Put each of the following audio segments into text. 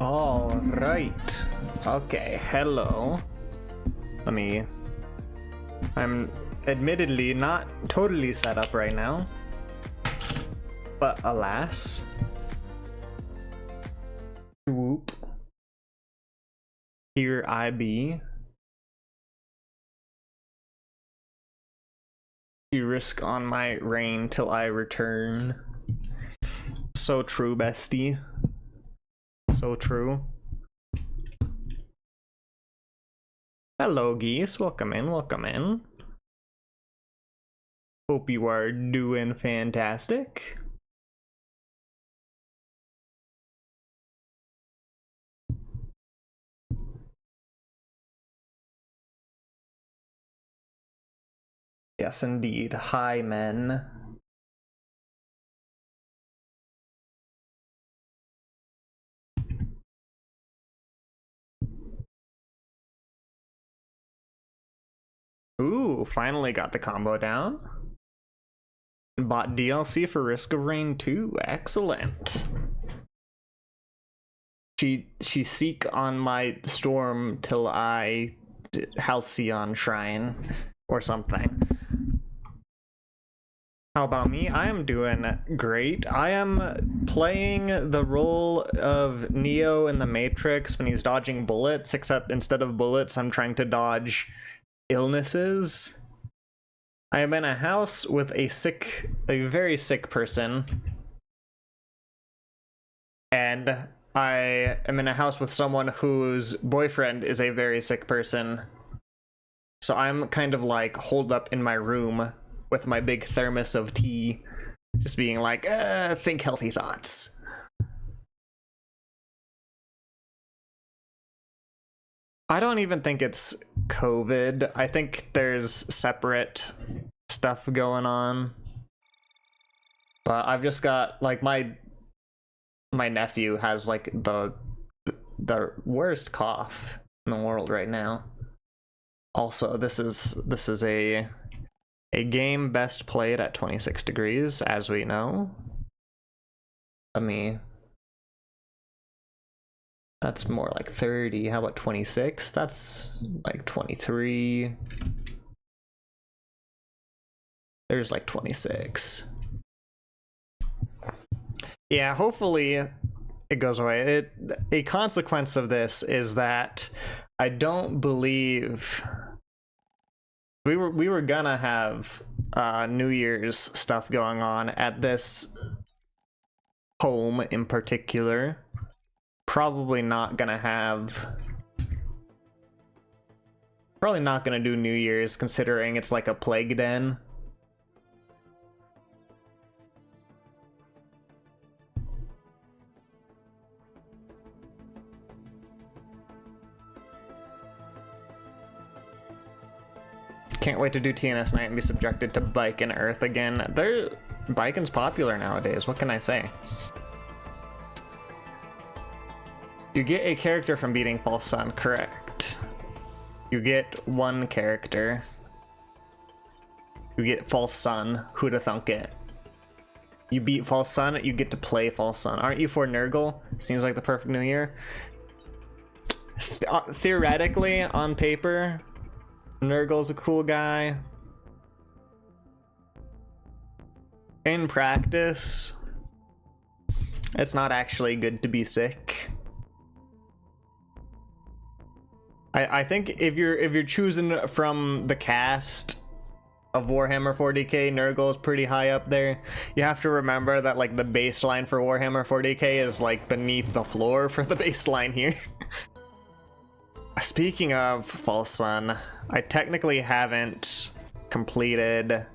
All right. Okay, hello. I'm admittedly not totally set up right now, but alas. Whoop. Here I be. You risk on my reign till I return. So true, bestie. So true. Hello, geese. Welcome in, welcome in. Hope you are doing fantastic. Yes, indeed. Hi, men. Ooh, finally got the combo down. Bought DLC for Risk of Rain 2. Excellent. She seek on my storm till I Halcyon Shrine or something. How about me? I am doing great. I am playing the role of Neo in the Matrix when he's dodging bullets, except instead of bullets, I'm trying to dodge illnesses. I am in a house with a very sick person. And I am in a house with someone whose boyfriend is a very sick person. So I'm kind of like holed up in my room with my big thermos of tea, just being like, think healthy thoughts. I don't even think it's COVID. I think there's separate stuff going on. But I've just got like my nephew has like the worst cough in the world right now. Also, this is a game best played at 26 degrees, as we know. That's more like 30. How about 26? That's like 23. There's like 26. Yeah, hopefully it goes away. A consequence of this is that I don't believe we were gonna have New Year's stuff going on at this home in particular. Probably not gonna do New Year's, considering it's like a plague den. Can't wait to do TNS night and be subjected to Bike and Earth again. Biking's popular nowadays, what can I say? You get a character from beating False Sun, correct. You get one character. You get False Sun, who'da thunk it? You beat False Sun, you get to play False Sun. Aren't you for Nurgle? Seems like the perfect new year. Theoretically, on paper, Nurgle's a cool guy. In practice, it's not actually good to be sick. I think if you're choosing from the cast of Warhammer 40k, Nurgle is pretty high up there. You have to remember that like the baseline for Warhammer 40k is like beneath the floor for the baseline here. Speaking of False Sun, I technically haven't completed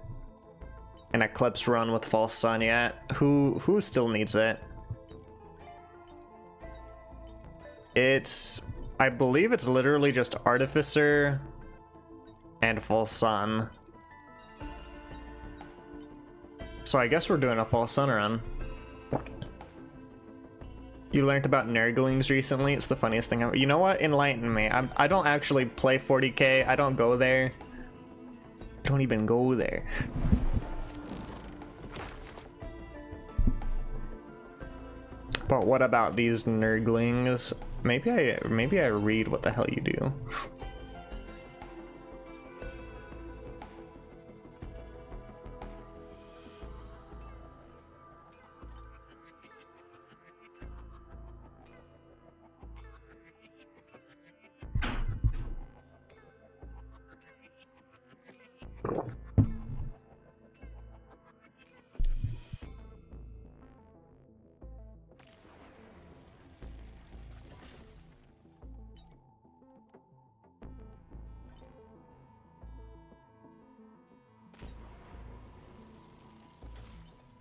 an Eclipse run with False Sun yet. Who still needs it? I believe it's literally just Artificer and False Sun. So I guess we're doing a False Sun run. You learned about Nurglings recently? It's the funniest thing ever. You know what? Enlighten me. I don't actually play 40k. I don't go there. I don't even go there. But what about these nurglings? Maybe I read what the hell you do.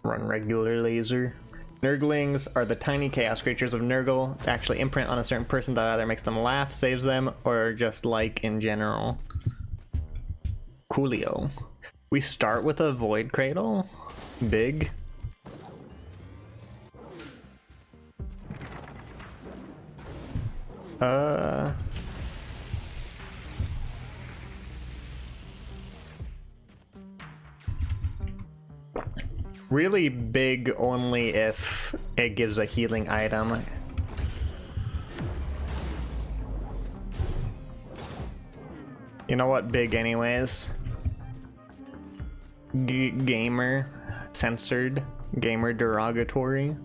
Run regular laser. Nurglings are the tiny chaos creatures of Nurgle. They actually imprint on a certain person that either makes them laugh, saves them, or just like in general. Coolio. We start with a Void Cradle. Big. Really big only if it gives a healing item. You know what? Big anyways. Gamer. Censored. Gamer derogatory.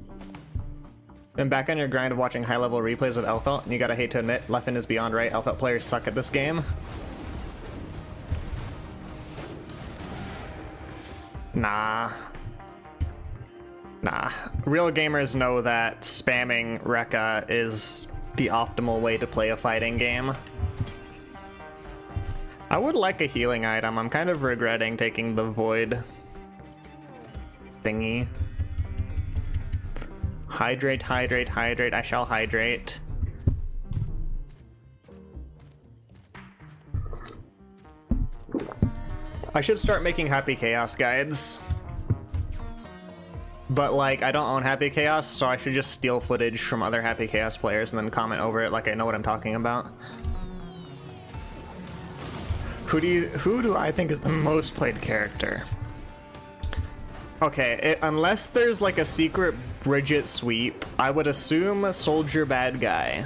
And back on your grind of watching high-level replays of Elfelt, and you gotta hate to admit, Leffen is beyond right. Elfelt players suck at this game. Nah. Nah. Real gamers know that spamming Rekka is the optimal way to play a fighting game. I would like a healing item. I'm kind of regretting taking the Void thingy. Hydrate, hydrate, hydrate. I shall hydrate. I should start making Happy Chaos guides. But like, I don't own Happy Chaos, so I should just steal footage from other Happy Chaos players and then comment over it like I know what I'm talking about. Who do I think is the most played character? Okay, unless there's like a secret Bridget sweep, I would assume Soldier Bad Guy.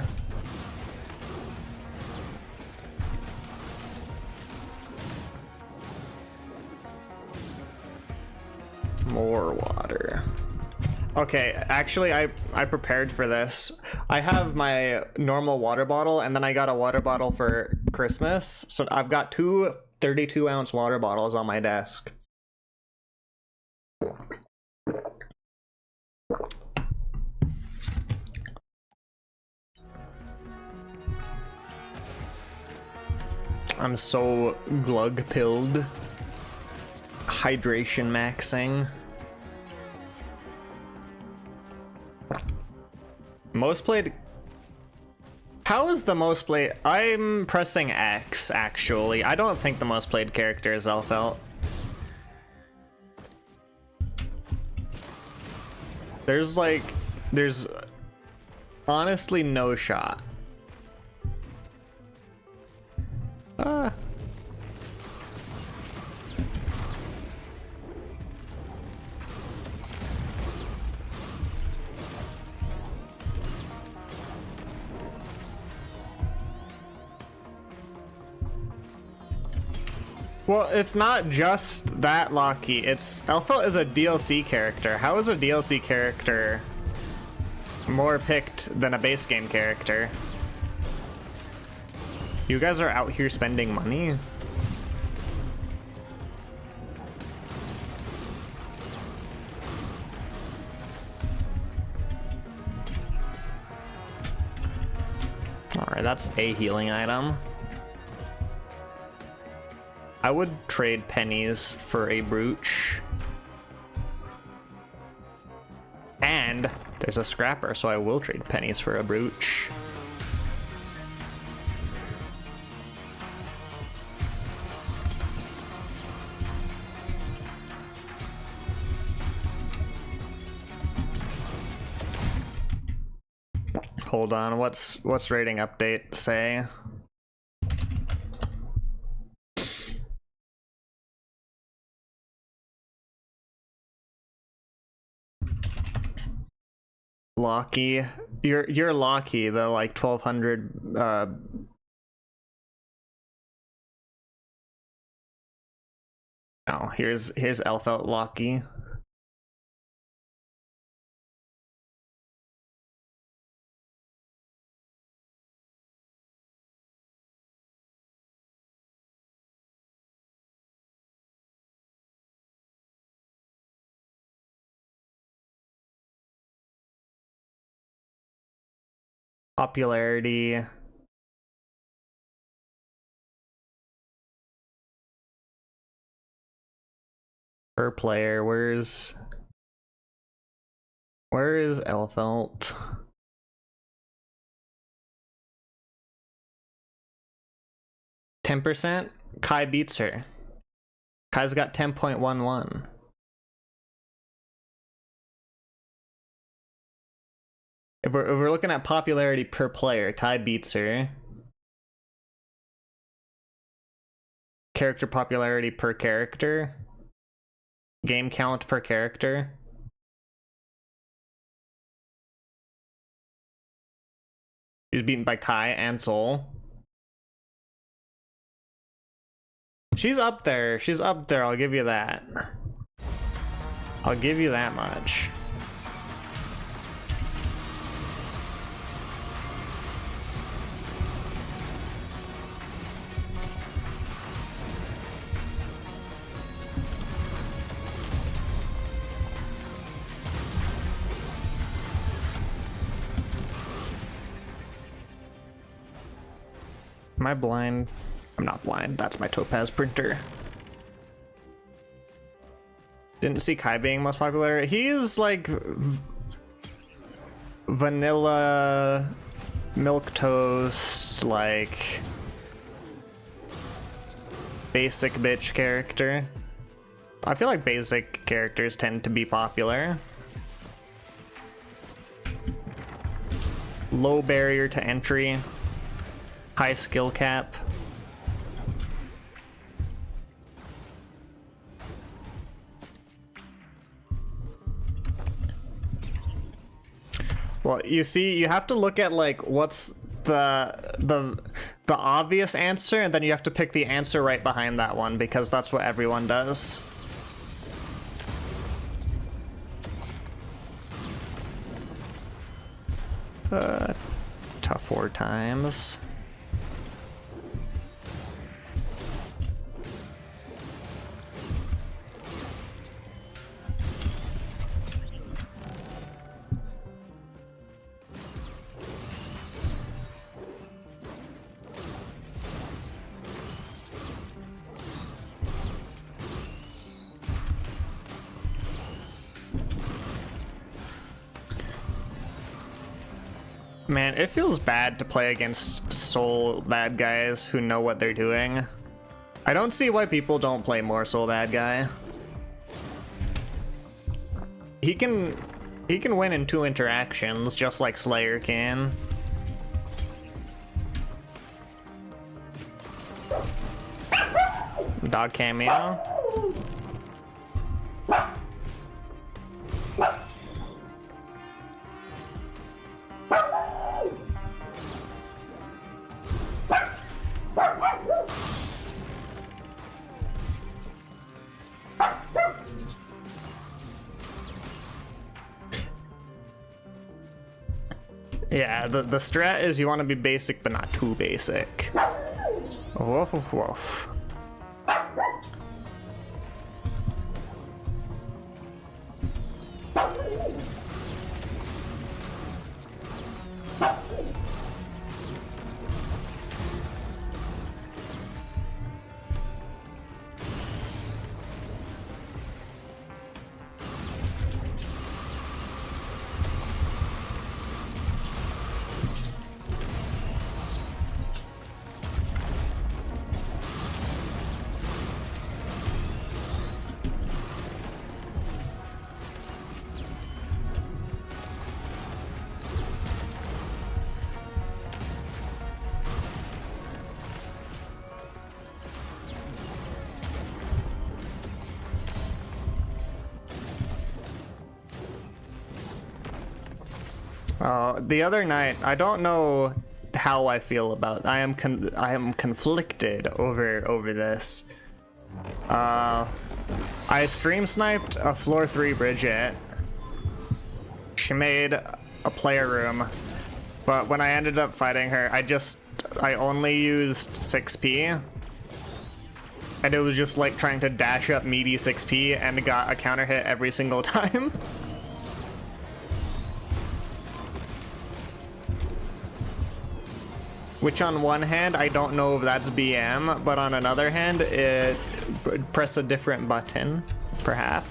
More water. Okay, actually I prepared for this. I have my normal water bottle and then I got a water bottle for Christmas. So I've got two 32-ounce water bottles on my desk. I'm so glug-pilled. Hydration maxing. Most played. How is the most played? I'm pressing X actually. I don't think the most played character is Elfelt. There's honestly no shot. Well, it's not just that, Locky. Elfelt is a DLC character. How is a DLC character more picked than a base game character? You guys are out here spending money? Alright, that's a healing item. I would trade pennies for a brooch. And there's a scrapper, so I will trade pennies for a brooch. Hold on, what's rating update say? Locky. You're Locky, the like 1200 oh, here's Elfelt Locky. Popularity. Per player, where is Elfelt? %? Kai beats her. Kai's got 10.11. If we're looking at popularity per player, Kai beats her. Character popularity per character. Game count per character. She's beaten by Kai and Soul. She's up there. She's up there. I'll give you that. I'll give you that much. Am I blind? I'm not blind. That's my Topaz printer. Didn't see Kai being most popular. He's like vanilla milk toast, like basic bitch character. I feel like basic characters tend to be popular. Low barrier to entry. High skill cap. Well, you see, you have to look at like what's the obvious answer, and then you have to pick the answer right behind that one, because that's what everyone does. Tough 4 times. Man, it feels bad to play against soul bad guys who know what they're doing. I don't see why people don't play more soul bad guy. He can win in 2 interactions, just like Slayer can. Dog cameo. Yeah, the strat is you want to be basic, but not too basic. Woof, woof, woof. The other night, I don't know how I feel about. I am conflicted over this. I stream sniped a floor 3 Bridget. She made a player room, but when I ended up fighting her, I only used 6p, and it was just like trying to dash up meaty 6p and got a counter hit every single time. Which on one hand, I don't know if that's BM, but on another hand, it press a different button, perhaps.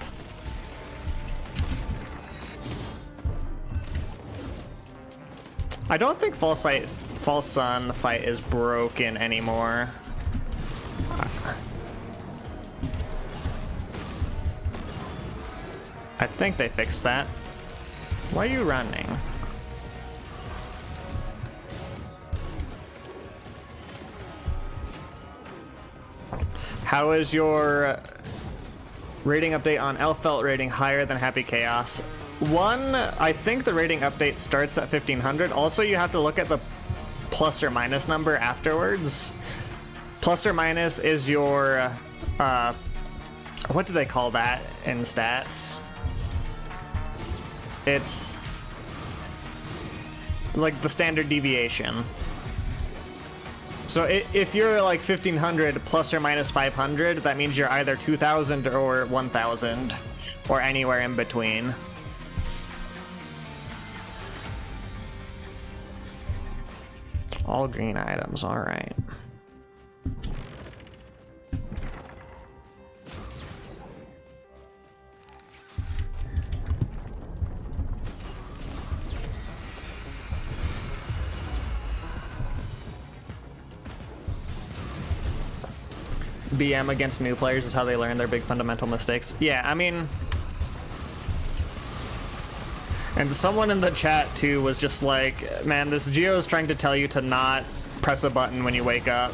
I don't think False Sun fight is broken anymore. I think they fixed that. Why are you running? How is your rating update on Elfelt rating higher than Happy Chaos? One, I think the rating update starts at 1500. Also, you have to look at the plus or minus number afterwards. Plus or minus is your, what do they call that in stats? It's like the standard deviation. So if you're like 1500 plus or minus 500, that means you're either 2000 or 1000 or anywhere in between. All green items, all right. BM against new players is how they learn their big fundamental mistakes. Yeah, I mean... And someone in the chat too was just like, man, this Geo is trying to tell you to not press a button when you wake up.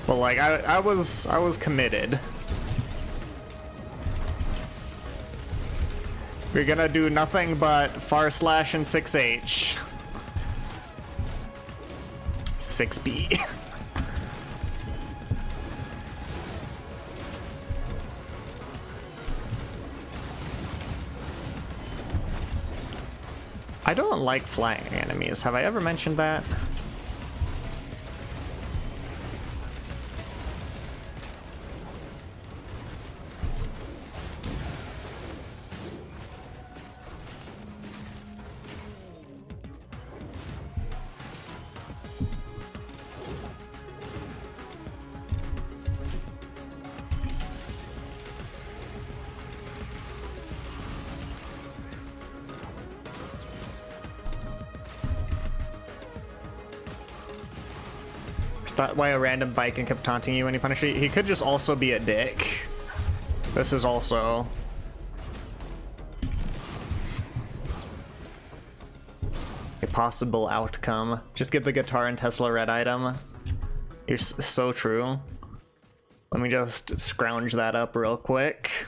But like, I was committed. We're gonna do nothing but far slash and 6H. 6B. I don't like flying enemies. Have I ever mentioned that? Is that why a random Viking kept taunting you when you punish you? He could just also be a dick. This is also... a possible outcome. Just get the guitar and Tesla red item. You're so true. Let me just scrounge that up real quick.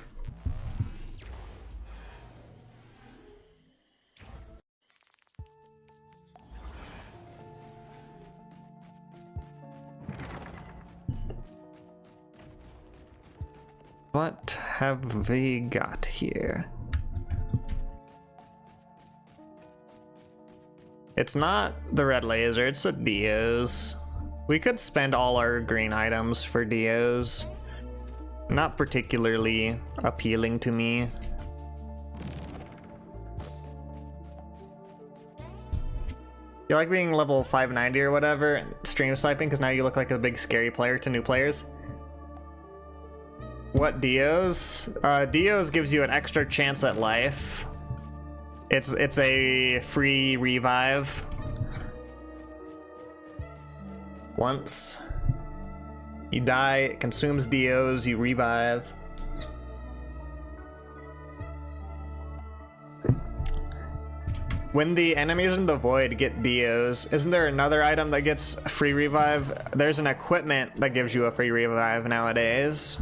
What have we got here? It's not the red laser, it's the Dios. We could spend all our green items for Dios. Not particularly appealing to me. You like being level 590 or whatever, stream sniping, because now you look like a big scary player to new players? What Dios? Dios gives you an extra chance at life. It's a free revive. Once you die, it consumes Dios, you revive. when the enemies in the void get Dios, isn't there another item that gets free revive? There's an equipment that gives you a free revive nowadays.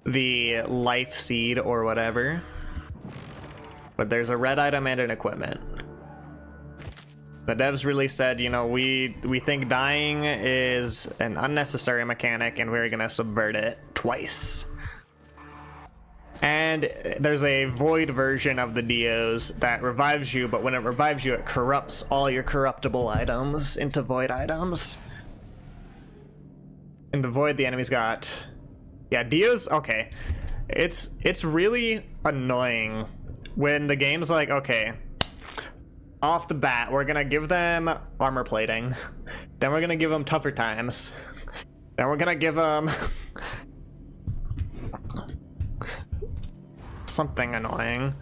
The life seed or whatever. But there's a red item and an equipment. The devs really said, you know, we think dying is an unnecessary mechanic and we're gonna subvert it twice. And there's a void version of the Dios that revives you, but when it revives you, it corrupts all your corruptible items into void items. In the void, the enemy's got... Yeah, Dios... Okay. It's really annoying when the game's like, okay, off the bat, we're gonna give them armor plating. Then we're gonna give them tougher times. Then we're gonna give them... something annoying.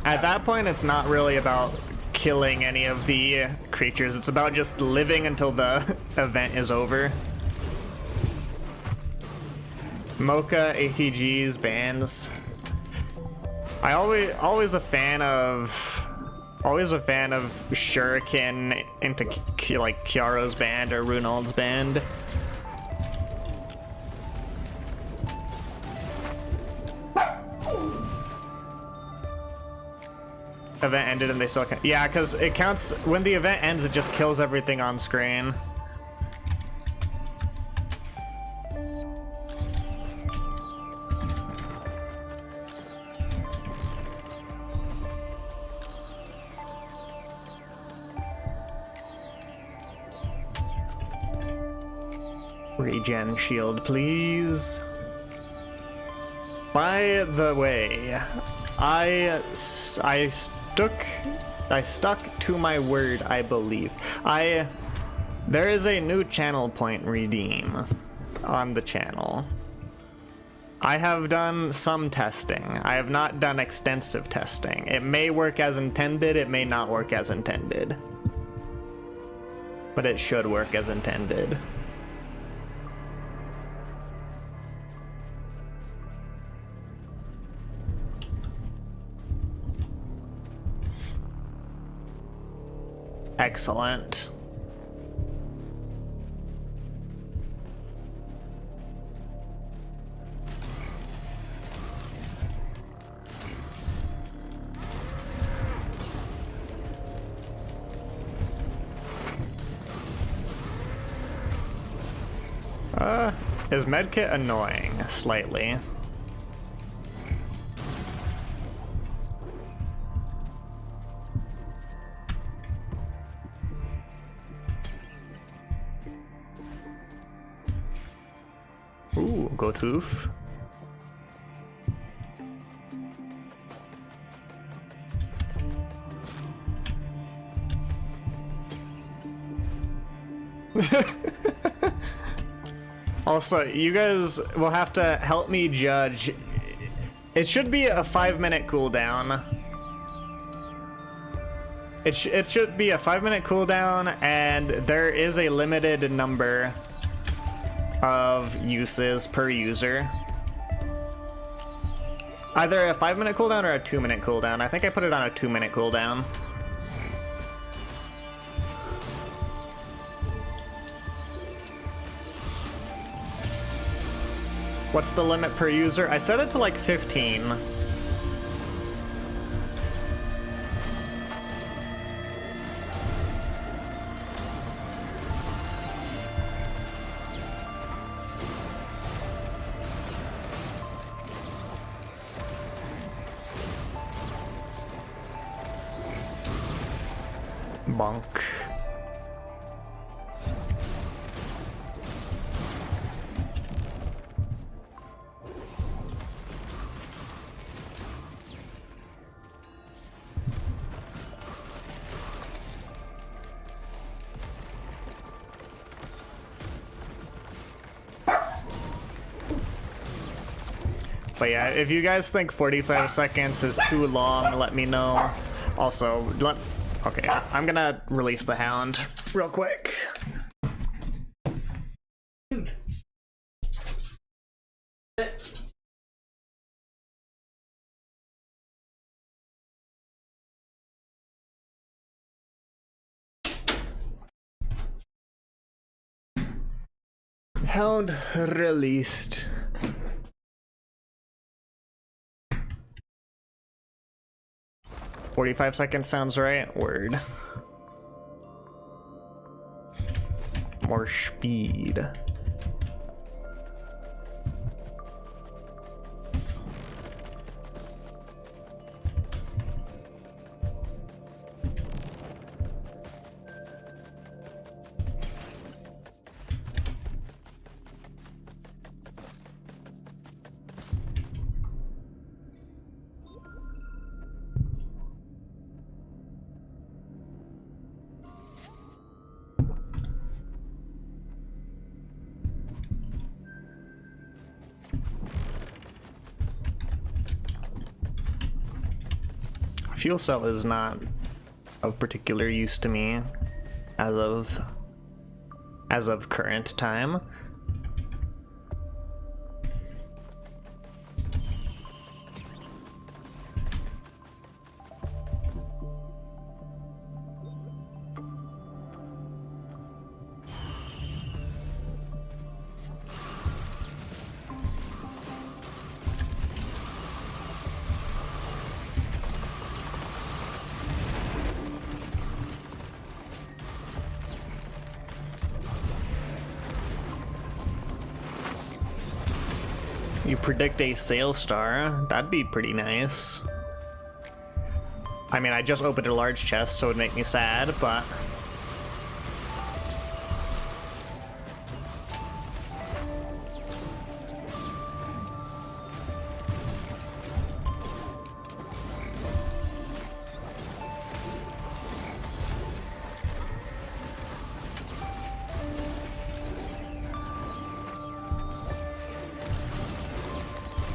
At that point, it's not really about killing any of the creatures. It's about just living until the event is over. Mocha, ATGs, bands. I always a fan of Shuriken into like Kiaro's band or Runald's band. Event ended and they still can. Yeah, because it counts when the event ends, it just kills everything on screen. Regen shield, please. By the way, I stuck to my word, I believe. There is a new channel point redeem on the channel. I have done some testing. I have not done extensive testing. It may work as intended, it may not work as intended. But it should work as intended. Excellent. Is medkit annoying? Slightly. Ooh, go tooth. Also, you guys will have to help me judge. It should be a 5-minute cooldown. It should be a 5-minute cooldown, and there is a limited number of uses per user. Either a 5-minute cooldown or a 2-minute cooldown. I think I put it on a 2-minute cooldown. What's the limit per user? I set it to like 15. Bonk. But yeah, if you guys think 45 seconds is too long, let me know. Also, okay, I'm gonna release the hound real quick. Dude. Hound released. "45 seconds sounds right. Word. More speed. Fuel cell is not of particular use to me as of current time. You predict a sale star, that'd be pretty nice. I mean, I just opened a large chest, so it'd make me sad, but...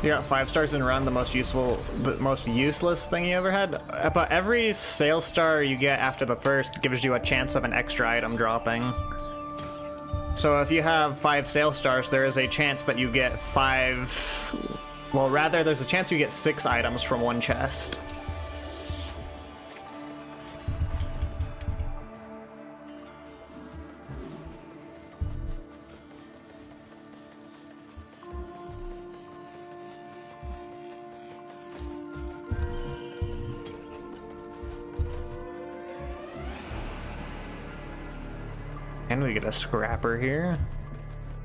You got 5 stars in run, the most useless thing you ever had. But every sale star you get after the first gives you a chance of an extra item dropping. So if you have 5 sale stars, there is a chance that you get 5... Well, rather, there's a chance you get 6 items from one chest. And we get a scrapper here.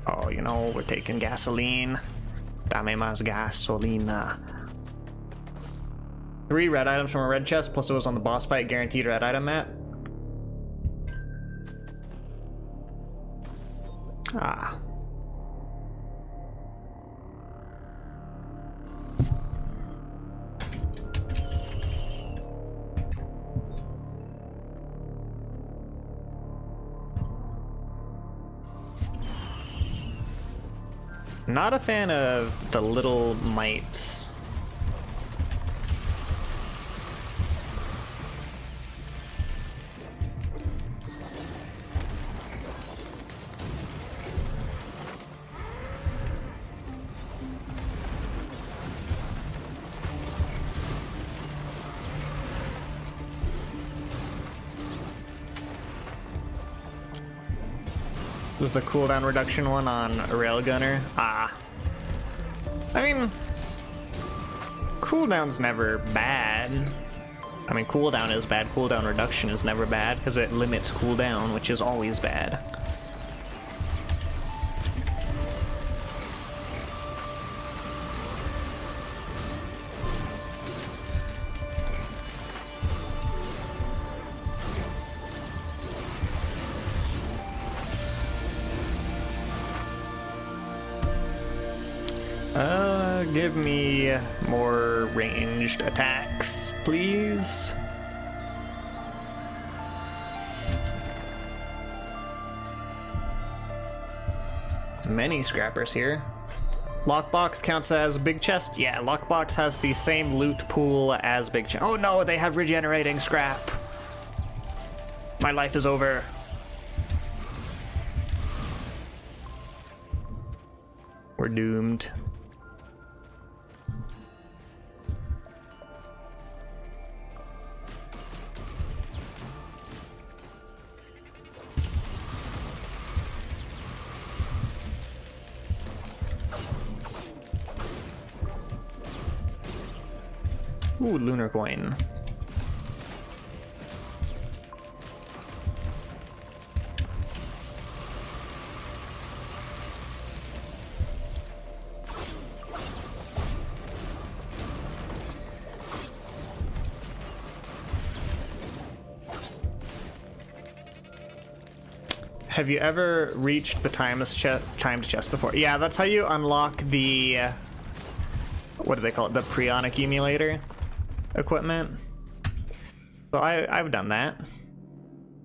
Oh, you know, we're taking gasoline. Dame más gasolina. 3 red items from a red chest, plus it was on the boss fight, guaranteed red item map. Ah. Not a fan of the little mites. Was the cooldown reduction one on Railgunner? Ah. I mean, cooldown's never bad. I mean, cooldown is bad. Cooldown reduction is never bad because it limits cooldown, which is always bad. Give me more ranged attacks, please. Many scrappers here. Lockbox counts as big chest? Yeah, Lockbox has the same loot pool as big chest. Oh no, they have regenerating scrap. My life is over. We're doomed. Ooh, lunar coin. Have you ever reached the timed chest before? Yeah, that's how you unlock the what do they call it? The Prion accumulator equipment. So I've done that.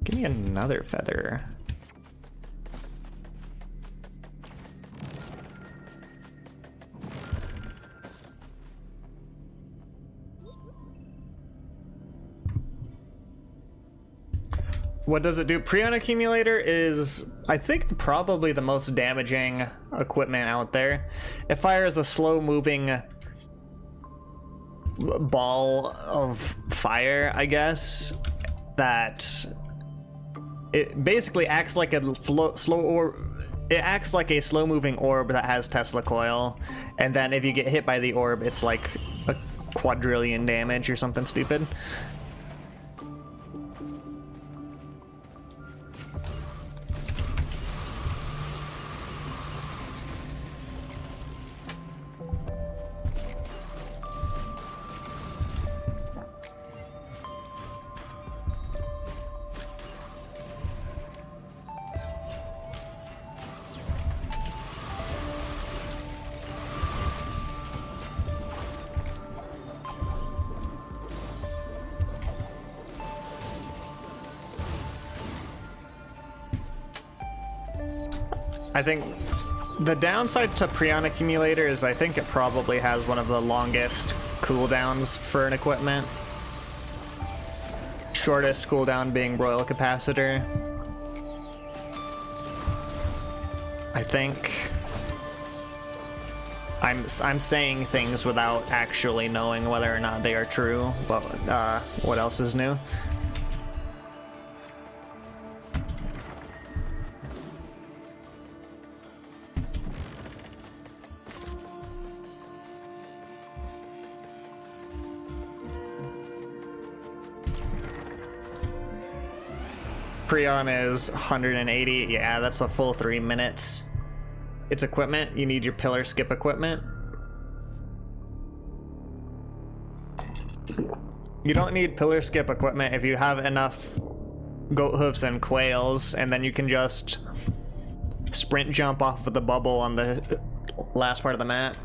Give me another feather. What does it do? Prion accumulator is, I think, probably the most damaging equipment out there. It fires a slow-moving ball of fire, I guess, that it basically acts like a it acts like a slow-moving orb that has Tesla coil, and then if you get hit by the orb, it's like a quadrillion damage or something stupid. I think the downside to Prion accumulator is I think it probably has one of the longest cooldowns for an equipment. Shortest cooldown being Royal Capacitor. I think I'm saying things without actually knowing whether or not they are true, but what else is new? Prion is 180. Yeah, that's a full 3 minutes. It's equipment. You need your pillar skip equipment. You don't need pillar skip equipment if you have enough goat hoofs and quails, and then you can just sprint jump off of the bubble on the last part of the map.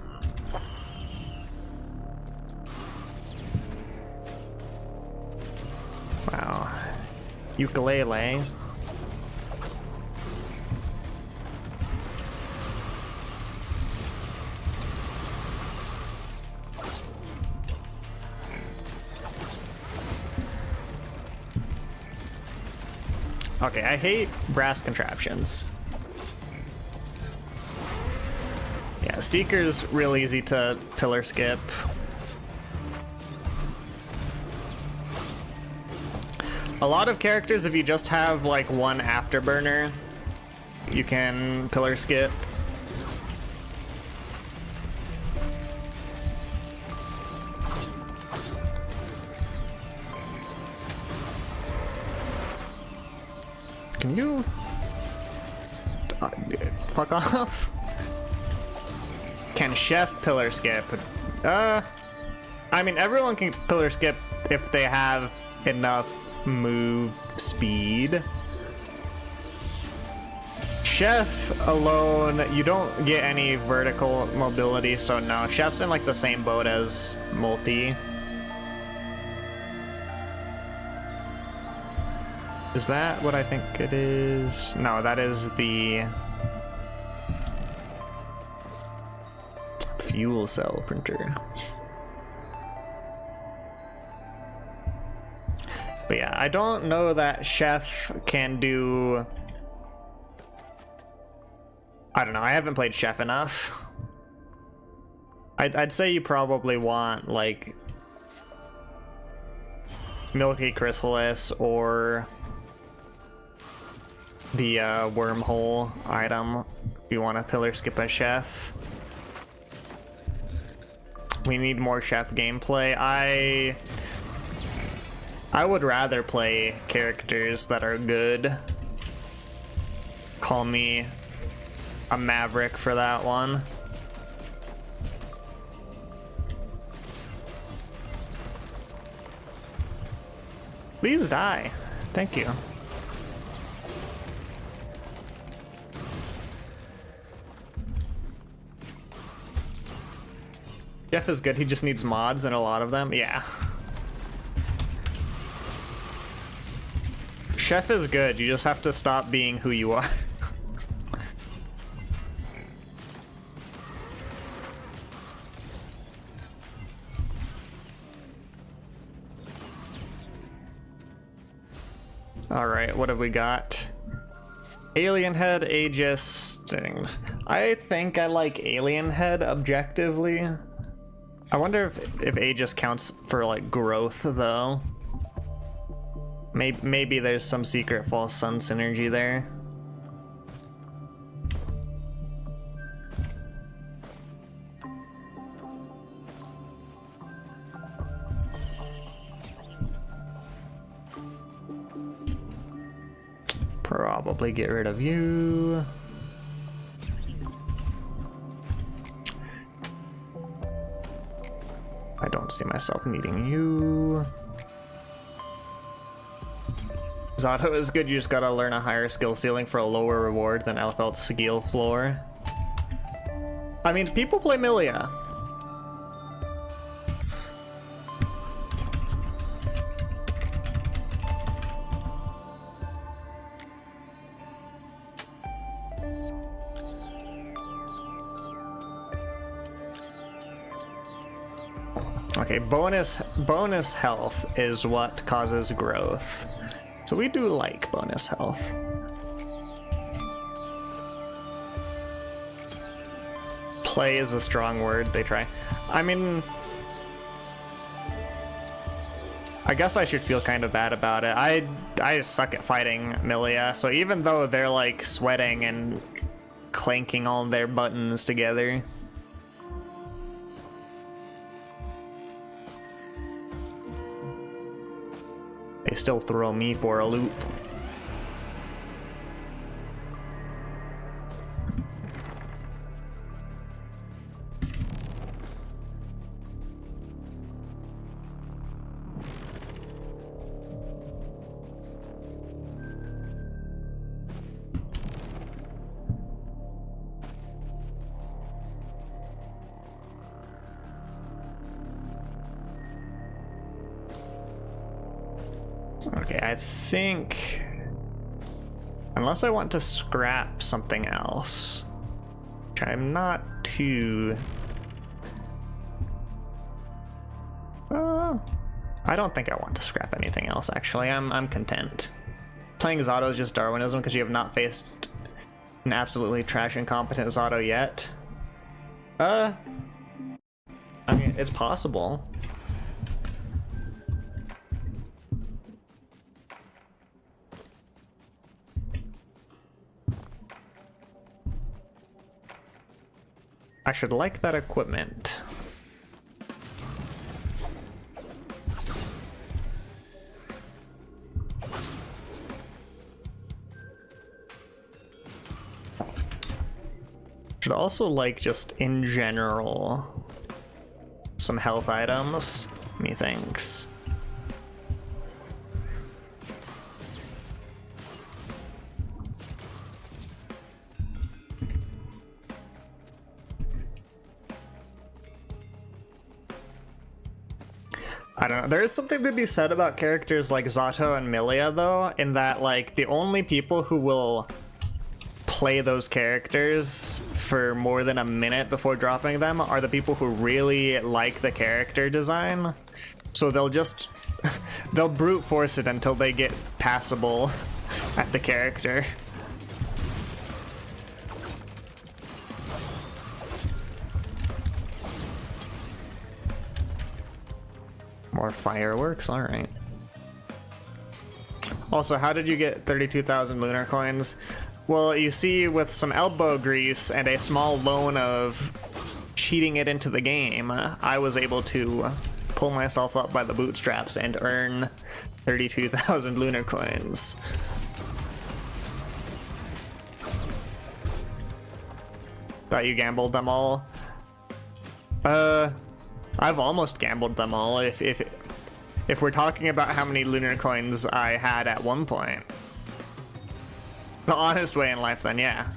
Wow. Ukulele. Okay, I hate brass contraptions. Yeah, Seeker's real easy to pillar skip. A lot of characters, if you just have like one afterburner, you can pillar skip. Can you fuck off? Can Chef pillar skip? I mean, everyone can pillar skip if they have enough move speed. Chef alone, you don't get any vertical mobility, so no. Chef's in like the same boat as Multi. Is that what I think it is? No, that is the... fuel cell printer. But yeah, I don't know that Chef can do... I don't know, I haven't played Chef enough. I'd say you probably want, like, Milky Chrysalis or the wormhole item if you want to pillar skip a Chef. We need more Chef gameplay. I would rather play characters that are good. Call me a maverick for that one. Please die. Thank you. Jeff is good, he just needs mods and a lot of them. Yeah. Chef is good, you just have to stop being who you are. Alright, what have we got? Alien Head, Aegis. I think I like Alien Head objectively. I wonder if Aegis counts for like growth though. Maybe there's some secret false sun synergy there. Probably get rid of you. I don't see myself needing you. Zato is good, you just gotta learn a higher skill ceiling for a lower reward than Elfelt's skill floor. I mean, people play Milia. Okay, bonus health is what causes growth. So we do like bonus health. Play is a strong word, they try. I mean, I guess I should feel kind of bad about it. I suck at fighting Milia, so even though they're like sweating and clanking all their buttons together, they still throw me for a loop. Okay, I think, unless I want to scrap something else, which I'm not too... I don't think I want to scrap anything else, actually. I'm content. Playing Zato is just Darwinism because you have not faced an absolutely trash incompetent Zato yet. I mean, it's possible. I should like that equipment. Should also like just in general some health items, methinks. I don't know. There is something to be said about characters like Zato and Milia, though, in that, like, the only people who will play those characters for more than a minute before dropping them are the people who really like the character design. So they'll just they'll brute force it until they get passable at the character. More fireworks, all right. Also, how did you get 32,000 lunar coins? Well, you see, with some elbow grease and a small loan of cheating it into the game, I was able to pull myself up by the bootstraps and earn 32,000 lunar coins. Thought you gambled them all? I've almost gambled them all if we're talking about how many lunar coins I had at one point. The honest way in life, then yeah.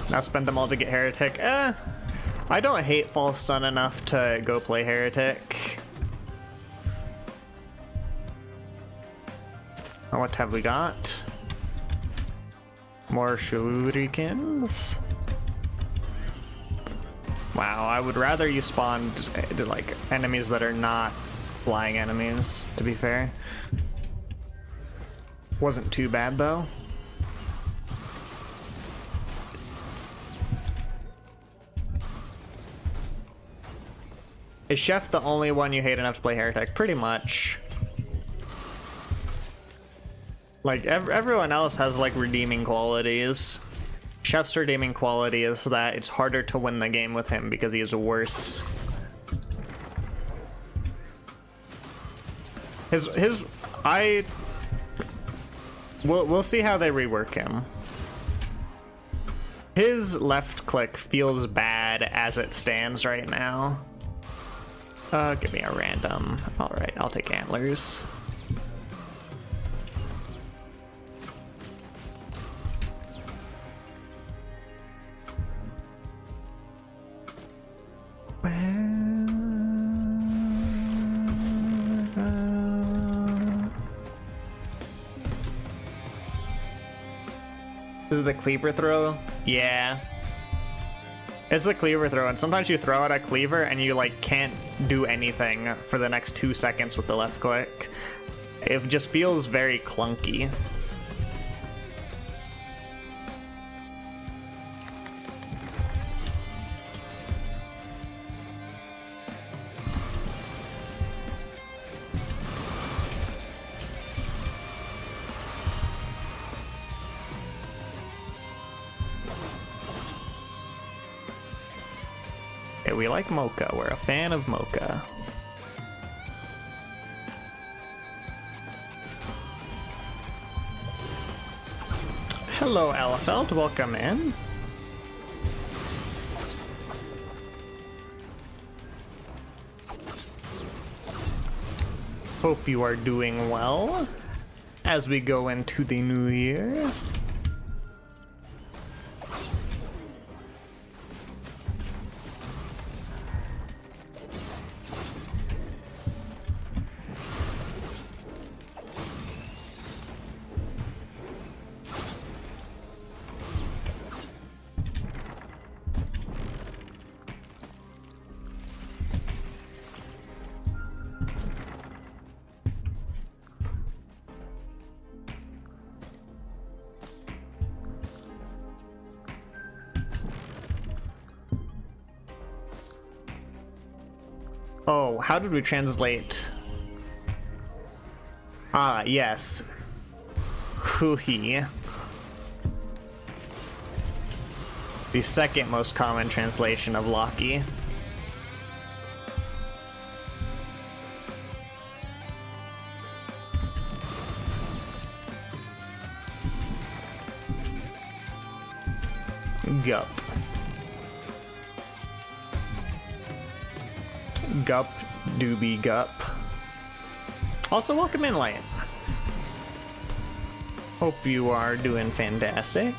Now spend them all to get Heretic. I don't hate False Stun enough to go play Heretic. What have we got? More shurikens? Wow, I would rather you spawned like enemies that are not flying enemies, to be fair. Wasn't too bad though. Is Chef the only one you hate enough to play Heretic? Pretty much. Like, everyone else has, like, redeeming qualities. Chef's redeeming quality is that it's harder to win the game with him because he is worse. We'll see how they rework him. His left click feels bad as it stands right now. Give me a random. Alright, I'll take antlers. This is the cleaver throw? Yeah. It's a cleaver throw, and sometimes you throw out a cleaver and you like can't do anything for the next 2 seconds with the left click. It just feels very clunky. We like Mocha. We're a fan of Mocha. Hello, Elefelt. Welcome in. Hope you are doing well as we go into the new year. Oh, how did we translate? Ah, yes. Huhi. The second most common translation of Loki. Yup. Gup doobie gup. Also, welcome in, Light. Hope you are doing fantastic.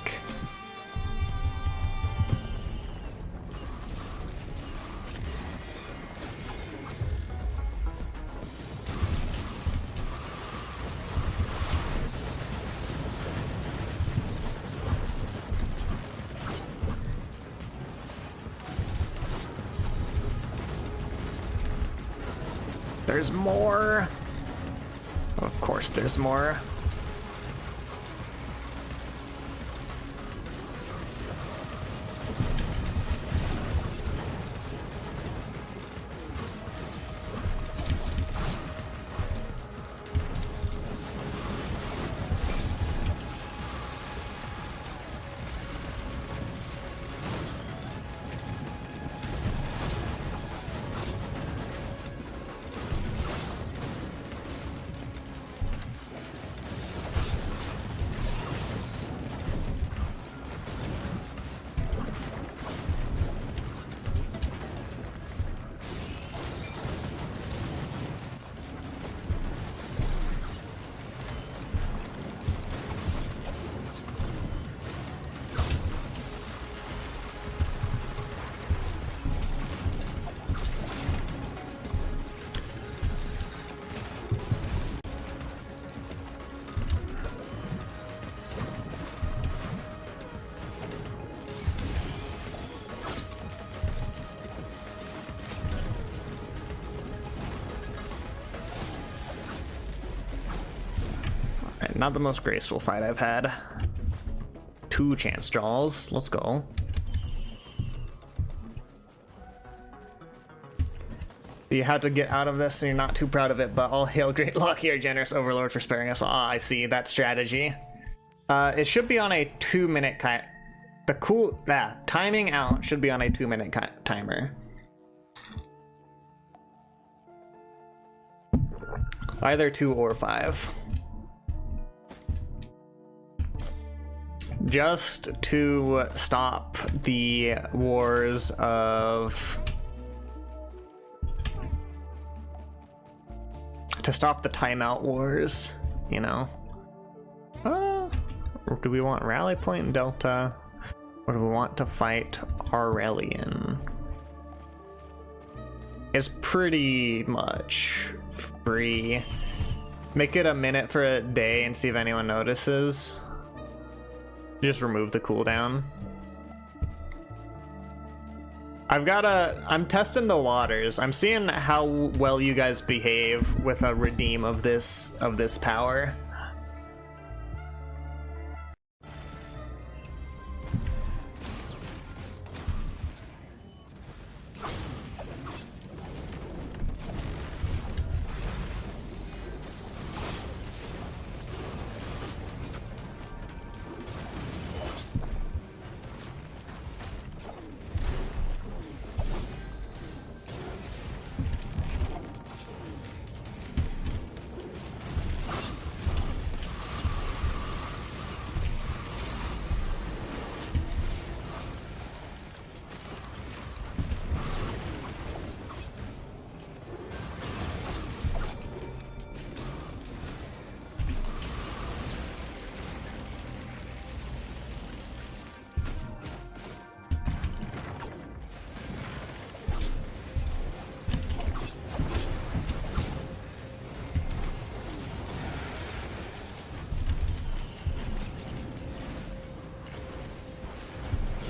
There's more. Of course, there's more. Not the most graceful fight I've had. 2 chance draws. Let's go. You had to get out of this and you're not too proud of it, but all hail great luck here, generous overlord, for sparing us. Ah, I see that strategy. It should be on a 2-minute timing out should be on a 2-minute timer. Either 2 or 5. Just to stop the wars of... To stop the timeout wars, you know? Or do we want Rally Point Delta? Or do we want to fight Aurelian? It's pretty much free. Make it a minute for a day and see if anyone notices. Just remove the cooldown. I'm testing the waters. I'm seeing how well you guys behave with a redeem of this power.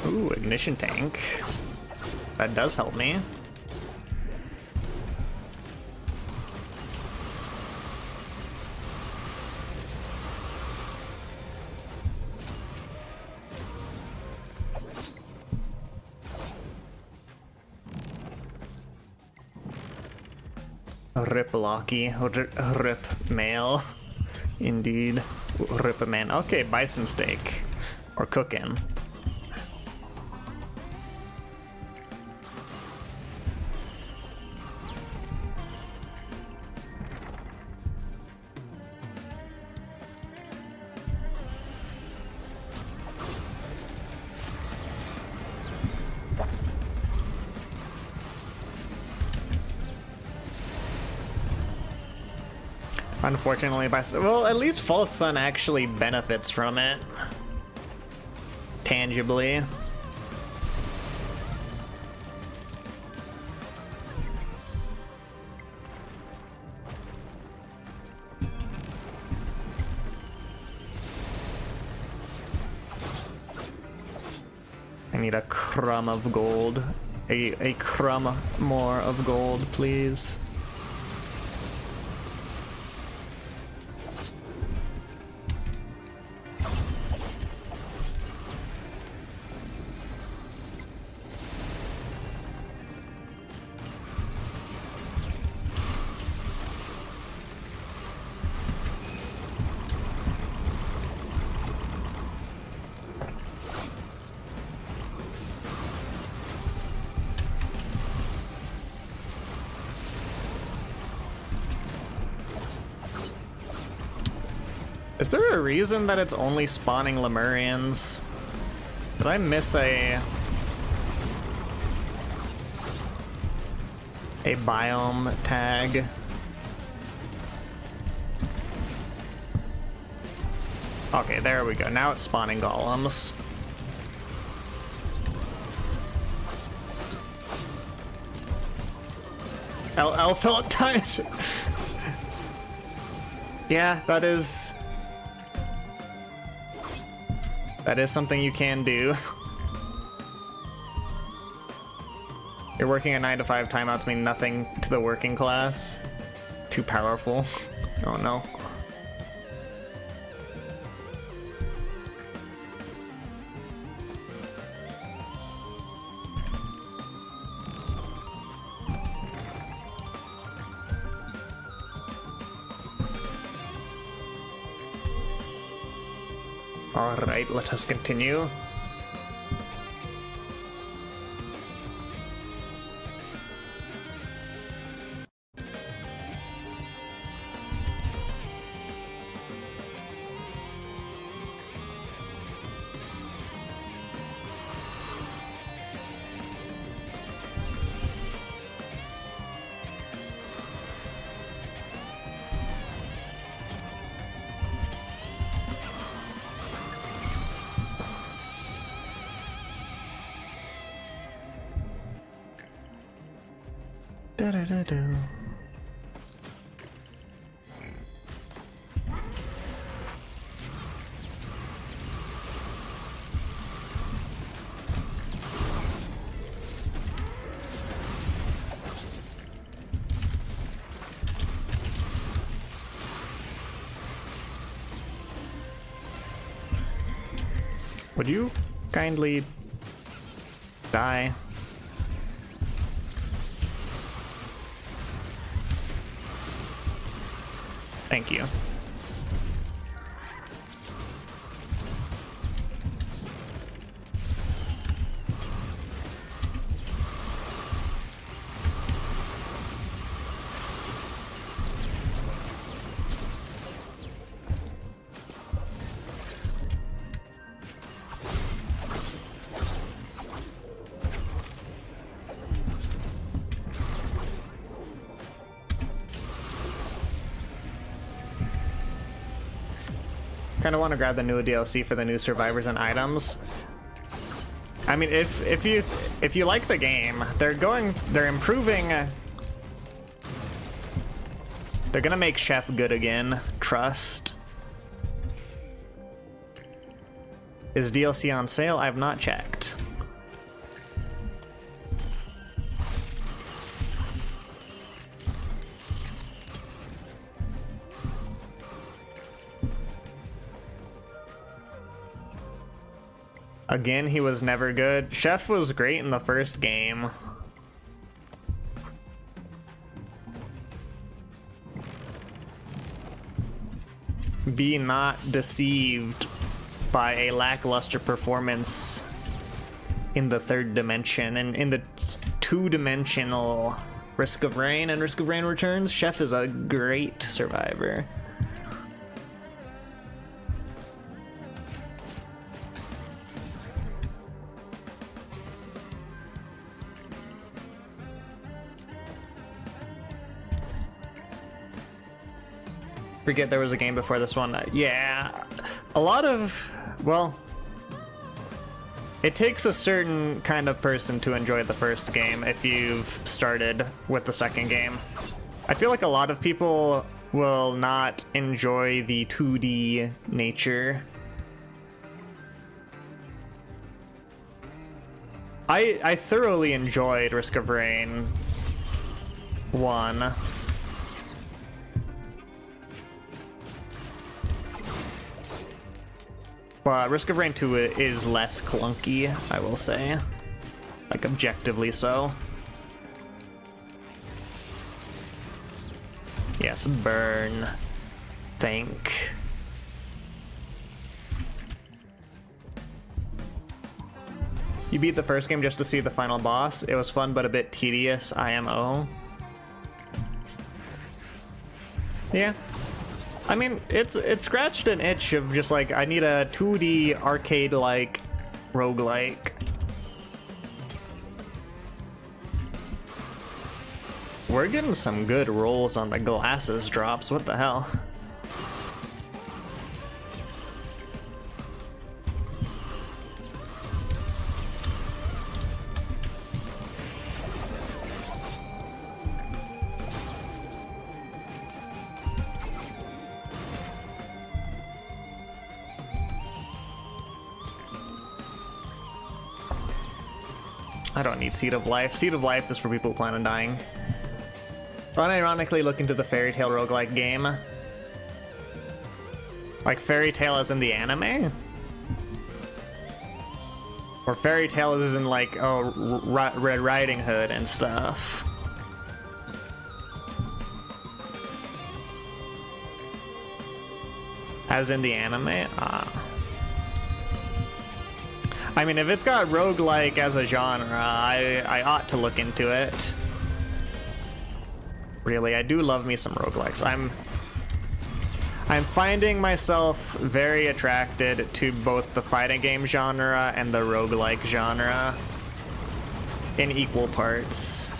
Ooh, ignition tank. That does help me. Rip Locky, rip mail. Indeed. Rip a man. Okay, bison steak. Or cooking. Unfortunately, well, at least False Sun actually benefits from it. Tangibly. I need a crumb of gold. A crumb more of gold, please. Is there a reason that it's only spawning Lemurians? Did I miss a biome tag? Okay, there we go. Now it's spawning golems. Elphelt touch. Yeah, that is something you can do. You're working a 9 to 5 timeouts mean nothing to the working class. Too powerful. Oh no. Alright, let us continue. Da-da-da-do. Would you kindly die? Thank you. Kind of want to grab the new DLC for the new survivors and items. I mean, if you like the game, they're improving. They're gonna make Chef good again. Trust. Is DLC on sale? I've not checked. Again, he was never good. Chef was great in the first game. Be not deceived by a lackluster performance in the third dimension and in the two-dimensional Risk of Rain and Risk of Rain Returns. Chef is a great survivor. Forget there was a game before this one. Yeah, a lot of, well, it takes a certain kind of person to enjoy the first game if you've started with the second game. I feel like a lot of people will not enjoy the 2D nature. I thoroughly enjoyed Risk of Rain 1. But Risk of Rain 2 is less clunky, I will say. Like, objectively so. Yes, burn. Think. You beat the first game just to see the final boss. It was fun, but a bit tedious, IMO. Yeah. I mean, it scratched an itch of just like, I need a 2D arcade-like roguelike. We're getting some good rolls on the glasses drops, what the hell? I don't need Seed of Life. Seed of Life is for people who plan on dying. Unironically, look into the Fairy Tail roguelike game. Like Fairy Tail is in the anime? Or Fairy Tail is in like, oh, Red Riding Hood and stuff. As in the anime? Ah. I mean, if it's got roguelike as a genre, I ought to look into it. Really, I do love me some roguelikes. I'm finding myself very attracted to both the fighting game genre and the roguelike genre in equal parts.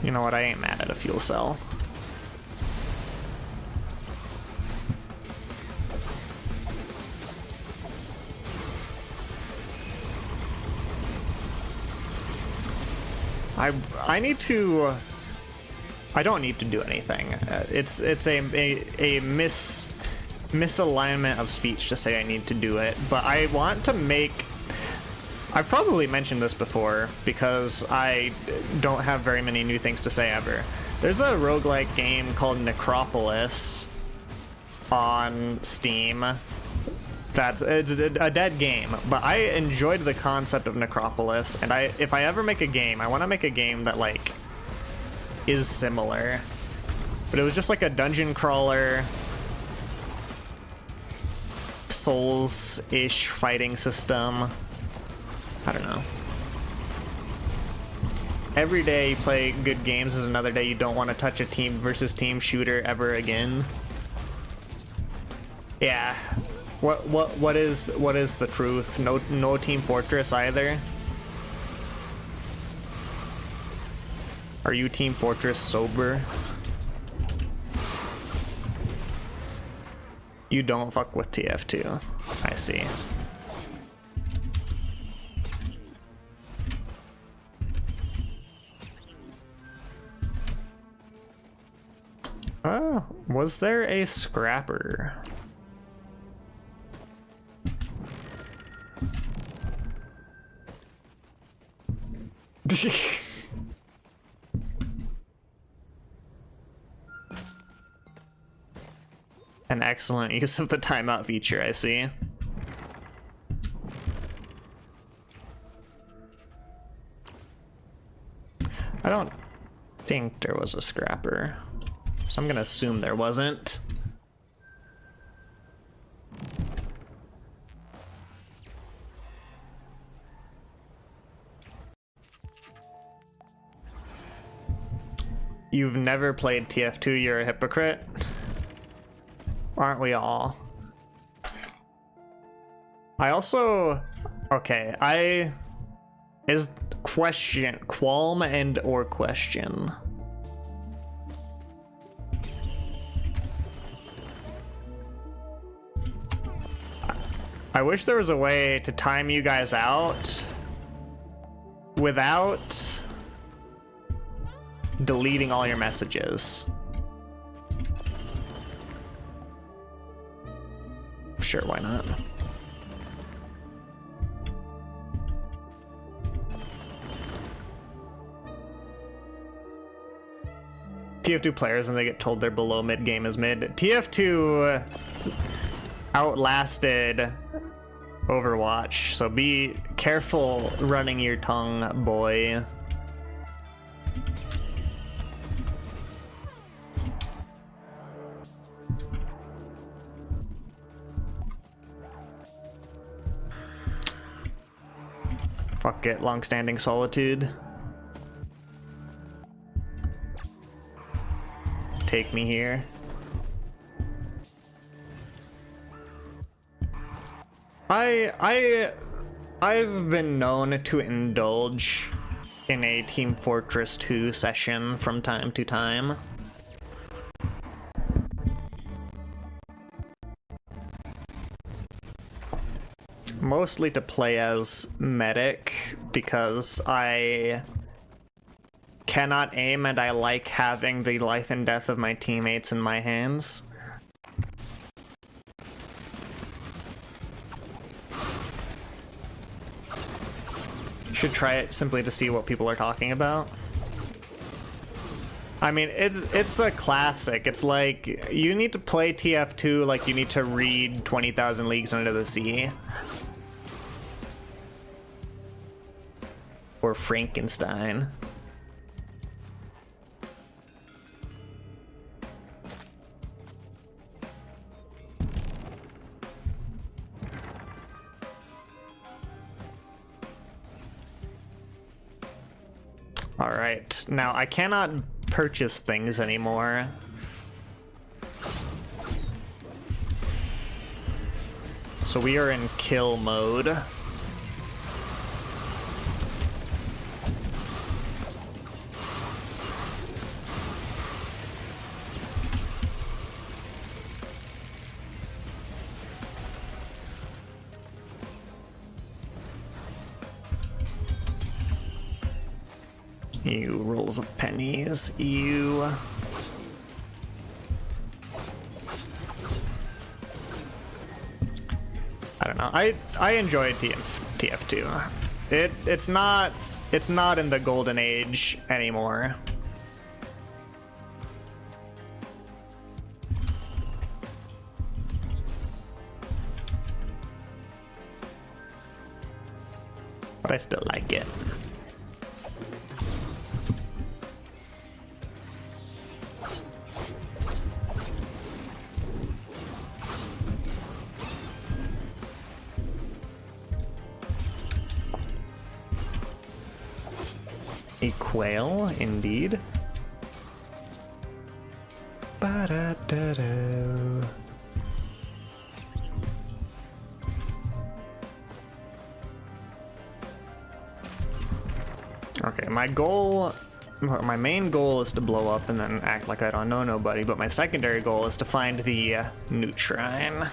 You know what, I ain't mad at a fuel cell. I need to. I don't need to do anything. It's a misalignment of speech to say I need to do it, but I want to make. I've probably mentioned this before because I don't have very many new things to say ever. There's a roguelike game called Necropolis on Steam. It's a dead game, but I enjoyed the concept of Necropolis, and if I ever make a game, I want to make a game that like is similar. But it was just like a dungeon crawler, Souls-ish fighting system. I don't know. Every day you play good games is another day you don't want to touch a team versus team shooter ever again. Yeah. What is the truth? No Team Fortress either. Are you Team Fortress sober? You don't fuck with TF2. I see. Oh, was there a scrapper? An excellent use of the timeout feature, I see. I don't think there was a scrapper, so I'm gonna assume there wasn't. You've never played TF2, you're a hypocrite. Aren't we all? I also... Okay, is question... Qualm and or question. I wish there was a way to time you guys out without deleting all your messages. Sure, why not? TF2 players, when they get told they're below mid game is mid. TF2 outlasted Overwatch, so be careful running your tongue, boy. Fuck it, long-standing solitude. Take me here. I've been known to indulge in a Team Fortress 2 session from time to time. Mostly to play as medic, because I cannot aim and I like having the life and death of my teammates in my hands. Should try it simply to see what people are talking about. I mean, it's a classic. It's like, you need to play TF2 like you need to read 20,000 Leagues Under the Sea. Or Frankenstein. All right, now I cannot purchase things anymore. So we are in kill mode. You rolls of pennies, you. I don't know. I enjoy TF2. It's not in the golden age anymore. But I still like it. A quail, indeed. Ba-da-da-da. Okay, my main goal is to blow up and then act like I don't know nobody, but my secondary goal is to find the newt shrine.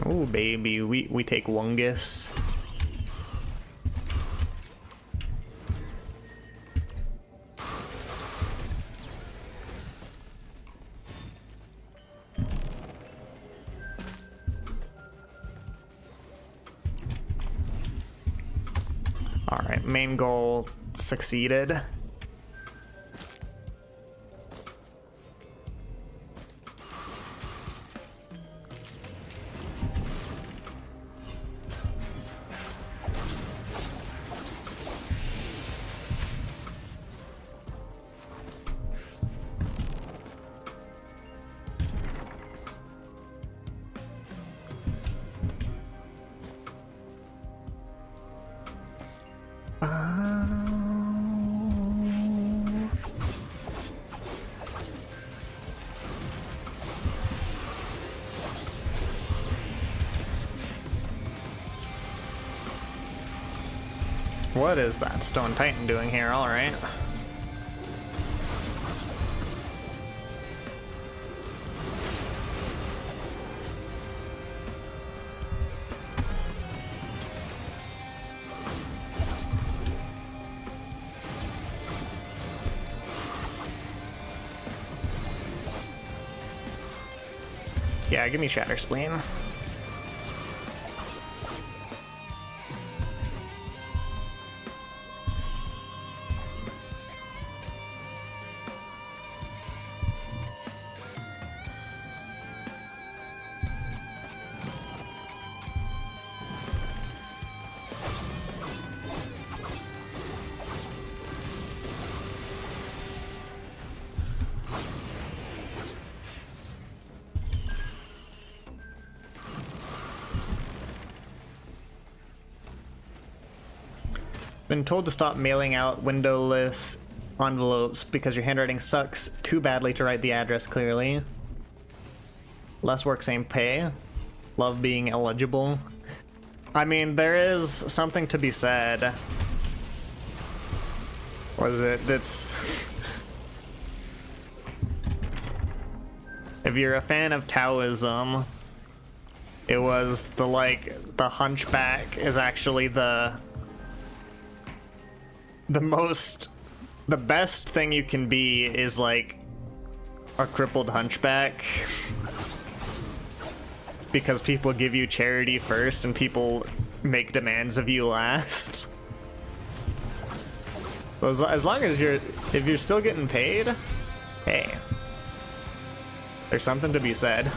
Oh baby, we take Wungus. Alright, main goal succeeded. What is that Stone Titan doing here? Alright. Yeah, give me Shatter Spleen. Been told to stop mailing out windowless envelopes because your handwriting sucks too badly to write the address clearly. Less work, same pay. Love being eligible. I mean, there is something to be said. What is it? That's... If you're a fan of Taoism, it was the hunchback is actually the best thing you can be is like a crippled hunchback because people give you charity first and people make demands of you last. So as long as if you're still getting paid, hey, there's something to be said.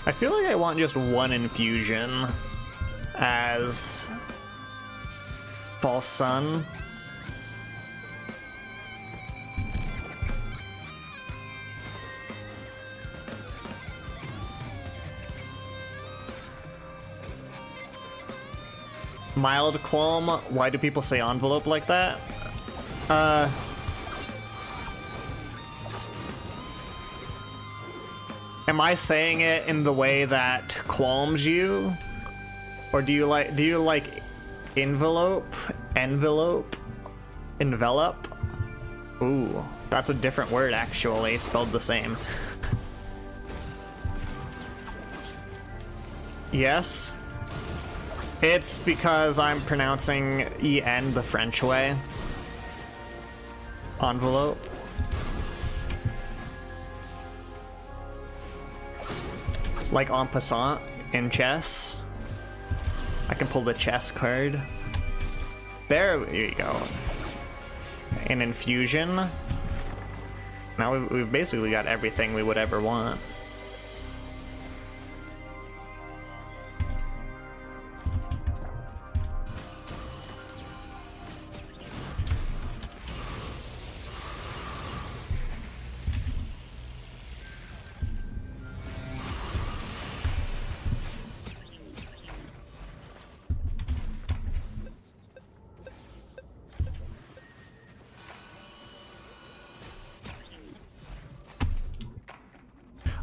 I feel like I want just one infusion as False Sun. Mild qualm. Why do people say envelope like that? Am I saying it in the way that qualms you? Or do you like envelope? Envelope? Envelop? Ooh, that's a different word actually, spelled the same. Yes. It's because I'm pronouncing EN the French way. Envelope. Like en passant in chess. I can pull the chess card. There you go. An infusion. Now we've basically got everything we would ever want.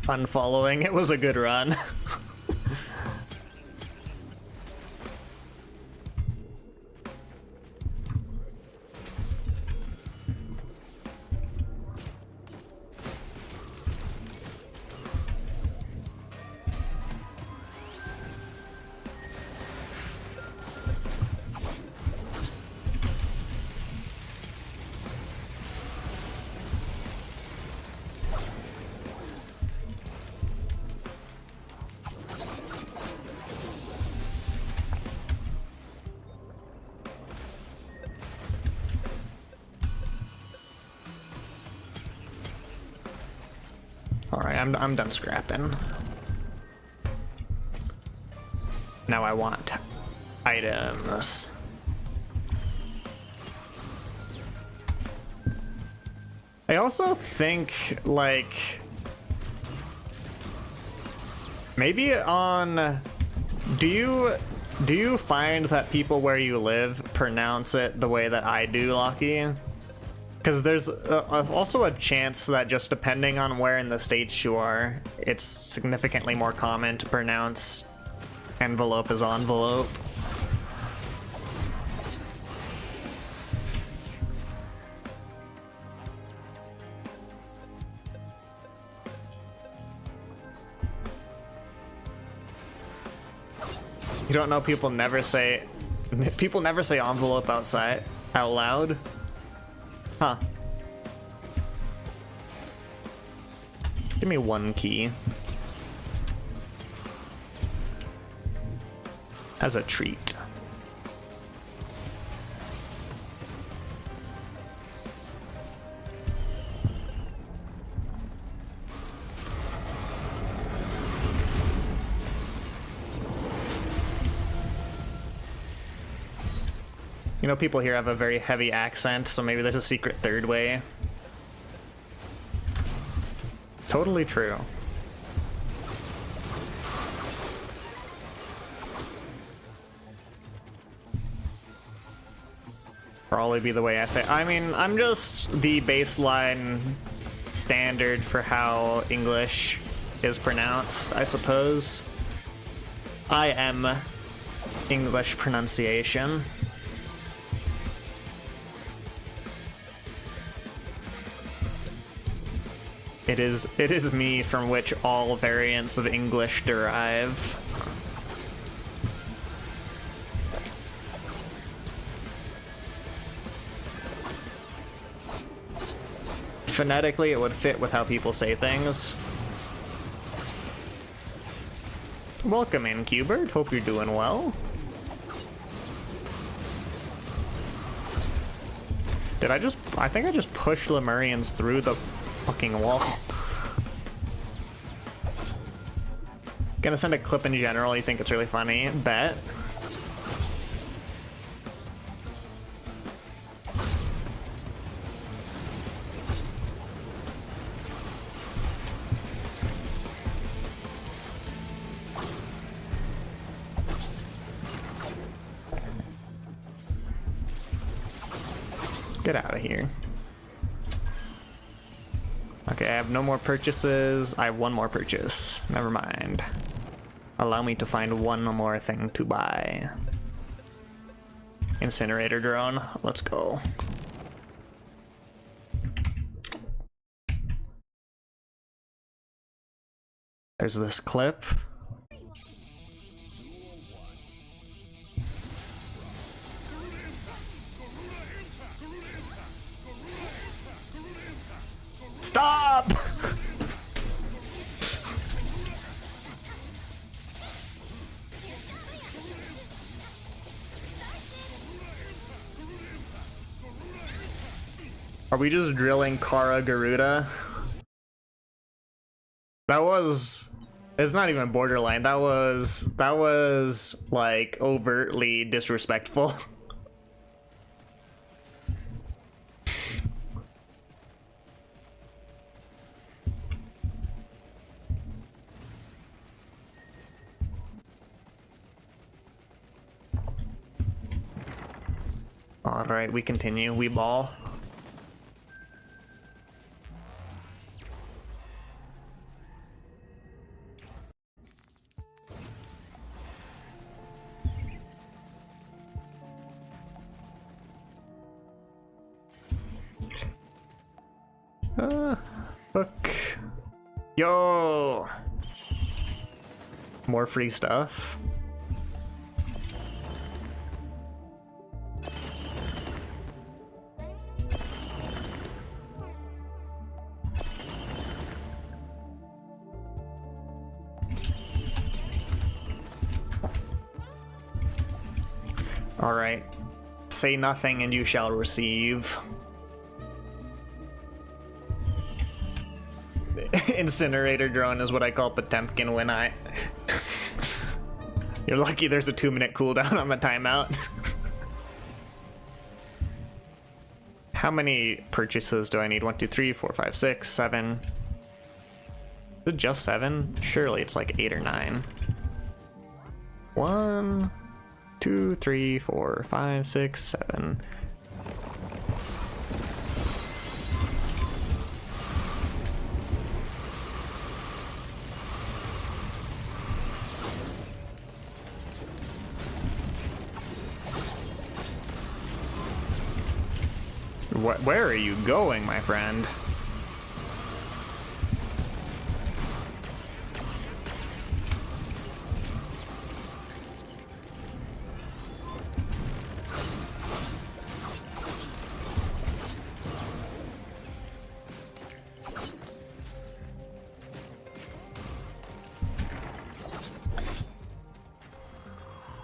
Unfollowing, it was a good run. Alright, I'm done scrapping. Now I want items. I also think, like, maybe on, do you find that people where you live pronounce it the way that I do, Lockie? Because there's also a chance that just depending on where in the States you are, it's significantly more common to pronounce envelope as envelope. You don't know people never say envelope out loud? Huh. Give me one key. As a treat. You know, people here have a very heavy accent, so maybe there's a secret third way. Totally true. Probably be the way I say. I mean, I'm just the baseline standard for how English is pronounced, I suppose. I am English pronunciation. It is me from which all variants of English derive. Phonetically, it would fit with how people say things. Welcome in, Qbert. Hope you're doing well. I think I just pushed Lemurians through the fucking wall. Gonna send a clip in general, you think it's really funny? Bet. Get out of here. Okay, I have no more purchases. I have one more purchase. Never mind. Allow me to find one more thing to buy. Incinerator drone. Let's go. There's this clip. Stop! Are we just drilling Kara Garuda? It's not even borderline. That was like overtly disrespectful. All right, we continue. We ball. Look. Yo. More free stuff. All right. Say nothing and you shall receive. Incinerator drone is what I call Potemkin when I... You're lucky there's a 2-minute cooldown on the timeout. How many purchases do I need? 1, 2, 3, 4, 5, 6, 7. Is it just 7? Surely it's like 8 or 9. 1, 2, 3, 4, 5, 6, 7. Where are you going, my friend?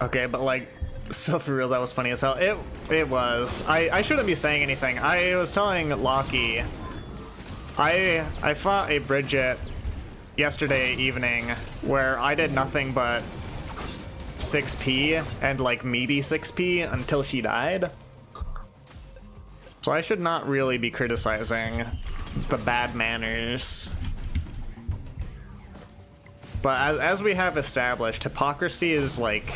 Okay, but like, so for real, that was funny as hell. It was. I shouldn't be saying anything. I was telling Lockie, I fought a Bridget yesterday evening where I did nothing but 6p and like meaty 6p until she died. So I should not really be criticizing the bad manners. But as we have established, hypocrisy is like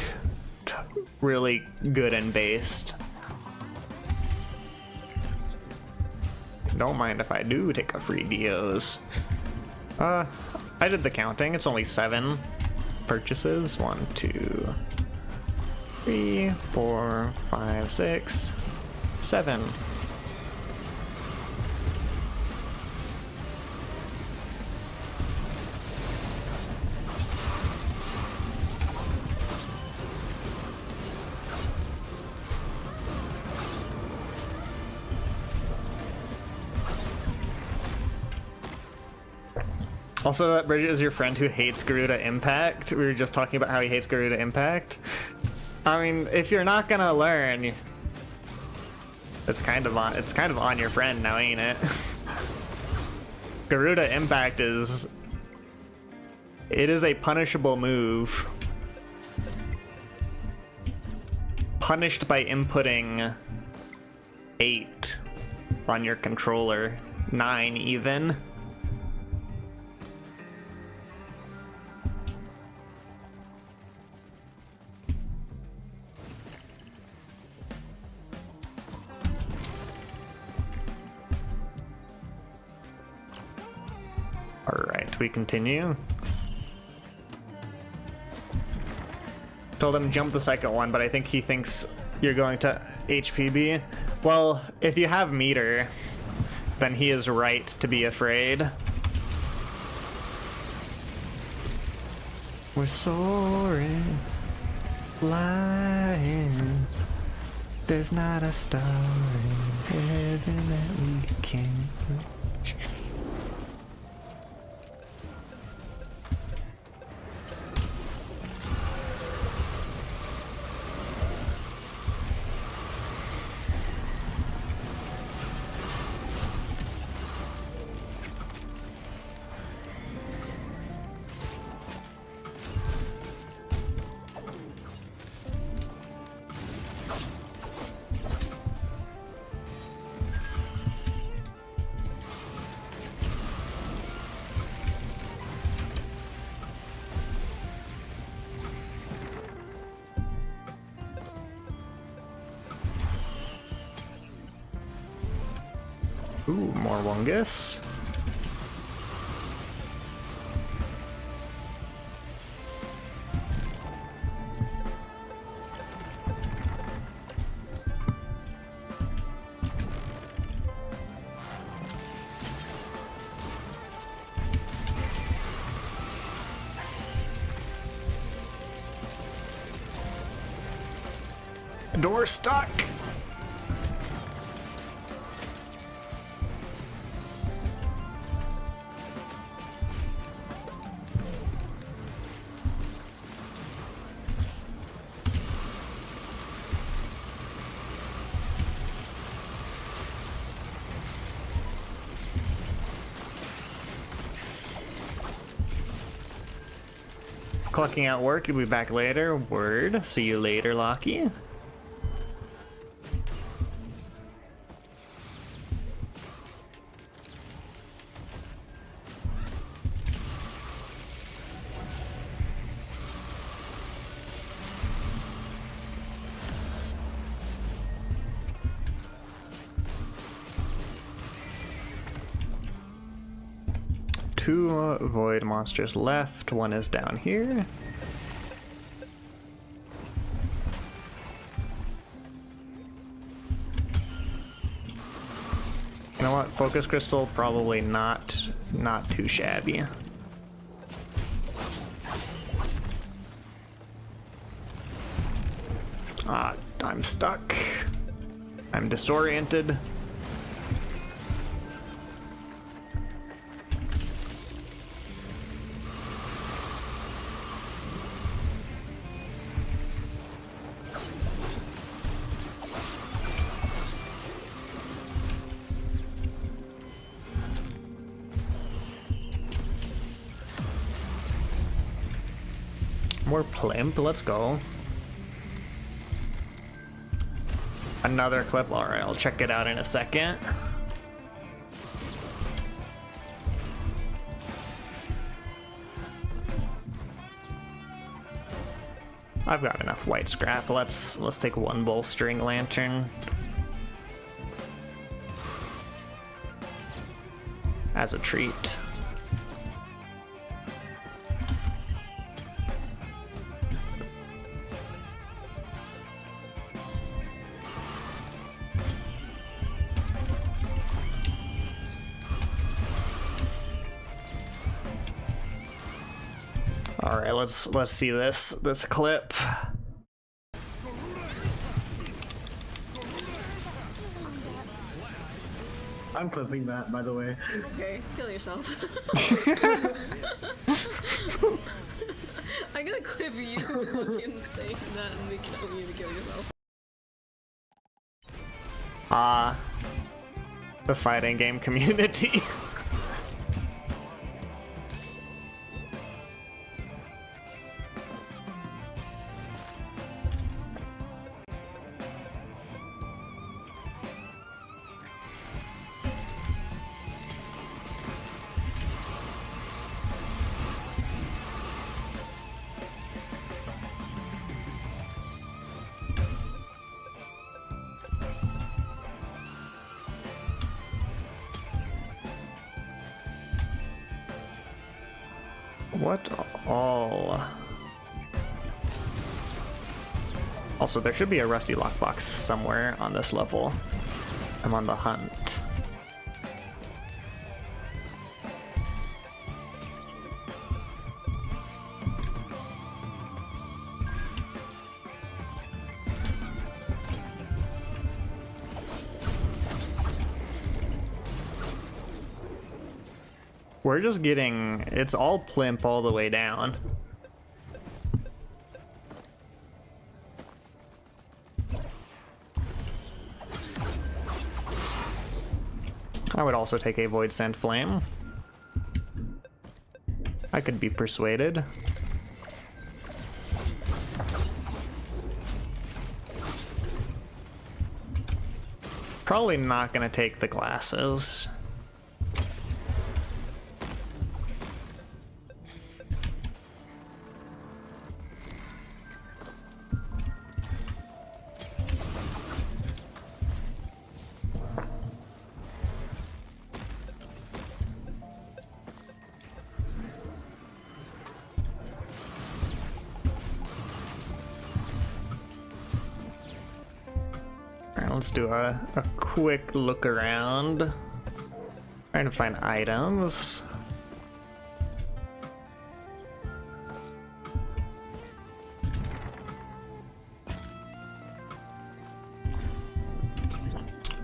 really good and based. Don't mind if I do take a free Dios. I did the counting. It's only 7 purchases. 1, 2, 3, 4, 5, 6, 7. Also, that Bridget is your friend who hates Garuda Impact. We were just talking about how he hates Garuda Impact. I mean, if you're not gonna learn, it's kind of on your friend now, ain't it? Garuda Impact is a punishable move. Punished by inputting 8 on your controller, 9 even. Alright, we continue. Told him jump the second one, but I think he thinks you're going to HPB. Well, if you have meter, then he is right to be afraid. We're soaring, flying. There's not a star in heaven that we can reach. Ooh, more Wungus. Door stuck. Clocking out work, you'll be back later. Word. See you later, Lockie. Two void monsters left. One is down here. You know what? Focus crystal probably not too shabby. Ah, I'm stuck. I'm disoriented. More plimp, let's go. Another clip, alright, I'll check it out in a second. I've got enough white scrap. Let's take one bolstering lantern. As a treat. All right, let's see this clip. I'm clipping that, by the way. Okay, kill yourself. I'm gonna clip you fucking saying that and me telling you to kill yourself. The fighting game community. What all? Also, there should be a rusty lockbox somewhere on this level. I'm on the hunt. We're just getting, it's all plimp all the way down. I would also take a Void Sand Flame. I could be persuaded. Probably not gonna take the glasses. Let's do a quick look around. Trying to find items.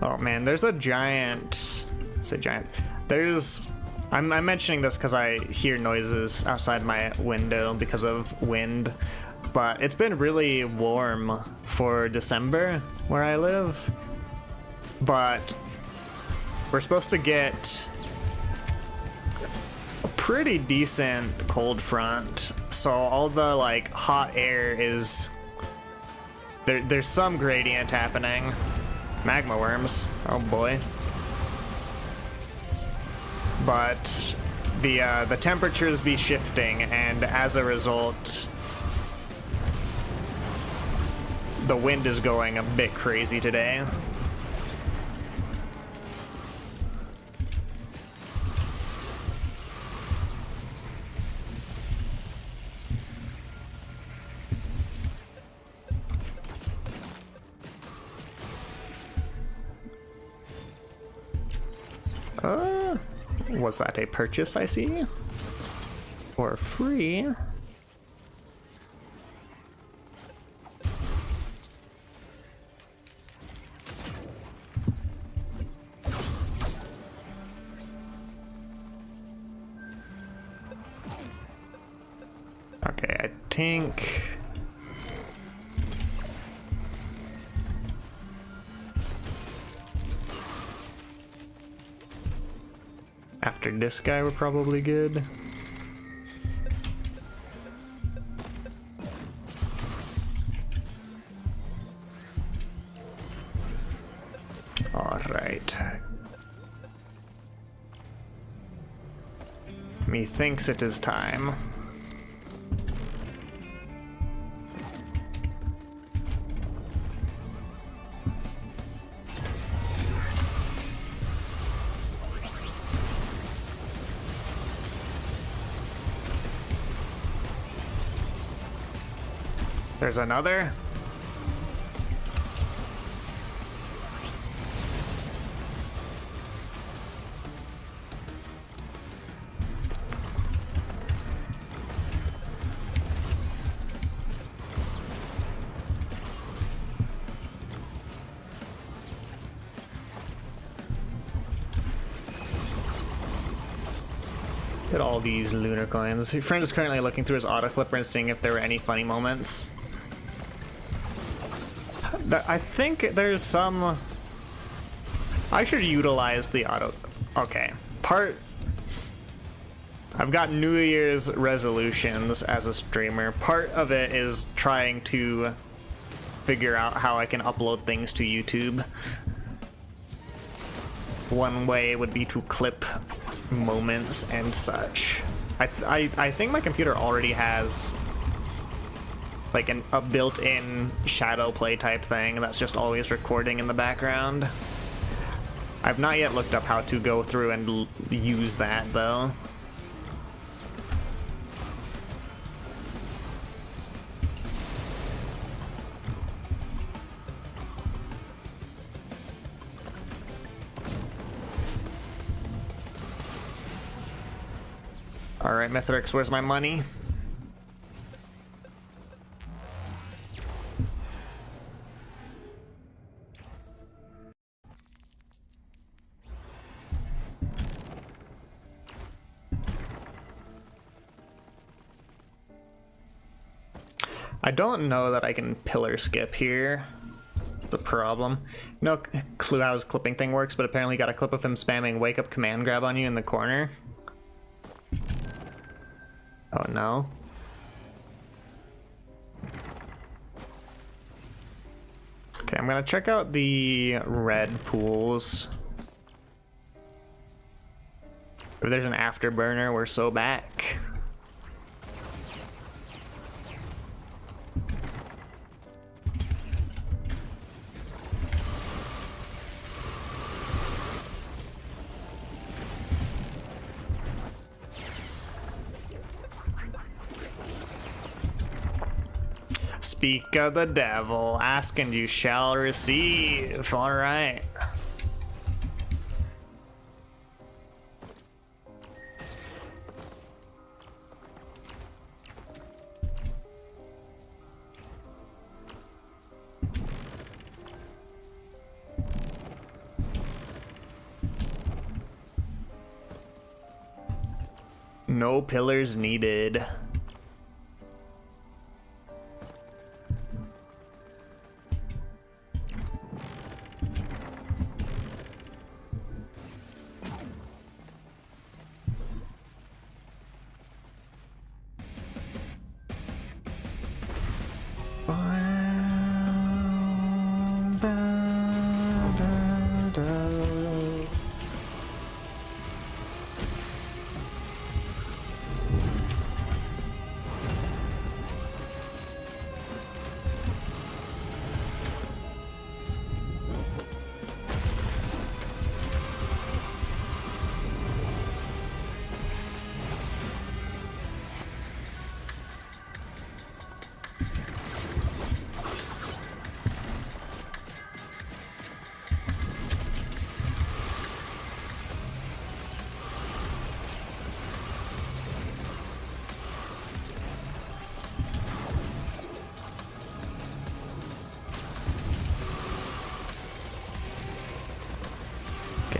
Oh man, there's a giant. It's a giant. There's. I'm mentioning this because I hear noises outside my window because of wind. But it's been really warm for December where I live. But we're supposed to get a pretty decent cold front so all the like hot air is there's some gradient happening. Magma worms, oh boy. But the temperatures be shifting, and as a result the wind is going a bit crazy today. Was that a purchase I see? Or free? Okay, I think... After this guy, we're probably good. All right. Methinks it is time. There's another. Look at all these lunar coins. Your friend is currently looking through his auto clipper and seeing if there were any funny moments. I think there's some... I should utilize the auto... Okay. I've got New Year's resolutions as a streamer. Part of it is trying to figure out how I can upload things to YouTube. One way would be to clip moments and such. I think my computer already has like a built-in shadow play type thing that's just always recording in the background. I've not yet looked up how to go through and use that though. Alright, Mithrix, where's my money? I don't know that I can pillar skip here. That's the problem. No clue how his clipping thing works, but apparently got a clip of him spamming wake up command grab on you in the corner. Oh no. Okay, I'm gonna check out the red pools. If there's an afterburner, we're so back. Speak of the devil, ask and you shall receive. All right. No pillars needed.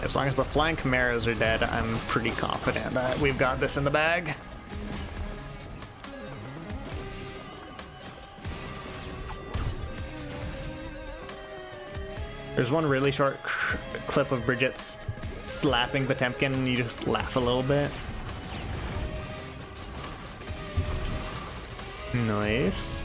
As long as the flank Maras are dead, I'm pretty confident that we've got this in the bag. There's one really short clip of Bridget slapping Potemkin and you just laugh a little bit. Nice.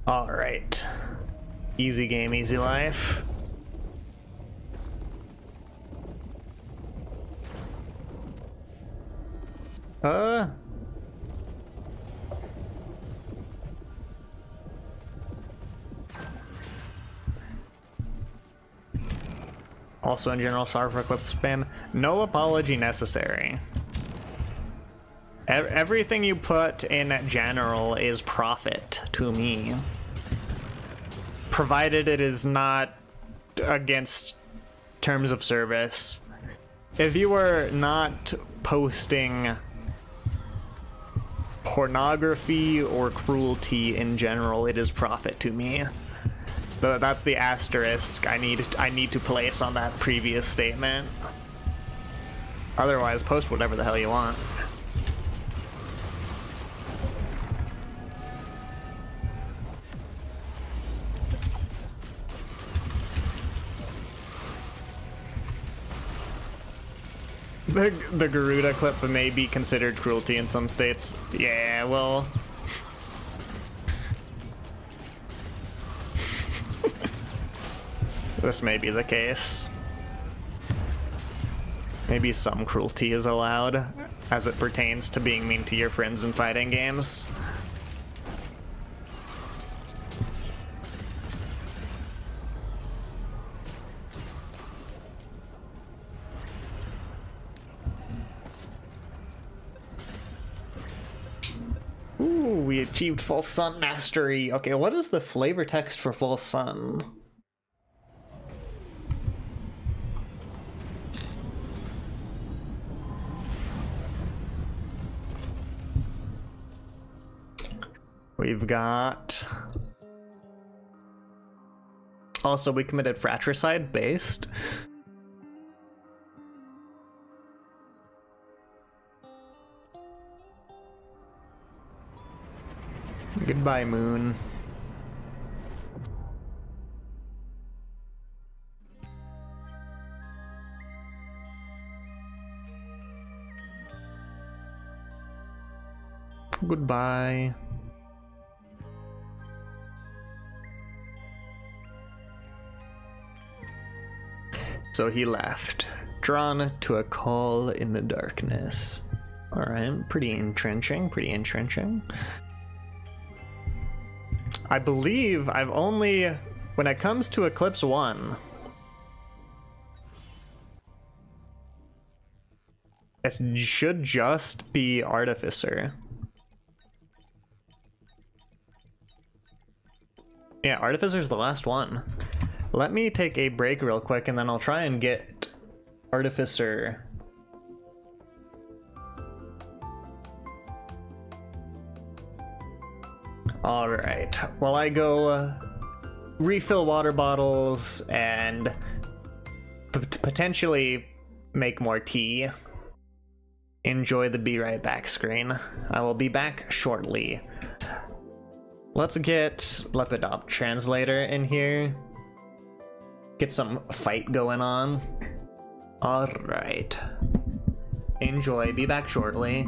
All right. Easy game, easy life. Also, in general, sorry for Eclipse spam. No apology necessary. Everything you put in general is profit to me. Provided it is not against terms of service. If you are not posting pornography or cruelty in general, it is profit to me. That's the asterisk I need to place on that previous statement. Otherwise, post whatever the hell you want. The Garuda clip may be considered cruelty in some states. Yeah, well... This may be the case. Maybe some cruelty is allowed, as it pertains to being mean to your friends in fighting games. Ooh, we achieved False Sun Mastery. Okay, what is the flavor text for False Sun? We've got... Also, we committed fratricide based. Goodbye, Moon. Goodbye. So he left, drawn to a call in the darkness. Alright, pretty entrenching, pretty entrenching. I believe I've only, when it comes to Eclipse 1, it should just be Artificer. Yeah, Artificer's the last one. Let me take a break real quick and then I'll try and get Artificer. Alright, while I go refill water bottles and potentially make more tea, enjoy the be right back screen. I will be back shortly. Let's get Lepidop Translator in here. Get some fight going on. Alright. Enjoy, be back shortly.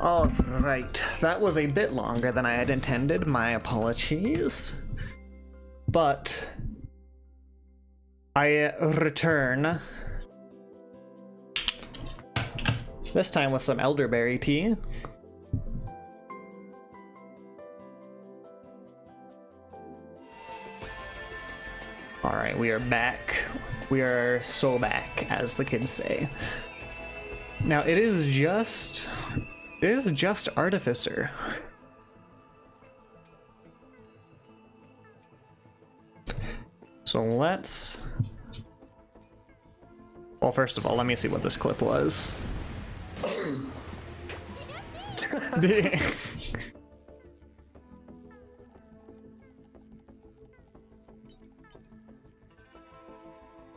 Alright, that was a bit longer than I had intended, my apologies. But I return. This time with some elderberry tea. Alright, we are back. We are so back, as the kids say. Now, it is just Artificer. So let's... Well, first of all, let me see what this clip was.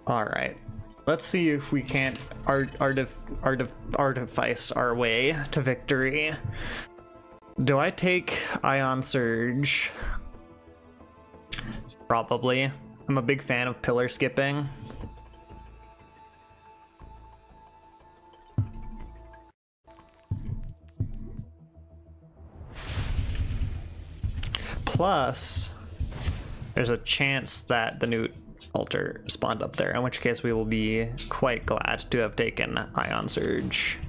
Alright. Let's see if we can't artifice our way to victory. Do I take Ion Surge? Probably. I'm a big fan of pillar skipping. Plus, there's a chance that the new altar spawned up there, in which case we will be quite glad to have taken Ion Surge.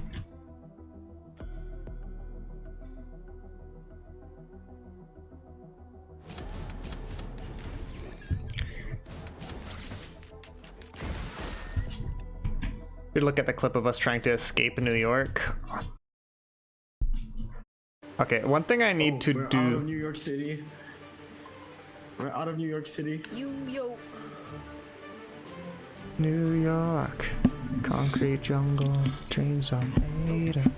We look at the clip of us trying to escape New York. Okay, one thing I need to we're do. Out of New York City. We're out of New York City. New York, concrete jungle, dreams are made of.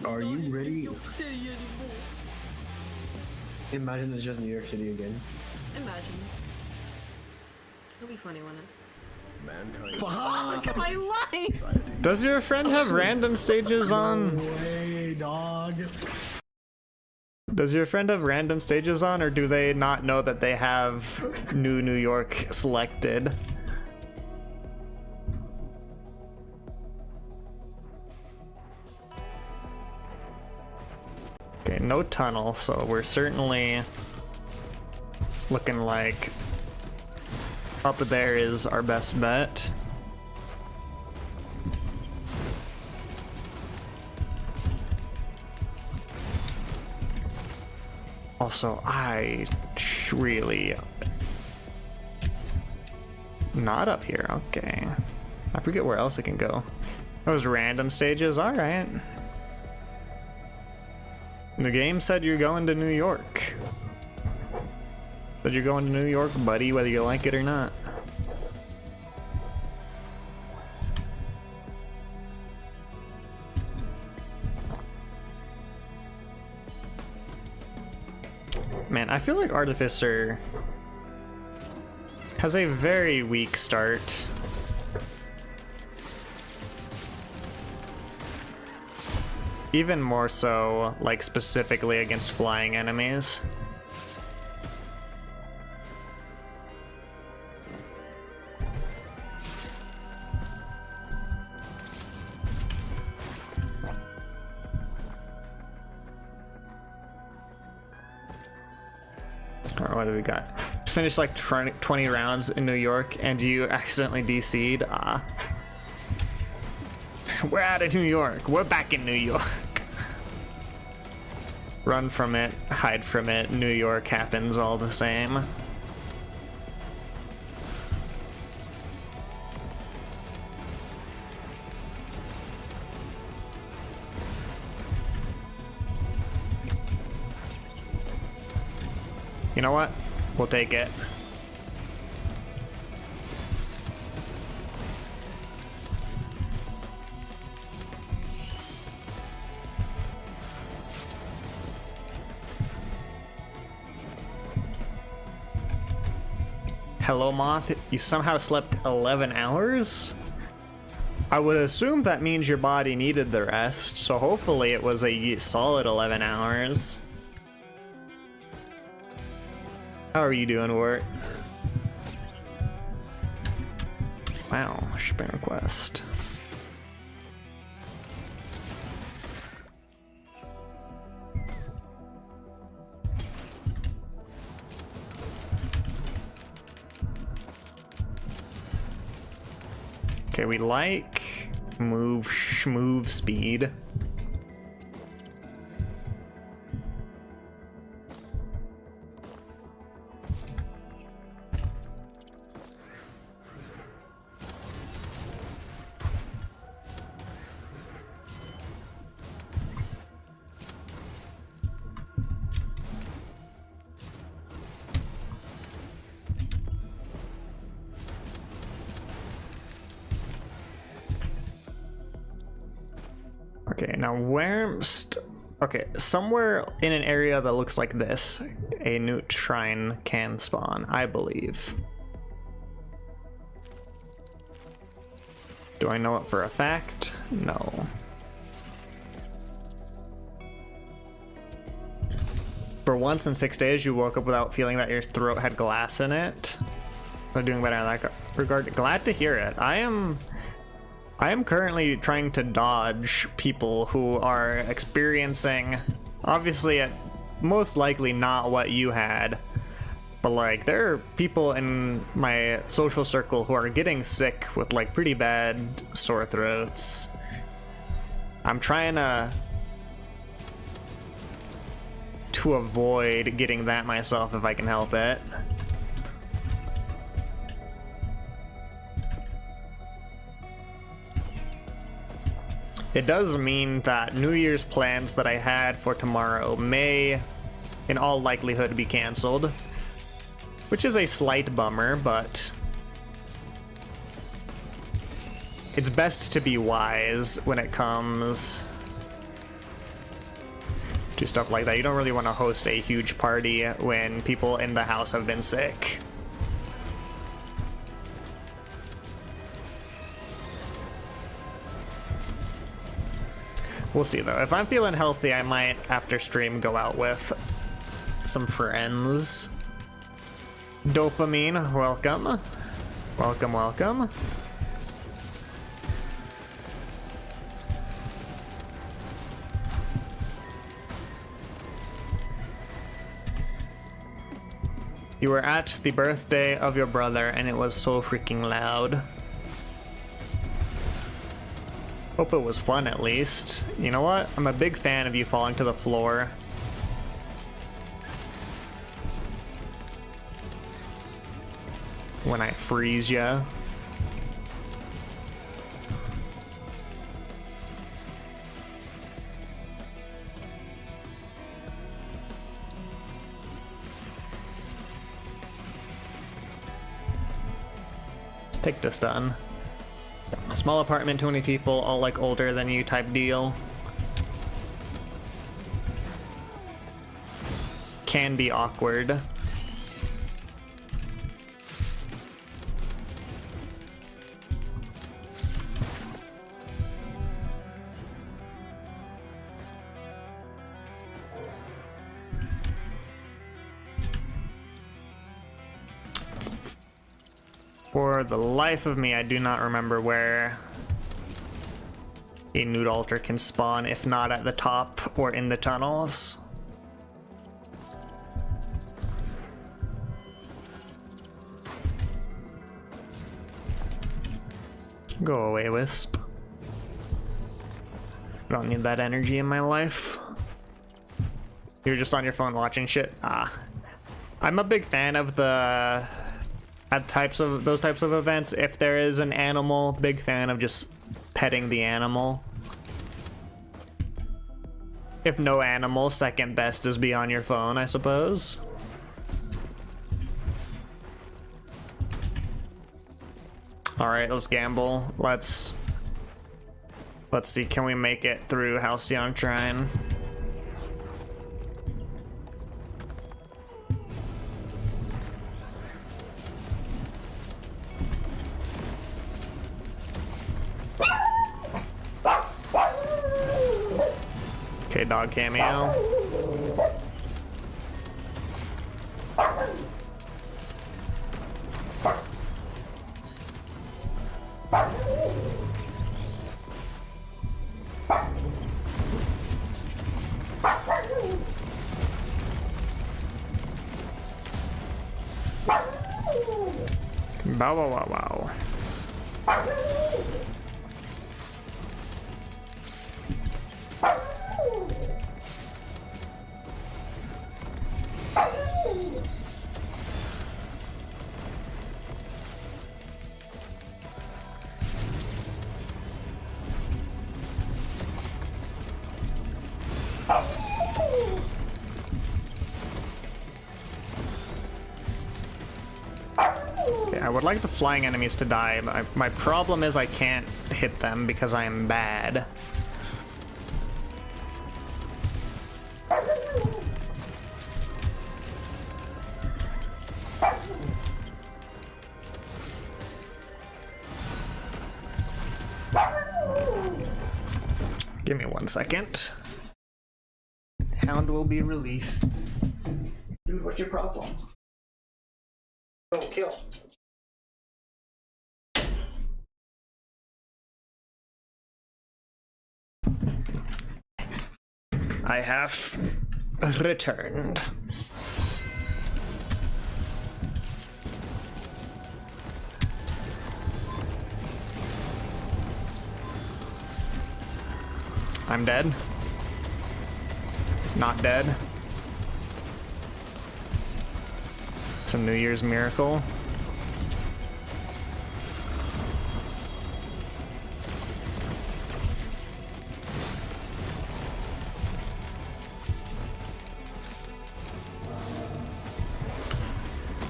Are you ready? Imagine it's just New York City again. Imagine. It'll be funny, won't it? Mankind. Fuck my life! Does your friend have random stages on? No way, dog. Does your friend have random stages on, or do they not know that they have New York selected? Okay, no tunnel, so we're certainly looking like up there is our best bet. Also, I really... Not up here, okay. I forget where else it can go. Those random stages, alright. The game said you're going to New York. Said you're going to New York, buddy, whether you like it or not. Man, I feel like Artificer has a very weak start. Even more so, like, specifically against flying enemies. Alright, what do we got? Just finished like 20 rounds in New York and you accidentally DC'd. We're out of New York. We're back in New York. Run from it, hide from it. New York happens all the same. You know what? We'll take it. Hello, Moth. You somehow slept 11 hours? I would assume that means your body needed the rest, so hopefully it was a solid 11 hours. How are you doing, Wart? Wow, shipping request. Okay, we like move speed. Okay, now okay, somewhere in an area that looks like this, a newt shrine can spawn, I believe. Do I know it for a fact? No. For once in 6 days, you woke up without feeling that your throat had glass in it. So doing better in that regard. Glad to hear it. I am currently trying to dodge people who are experiencing, obviously, most likely not what you had, but like there are people in my social circle who are getting sick with like pretty bad sore throats. I'm trying to avoid getting that myself if I can help it. It does mean that New Year's plans that I had for tomorrow may, in all likelihood, be canceled, which is a slight bummer, but it's best to be wise when it comes to stuff like that. You don't really want to host a huge party when people in the house have been sick. We'll see though. If I'm feeling healthy, I might, after stream, go out with some friends. Dopamine, welcome. Welcome, welcome. You were at the birthday of your brother and it was so freaking loud. Hope it was fun at least. You know what? I'm a big fan of you falling to the floor. When I freeze ya. Take this done. Small apartment, 20 people, all like older than you type deal. Can be awkward. For the life of me, I do not remember where a nude altar can spawn, if not at the top or in the tunnels. Go away, Wisp. I don't need that energy in my life. You're just on your phone watching shit? Ah. I'm a big fan of those types of events. If there is an animal, big fan of just petting the animal. If no animal, second best is be on your phone, I suppose. All right, let's gamble. Let's see, can we make it through Halcyon Shrine? Okay, dog cameo. Bow wow wow wow. I would like the flying enemies to die. My problem is I can't hit them because I am bad. Give me 1 second. Hound will be released. Dude, what's your problem? Go kill. I have returned. I'm dead. Not dead. It's a New Year's miracle.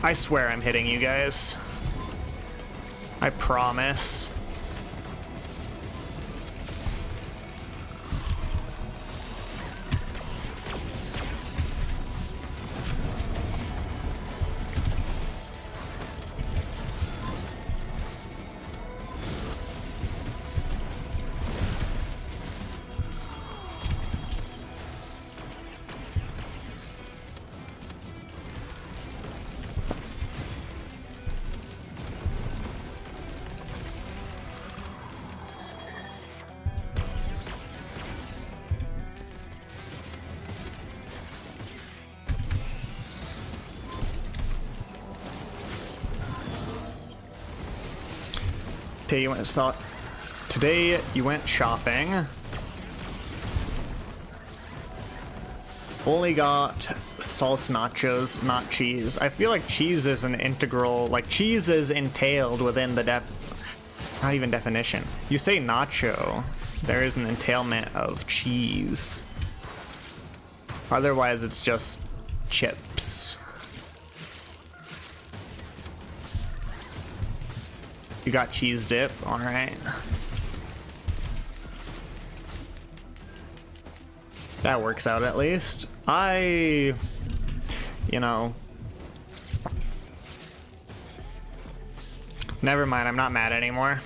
I swear I'm hitting you guys. I promise. Today you went shopping. Only got salt nachos, not cheese. I feel like cheese is an integral, like cheese is entailed within the not even definition. You say nacho, there is an entailment of cheese. Otherwise it's just chips. You got cheese dip, alright. That works out at least. You know. Never mind, I'm not mad anymore.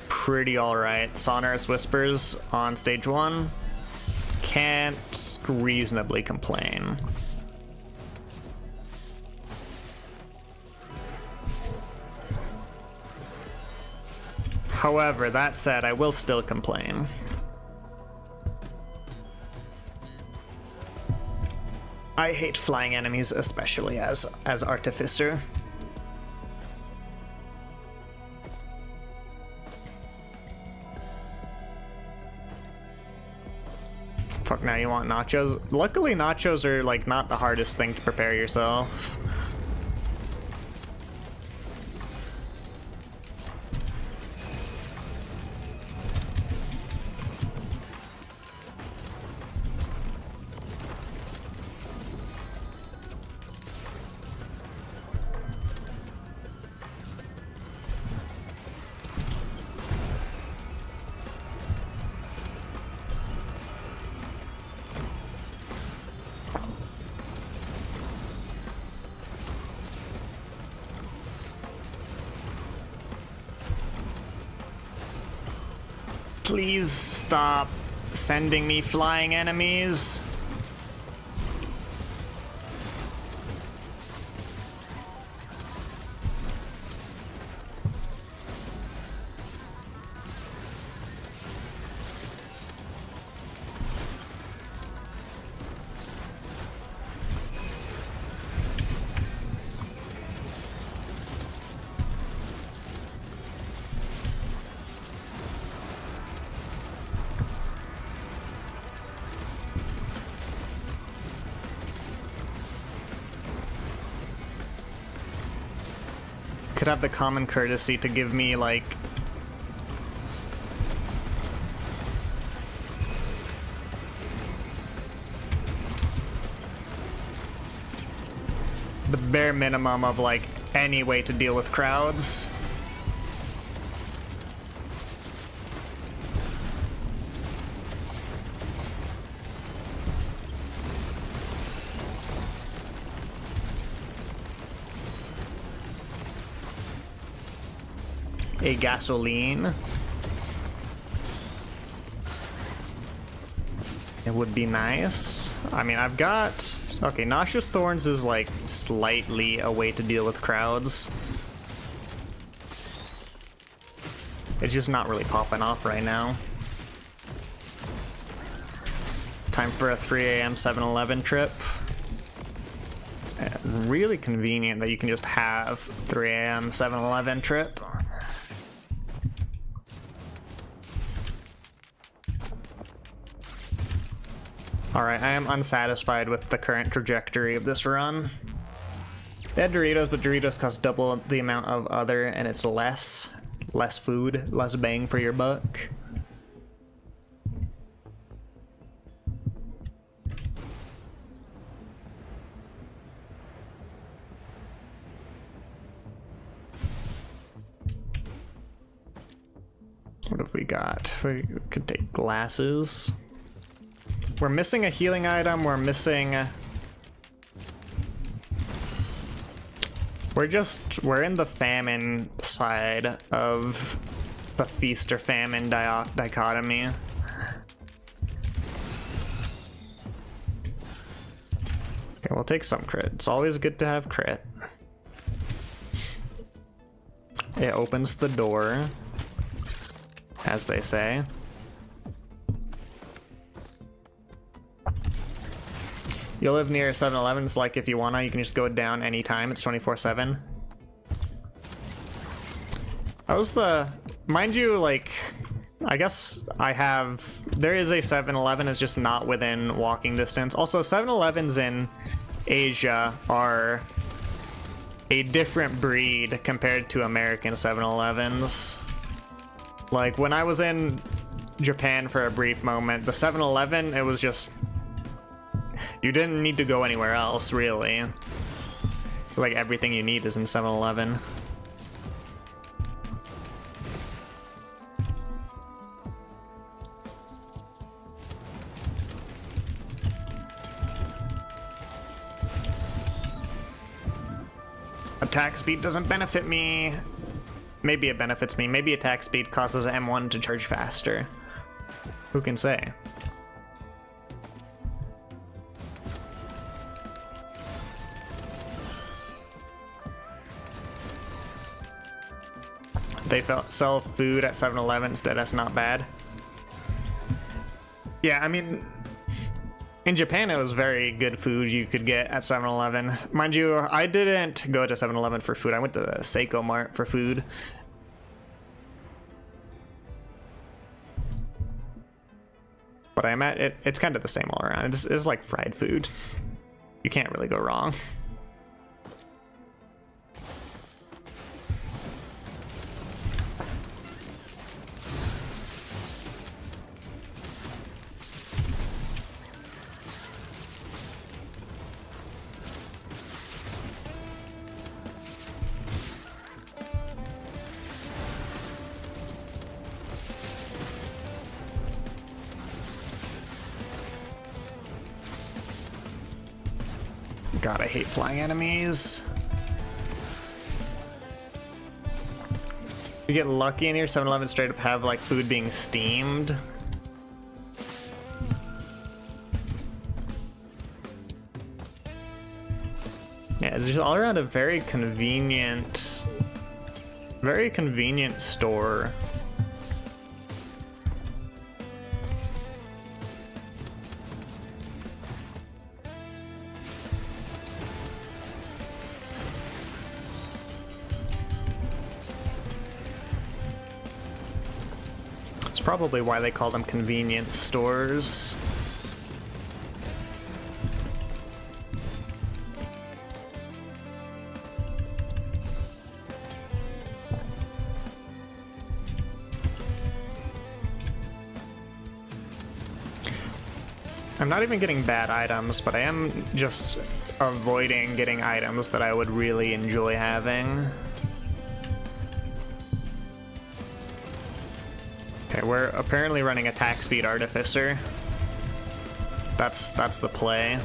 Pretty alright. Sonorous Whispers on stage 1. Can't reasonably complain. However, that said, I will still complain. I hate flying enemies, especially as Artificer. Fuck, now you want nachos? Luckily, nachos are like not the hardest thing to prepare yourself. Please stop sending me flying enemies. could have the common courtesy to give me, like, the bare minimum of, like, any way to deal with crowds. A gasoline. It would be nice. I mean, I've got... Okay, Noxious Thorns is like slightly a way to deal with crowds. It's just not really popping off right now. Time for a 3 a.m. 7-Eleven trip. Really convenient that you can just have 3 a.m. 7-Eleven trip. Alright, I am unsatisfied with the current trajectory of this run. They had Doritos, but Doritos cost double the amount of other, and it's less food, less bang for your buck. What have we got? We could take glasses. We're missing a healing item, we're missing... We're in the famine side of the feast or famine dichotomy. Okay, we'll take some crit. It's always good to have crit. It opens the door, as they say. You'll live near 7-Eleven, so like if you wanna, you can just go down anytime. It's 24/7. How's the... Mind you, like, I guess there is a 7-Eleven, it's just not within walking distance. Also, 7-Elevens in Asia are a different breed compared to American 7-Elevens. Like, when I was in Japan for a brief moment, the 7-Eleven, it was just... You didn't need to go anywhere else, really. Like, everything you need is in 7-Eleven. Attack speed doesn't benefit me. Maybe it benefits me. Maybe attack speed causes M1 to charge faster. Who can say? They sell food at 7-Elevens, that's not bad. Yeah, I mean, in Japan it was very good food you could get at 7-Eleven. Mind you, I didn't go to 7-Eleven for food, I went to the Seiko Mart for food. But it's kind of the same all around. It's like fried food. You can't really go wrong. God, I hate flying enemies. You get lucky in here, 7-Eleven straight up have like food being steamed. Yeah, it's just all around a very convenient store. Probably why they call them convenience stores. I'm not even getting bad items, but I am just avoiding getting items that I would really enjoy having. Okay, we're apparently running attack speed artificer. That's the play.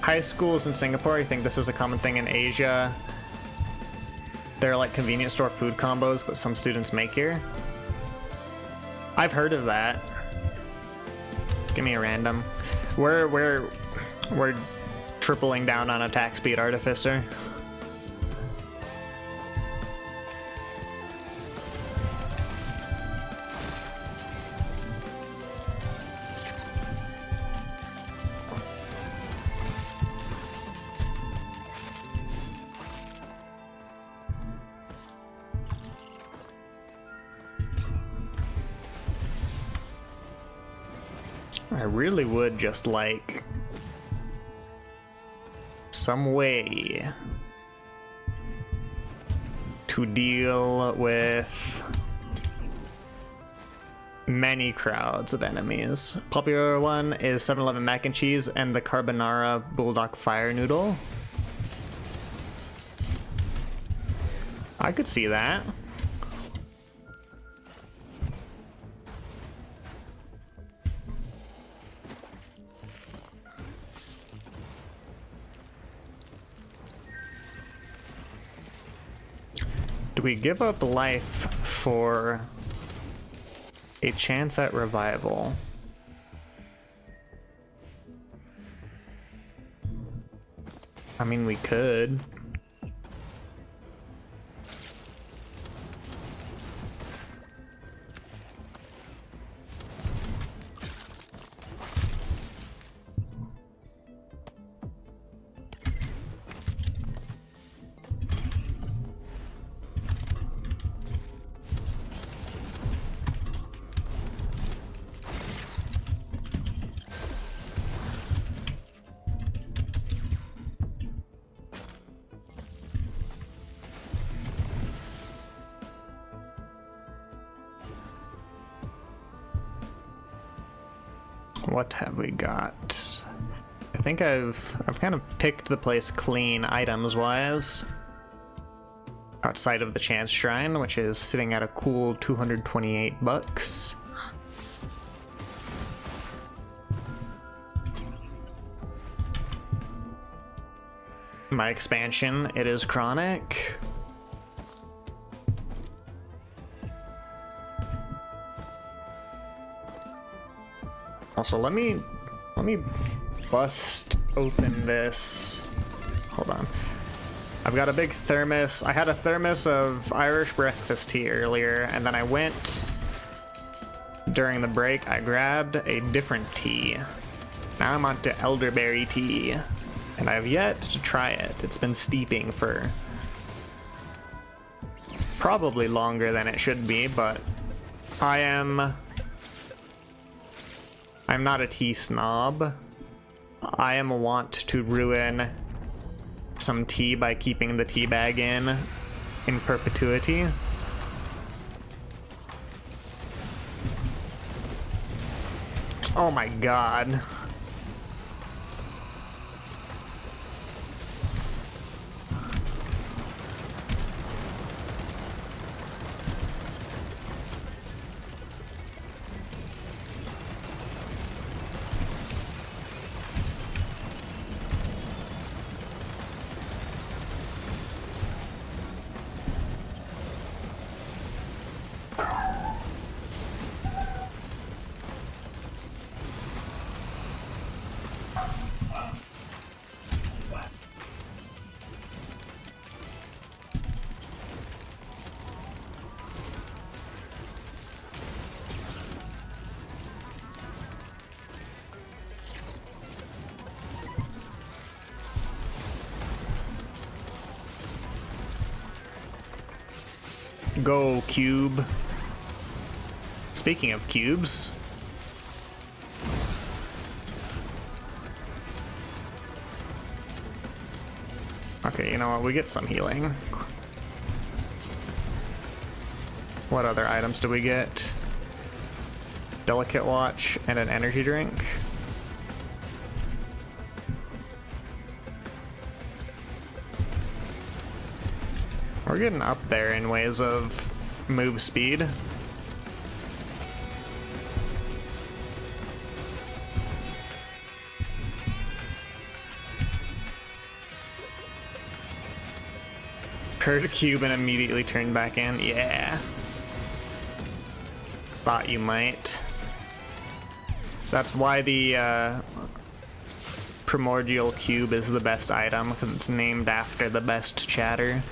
High schools in Singapore, I think this is a common thing in Asia. There are like convenience store food combos that some students make here. I've heard of that. Give me a random. We're tripling down on attack speed artificer. I really would just like some way to deal with many crowds of enemies. Popular one is 7-Eleven mac and cheese and the carbonara bulldog fire noodle. I could see that. Do we give up life for a chance at revival? I mean, we could. What have we got? I think I've kind of picked the place clean items wise. Outside of the Chance Shrine, which is sitting at a cool 228 bucks. My expansion, it is Chronic. Also, let me bust open this. Hold on. I've got a big thermos. I had a thermos of Irish breakfast tea earlier, and then I went during the break. I grabbed a different tea. Now I'm on to elderberry tea, and I've yet to try it. It's been steeping for probably longer than it should be, but I'm not a tea snob. I am wont to ruin some tea by keeping the tea bag in perpetuity. Oh my god. Go, Cube. Speaking of cubes. Okay, you know what? We get some healing. What other items do we get? Delicate watch and an energy drink. We're getting up there in ways of move speed. Heard a cube and immediately turned back in. Yeah. Thought you might. That's why the primordial cube is the best item, because it's named after the best chatter.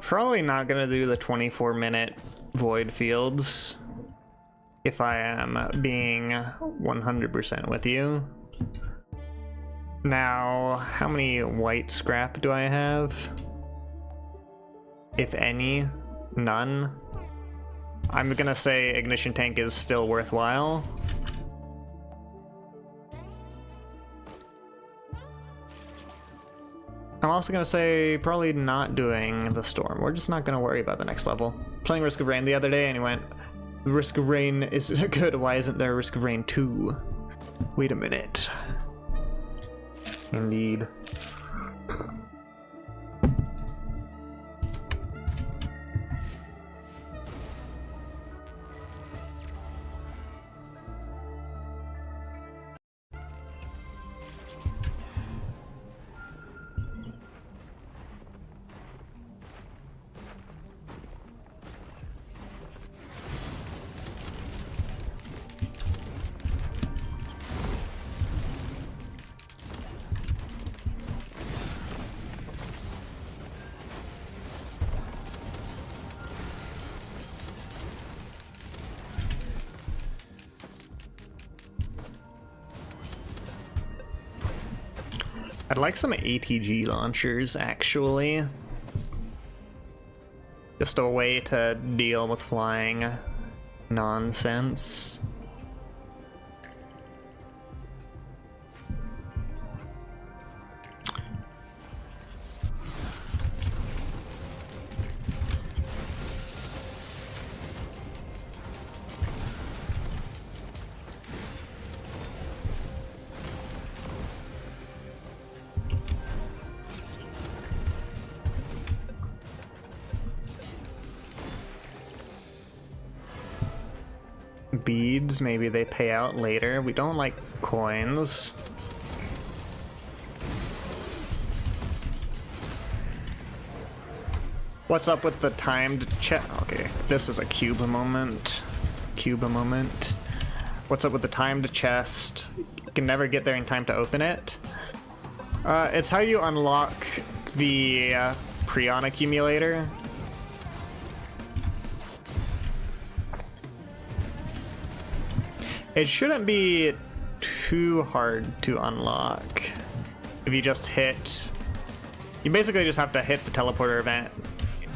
Probably not gonna do the 24-minute void fields, if I am being 100% with you. Now, how many white scrap do I have? If any, none. I'm gonna say ignition tank is still worthwhile. I'm also gonna say probably not doing the storm. We're just not gonna worry about the next level. Playing Risk of Rain the other day and he went, Risk of Rain is good, why isn't there Risk of Rain 2? Wait a minute. Indeed. I'd like some ATG launchers, actually. Just a way to deal with flying nonsense. Beads, maybe they pay out later. We don't like coins. What's up with the timed check? Okay, this is a cube moment. Cube moment. What's up with the timed chest? You can never get there in time to open it. It's how you unlock the Prion accumulator. It shouldn't be too hard to unlock. If you just hit... You basically just have to hit the teleporter event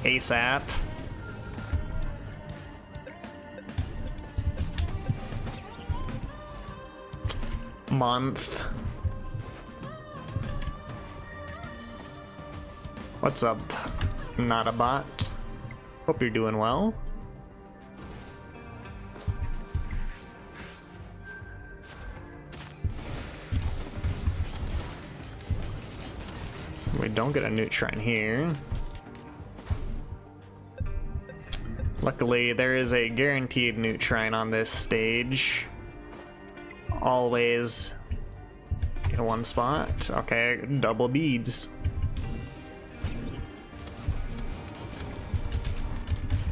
ASAP. Month. What's up, not a bot? Hope you're doing well. We don't get a newt shrine here. Luckily, there is a guaranteed newt shrine on this stage. Always in one spot. Okay, double beads.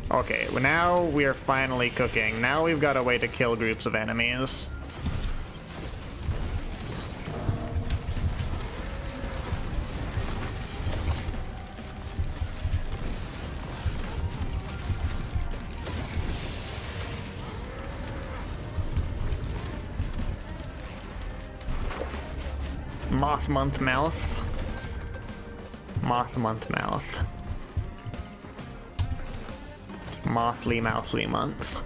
Okay, well now we are finally cooking. Now we've got a way to kill groups of enemies. Moth month mouth. Moth month mouth. Mothly mouthly month.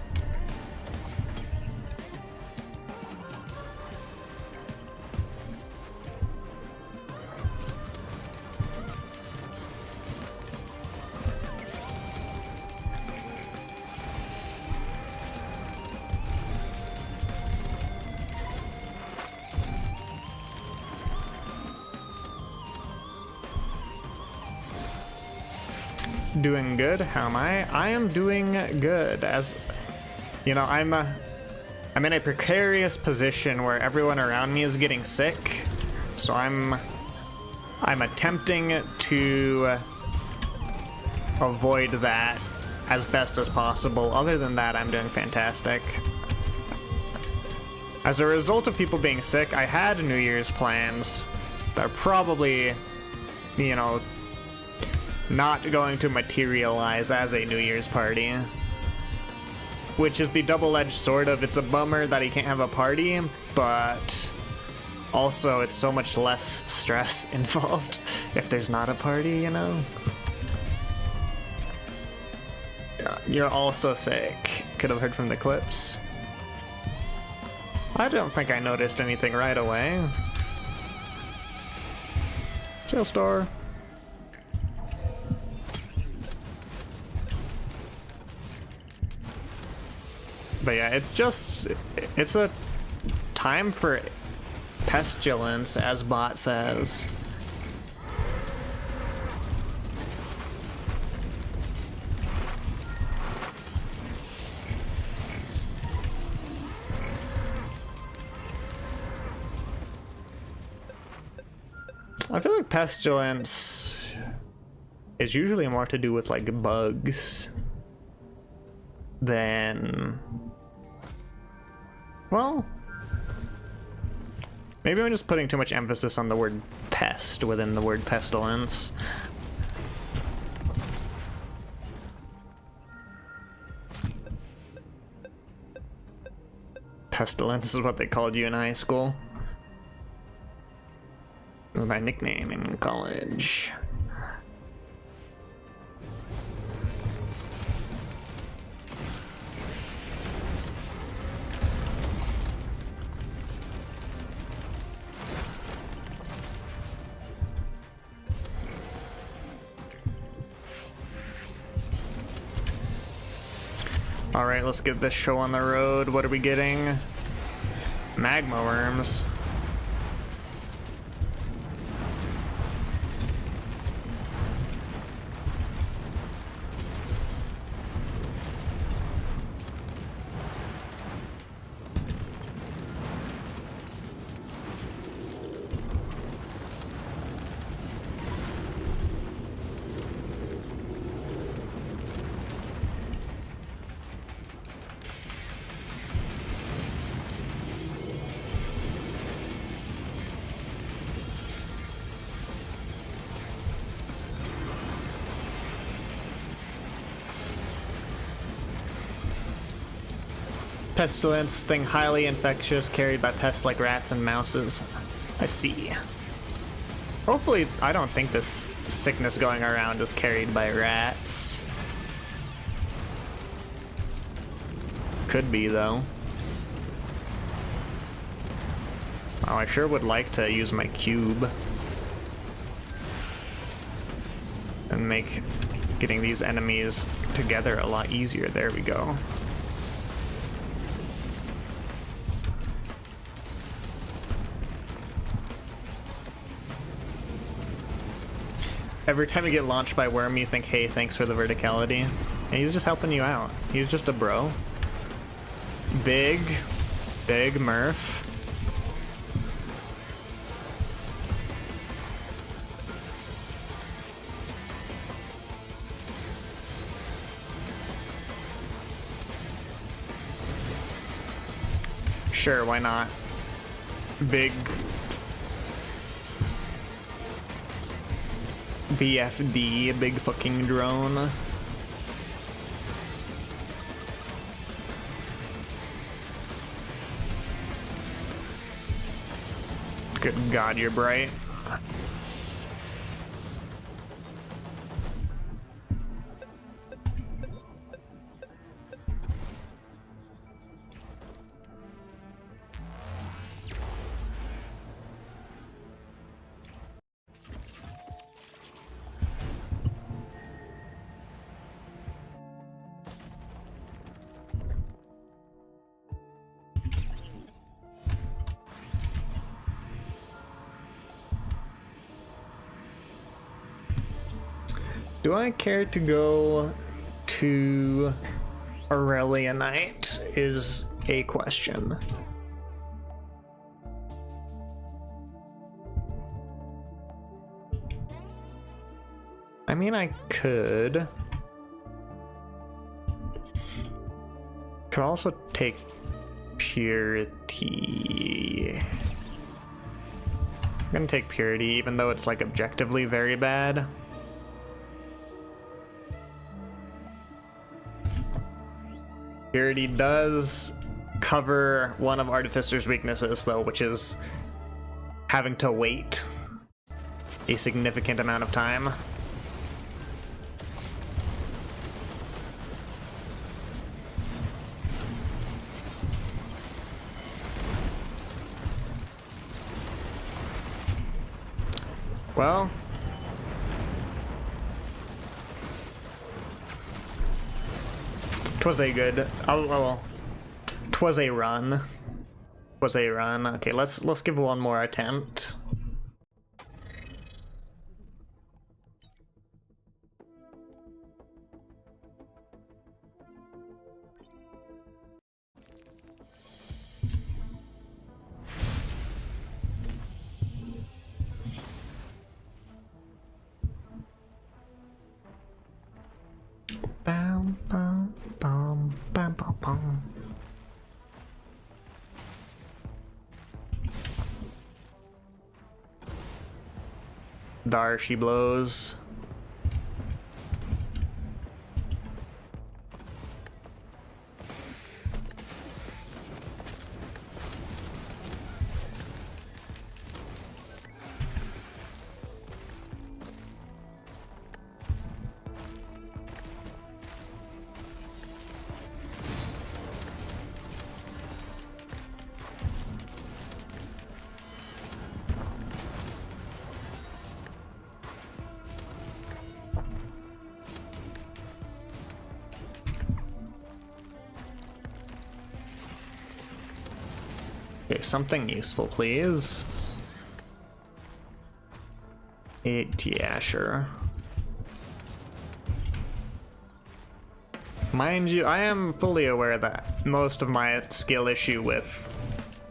Doing good. How am I? I am doing good. As you know, I'm in a precarious position where everyone around me is getting sick, so I'm attempting to avoid that as best as possible. Other than that, I'm doing fantastic. As a result of people being sick, I had New Year's plans that are probably, you know, not going to materialize as a New Year's party. Which is the double-edged sword of it's a bummer that he can't have a party, but also it's so much less stress involved if there's not a party, you know? Yeah, you're also sick. Could have heard from the Eclipse. I don't think I noticed anything right away. Sale store. But yeah, it's a time for pestilence, as Bot says. I feel like pestilence is usually more to do with like bugs than, well, maybe I'm just putting too much emphasis on the word pest within the word pestilence. Pestilence is what they called you in high school. It was my nickname in college. Alright, let's get this show on the road. What are we getting? Magma worms. Pestilence, thing highly infectious, carried by pests like rats and mouses. I see. Hopefully, I don't think this sickness going around is carried by rats. Could be, though. Oh, I sure would like to use my cube and make getting these enemies together a lot easier. There we go. Every time you get launched by Worm, you think, hey, thanks for the verticality. And he's just helping you out. He's just a bro. Big Murph. Sure, why not? Big BFD, big fucking drone. Good God, you're bright. Do I care to go to Aurelia Night is a question. I mean, I could. Could also take Purity. I'm gonna take Purity, even though it's like objectively very bad. Purity does cover one of Artificer's weaknesses, though, which is having to wait a significant amount of time. Well, twas a good. Oh well, twas a run. Was a run. Okay, let's give one more attempt. Bam, bam, bam, bam, bam, bam. There she blows. Okay, something useful, please. Yeah, sure. Mind you, I am fully aware that most of my skill issue with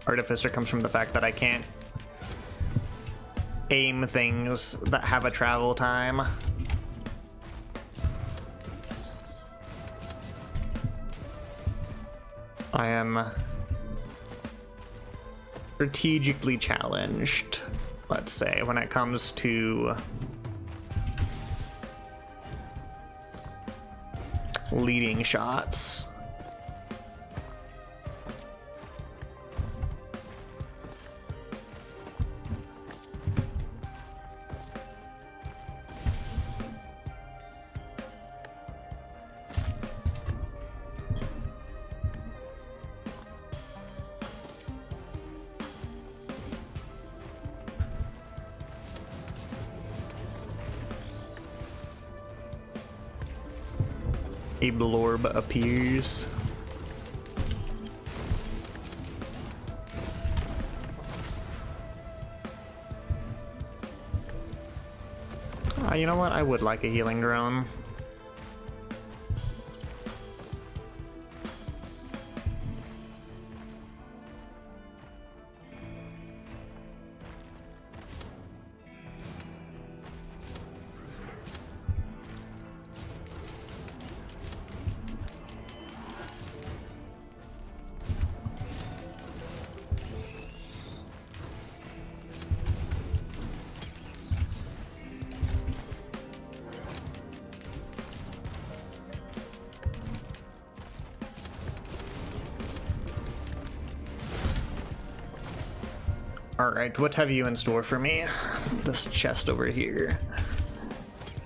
Artificer comes from the fact that I can't aim things that have a travel time. I am strategically challenged, let's say, when it comes to leading shots. A blorb appears. You know what? I would like a healing drone. Alright, what have you in store for me? This chest over here.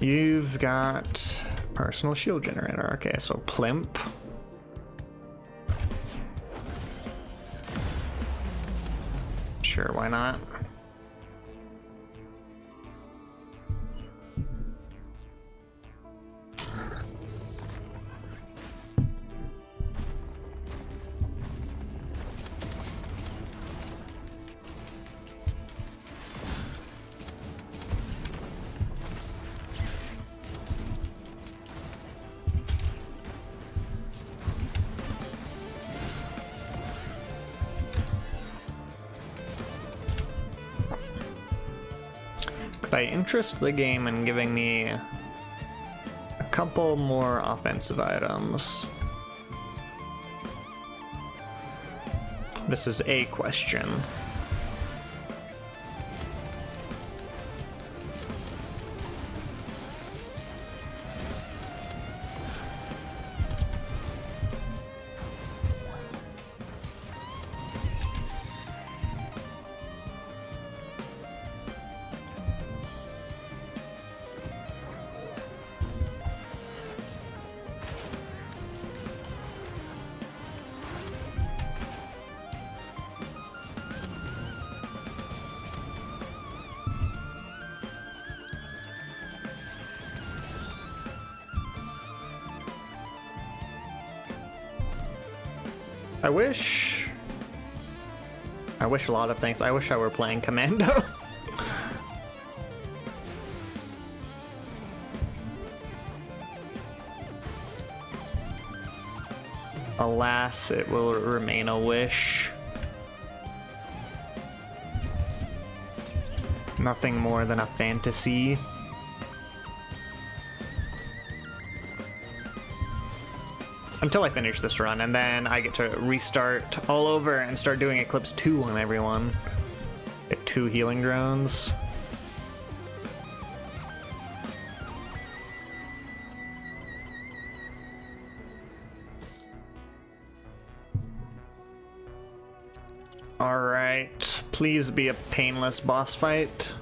You've got personal shield generator. Okay, so plimp. Sure, why not? Could I interest the game in giving me a couple more offensive items? This is a question. I wish a lot of things. I wish I were playing Commando. Alas, it will remain a wish. Nothing more than a fantasy. Until I finish this run, and then I get to restart all over and start doing Eclipse 2 on everyone. Get 2 healing drones. Alright, please be a painless boss fight.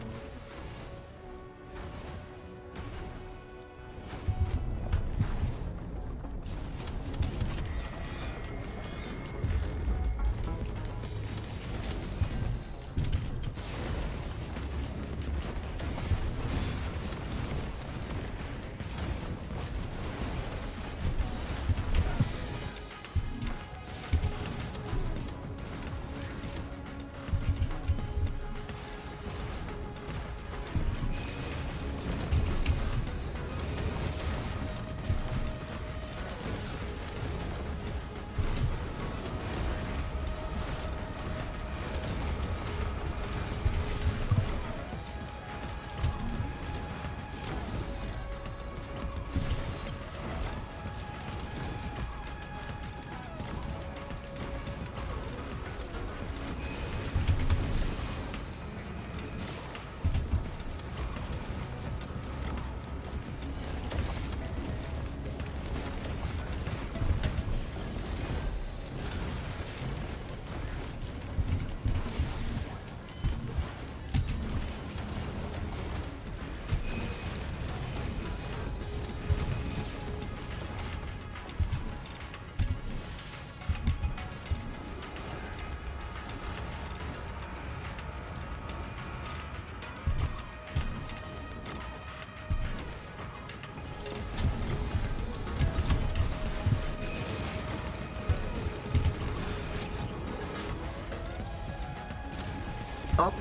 Oh.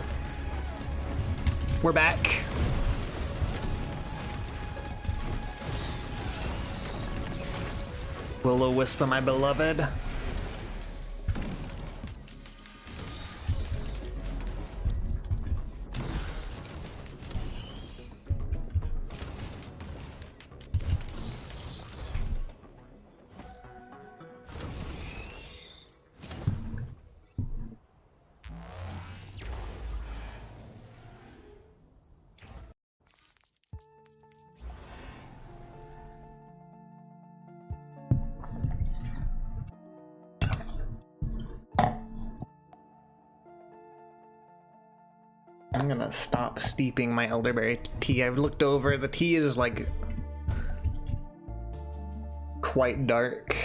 We're back. Will-o-wisp, my beloved. I'm gonna stop steeping my elderberry tea. I've looked over, the tea is like quite dark.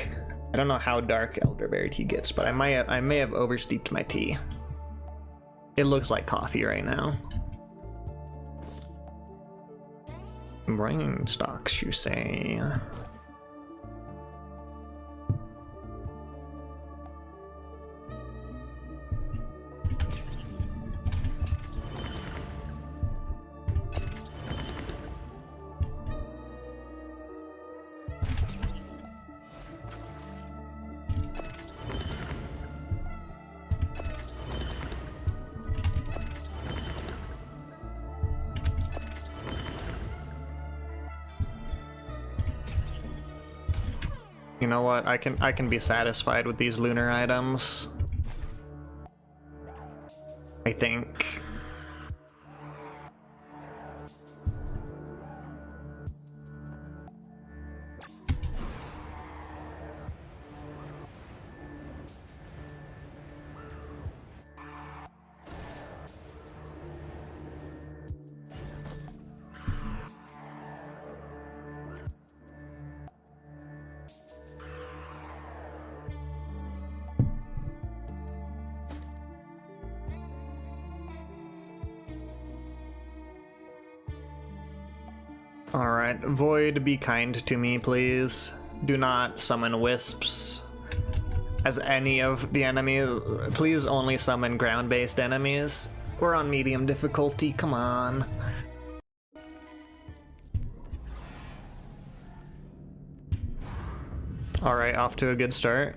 I don't know how dark elderberry tea gets, but I may have oversteeped my tea. It looks like coffee right now. Brain stocks, you say? You know what? I can be satisfied with these lunar items. I think. Alright, Void, be kind to me, please. Do not summon wisps as any of the enemies. Please only summon ground-based enemies. We're on medium difficulty, come on. Alright, off to a good start.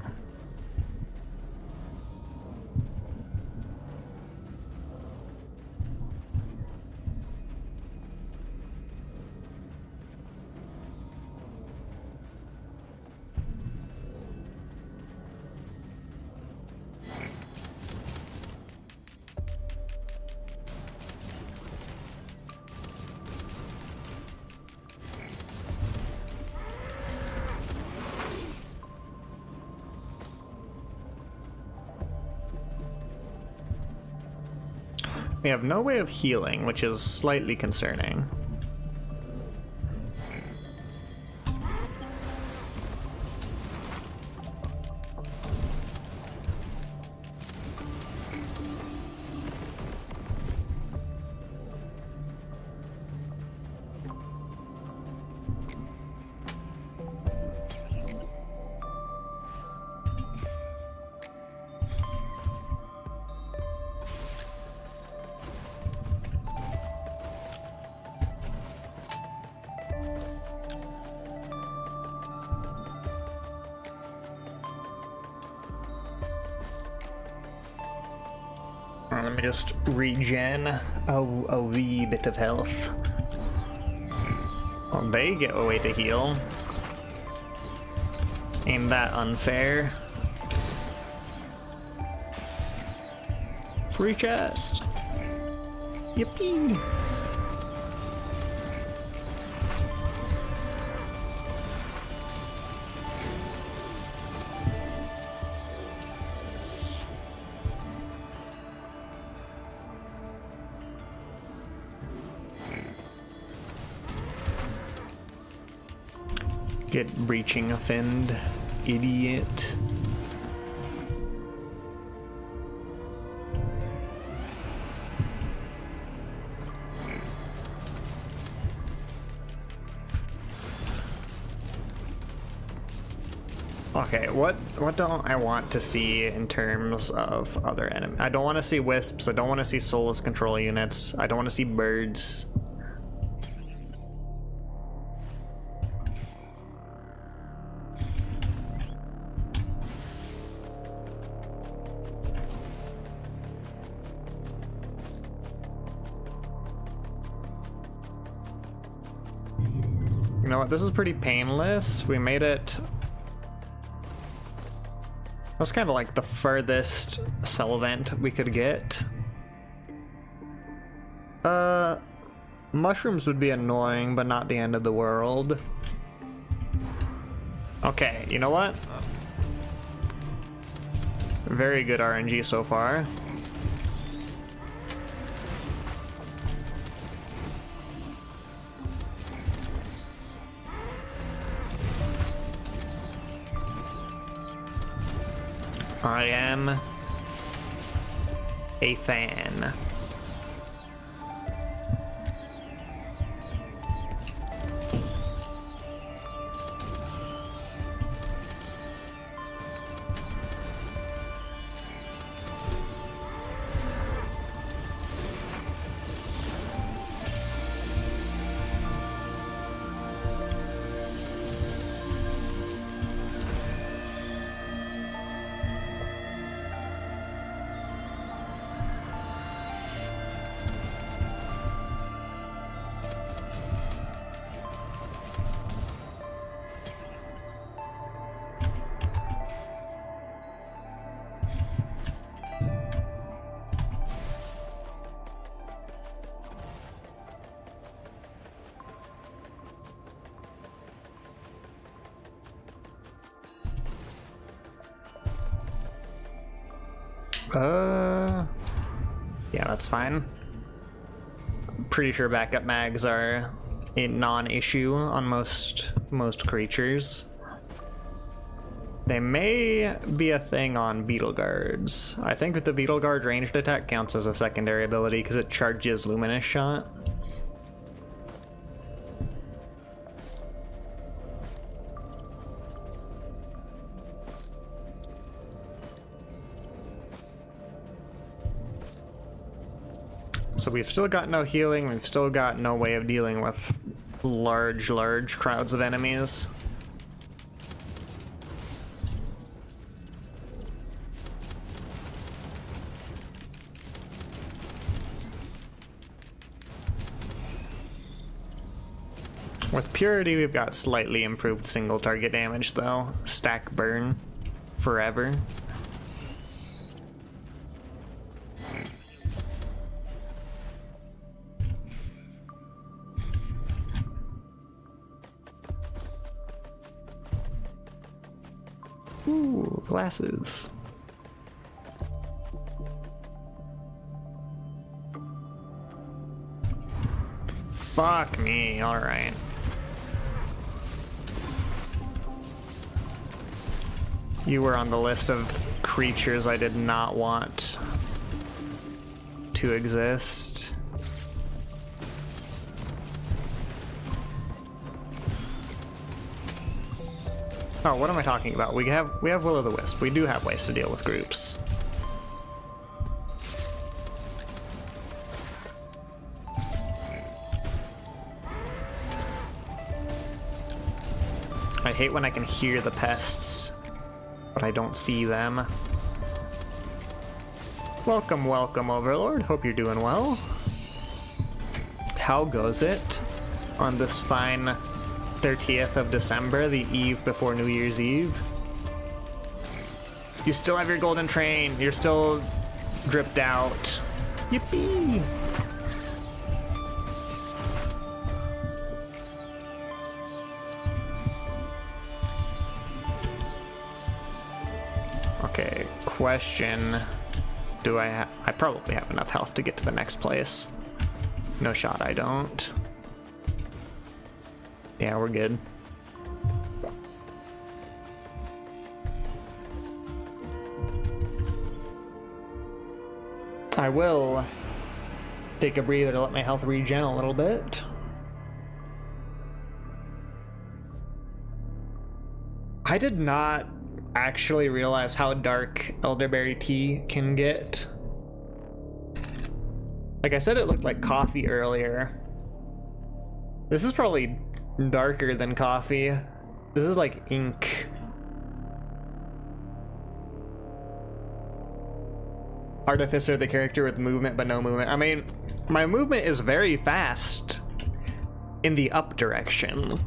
We have no way of healing, which is slightly concerning. Let me just regen a wee bit of health. Well, they get a way to heal. Ain't that unfair? Free chest! Yippee! Get breaching offend, idiot. Okay, what don't I want to see in terms of other enemies? I don't want to see wisps, I don't want to see soulless control units, I don't want to see birds. You know what, this is pretty painless. We made it. That's kind of like the furthest cell event we could get. Mushrooms would be annoying, but not the end of the world. Okay, you know what? Very good RNG so far. I am a fan. Yeah, that's fine. Pretty sure backup mags are a non-issue on most creatures. They may be a thing on Beetle Guards. I think with the Beetle Guard, ranged attack counts as a secondary ability because it charges Luminous Shot. So we've still got no healing, we've still got no way of dealing with large crowds of enemies. With Purity, we've got slightly improved single target damage though. Stack burn forever. Ooh, glasses. Fuck me, alright. You were on the list of creatures I did not want to exist. Oh, what am I talking about? We have Will-o'-the-Wisp. We do have ways to deal with groups. I hate when I can hear the pests, but I don't see them. Welcome, welcome, Overlord. Hope you're doing well. How goes it on this fine 30th of December, the eve before New Year's Eve? You still have your golden train. You're still dripped out. Yippee! Okay, question. Do I probably have enough health to get to the next place. No shot I don't. Yeah, we're good. I will take a breather to let my health regen a little bit. I did not actually realize how dark elderberry tea can get. Like I said, it looked like coffee earlier. This is probably darker than coffee. This is like ink. Artificer, the character with movement but no movement. I mean, my movement is very fast in the up direction.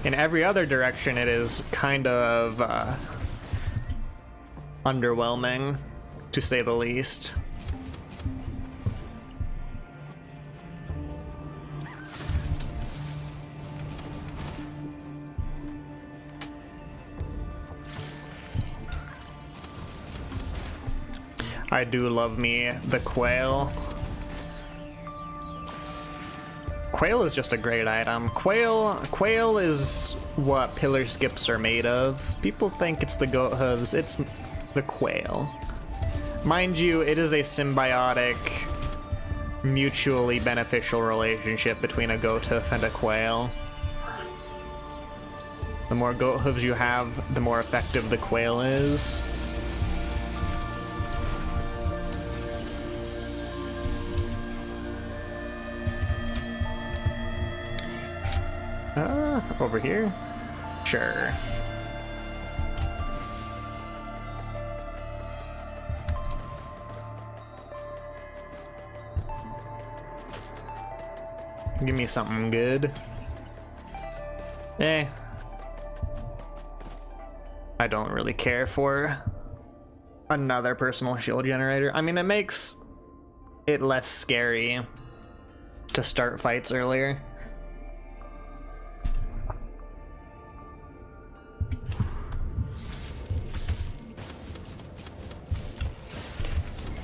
In every other direction, it is kind of underwhelming, to say the least. I do love me the quail. Quail is just a great item. Quail is what pillar skips are made of. People think it's the goat hooves. It's the quail. Mind you, it is a symbiotic, mutually beneficial relationship between a goat hoof and a quail. The more goat hooves you have, the more effective the quail is. Over here? Sure. Give me something good. I don't really care for another personal shield generator. I mean, it makes it less scary to start fights earlier.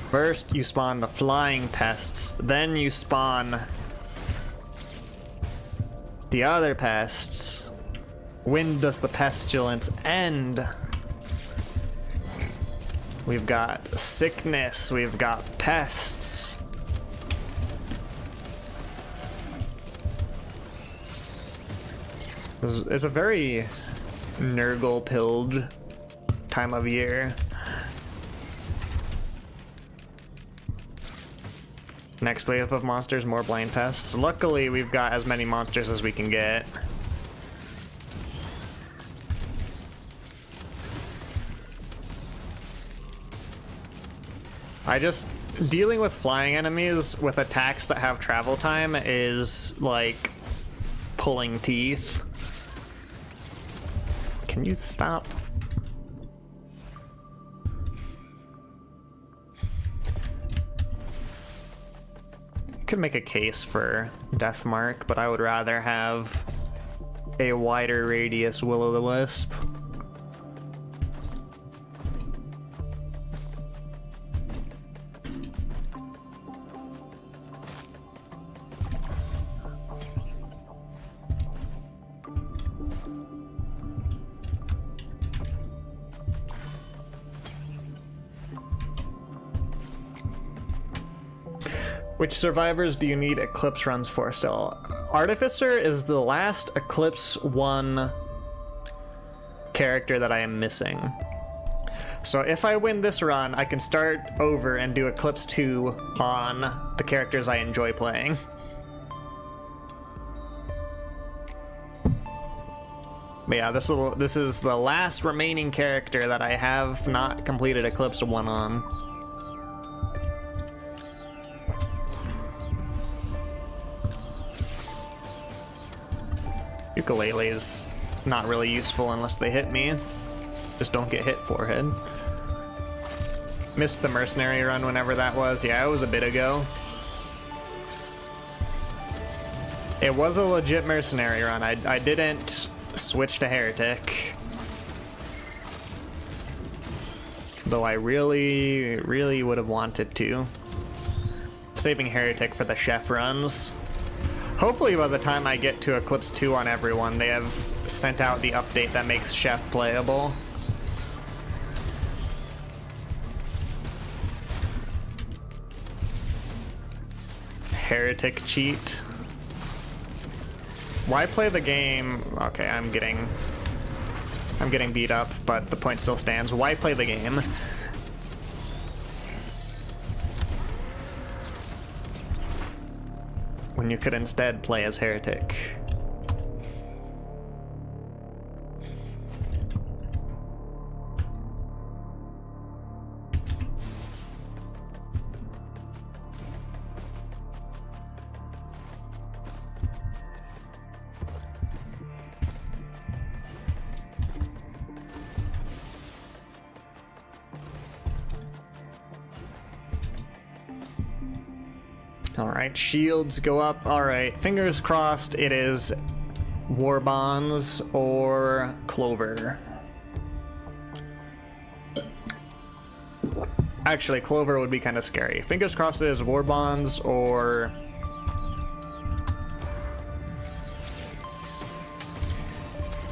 First, you spawn the flying pests, then you spawn the other pests. When does the pestilence end? We've got sickness, we've got pests. It's a very Nurgle-pilled time of year. Next wave of monsters, more blind pests. Luckily, we've got as many monsters as we can get. Dealing with flying enemies with attacks that have travel time is like pulling teeth. Can you stop? Could make a case for Deathmark, but I would rather have a wider radius Will-o'-the-Wisp. Which survivors do you need Eclipse runs for still? Artificer is the last Eclipse 1 character that I am missing. So if I win this run, I can start over and do Eclipse 2 on the characters I enjoy playing. But yeah, this is the last remaining character that I have not completed Eclipse 1 on. Ukulele is not really useful unless they hit me. Just don't get hit, forehead. Missed the mercenary run whenever that was. Yeah, it was a bit ago. It was a legit mercenary run. I didn't switch to heretic. Though I really would have wanted to. Saving heretic for the chef runs. Hopefully by the time I get to Eclipse 2 on everyone, they have sent out the update that makes Chef playable. Heretic cheat. Why play the game? Okay, I'm getting beat up, but the point still stands. Why play the game? When you could instead play as heretic. Alright, shields go up. Alright, fingers crossed it is War Bonds or Clover. Actually, Clover would be kind of scary. Fingers crossed it is War Bonds or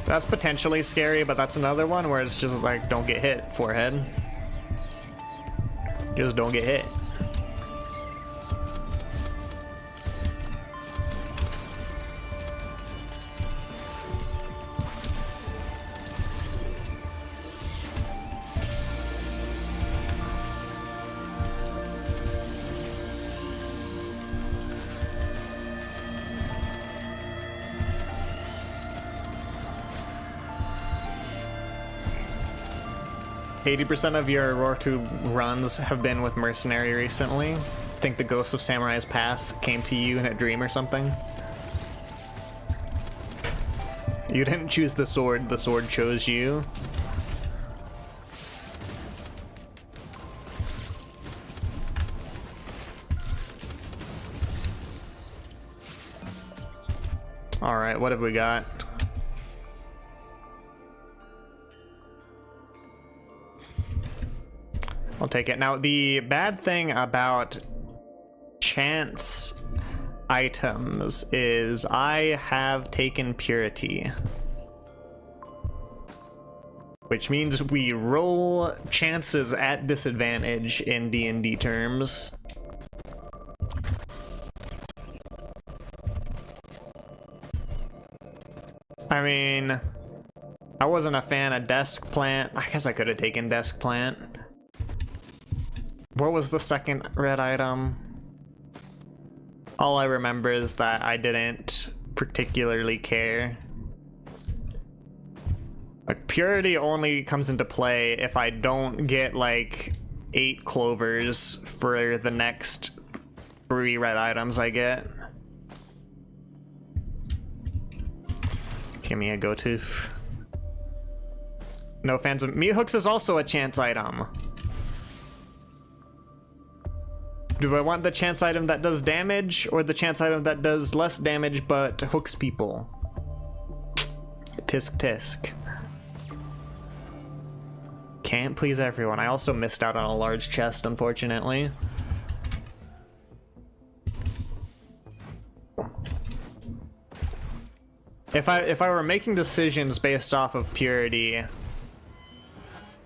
That's potentially scary, but that's another one where it's just like, don't get hit, forehead. Just don't get hit. 80% of your Roar 2 runs have been with Mercenary recently. I think the Ghost of Samurai's Pass came to you in a dream or something. You didn't choose the sword chose you. Alright, what have we got? I'll take it. Now, the bad thing about chance items is I have taken Purity, which means we roll chances at disadvantage in D&D terms. I mean, I wasn't a fan of Desk Plant. I guess I could have taken Desk Plant. What was the second red item? All I remember is that I didn't particularly care. Like, Purity only comes into play if I don't get like 8 clovers for the next 3 red items I get. Give me a go-tooth. No fans of meat hooks is also a chance item. Do I want the chance item that does damage or the chance item that does less damage but hooks people? Tisk tisk. Can't please everyone. I also missed out on a large chest, unfortunately. If I were making decisions based off of Purity,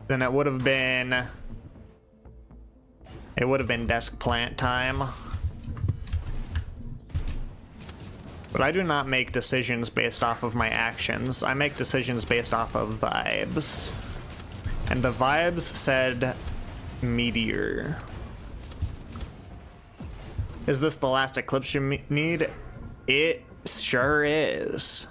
then it would have been Desk Plant time. But I do not make decisions based off of my actions. I make decisions based off of vibes. And the vibes said Meteor. Is this the last Eclipse you need? It sure is.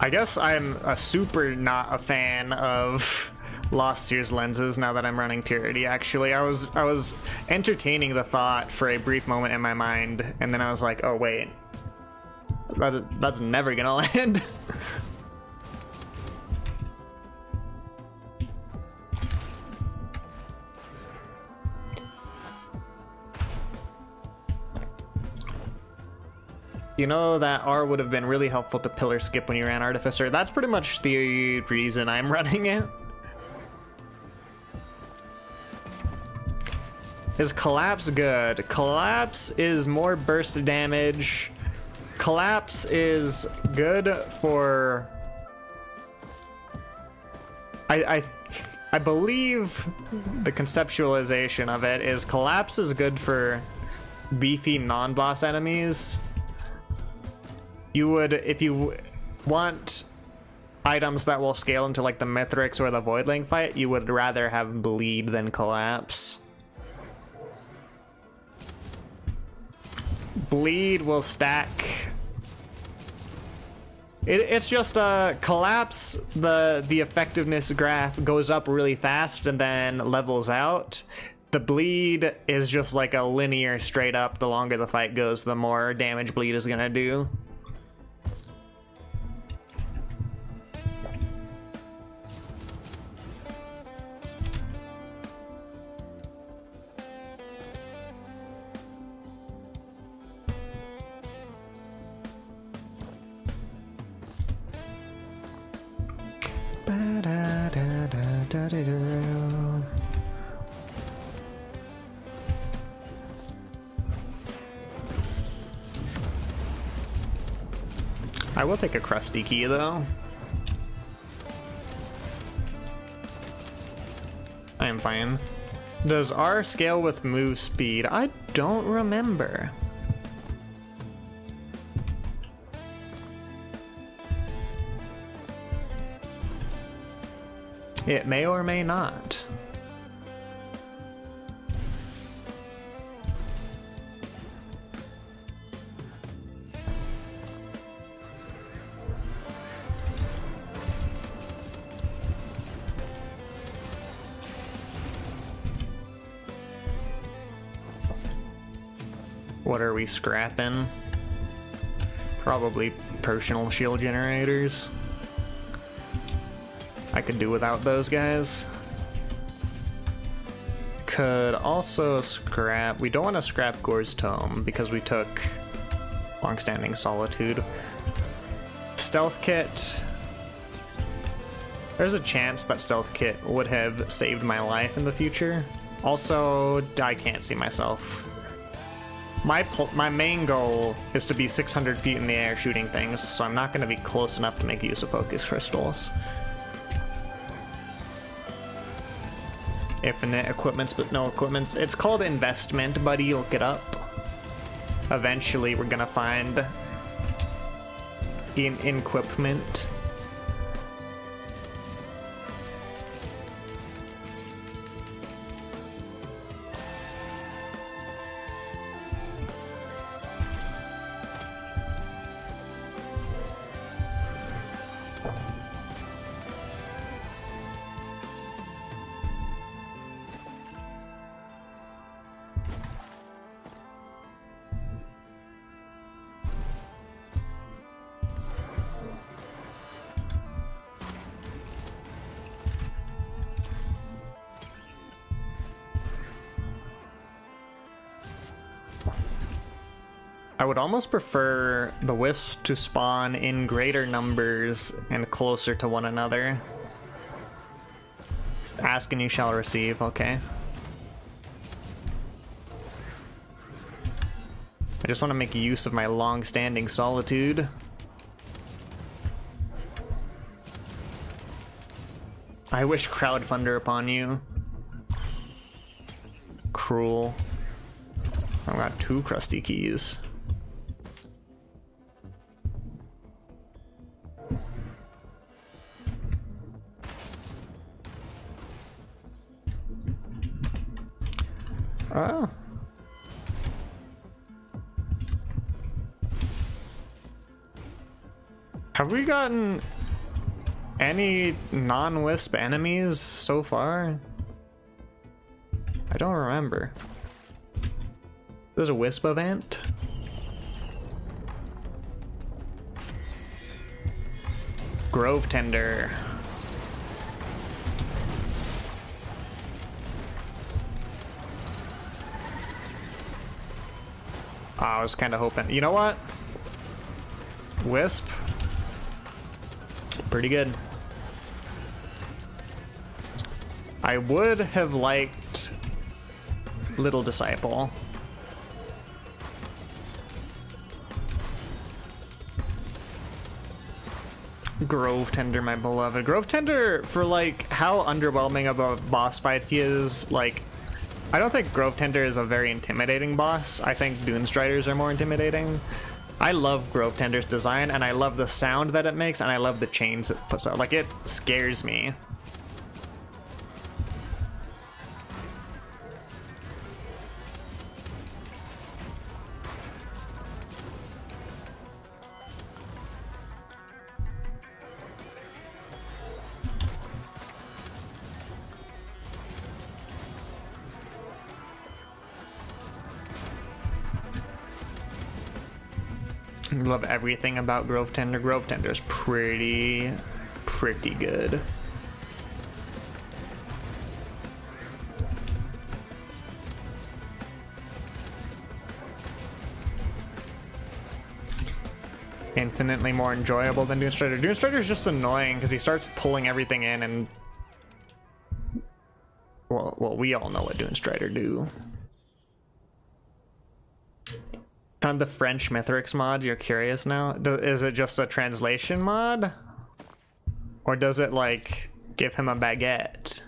I guess I'm a super not a fan of Lost Sears lenses now that I'm running Purity. Actually, I was entertaining the thought for a brief moment in my mind, and then I was like, oh wait, that's never gonna land. You know that R would have been really helpful to pillar skip when you ran Artificer. That's pretty much the reason I'm running it. Is Collapse good? Collapse is more burst damage. Collapse is good for... I believe the conceptualization of it is Collapse is good for beefy non-boss enemies. You would, if you want items that will scale into like the Mithrix or the Voidling fight, you would rather have Bleed than Collapse. Bleed will stack. It's just Collapse, the effectiveness graph goes up really fast and then levels out. The Bleed is just like a linear straight up. The longer the fight goes, the more damage Bleed is gonna do. I will take a crusty key though. I am fine. Does R scale with move speed? I don't remember. It may or may not. What are we scrapping? Probably personal shield generators. I could do without those guys. Could also scrap... We don't want to scrap Gore's Tome because we took Longstanding Solitude. Stealth Kit. There's a chance that Stealth Kit would have saved my life in the future. Also, I can't see myself. My main goal is to be 600 feet in the air shooting things, so I'm not going to be close enough to make use of focus crystals. Infinite equipments, but no equipments. It's called investment, buddy. Look it up. Eventually, we're going to find equipment. I would almost prefer the wisps to spawn in greater numbers and closer to one another. Ask and you shall receive, okay. I just want to make use of my long-standing solitude. I wish crowdfunder upon you. Cruel. I've got 2 crusty keys. Oh. Have we gotten any non-wisp enemies so far? I don't remember. There's a wisp event. Grove Tender. I was kind of hoping. You know what? Wisp. Pretty good. I would have liked Little Disciple. Grove Tender, my beloved. Grove Tender, for like how underwhelming of a boss fight he is, like, I don't think Grove Tender is a very intimidating boss. I think Dune Striders are more intimidating. I love Grove Tender's design, and I love the sound that it makes, and I love the chains it puts out. Like, it scares me. Love everything about Grove Tender. Grove Tender is pretty good. infinitely more enjoyable than Dune Strider. Dune Strider is just annoying because he starts pulling everything in and... Well, we all know what Dune Strider do. On the French Mithrix mod, you're curious now? Is it just a translation mod? Or does it, like, give him a baguette?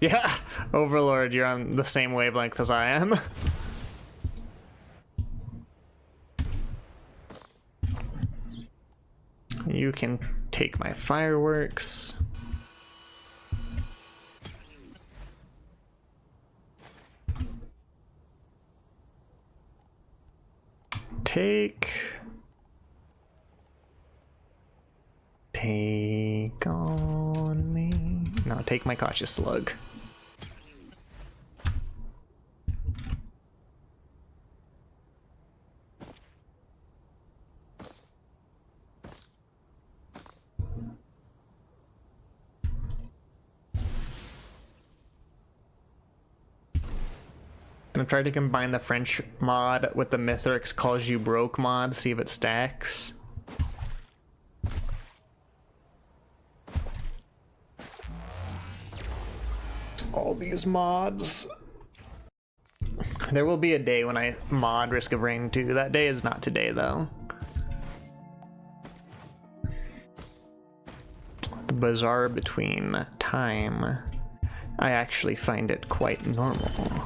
Yeah, Overlord, you're on the same wavelength as I am. You can take my fireworks. Take on me. No, take my cautious slug. I'm gonna try to combine the French mod with the Mithrix Calls You Broke mod, see if it stacks. All these mods. There will be a day when I mod Risk of Rain 2. That day is not today, though. The bazaar between time. I actually find it quite normal.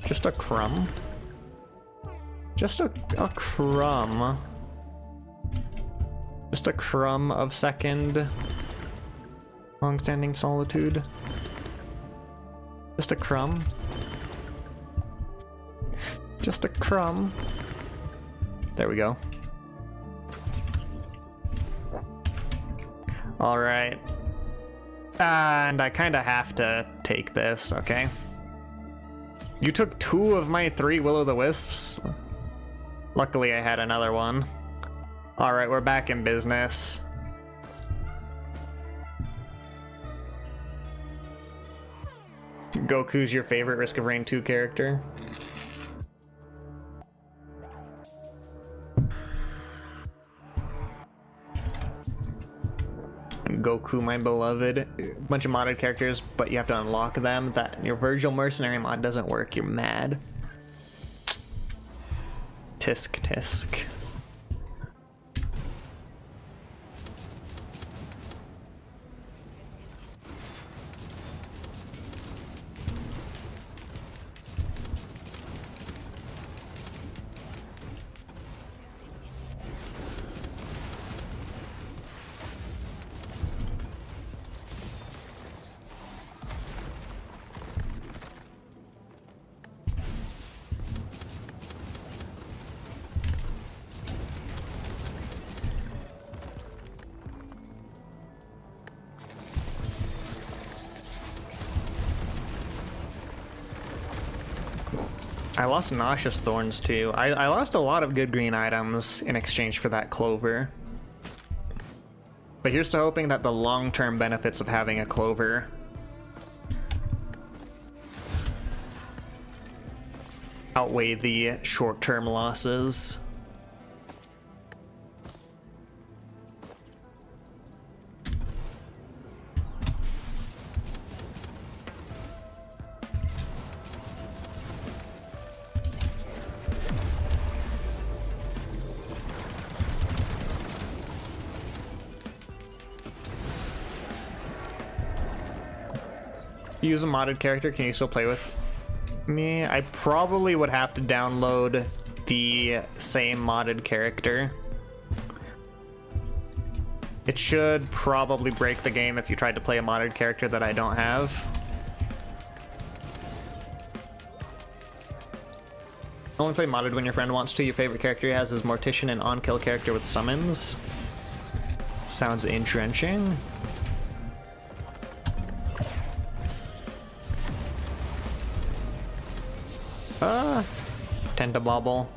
Just a crumb. Just a crumb. Just a crumb of second long-standing solitude. Just a crumb. Just a crumb. There we go. All right. And I kind of have to take this, okay? You took 2 of my 3 Will-o'-the-Wisps. Luckily, I had another one. All right, we're back in business. Goku's your favorite Risk of Rain 2 character? Goku, my beloved. A bunch of modded characters, but you have to unlock them. That your Virgil Mercenary mod doesn't work. You're mad. Tisk tisk. I lost Nauseous Thorns too. I lost a lot of good green items in exchange for that clover. But here's to hoping that the long-term benefits of having a clover outweigh the short-term losses. Use a modded character, can you still play with me? I probably would have to download the same modded character. It should probably break the game if you tried to play a modded character that I don't have. Only play modded when your friend wants to. Your favorite character he has is Mortician, an on-kill character with summons. Sounds entrenching. Tend to bobble.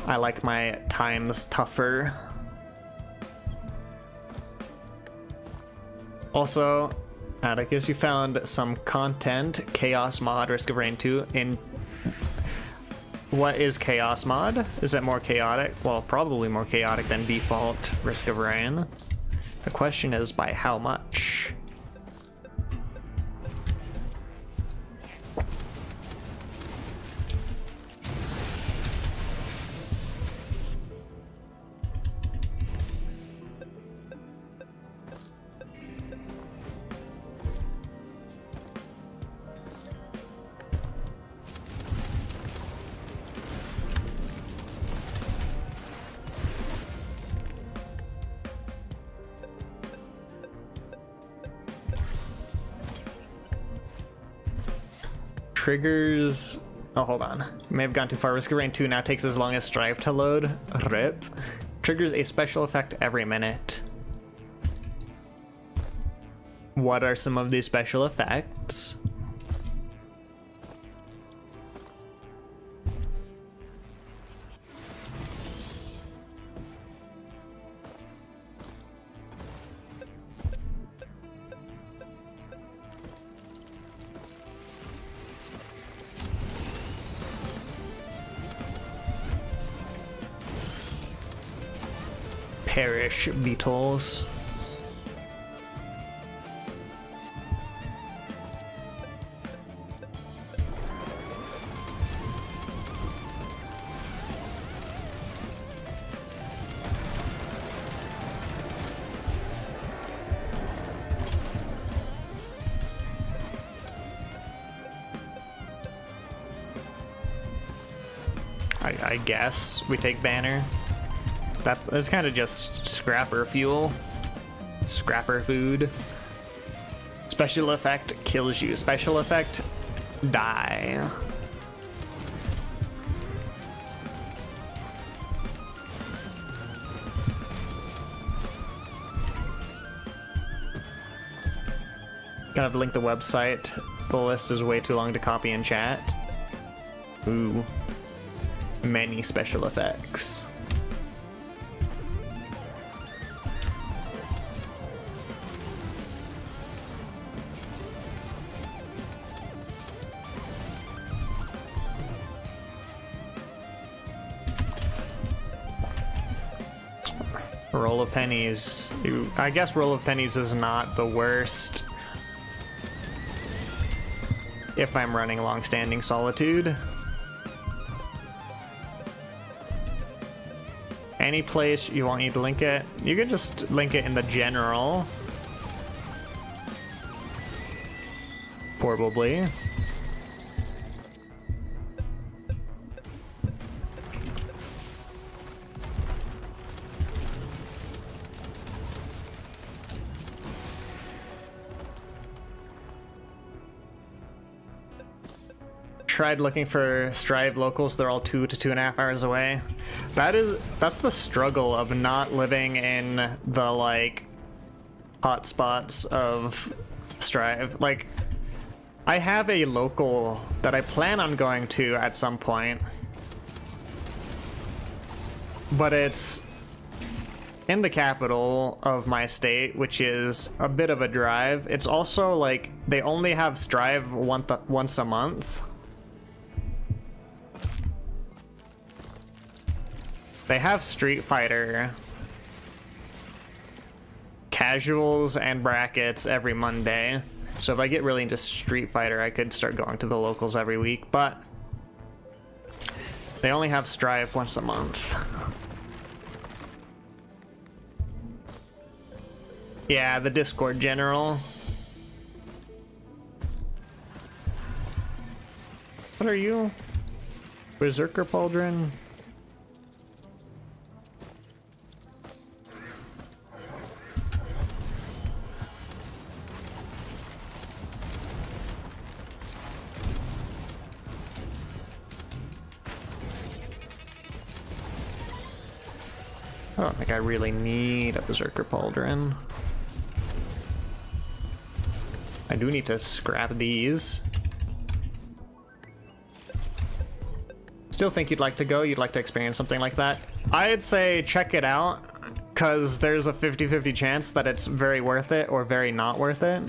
I like my times tougher. Also, Atticus, you found some content, Chaos Mod, Risk of Rain 2, in... What is Chaos Mod? Is it more chaotic? Well, probably more chaotic than default Risk of Rain. The question is, by how much? Triggers... Oh, hold on. May have gone too far. Risk of Rain 2 now takes as long as Strive to load. RIP. Triggers a special effect every minute. What are some of these special effects? Perish beetles. I guess we take banner. That's kind of just scrapper fuel. Scrapper food. Special effect kills you. Special effect, die. Kind of link the website. The list is way too long to copy in chat. Ooh. Many special effects. Roll of pennies. I guess roll of pennies is not the worst if I'm running long-standing solitude. Any place you want me to link it, you can just link it in the general. Probably. Tried looking for Strive locals. They're all 2 to 2.5 hours away. That's the struggle of not living in the like hotspots of Strive. Like, I have a local that I plan on going to at some point, but it's in the capital of my state, which is a bit of a drive. It's also like they only have Strive once a month. They have Street Fighter casuals and brackets every Monday. So if I get really into Street Fighter, I could start going to the locals every week, but they only have Strive once a month. Yeah, the Discord general. What are you? Berserker Pauldron? I don't think I really need a Berserker Pauldron. I do need to scrap these. still think you'd like to go, you'd like to experience something like that, I'd say check it out, because there's a 50-50 chance that it's very worth it or very not worth it.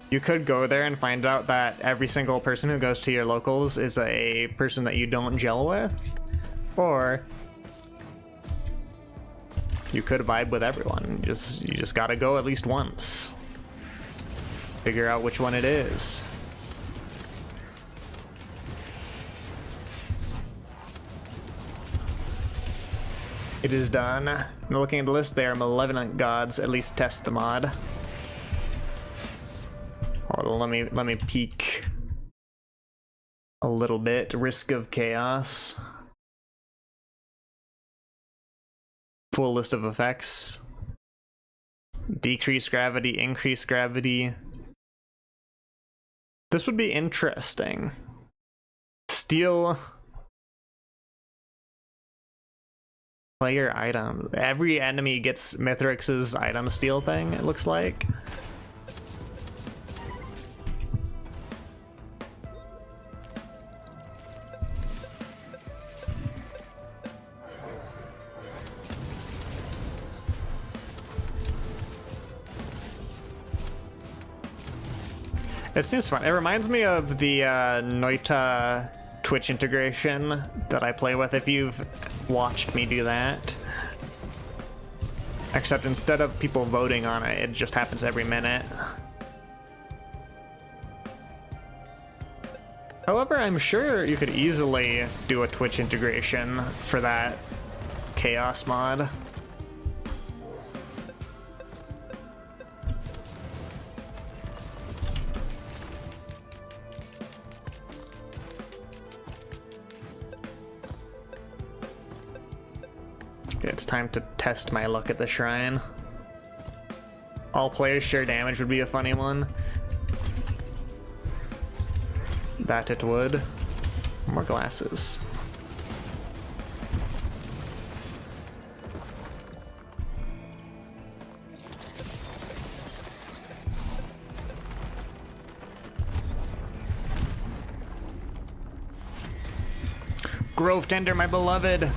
You could go there and find out that every single person who goes to your locals is a person that you don't gel with, or you could vibe with everyone. You just gotta go at least once. Figure out which one it is. It is done. I'm looking at the list. They are malevolent gods. At least test the mod. Hold on, let me peek a little bit. Risk of chaos. Full list of effects. Decrease gravity, increase gravity. This would be interesting. Steal player item. Every enemy gets Mithrix's item steal thing, it looks like. It seems fun. It reminds me of the Noita Twitch integration that I play with, if you've watched me do that. Except instead of people voting on it, it just happens every minute. However, I'm sure you could easily do a Twitch integration for that Chaos mod. It's time to test my luck at the shrine. All players share damage would be a funny one. That it would. More glasses. Grove Tender, my beloved.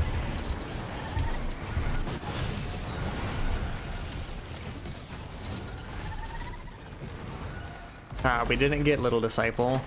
We didn't get Little Disciple.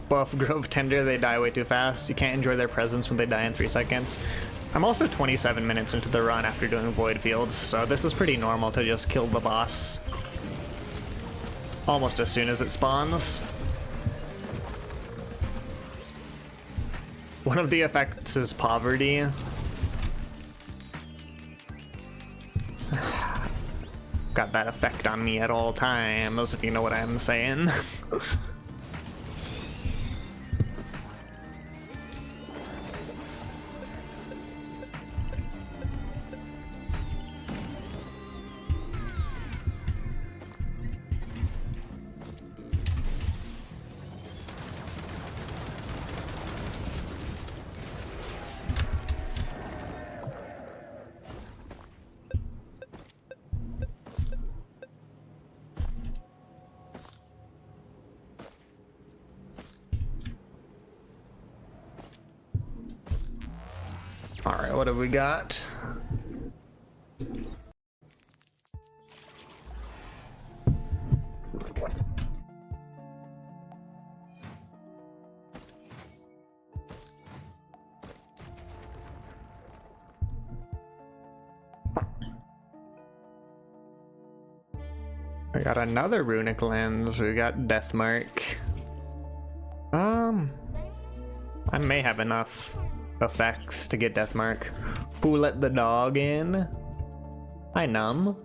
Buff Grove Tender, they die way too fast. You can't enjoy their presence when they die in 3 seconds. I'm also 27 minutes into the run after doing Void Fields, so this is pretty normal to just kill the boss almost as soon as it spawns. One of the effects is poverty. Got that effect on me at all times, if you know what I'm saying. Alright, what have we got? We got another runic lens. We got Deathmark. I may have enough effects to get Deathmark. Who let the dog in? Hi, Numb.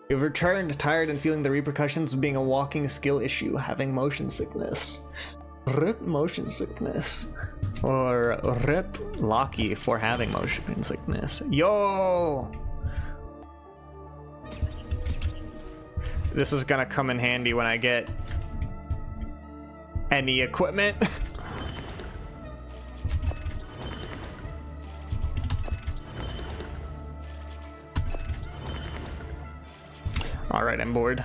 You've returned, tired and feeling the repercussions of being a walking skill issue, having motion sickness. RIP motion sickness. Or RIP Locky for having motion sickness. Yo! This is gonna come in handy when I get any equipment. Alright, I'm bored.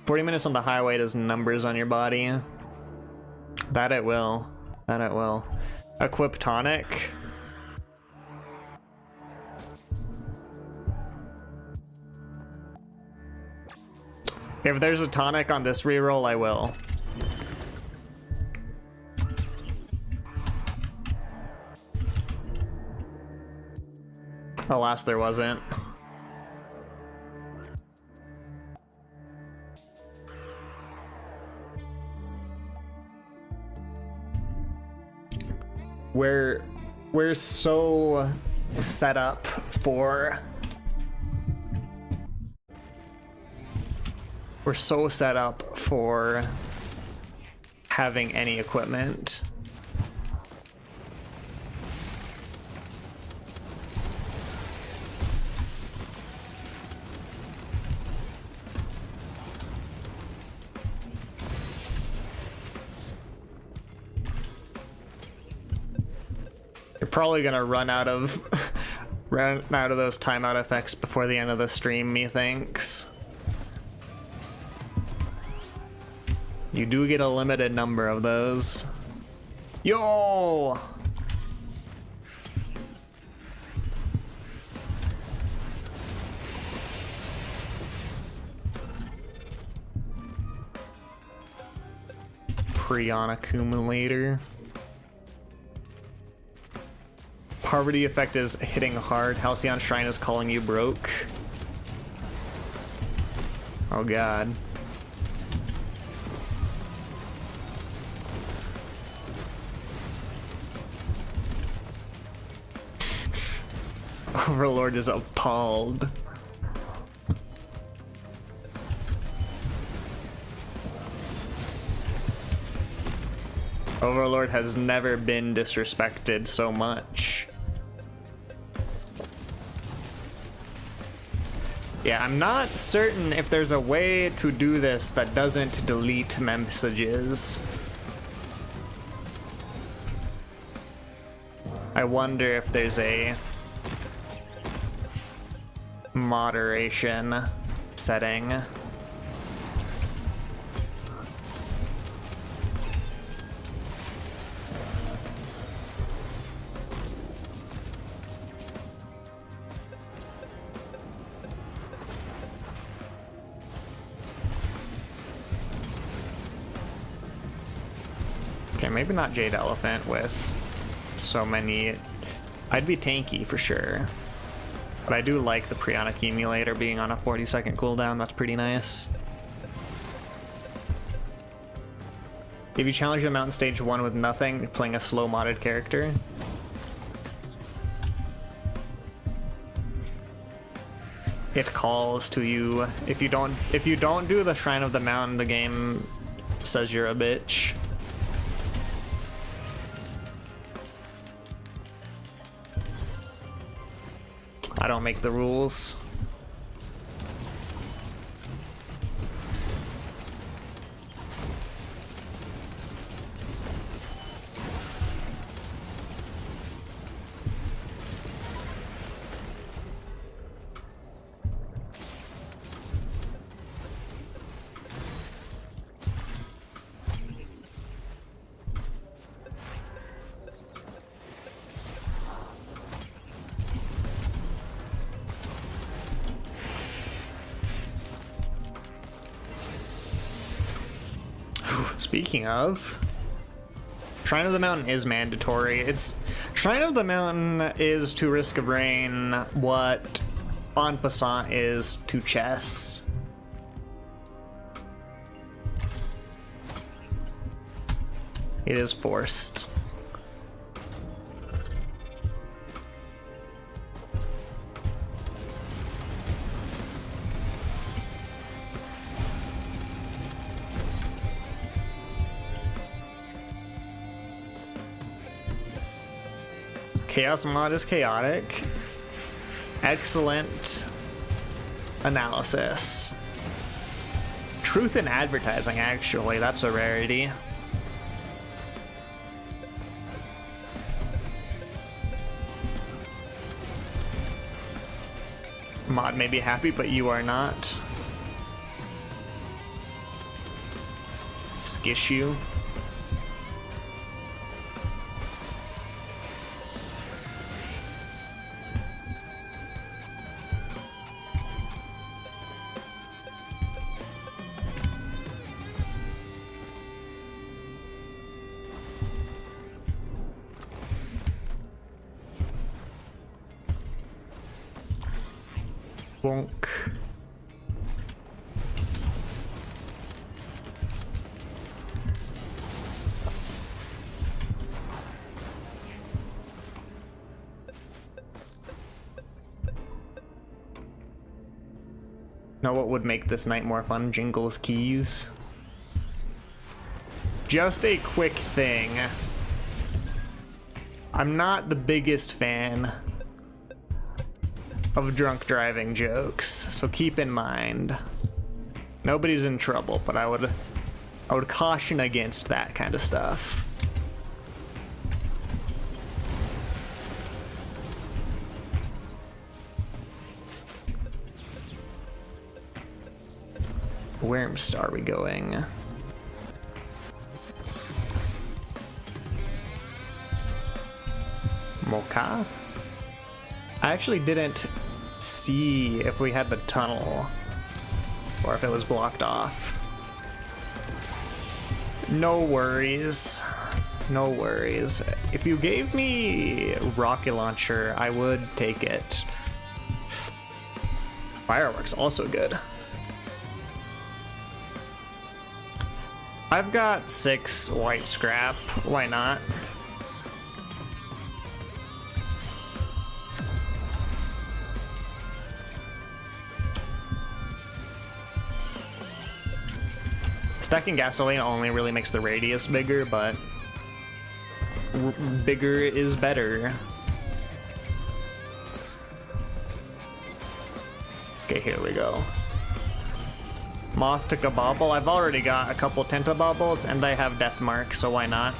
40 minutes on the highway does numbers on your body. That it will. That it will. Equip tonic. If there's a tonic on this reroll, I will. Alas, there wasn't. We're so set up for having any equipment. You're probably gonna run out of those timeout effects before the end of the stream, methinks. You do get a limited number of those. Yo! Prion accumulator. Poverty effect is hitting hard. Halcyon Shrine is calling you broke. Oh god. Overlord is appalled. Overlord has never been disrespected so much. Yeah, I'm not certain if there's a way to do this that doesn't delete messages. I wonder if there's a moderation setting. Okay, maybe not Jade Elephant with so many. I'd be tanky for sure. But I do like the Prion accumulator being on a 40-second cooldown. That's pretty nice. If you challenge the mountain stage 1 with nothing, you're playing a slow modded character. It calls to you. If you don't do the Shrine of the Mountain, the game says you're a bitch. I don't make the rules. Speaking of, Shrine of the Mountain is mandatory. Shrine of the Mountain is to Risk of Rain what En Passant is to chess. It is forced. Chaos mod is chaotic. Excellent analysis. Truth in advertising, actually, that's a rarity. Mod may be happy, but you are not. Skisshu. Bonk. Know what would make this night more fun? Jingle's keys. Just a quick thing. I'm not the biggest fan of drunk driving jokes, so keep in mind. Nobody's in trouble, but I would caution against that kind of stuff. Where are we going? Mocha? I actually didn't see if we had the tunnel or if it was blocked off. No worries. No worries. If you gave me rocket launcher, I would take it. Fireworks also good. I've got 6 white scrap. Why not? Stacking gasoline only really makes the radius bigger, but bigger is better. Okay, here we go. Moth took a bauble. I've already got a couple Tenta baubles, and I have Death Mark, so why not?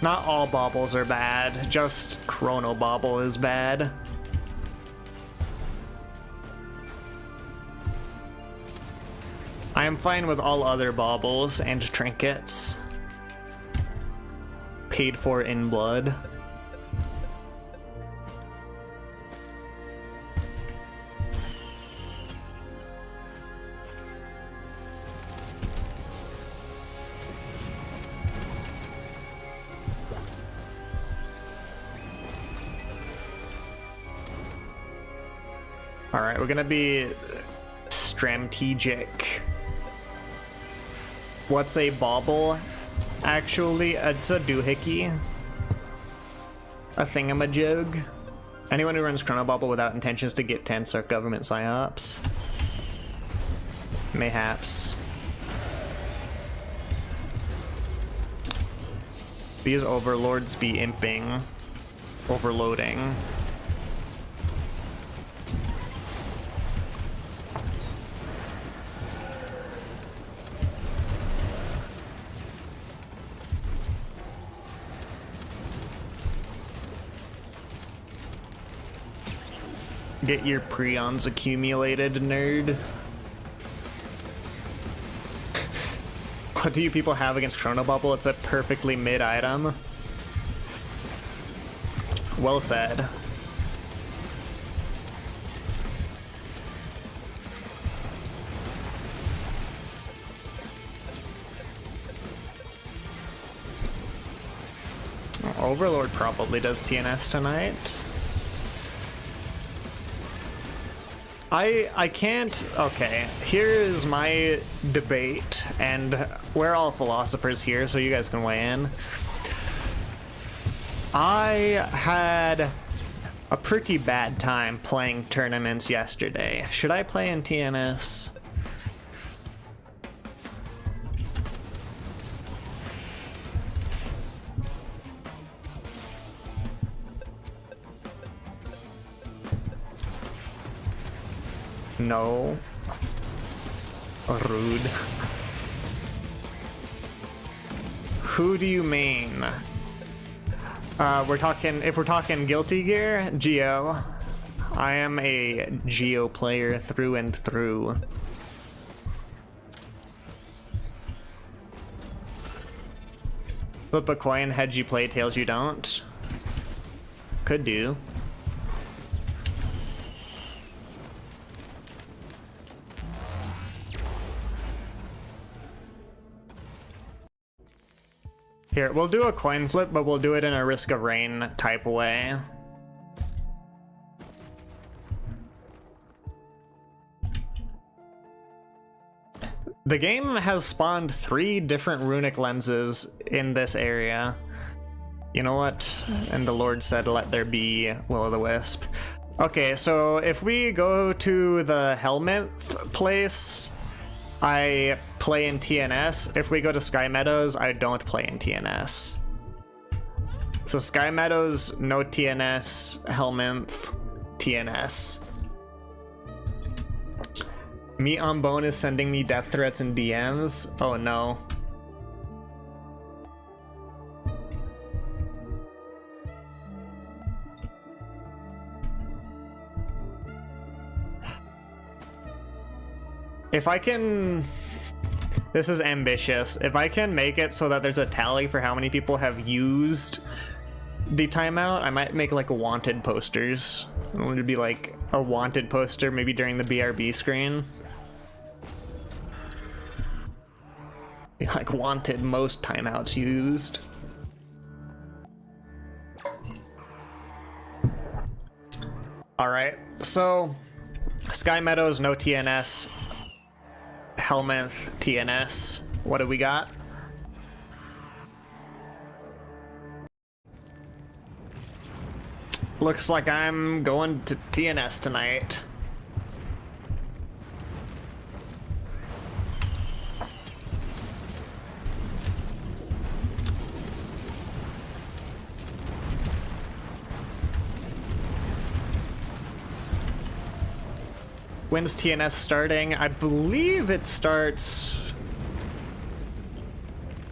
Not all baubles are bad, just Chrono Bauble is bad. I am fine with all other baubles and trinkets. Paid for in blood. Alright, we're gonna be strategic. What's a bauble? Actually, it's a doohickey. A thingamajig. Anyone who runs Chrono Bauble without intentions to get tense are government psyops. Mayhaps. These overlords be imping. Overloading. Get your prions accumulated, nerd. What do you people have against Chrono Bubble? It's a perfectly mid item. Well said. Overlord probably does TNS tonight. I can't. Okay, here is my debate, and we're all philosophers here, so you guys can weigh in. I had a pretty bad time playing tournaments yesterday. Should I play in TNS? No. Rude. Who do you mean? If we're talking Guilty Gear, Geo. I am a Geo player through and through. Flip a coin, heads you play, tails you don't. Could do. Here, we'll do a coin flip, but we'll do it in a Risk of Rain type way. The game has spawned 3 different runic lenses in this area. You know what? And the Lord said, let there be Will-o'-the-Wisp. Okay, so if we go to the Helminth place, I play in TNS. If we go to Sky Meadows, I don't play in TNS. So Sky Meadows, no TNS. Helminth, TNS. Meat on Bone is sending me death threats and DMs. Oh no. If I can... This is ambitious. If I can make it so that there's a tally for how many people have used the timeout, I might make like wanted posters. I want it to be like a wanted poster maybe during the BRB screen. Like wanted most timeouts used. Alright, so Sky Meadows, no TNS. Helminth, TNS. What do we got? Looks like I'm going to TNS tonight. When's TNS starting? I believe it starts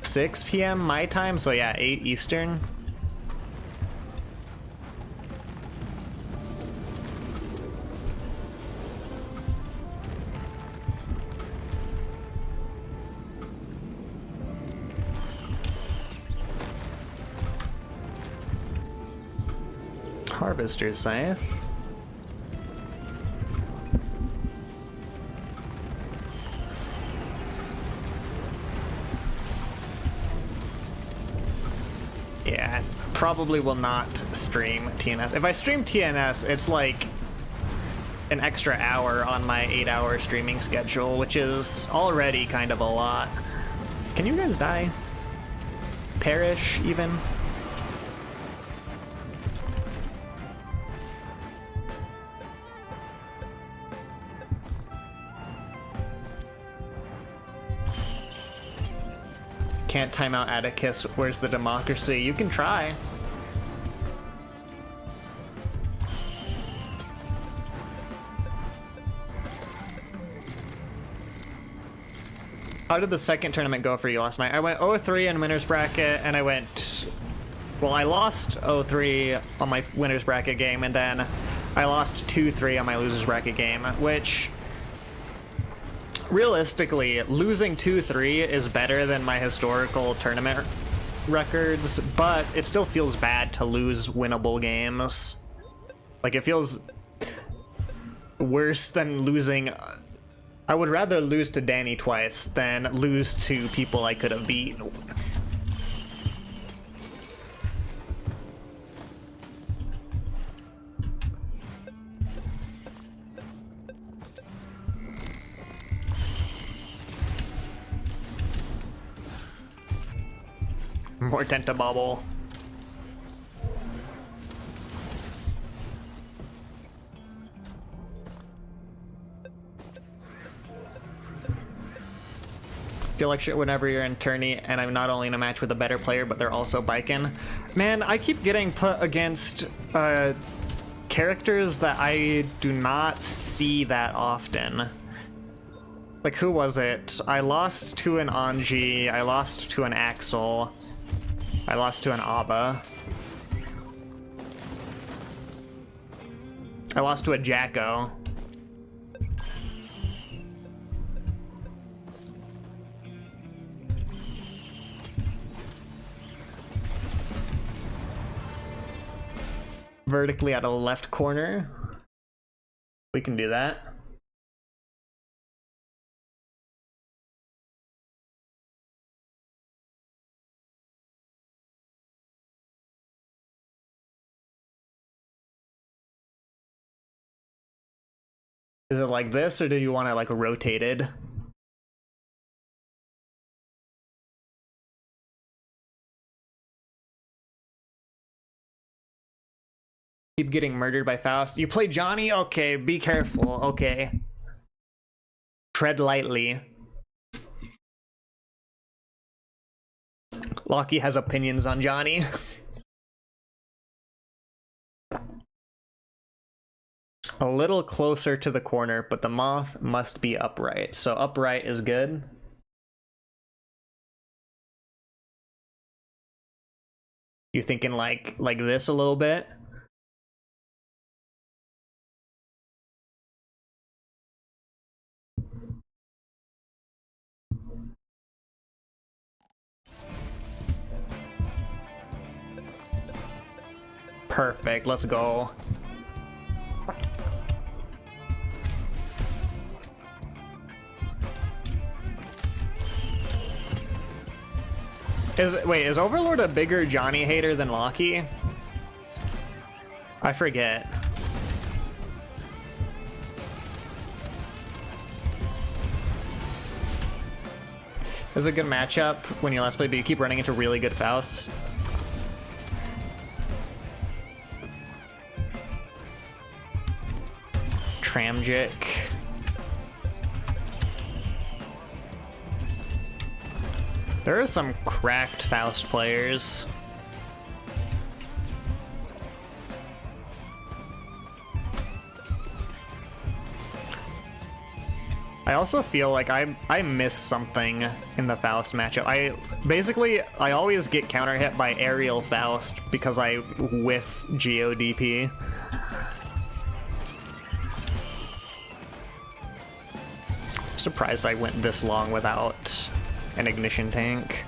6 p.m. my time, so yeah, 8 Eastern. Harvester Scythe. Yeah, probably will not stream TNS. If I stream TNS, it's like an extra hour on my 8-hour streaming schedule, which is already kind of a lot. Can you guys die? Perish, even? Can't time out Atticus. Where's the democracy? You can try. How did the second tournament go for you last night? I went 0-3 in winner's bracket, and I went... Well, I lost 0-3 on my winner's bracket game, and then I lost 2-3 on my loser's bracket game, which... Realistically, losing 2-3 is better than my historical tournament records, but it still feels bad to lose winnable games. Like, it feels worse than losing... I would rather lose to Danny twice than lose to people I could have beat. More Tenta Bubble. Feel like shit whenever you're in tourney and I'm not only in a match with a better player, but they're also biking. Man, I keep getting put against characters that I do not see that often. Like, who was it? I lost to an Anji, I lost to an Axel, I lost to an Abba. I lost to a Jacko. Vertically out of the left corner. We can do that. Is it like this, or do you want it like rotated? Keep getting murdered by Faust. You play Johnny? Okay, be careful. Okay. Tread lightly. Lockie has opinions on Johnny. A little closer to the corner, but the moth must be upright. So upright is good. You thinking like this a little bit? Perfect, let's go. Is Overlord a bigger Johnny hater than Lockie? I forget. It's a good matchup when you last play, but you keep running into really good Fausts. Tramjic. There are some cracked Faust players. I also feel like I miss something in the Faust matchup. I always get counter hit by aerial Faust because I whiff GODP. Surprised I went this long without an ignition tank.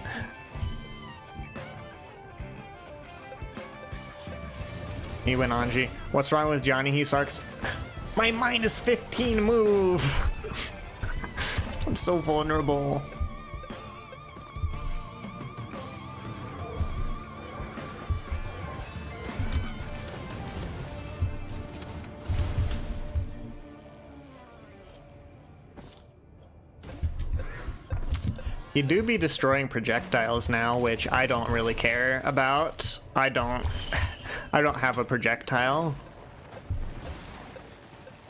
He went Anji. What's wrong with Johnny? He sucks. My minus 15 move. I'm so vulnerable. You do be destroying projectiles now, which I don't really care about. I don't have a projectile.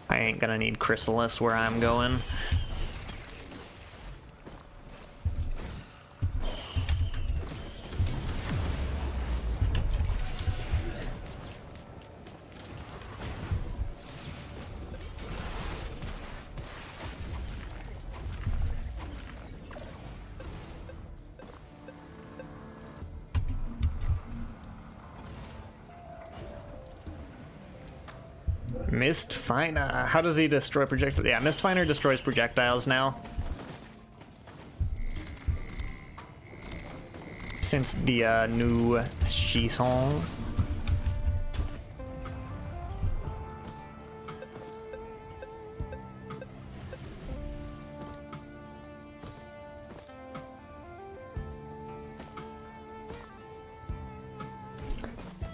I ain't gonna need Chrysalis where I'm going. Mistfiner. How does he destroy projectiles? Yeah, Mistfiner destroys projectiles now. Since the new Shison.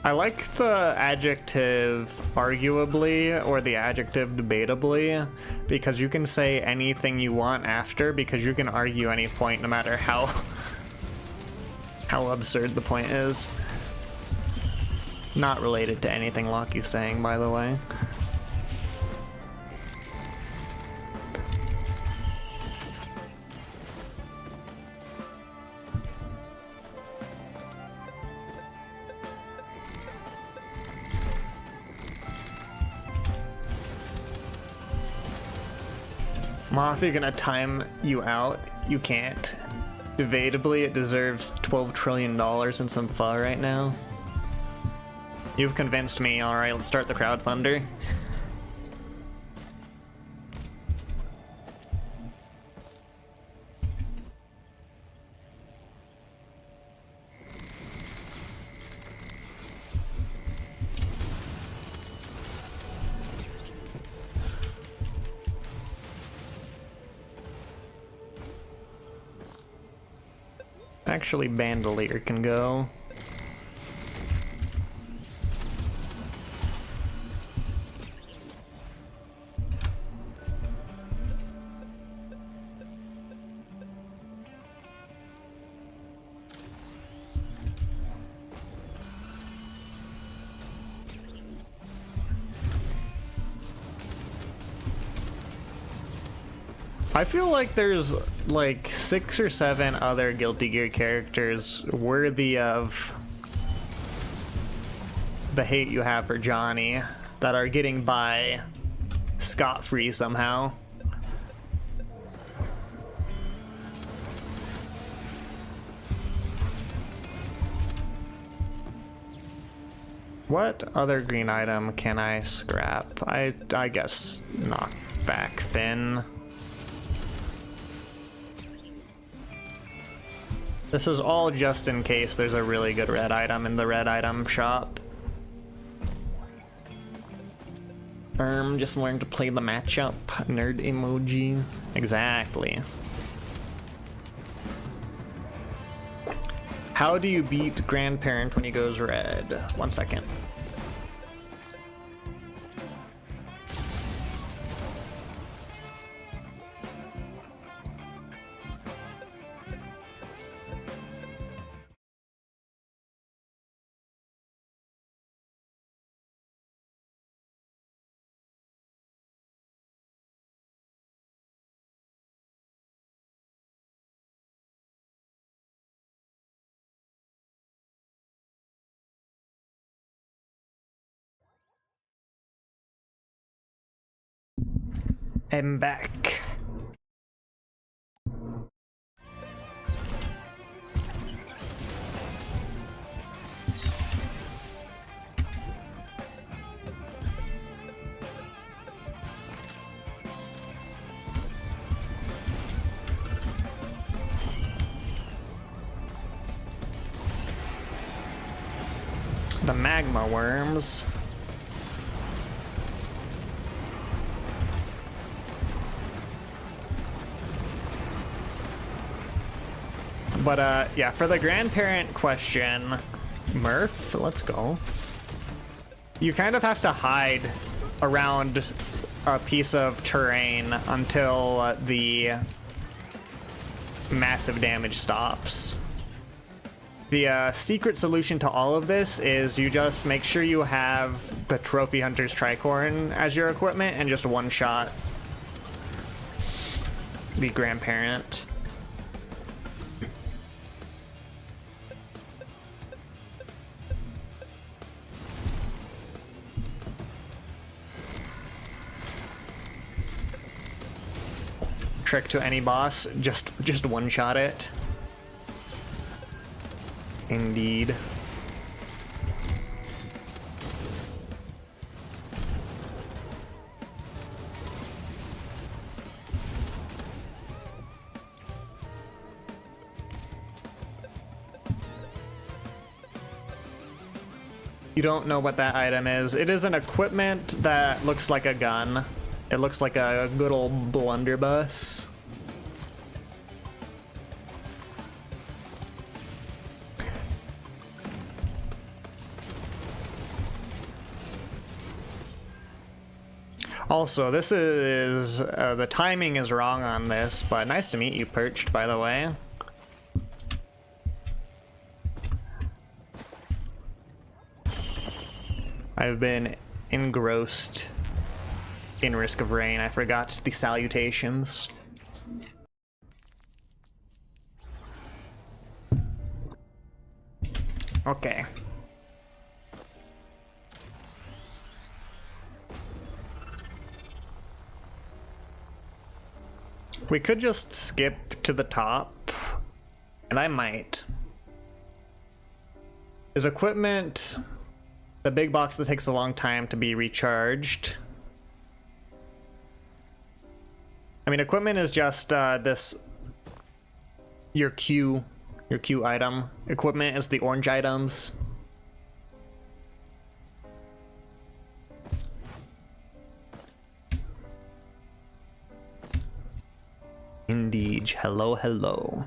I like the adjective arguably or the adjective debatably because you can say anything you want after because you can argue any point no matter how absurd the point is. Not related to anything Lockie's saying, by the way. Moth, you're gonna time you out. You can't. Debatably, it deserves $12 trillion in some pho right now. You've convinced me. Alright, let's start the crowdfunder. Actually, Bandolier can go. I feel like there's like 6 or 7 other Guilty Gear characters worthy of the hate you have for Johnny that are getting by scot-free somehow. What other green item can I scrap? I guess knockback Finn. This is all just in case there's a really good red item in the red item shop. Just learn to play the matchup. Nerd emoji. Exactly. How do you beat Grandparent when he goes red? 1 second. I'm back. The magma worms. But yeah, for the grandparent question, Murph, let's go. You kind of have to hide around a piece of terrain until the massive damage stops. The secret solution to all of this is you just make sure you have the Trophy Hunter's Tricorn as your equipment and just one-shot the grandparent. Trick to any boss, just one-shot it. Indeed. You don't know what that item is. It is an equipment that looks like a gun. It looks like a good old blunderbuss. Also, this is, the timing is wrong on this, but nice to meet you, Perched, by the way. I've been engrossed in Risk of Rain. I forgot the salutations. Okay. We could just skip to the top, and I might. Is equipment the big box that takes a long time to be recharged? I mean, equipment is just this your queue item. Equipment is the orange items. Indeed. Hello, hello.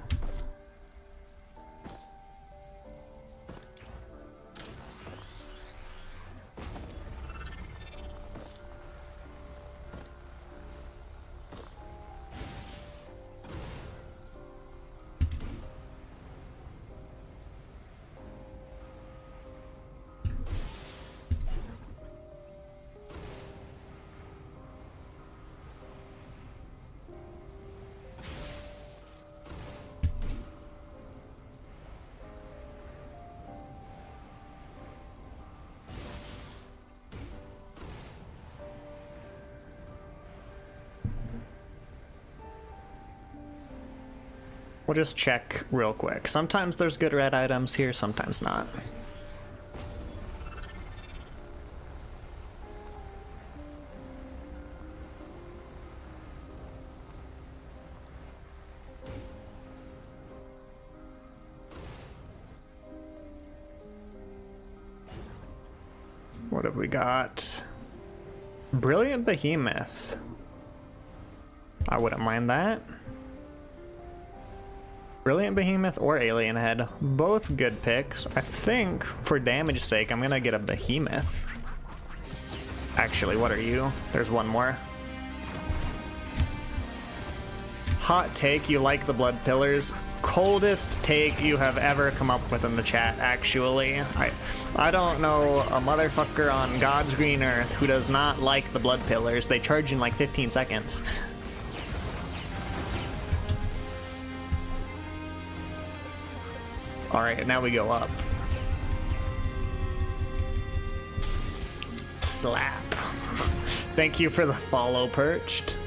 We'll just check real quick. Sometimes there's good red items here, sometimes not. What have we got? Brilliant Behemoth. I wouldn't mind that. Brilliant Behemoth or Alien Head, both good picks. I think, for damage sake, I'm gonna get a Behemoth. Actually, what are you? There's one more. Hot take, you like the Blood Pillars. Coldest take you have ever come up with in the chat, actually. I don't know a motherfucker on God's green earth who does not like the Blood Pillars. They charge in like 15 seconds. Alright, now we go up. Slap. Thank you for the follow, Perched.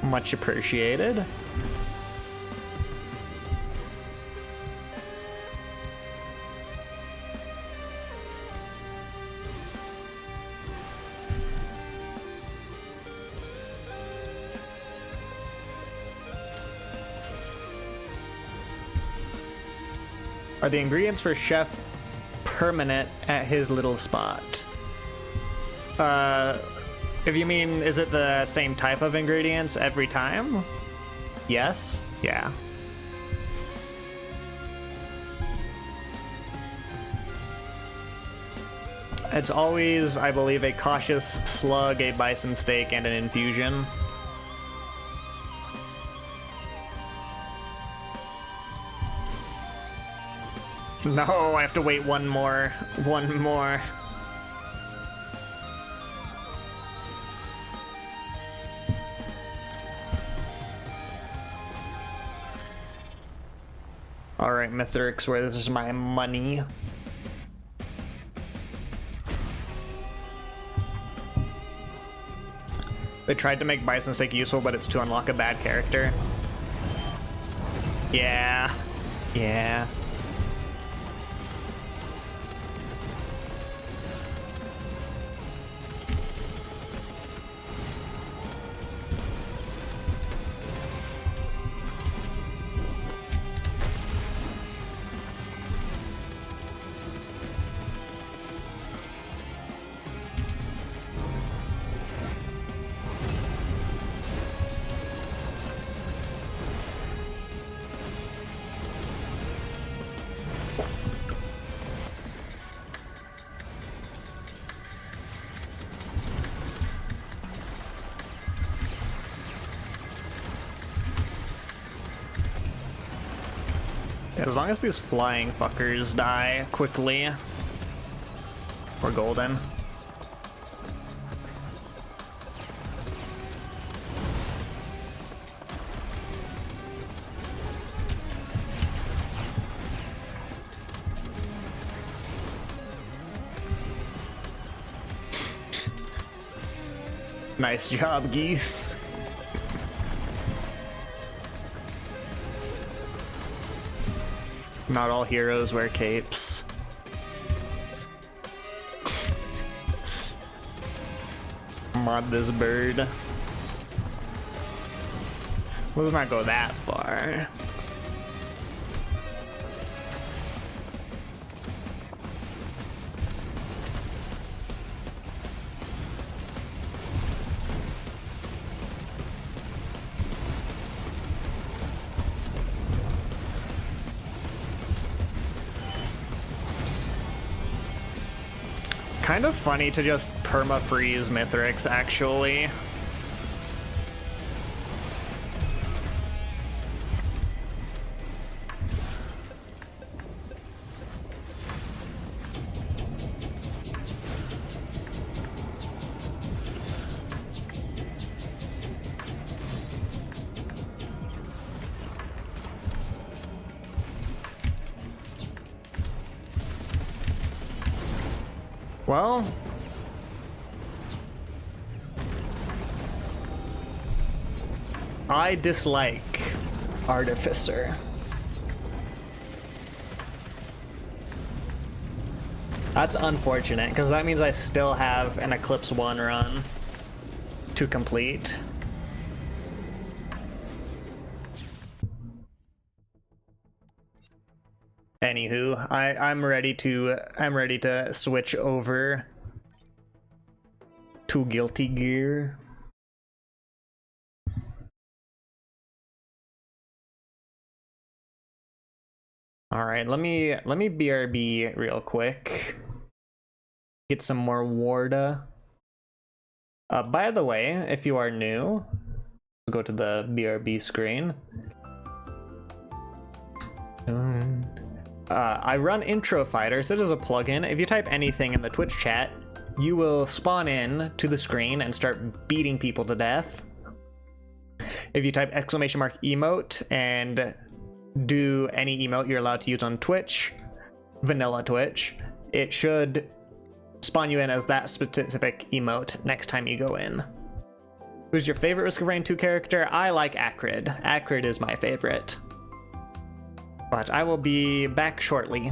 Much appreciated. Are the ingredients for Chef permanent at his little spot? If you mean, is it the same type of ingredients every time? Yes? Yeah. It's always, I believe, a cautious slug, a bison steak, and an infusion. No, I have to wait one more. One more. Alright, Mithrix, where this is my money. They tried to make Bison Steak useful, but it's to unlock a bad character. Yeah. Yeah. As long as these flying fuckers die quickly, we're golden. Nice job, geese. Not all heroes wear capes. Mod this bird. Let's not go that far. Kind of funny to just perma-freeze Mithrix, actually. Well, I dislike Artificer. That's unfortunate, because that means I still have an Eclipse 1 run to complete. Anywho, I'm ready to switch over to Guilty Gear. All right, let me BRB real quick. Get some more Warda. By the way, if you are new, go to the BRB screen. I run Intro Fighter, so it is a plugin. If you type anything in the Twitch chat, you will spawn in to the screen and start beating people to death. If you type !emote and do any emote you're allowed to use on Twitch, vanilla Twitch, it should spawn you in as that specific emote next time you go in. Who's your favorite Risk of Rain 2 character? I like Acrid. Acrid is my favorite. But I will be back shortly.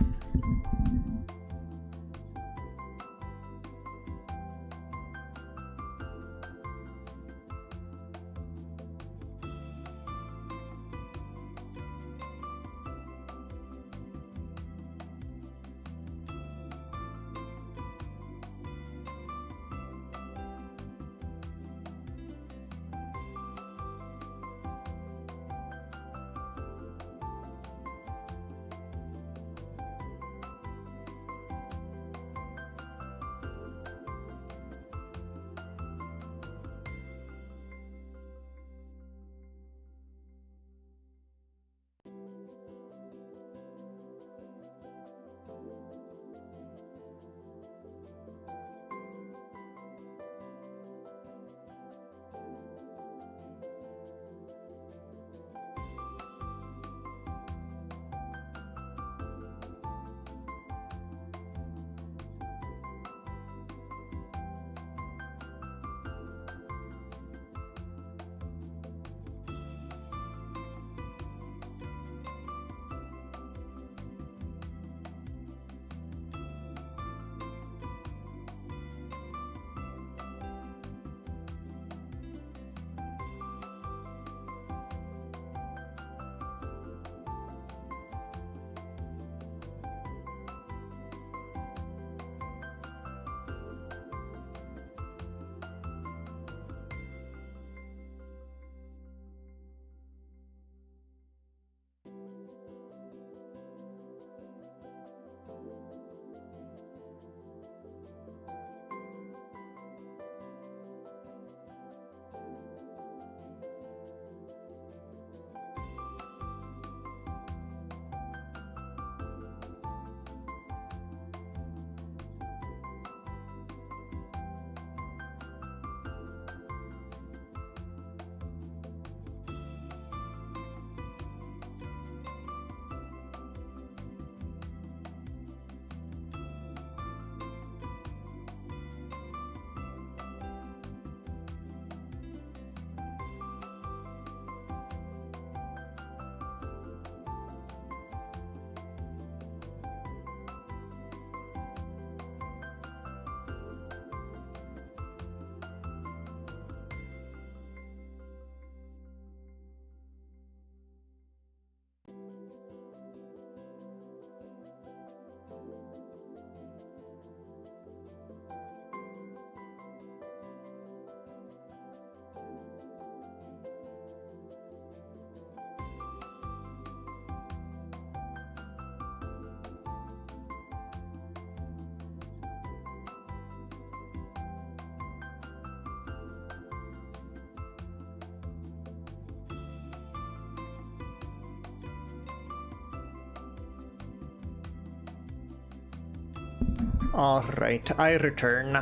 Alright, I return.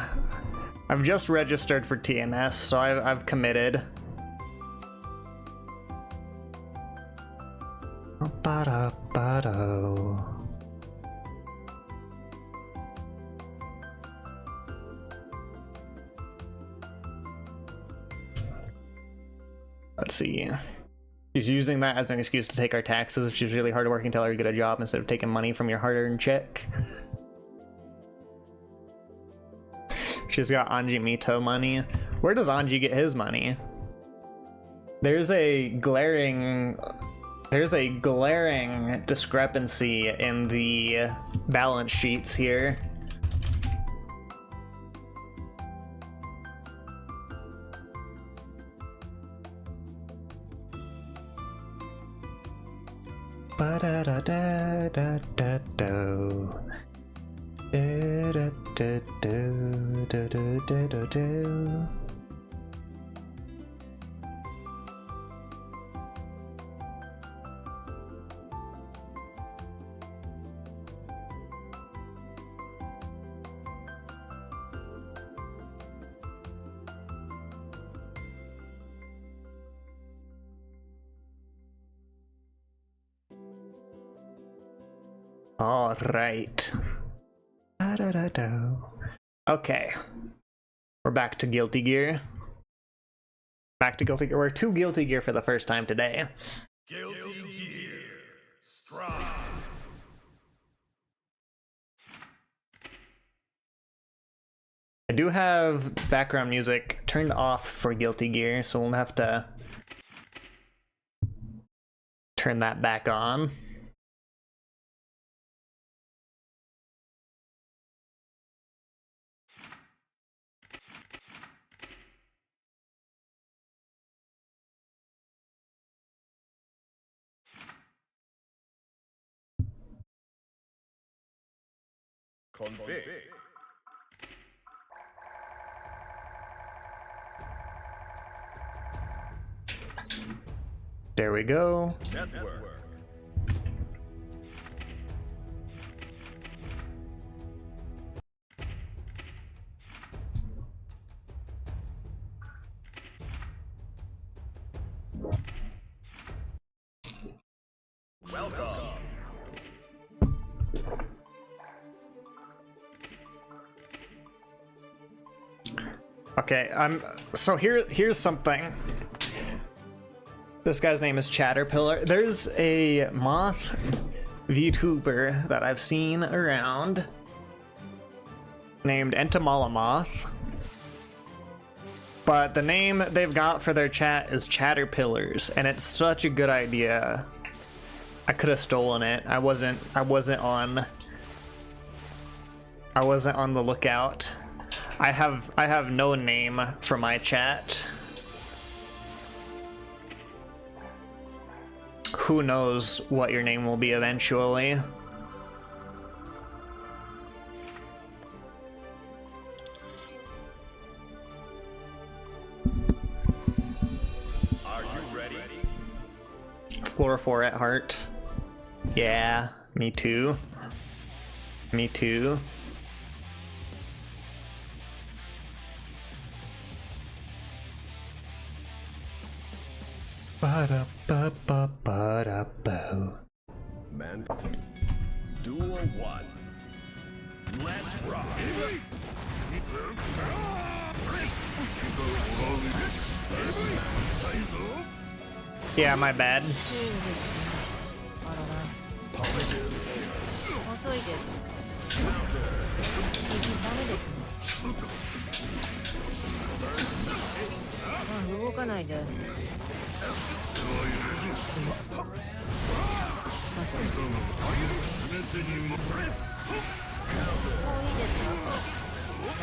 I've just registered for TNS, so I've committed. Ba-da-ba-do. Let's see. She's using that as an excuse to take our taxes. If she's really hardworking, tell her to get a job instead of taking money from your hard-earned check. She's got Anji Mito money. Where does Anji get his money? There's a glaring discrepancy in the balance sheets here. Ba-da-da-da-da-da-do. Da-da-da-da-da-da-da-da. All right. Okay. We're back to Guilty Gear. Back to Guilty Gear. We're to Guilty Gear for the first time today. Guilty Gear Strive. I do have background music turned off for Guilty Gear, so we'll have to turn that back on. Config. There we go. Network. Welcome. Okay, so here's something. This guy's name is Chatterpillar. There's a moth VTuber that I've seen around named Entomolomoth. But the name they've got for their chat is Chatterpillars, and it's such a good idea. I could have stolen it. I wasn't on the lookout. I have no name for my chat. Who knows what your name will be eventually. Are you ready? Floor 4 at heart. Yeah, me too. Me too. Ba-da-ba-ba-ba-da-bo. Man. Duel 1. Let's rock. Yeah, my bad. 遅いです。ダメですね。動かないで。さて。もういいですよ。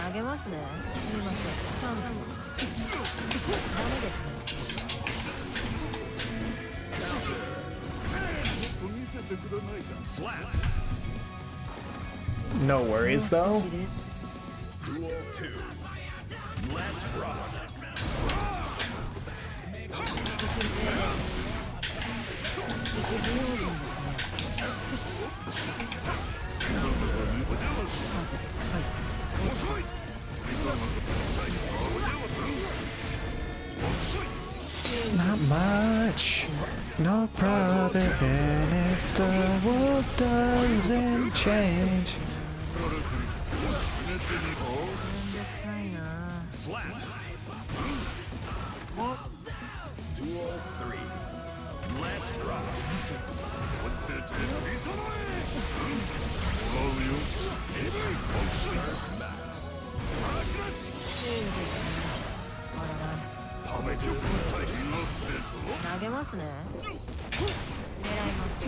投げますね。すみません。チャンス。ダメですね。 No worries though. Duel 2. Let's rock. No problem if the world doesn't change. めんどくさいな。 Slap. Duel 3. Let's rock. Max. あらら。投げますね。狙います。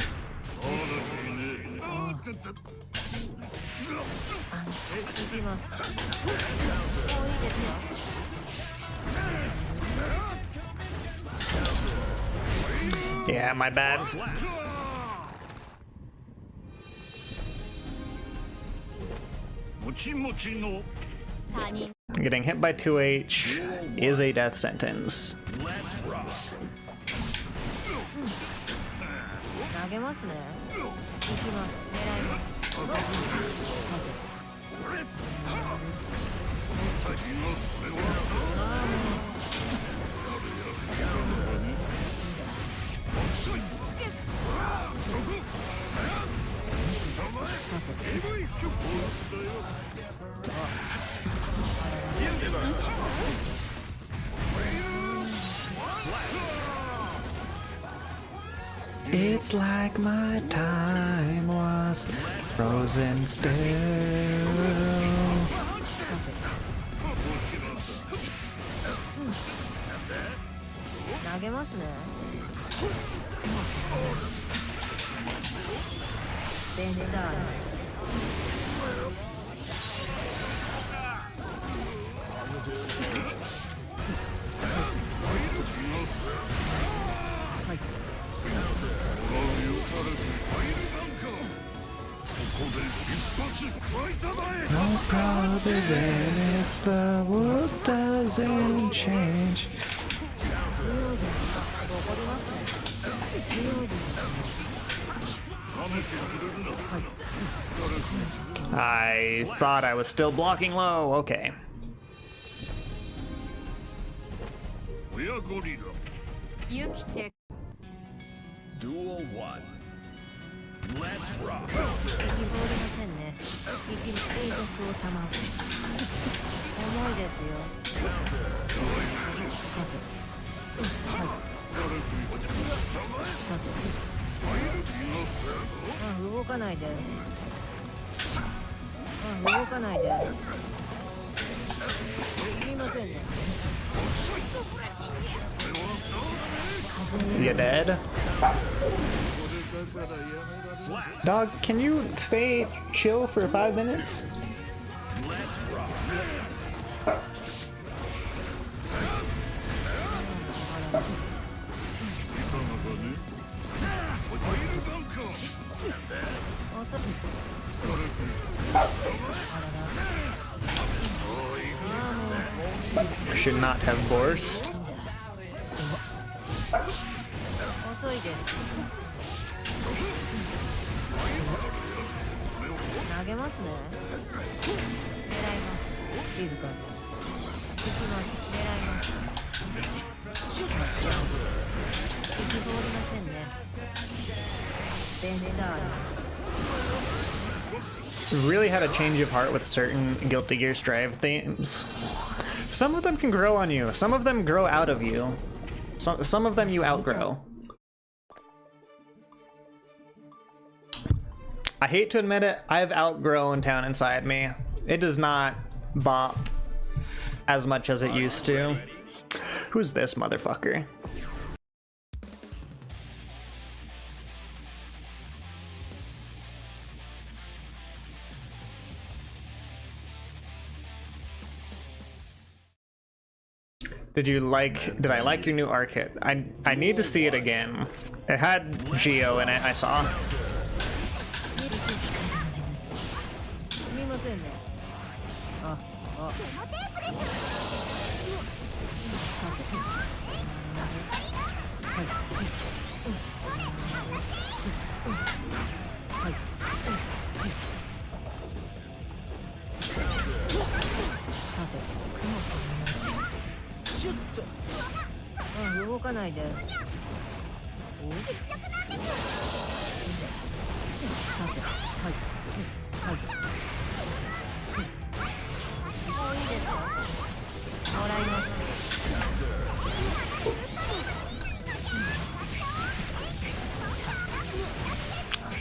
行きます。もういいですか。 Yeah, my bad. Getting hit by 2H is a death sentence. Let's rock. 投げますね。行きます。狙います。It's like my time was frozen still. 投げますね。ベンダー。No problem if the world doesn't change. I thought I was still blocking low. Okay. Duel 1. Let's rock. 生き放りませんね。生き静寂を様。重いですよ。さて。動かないで。動かないで。すいませんね。 You dead? Dog, can you stay chill for 5 minutes? Should not have burst. 遅いです。投げますね。狙います。静かに。行きます。狙います。行き通りませんね。ベンダー。 Really had a change of heart with certain Guilty Gear Strive themes. Some of them can grow on you. Some of them grow out of you. Some of them you outgrow. I hate to admit it, I've outgrown Town Inside Me. It does not bop as much as it used to. Who's this motherfucker? Did I like your new arc hit? I need to see it again. It had Geo in it, I saw. すみませんね。あ。動かないで。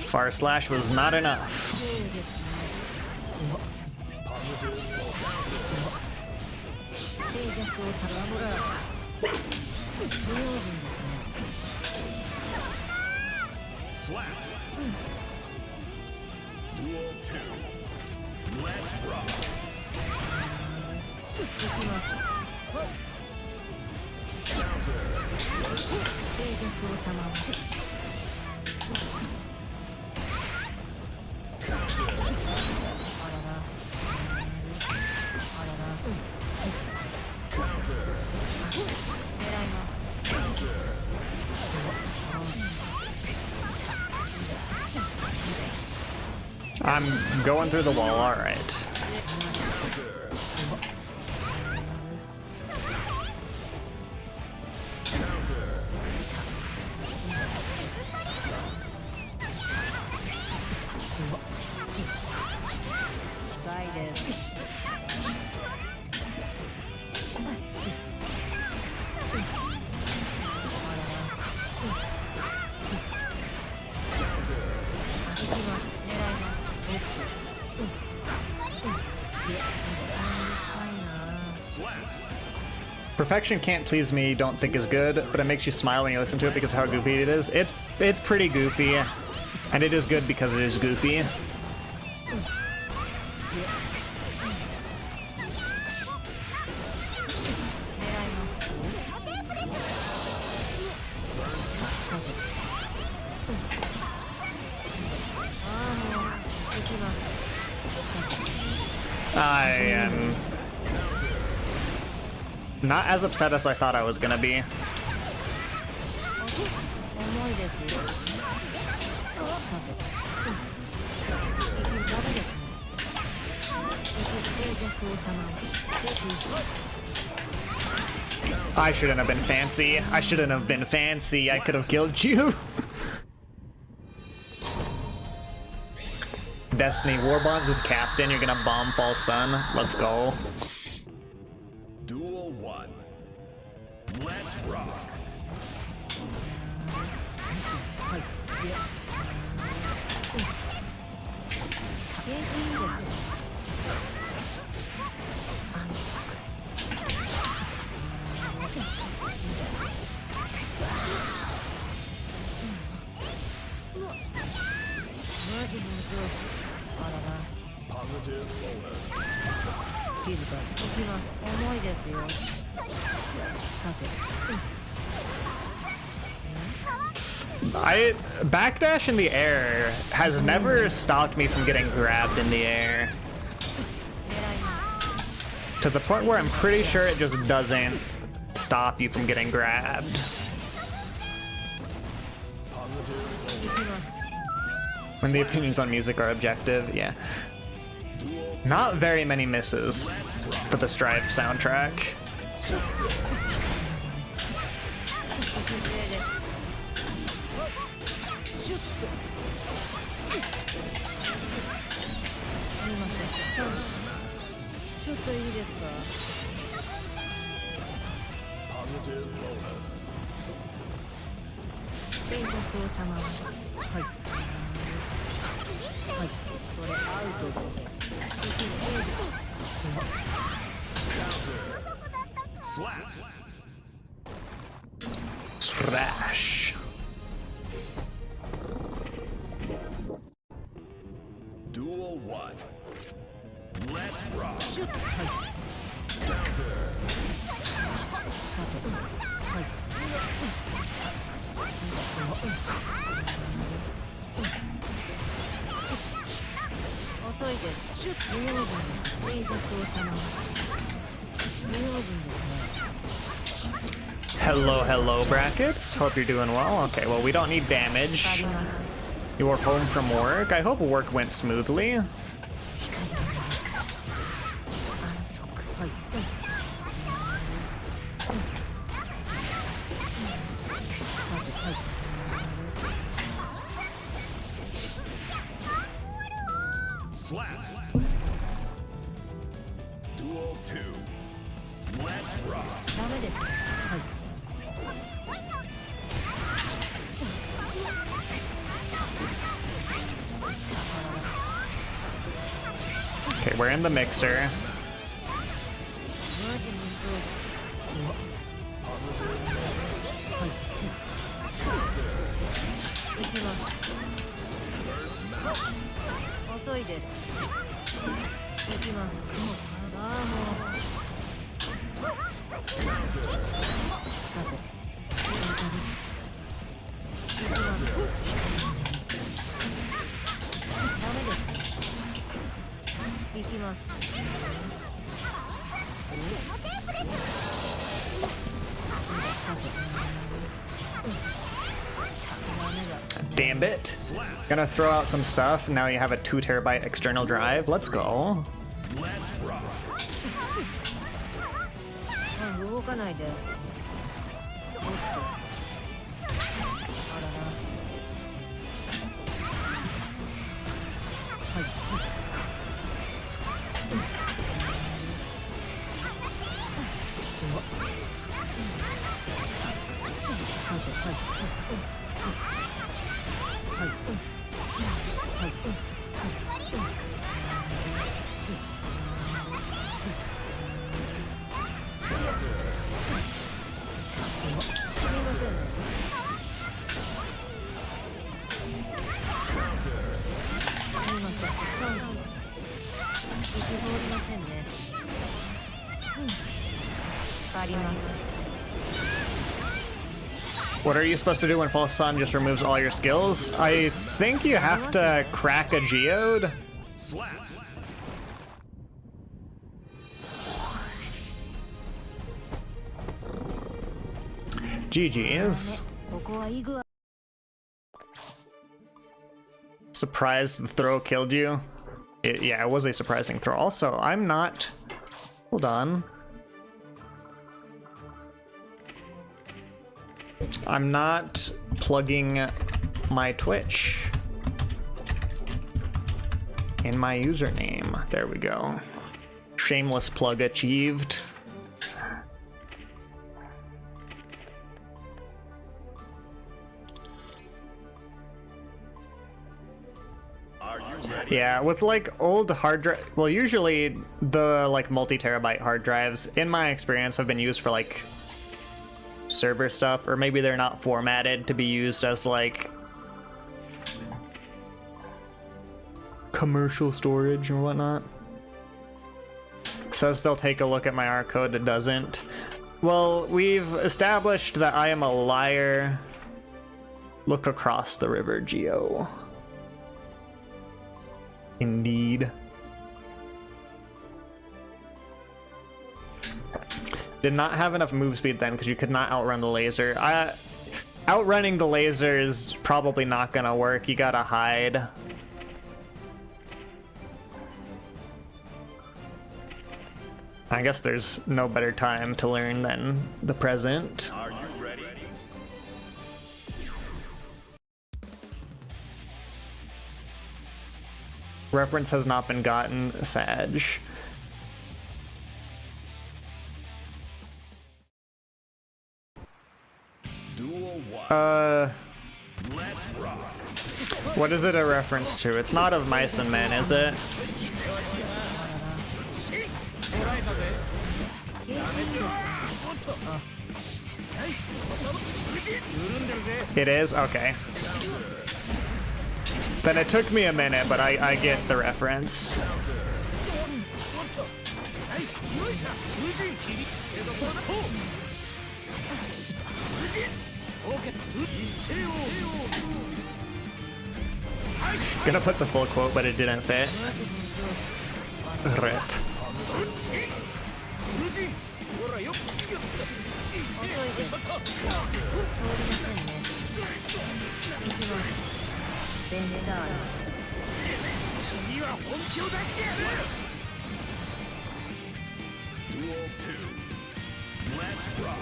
Far slash was not enough. Slap. Duel 2. Let's rock. I'm going through the wall, alright. Perfection Can't Please Me don't think is good, but it makes you smile when you listen to it because of how goofy it is. It's pretty goofy, and it is good because it is goofy. I am not as upset as I thought I was gonna be. I shouldn't have been fancy. I shouldn't have been fancy. I could have killed you. Destiny War Bonds with Captain. You're gonna bomb False Sun. Let's go. Duel 1. Let's rock. Positive bonus. Backdash in the air has never stopped me from getting grabbed in the air. To the point where I'm pretty sure it just doesn't stop you from getting grabbed. When the opinions on music are objective, yeah. Not very many misses for the Stripe soundtrack. Positive bonus. Slap. Trash. Duel 1. Let's rock. Hello, hello, brackets. Hope you're doing well. Okay, well, we don't need damage. You are home from work. I hope work went smoothly. Slap. Duel 2. Let's rock. ダメです。はい。 Okay, we're in the mixer. 行きます。遅いです。行きます。もうただもう。さて、行きます。ダメです。行きます。 Damn it. Gonna throw out some stuff. Now you have a 2 terabyte external drive. Let's go. 動かないで。おっと。あらら。はい。What are you supposed to do when False Sun just removes all your skills? I think you have to crack a geode. Slap. GG's. Surprised the throw killed you? Yeah, it was a surprising throw. Also, I'm not... Hold on. I'm not plugging my Twitch in my username. There we go. Shameless plug achieved. Yeah, with like old hard drive, well, usually the like multi-terabyte hard drives, in my experience, have been used for like server stuff, or maybe they're not formatted to be used as like commercial storage or whatnot. Says they'll take a look at my R code, it doesn't. Well, we've established that I am a liar. Look across the river, Geo. Indeed. Did not have enough move speed then because you could not outrun the laser. Outrunning the laser is probably not gonna work. You gotta hide. I guess there's no better time to learn than the present. Are you ready? Reference has not been gotten, Sag. Duel 1. Let's rock. What is it a reference to? It's not of Mice and Men, is it? It is? Okay. Then it took me a minute, but I get the reference. Gonna put the full quote, but it didn't fit. Rip. Duel 2. Let's rock.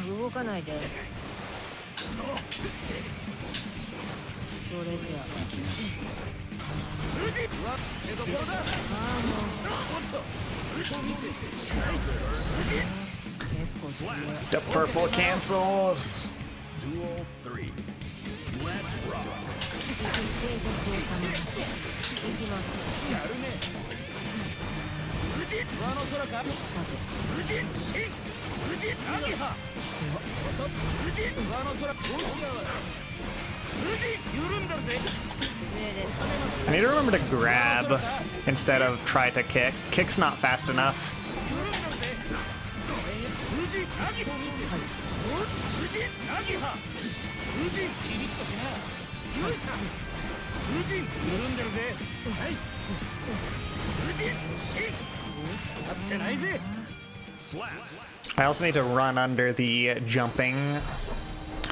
動かないで。それじゃThe purple cancels. Duel 3. Let's rock. 静寂を保ちいきます。I need to remember to grab instead of try to kick. Kick's not fast enough. やってないぜ。Slap. I also need to run under the jumping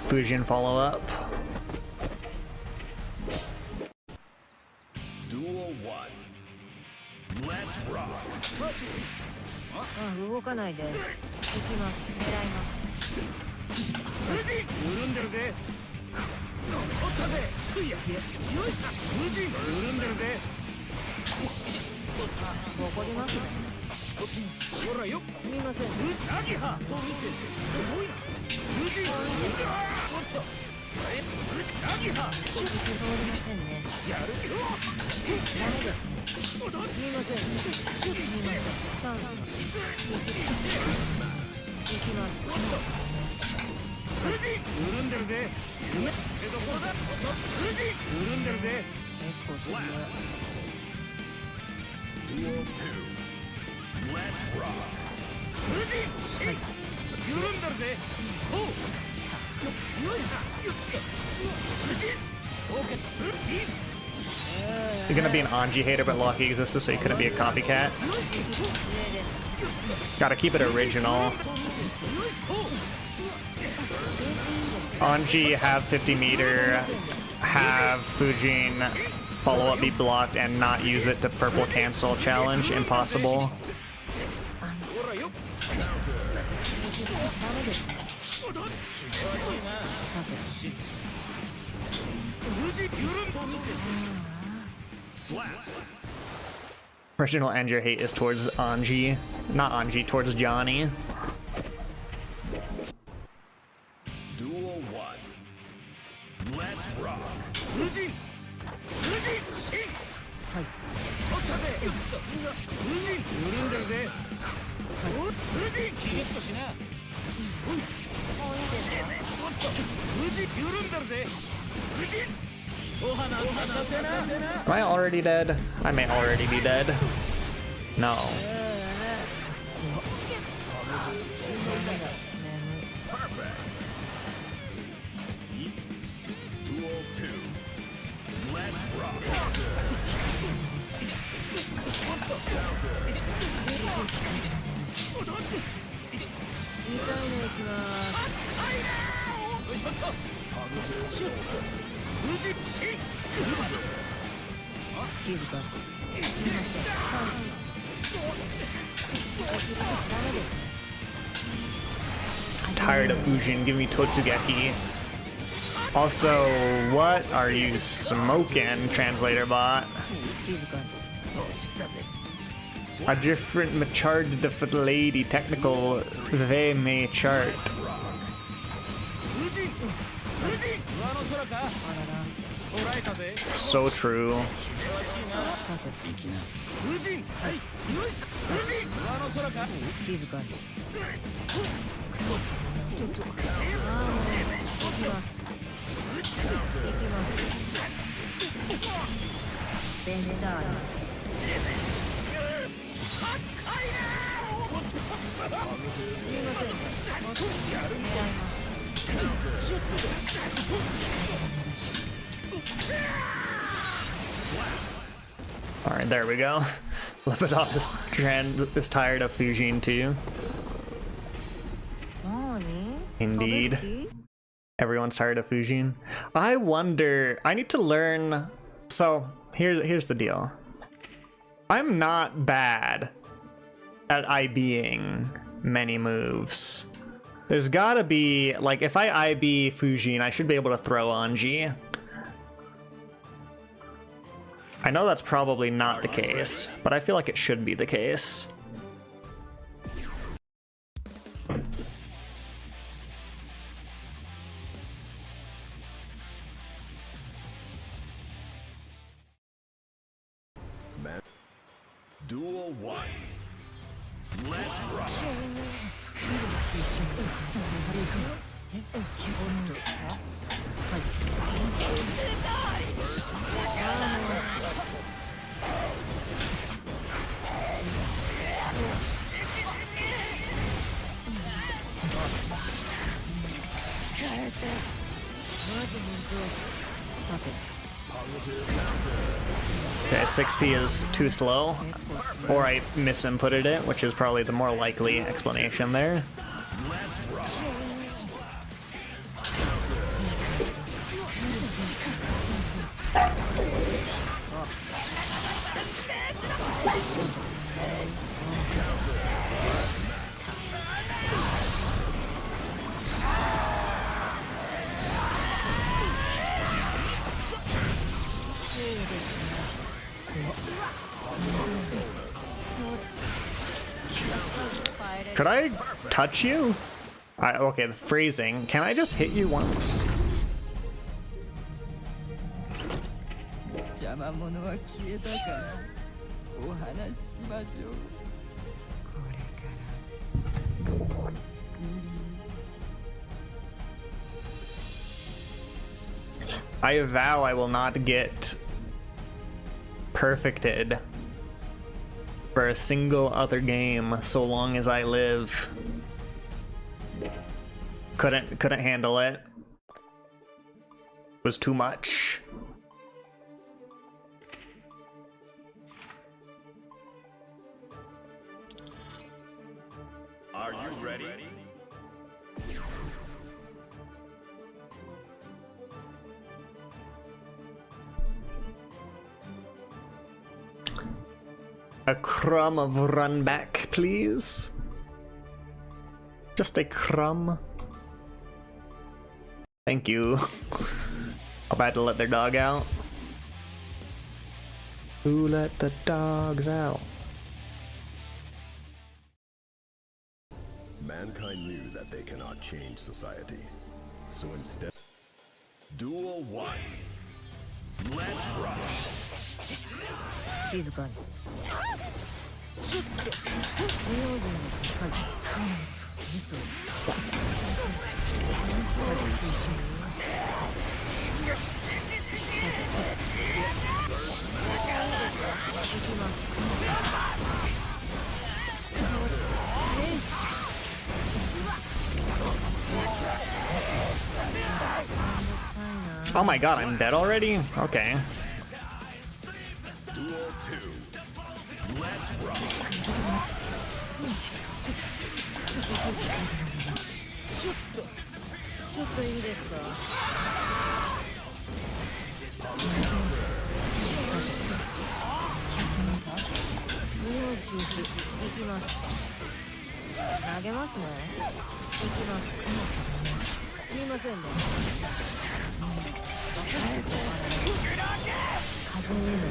fusion follow-up. Duel 1. Let's rock. 動かないで。行きます。狙います。緩んでるぜ。取ったぜ。すいや。よいしょ。緩んでるぜ。怒りますね。ほらよ。すみません。アギハと見せて。すごいな。おっと。アギハ。通りませんね。やるよ。すみません。すみません。チャンス。行きます。緩んでるぜ。せどころだ。緩んでるぜ。結構強い。Duel 2. Let's rock. 緩んでるぜ。おう。よいしょ。You're gonna be an Anji hater, but Loki existed, so you couldn't be a copycat. Gotta keep it original. Anji have 50 meter, have Fujin follow-up be blocked, and not use it to purple cancel challenge. Impossible. Original end your hate is towards Anji, not Anji, towards Johnny. Duel 1. Let's rock. 緩んでるぜ。キリッとしな。緩んでるぜ。Am I already dead? I may already be dead. No. Duel 2. Let's rock. 2回目いきます。よいしょっと。静かに。すみません。チャンス。ダメですね。 I'm tired of Fujin. Give me Totsugeki. Also, what are you smoking, translator bot? 静かに。 A different charged lady technical they may chart. So true. さて、静かに。行きます。ベネダーラ。 Alright, there we go. Lepidop is tired of Fujin too. Indeed. Everyone's tired of Fujin. I wonder, I need to learn. So here's the deal. I'm not bad at IBing many moves. There's gotta be, like, if I IB Fujin, I should be able to throw Anji. I know that's probably not the case, but I feel like it should be the case. Duel 1. Let's rock. Okay, 6P is too slow, or I misinputted it, which is probably the more likely explanation there. Could I touch you? Okay, the phrasing. Can I just hit you once? 邪魔者は消えたからお話ししましょうこれから I vow I will not get perfected for a single other game so long as I live. Couldn't handle it. Was too much. Are you ready? A crumb of run back, please. Just a crumb. Thank you. I'll have to let their dog out. Who let the dogs out? Mankind knew that they cannot change society. So instead, Duel 1. Let's rock. 静かにシュッと不用心に高い嘘先生一緒する行きます Oh my god, I'm dead already? Okay. Duel 2. Let's rock. ちょっといいですか無用中止行きます投げますね行きますすみませんね風にも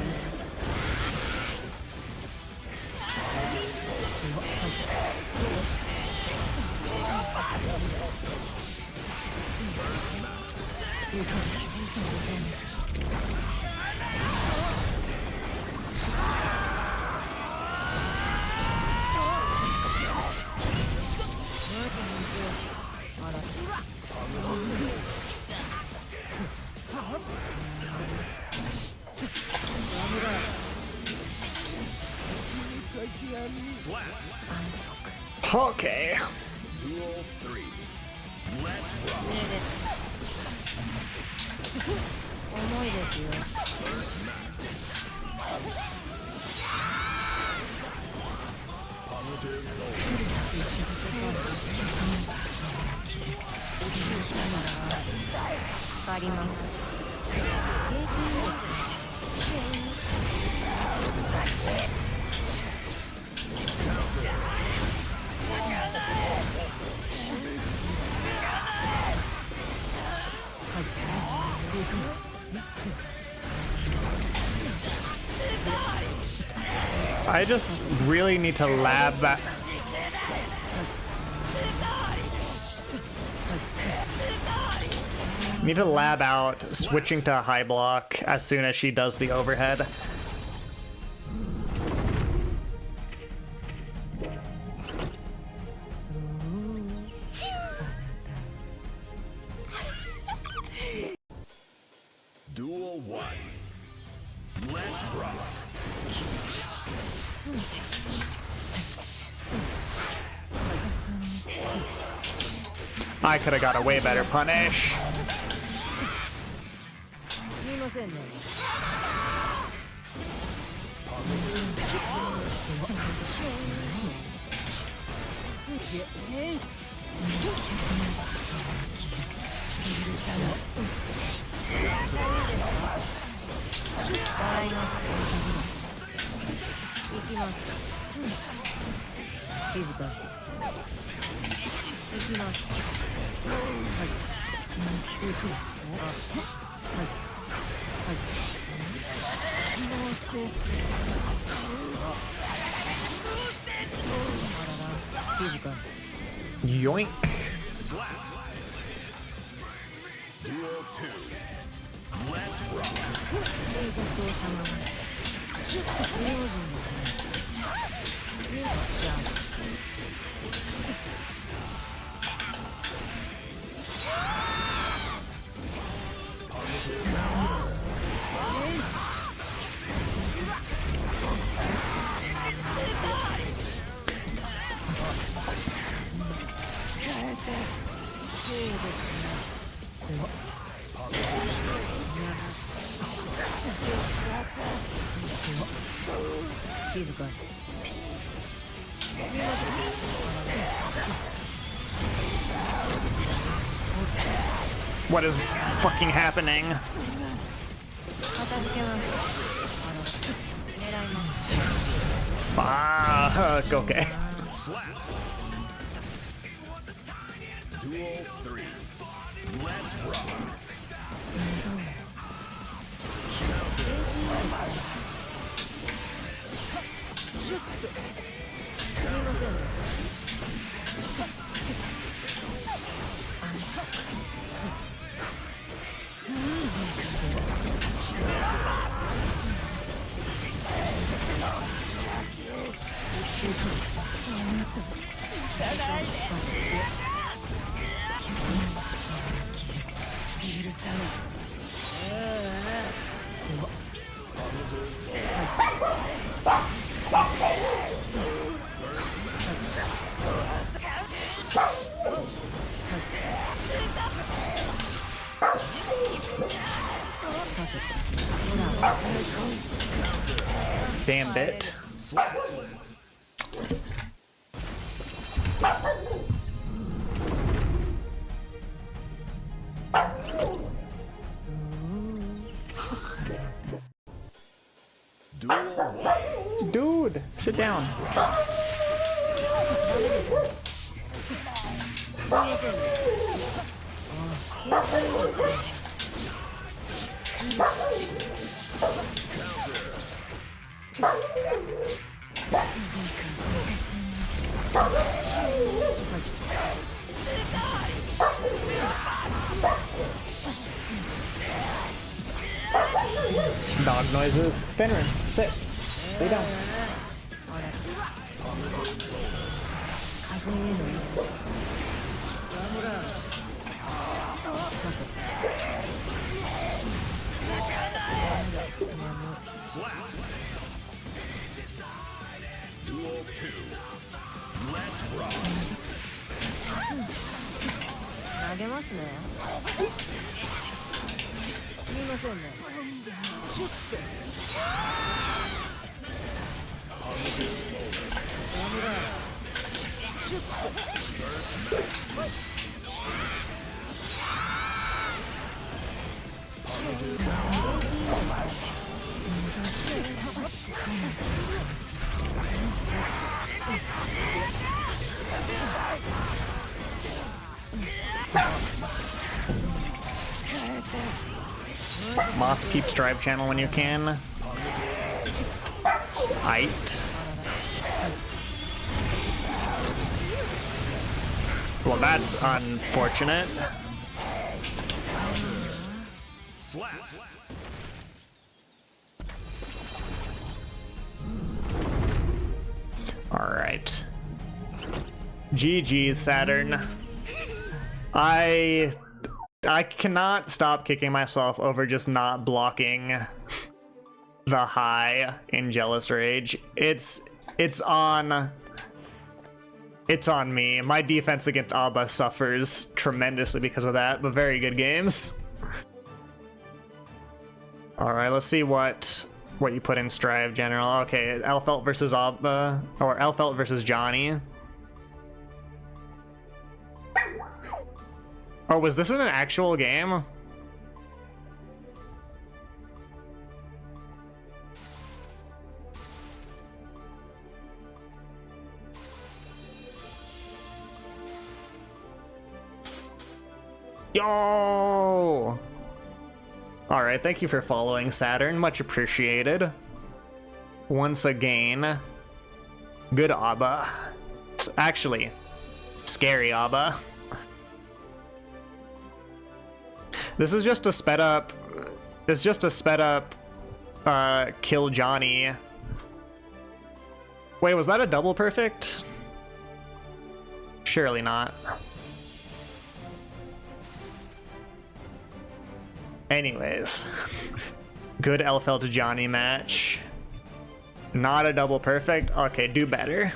Okay. Duel 3. Let's rock. 重いですよ Positive goal. あります。平均I just really need to lab that. Need to lab out switching to high block as soon as she does the overhead. Duel 1. Let's rock. I could have got a way better punish. すみませんね。笑います。行きます。静かに。行きます。はい。撃つ。あ、はい。はい。もう精神。あらら、静かに。Yoink. Duel 2. Let's rock. 静寂を保つ。不用心ですね。じゃあ。静かに。What is fucking happening? 片付けます。狙います。Ah, okay. Duel 3. Let's rock. すみません。Damn it. Duel 1. Dude, sit down. Dog noises. Fenrir, sit. Lay down. 風への一歩。Duel 2. Let's rock. 投げますね。すみませんね。シュッて。シュッて。Moth, keep Strive channel when you can. Aight. Well, that's unfortunate. Slap. Alright. GG's, Saturn. I cannot stop kicking myself over just not blocking the high in Jealous Rage. It's on me. My defense against Abba suffers tremendously because of that, but very good games. Alright, let's see what you put in Strive General. Okay, Elfelt versus Abba, or Elfelt versus Johnny. Oh, was this in an actual game? Yo! Alright, thank you for following, Saturn. Much appreciated. Once again. Good Abba. Actually, scary Abba. This is just a sped up. It's just a sped up kill Johnny. Wait, was that a double perfect? Surely not. Anyways, good Elfelt to Johnny match. Not a double perfect. Okay, do better.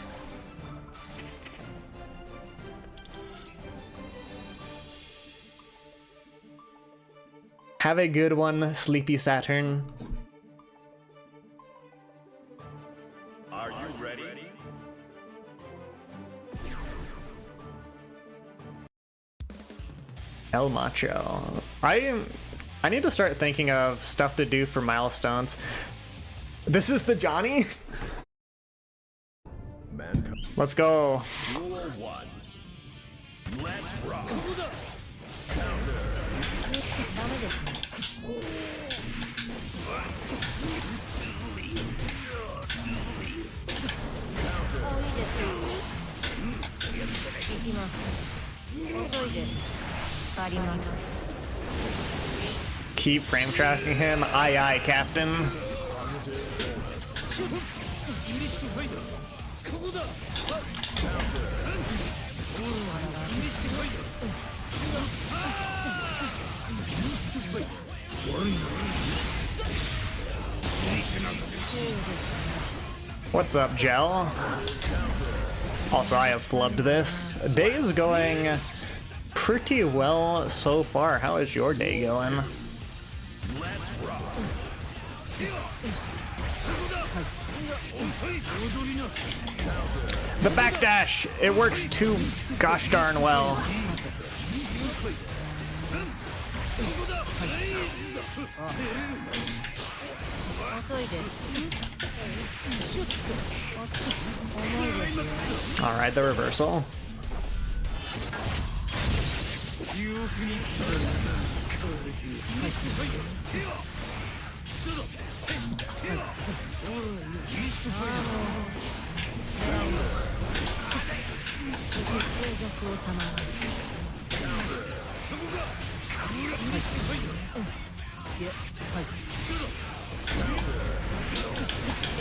Have a good one, Sleepy Saturn. Are you ready? El Macho. I need to start thinking of stuff to do for milestones. This is the Johnny? Let's go. Duel 1. Let's rock. Keep frame tracking him. Aye aye, Captain. What's up, Gel? Also, I have flubbed this. Day is going pretty well so far. How is your day going? Let's rock. The backdash! It works too gosh darn well. Alright, the reversal.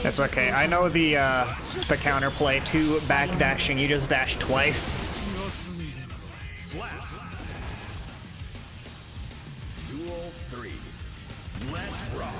It's okay. I know the counterplay to backdashing. You just dash twice. Slap. Duel 3. Let's rock.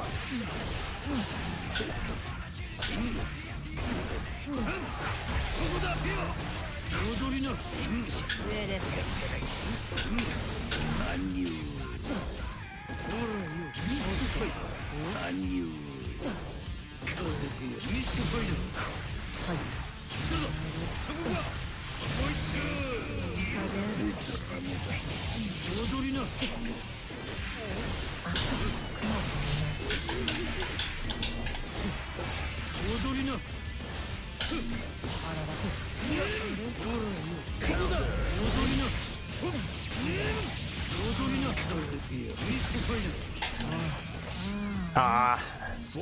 Ah,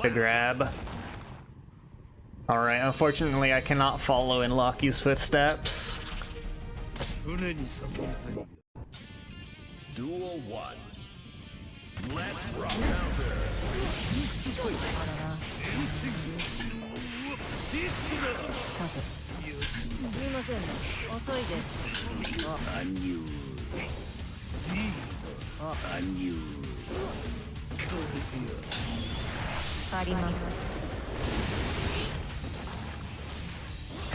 the grab. Alright, unfortunately I cannot follow in Loki's footsteps. Duel 1. Let's rock. Counter. さてすみませんね遅いです乱入。乱入。あります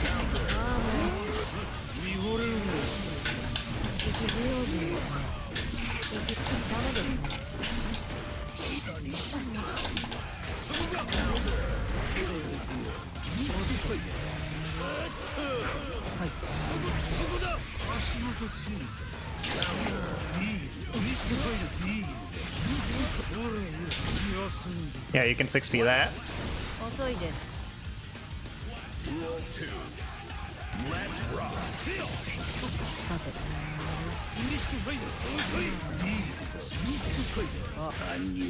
ダメですねYeah, you can 6p that. 遅いです Duel 2. Let's rock. さて乱入。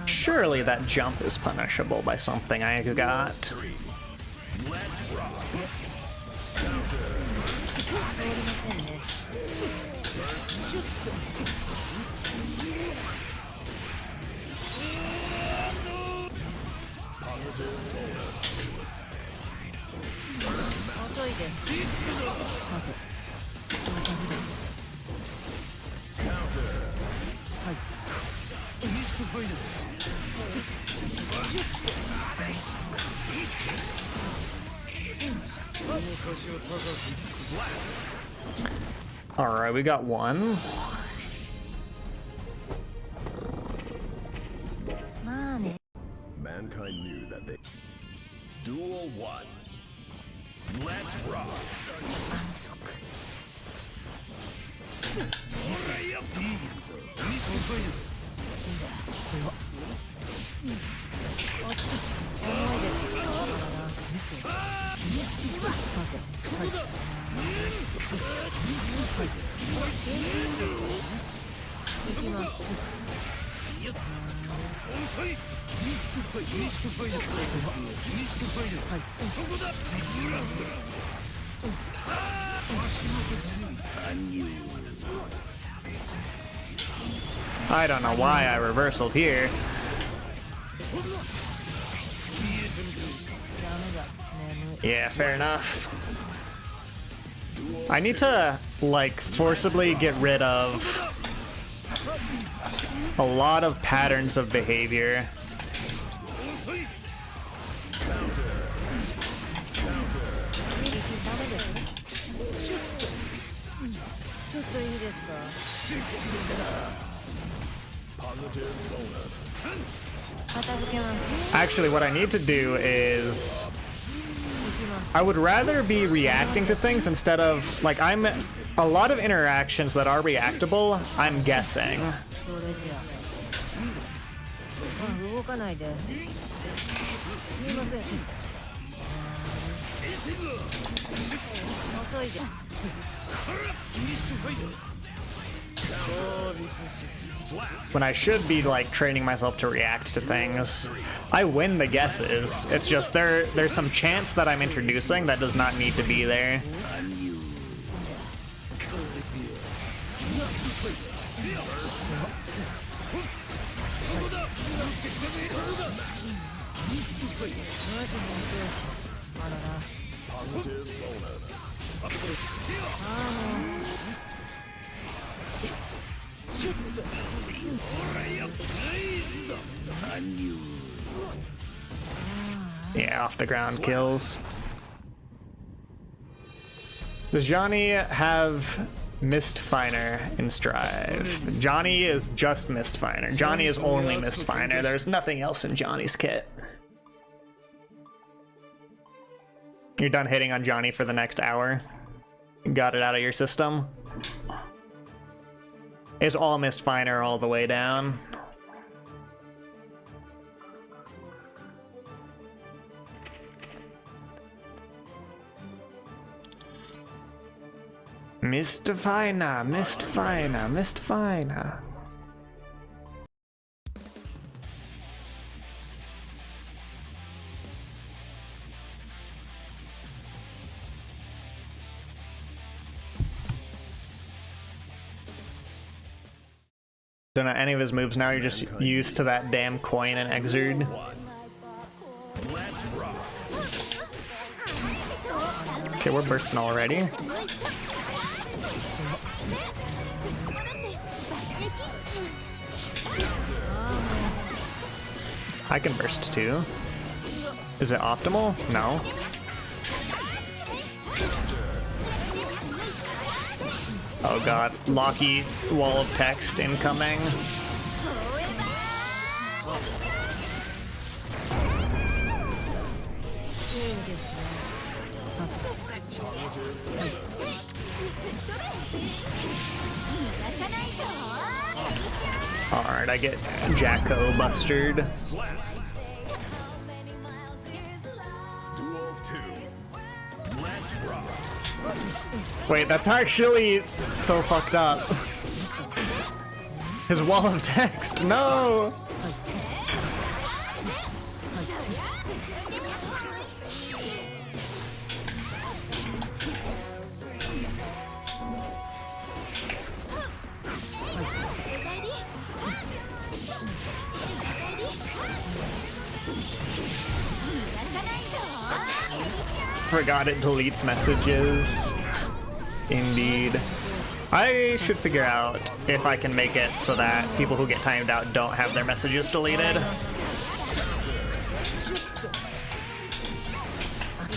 Surely that jump is punishable by something I got. Let's rock. 通りませんね 遅いですさてその鍵ですはいAlright, we got one. まあね Mankind knew that they. Duel 1. Let's rock. 安息 I don't know why I reversaled here. ダメだ眠い Yeah, fair enough. I need to, like, forcibly get rid of a lot of patterns of behavior. ちょっといいですか Positive bonus. 片付けます Actually, what I need to do is... I would rather be reacting to things instead of, like, a lot of interactions that are reactable, I'm guessing. それじゃあ動かないですみません遅いです When I should be, like, training myself to react to things. I win the guesses. It's just there's some chance that I'm introducing that does not need to be there. Positive bonus. 乱入。 Yeah, off the ground kills. Does Johnny have Mistfiner in Strive. Johnny is just Mistfiner. Johnny is only Mistfiner. There's nothing else in Johnny's kit. You're done hitting on Johnny for the next hour. Got it out of your system. It's all Mistfiner all the way down. Mistfiner, Mistfiner, Mistfiner. Don't know any of his moves now, you're just used to that damn coin and Exurd. Okay, we're bursting already. I can burst too. Is it optimal? No. Oh god, Locky wall of text incoming. Alright, I get Jacko bustered. Wait, that's actually so fucked up. His wall of text, no! Forgot it deletes messages. Indeed. I should figure out if I can make it so that people who get timed out don't have their messages deleted.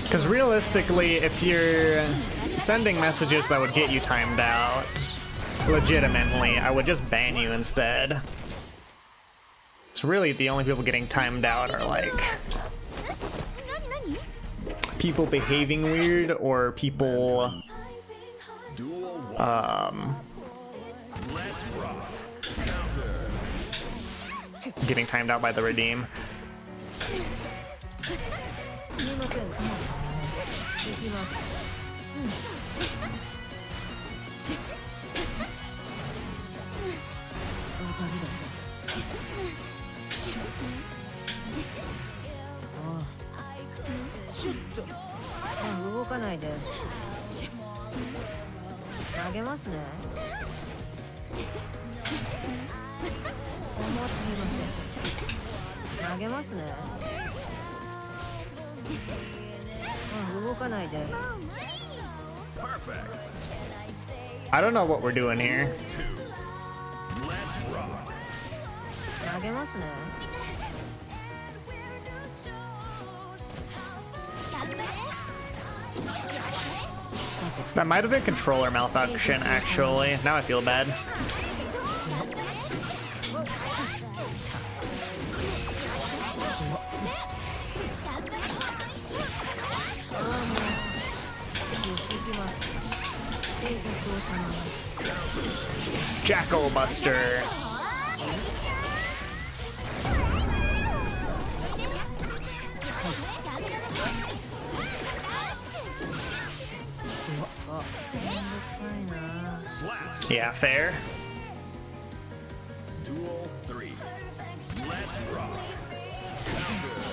Because realistically, if you're sending messages that would get you timed out, legitimately, I would just ban you instead. So really, the only people getting timed out are like people behaving weird or people getting timed out by the redeem. I don't know what we're doing here. That might have been controller malfunction, actually. Now I feel bad. Jackal Buster. Yeah, fair. Duel 3. Let's rock. Counter.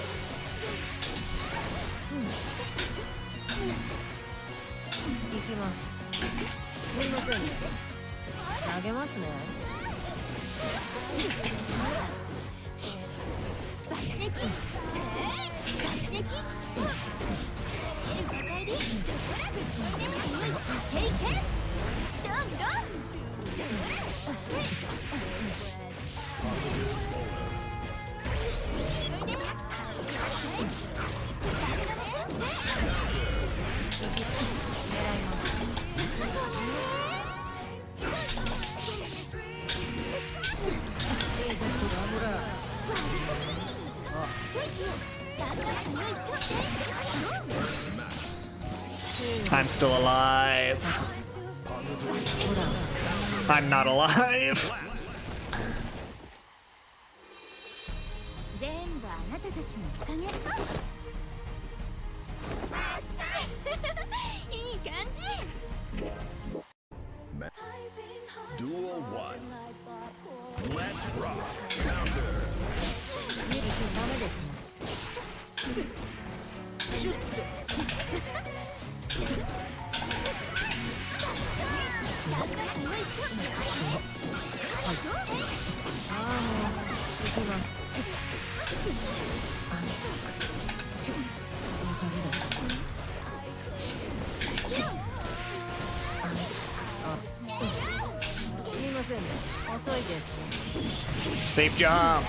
I'm still alive. I'm not alive. 全部あなたたちのおかげ。いい感じ。 Duel 1. Let's rock. Counter. ダメですね。Safe job.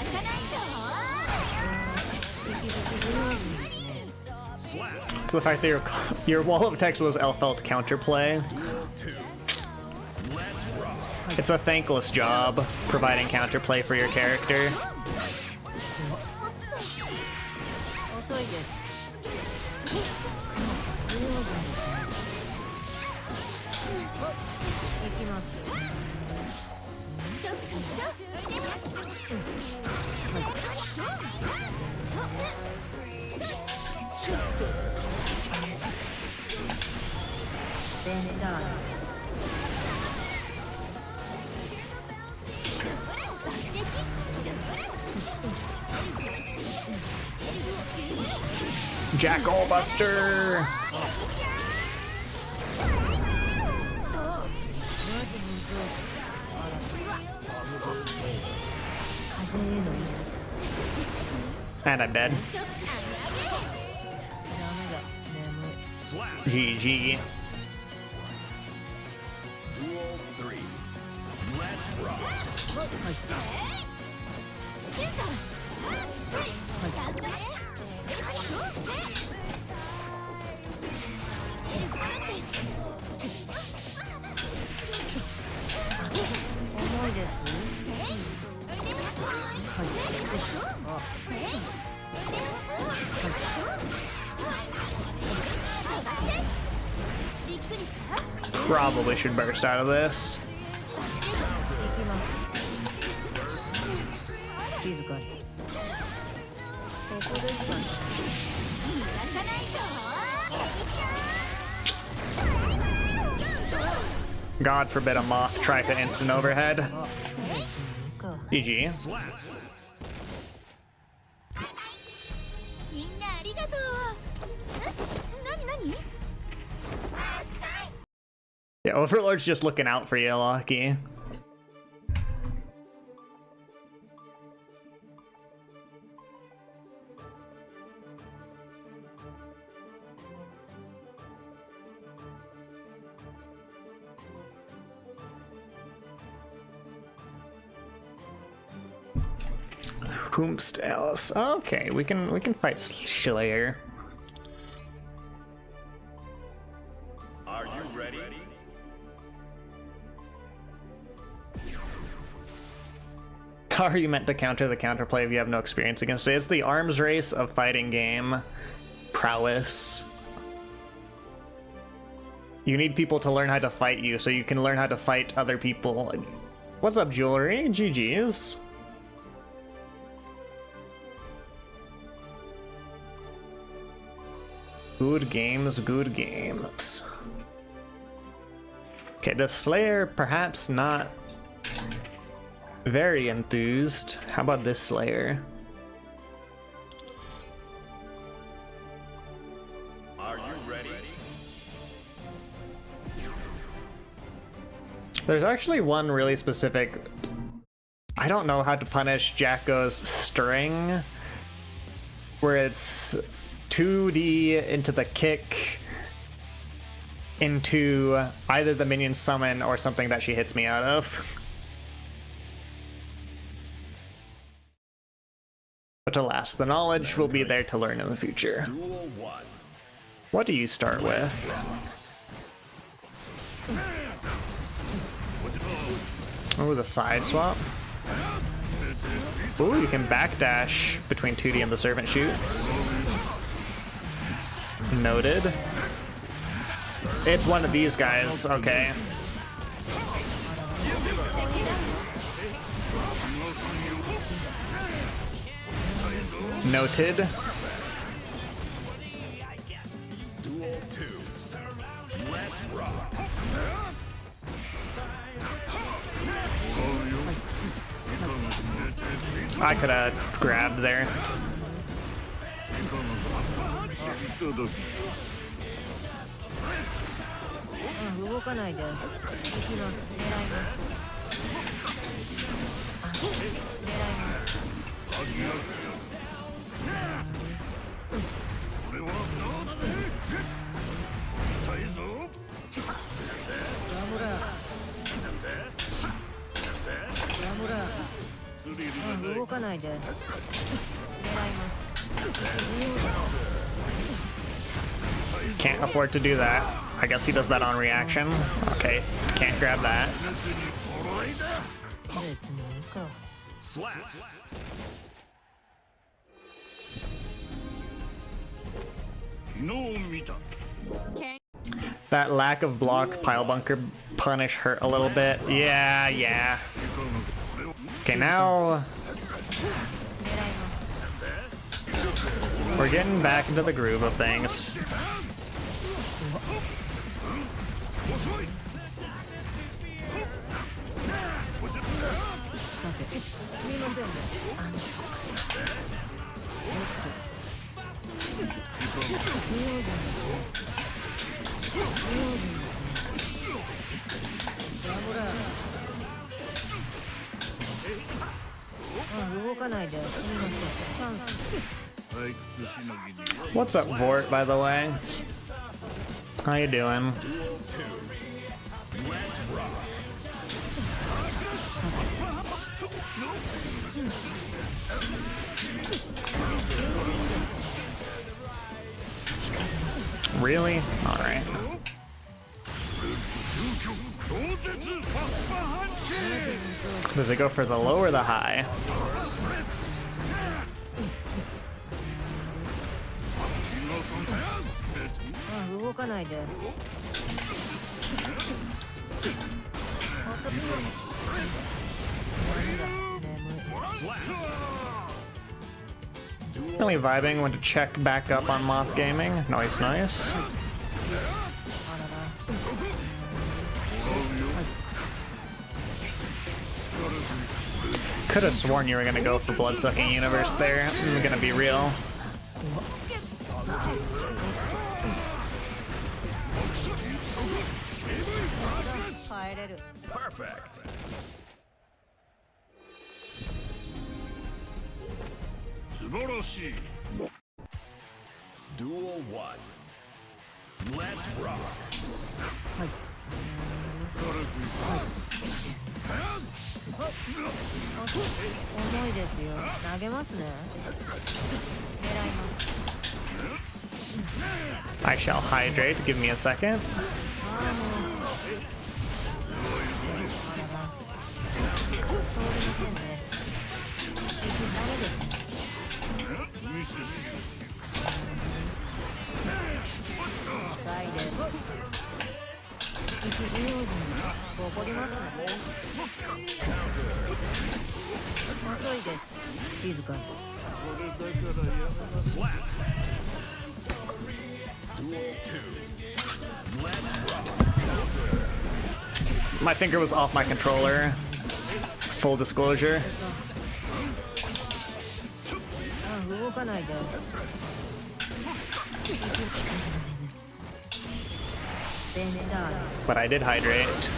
So the fact that your wall of text was Elfelt counterplay. It's a thankless job providing counterplay for your character. 遅いです。行きます。ベンダー。Jackal-buster! And I'm dead. GG. Duel 3. Let's rock. 重いです。 Probably should burst out of this. 静かに。ここですかね。 God forbid a moth try to instant overhead. GG. みんなありがとう。何？ Yeah, Overlord's just looking out for you, Lucky. Whomst else? Okay, we can fight Slayer. Are you ready? How are you meant to counter the counterplay if you have no experience against it? It's the arms race of fighting game prowess. You need people to learn how to fight you so you can learn how to fight other people. What's up, Jewelry? GG's. Good games, good games. Okay, the Slayer, perhaps not very enthused. How about this Slayer? Are you ready? There's actually one really specific... I don't know how to punish Jacko's string, where it's 2D into the kick into either the minion summon or something that she hits me out of. But alas, the knowledge will be there to learn in the future. Duel 1. What do you start with? Oh, the side swap? Ooh, you can backdash between 2D and the servant shoot. Noted. It's one of these guys, okay. Noted. Duel 2. Let's rock. I could have grabbed there. 動かないで。行きます。狙います。狙います。動かないで。狙います。 Can't afford to do that. I guess he does that on reaction. Okay, can't grab that. Slap. That lack of block pile bunker punish hurt a little bit. Yeah. Okay, now we're getting back into the groove of things. What's up, Vort, by the way? How you doing? Really? Alright. Does it go for the low or the high? Really vibing. Want to check back up on Moth Gaming. Nice. Could have sworn you were gonna go for Bloodsucking Universe there. I'm gonna be real. Perfect. Duel 1. Let's rock. 重いですよ。投げますね。狙います。 I shall hydrate. Give me a second. Slap. Duel 2. Let's rock. My finger was off my controller. Full disclosure. But I did hydrate.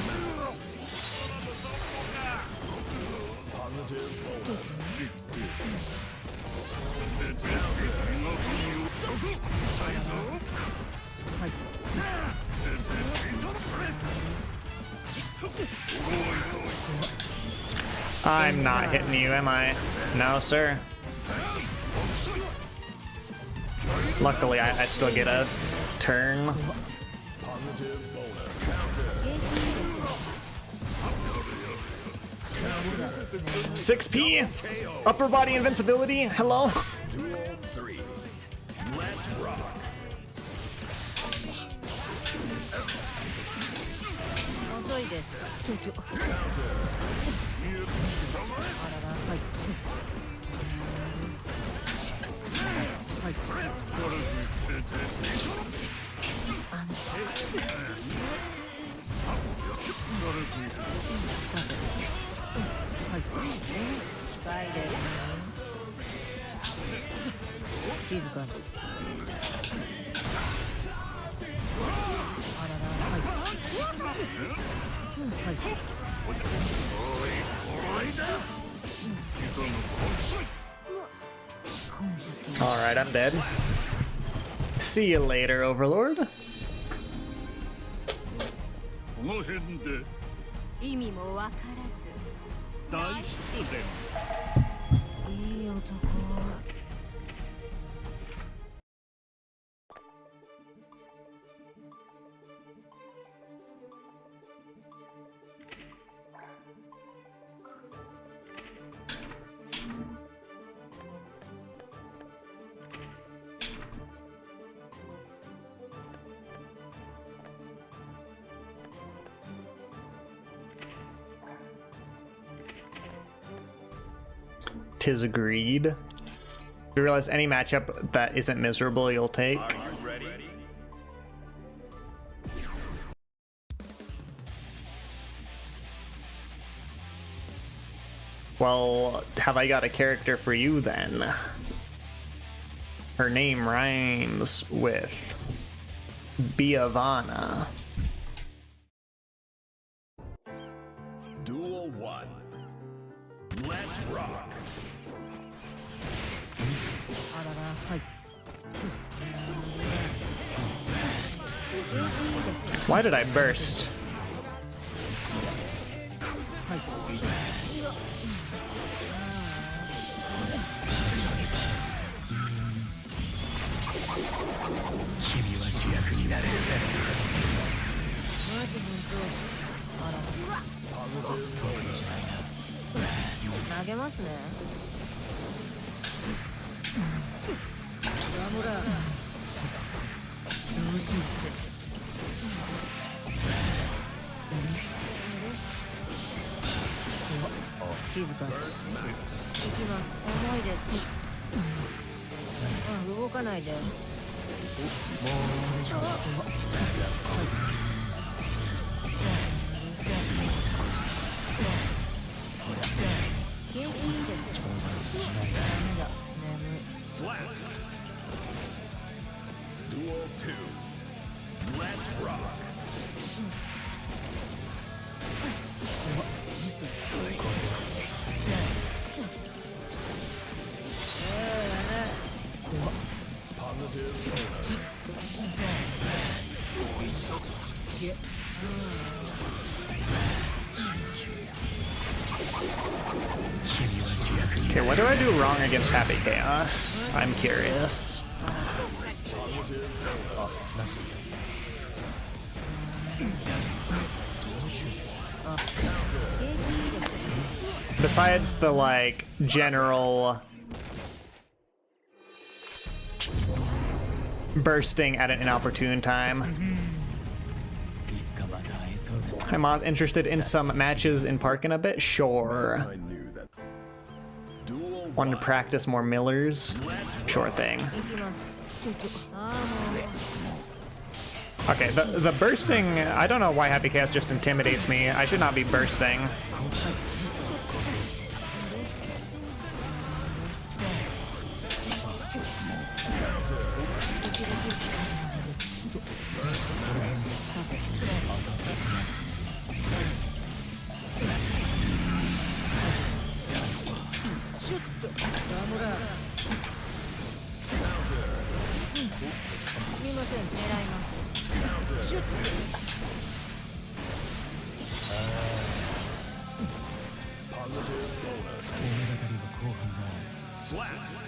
I'm not hitting you, am I? No, sir. Luckily, I still get a turn. 6P upper body invincibility. Hello. Duel 3. Let's rock. 遅いです。あらら、はい。はい。はい。近いです。静かに。あらら、はい。はい。All right, I'm dead. See you later, Overlord. この辺で意味もわからず大失恋。いい男。Tis agreed. You realize any matchup that isn't miserable you'll take. Are you ready? Well, have I got a character for you then? Her name rhymes with Biavana. Duel 1. Let's rock. あらら、はい。 Why did I burst? はい。 投げますね。ラムラ。よし。静かに。行きます。重いです。あ、動かないで。Slap. Duel 2. Let's rock. Positive bonus. Okay, what do I do wrong against Happy Chaos? I'm curious. Besides the, like, general bursting at an inopportune time. I'm interested in some matches in Parkin a bit? Sure. I knew that. Duel Want to practice more Millers? Sure thing. 行きます。ああ、もう。 Okay, the bursting, I don't know why Happy Chaos just intimidates me. I should not be bursting.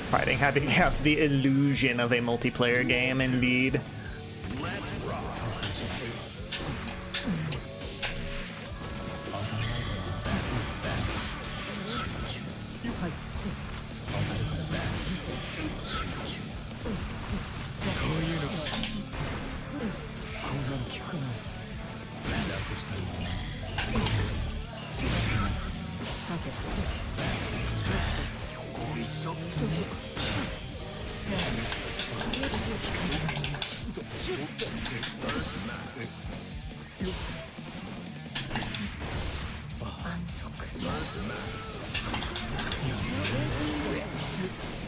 Fighting Happy Chaos, the illusion of a multiplayer game, indeed. Let's rock.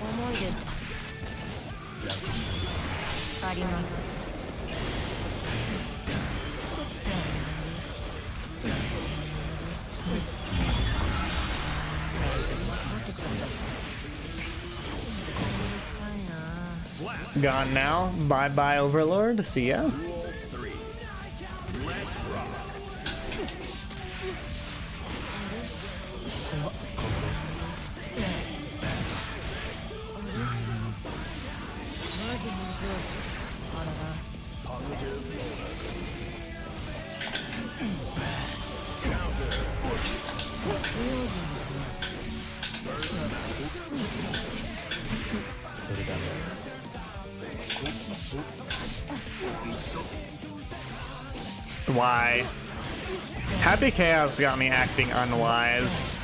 思い出あります。Gone now. Bye bye, Overlord. See ya. Why? Happy Chaos got me acting unwise.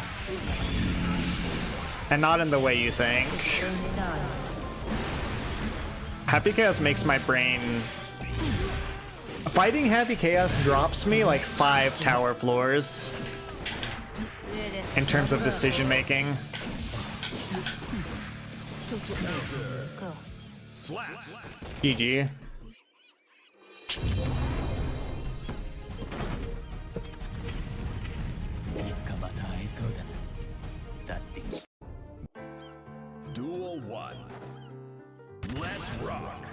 And not in the way you think. Happy Chaos makes my brain... Fighting Happy Chaos drops me like 5 tower floors in terms of decision making. GG. Duel 1. Let's rock.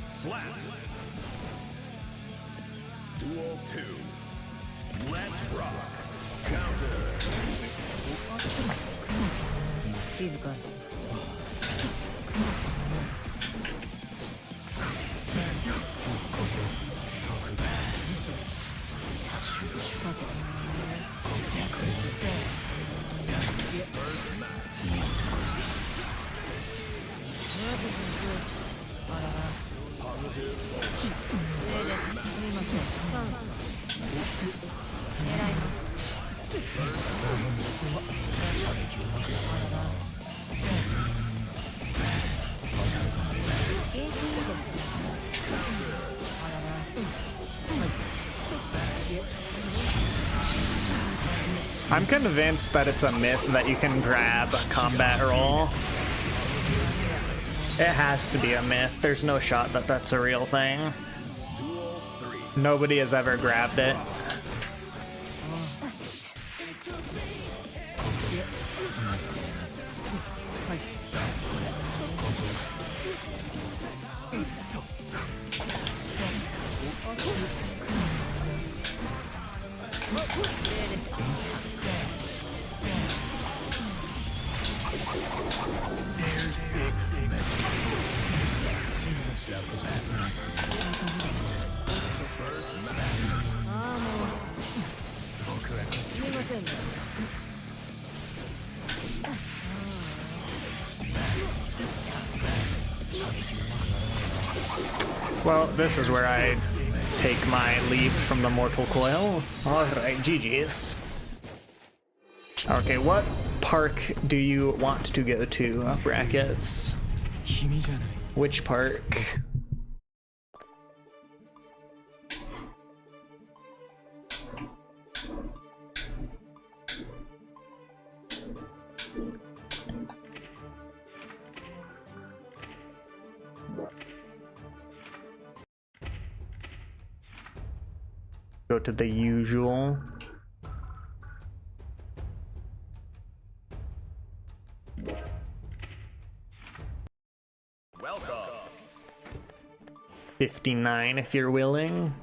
Slap. Duel 2. Let's rock. Counter. 静かに。I'm convinced that it's a myth that you can grab a combat roll. It has to be a myth. There's no shot that that's a real thing. Nobody has ever grabbed it. Well, this is where I take my leap from the mortal coil. Alright, GG's. Okay, what park do you want to go to, Brackets? Which park? go to the usual. Welcome. 59 if you're willing.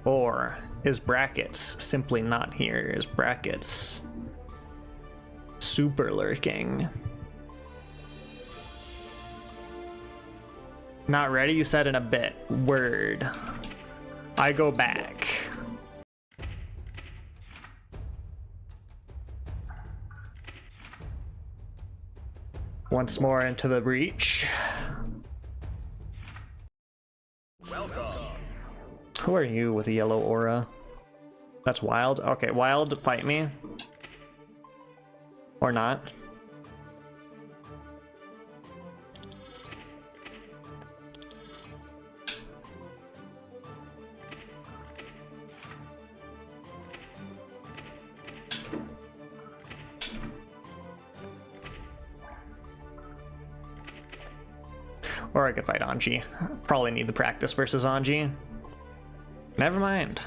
Or is brackets simply not here? Is brackets super lurking? Not ready? You said in a bit. Word. I go back. Once more into the breach. Welcome. Who are you with a yellow aura? That's Wild? Okay, Wild, fight me. Or not. Or I could fight Anji. Probably need to practice versus Anji. Never mind.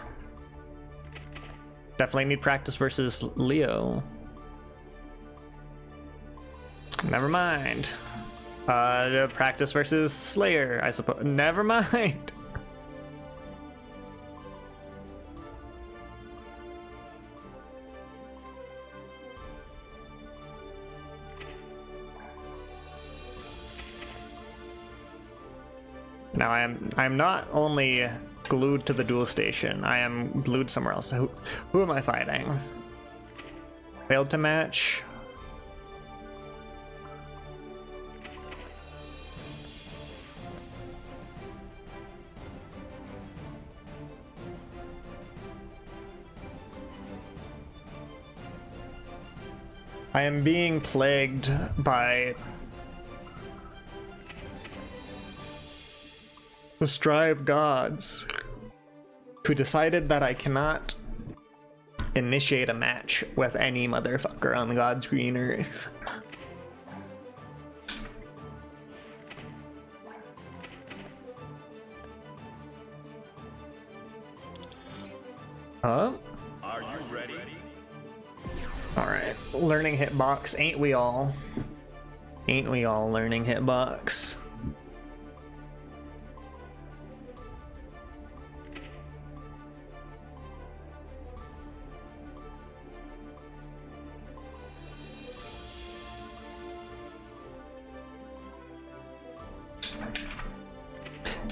Definitely need practice versus Leo. Never mind. Practice versus Slayer, I suppose. Never mind. Now I'm not only glued to the duel station, I am glued somewhere else. So who am I fighting? Failed to match. I am being plagued by the Strive gods, who decided that I cannot initiate a match with any motherfucker on God's green earth. Huh? Are you ready? Alright, learning hitbox, ain't we all? Ain't we all learning hitbox?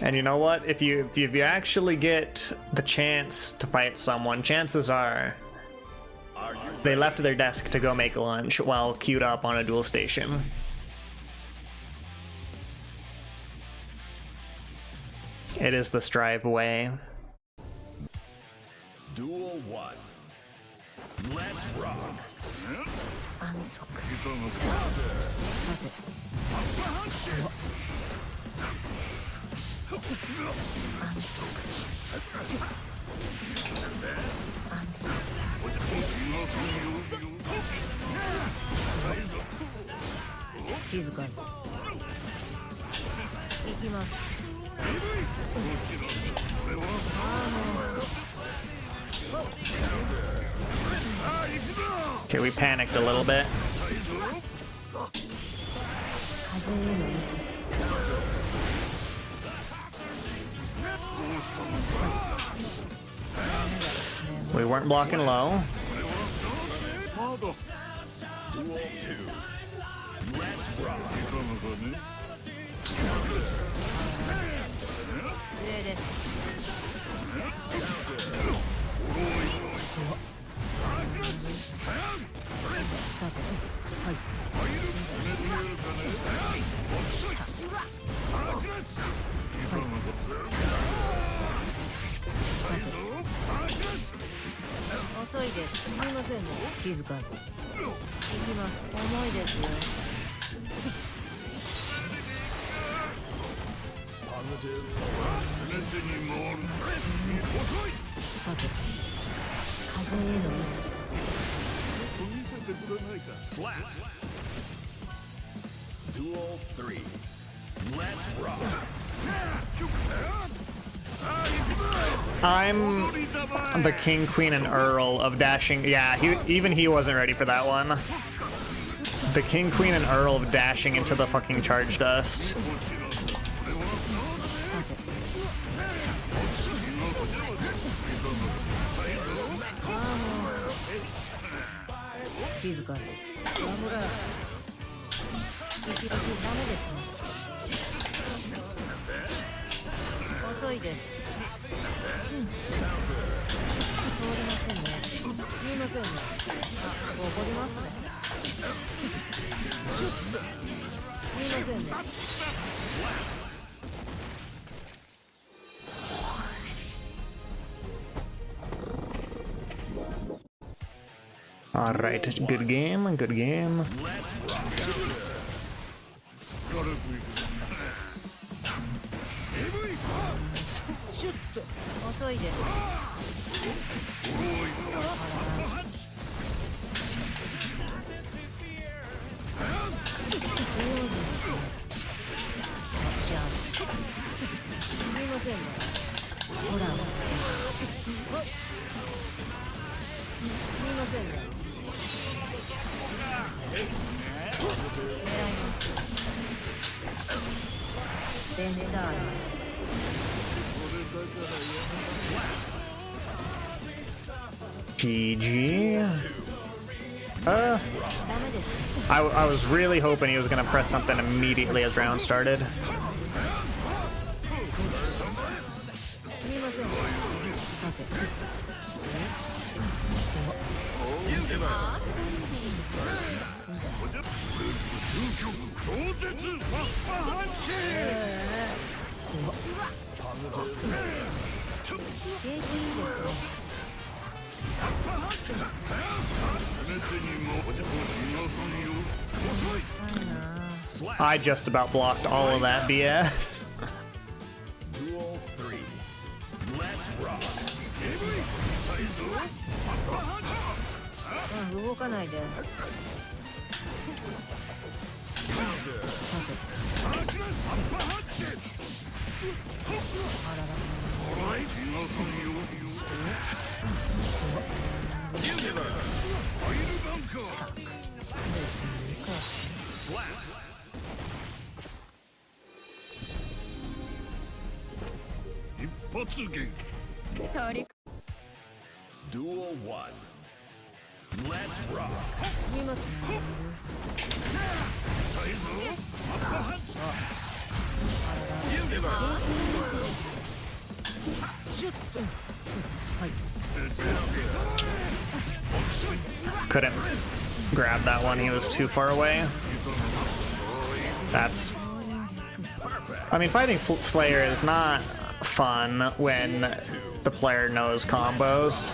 And you know what? If you actually get the chance to fight someone, chances are they left their desk to go make lunch while queued up on a duel station. It is the Strive way. Duel 1. Let's rock. Okay, we panicked a little bit. We weren't blocking low. Duel 2. Let's rock. 静かに。行きます。重いですよ。さて、風への意味。Slap. Duel 3. Let's rock. I'm the king, queen, and earl of dashing. Yeah, even he wasn't ready for that one. The king, queen, and earl of dashing into the fucking charge dust. 静かに。ダムラ。ダメですね。遅いです。通りませんね。すみませんね。あ、怒りますね。すみませんね。All right, good game, good game. シュッと遅いです。すみませんね。ほら。すみませんね。狙います。ベネダーラ。GG. I was really hoping he was gonna press something immediately as round started. すみません。さて。I just about blocked all of that BS. Duel 3. Let's rock. 動かないで。Duel 1. Let's rock. すみません。Couldn't grab that one, he was too far away. That's... I mean, fighting Slayer is not fun when the player knows combos.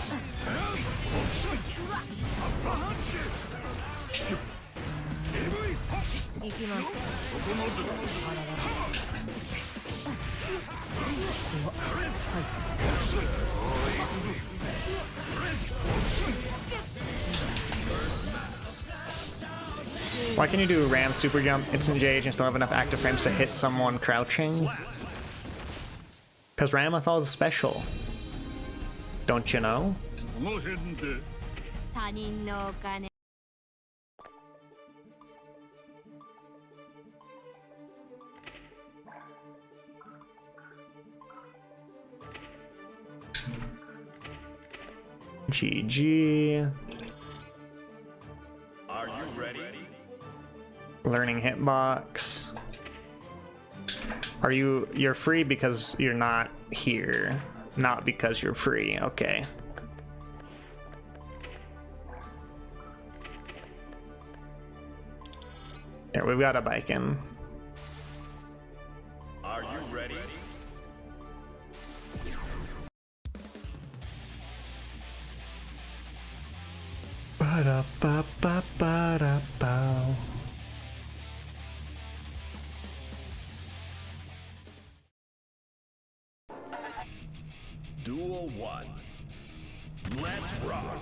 Why can you do a ram super jump, instant engage, and still have enough active frames to hit someone crouching? Because Ramathal is special. Don't you know? 他人のお金 GG. Are you ready? Learning hitbox. You're free because you're not here, not because you're free. Okay. There, we've got a bike in. Are you ready? Ba-da, Ba ba ba da bow. Duel 1. Let's rock.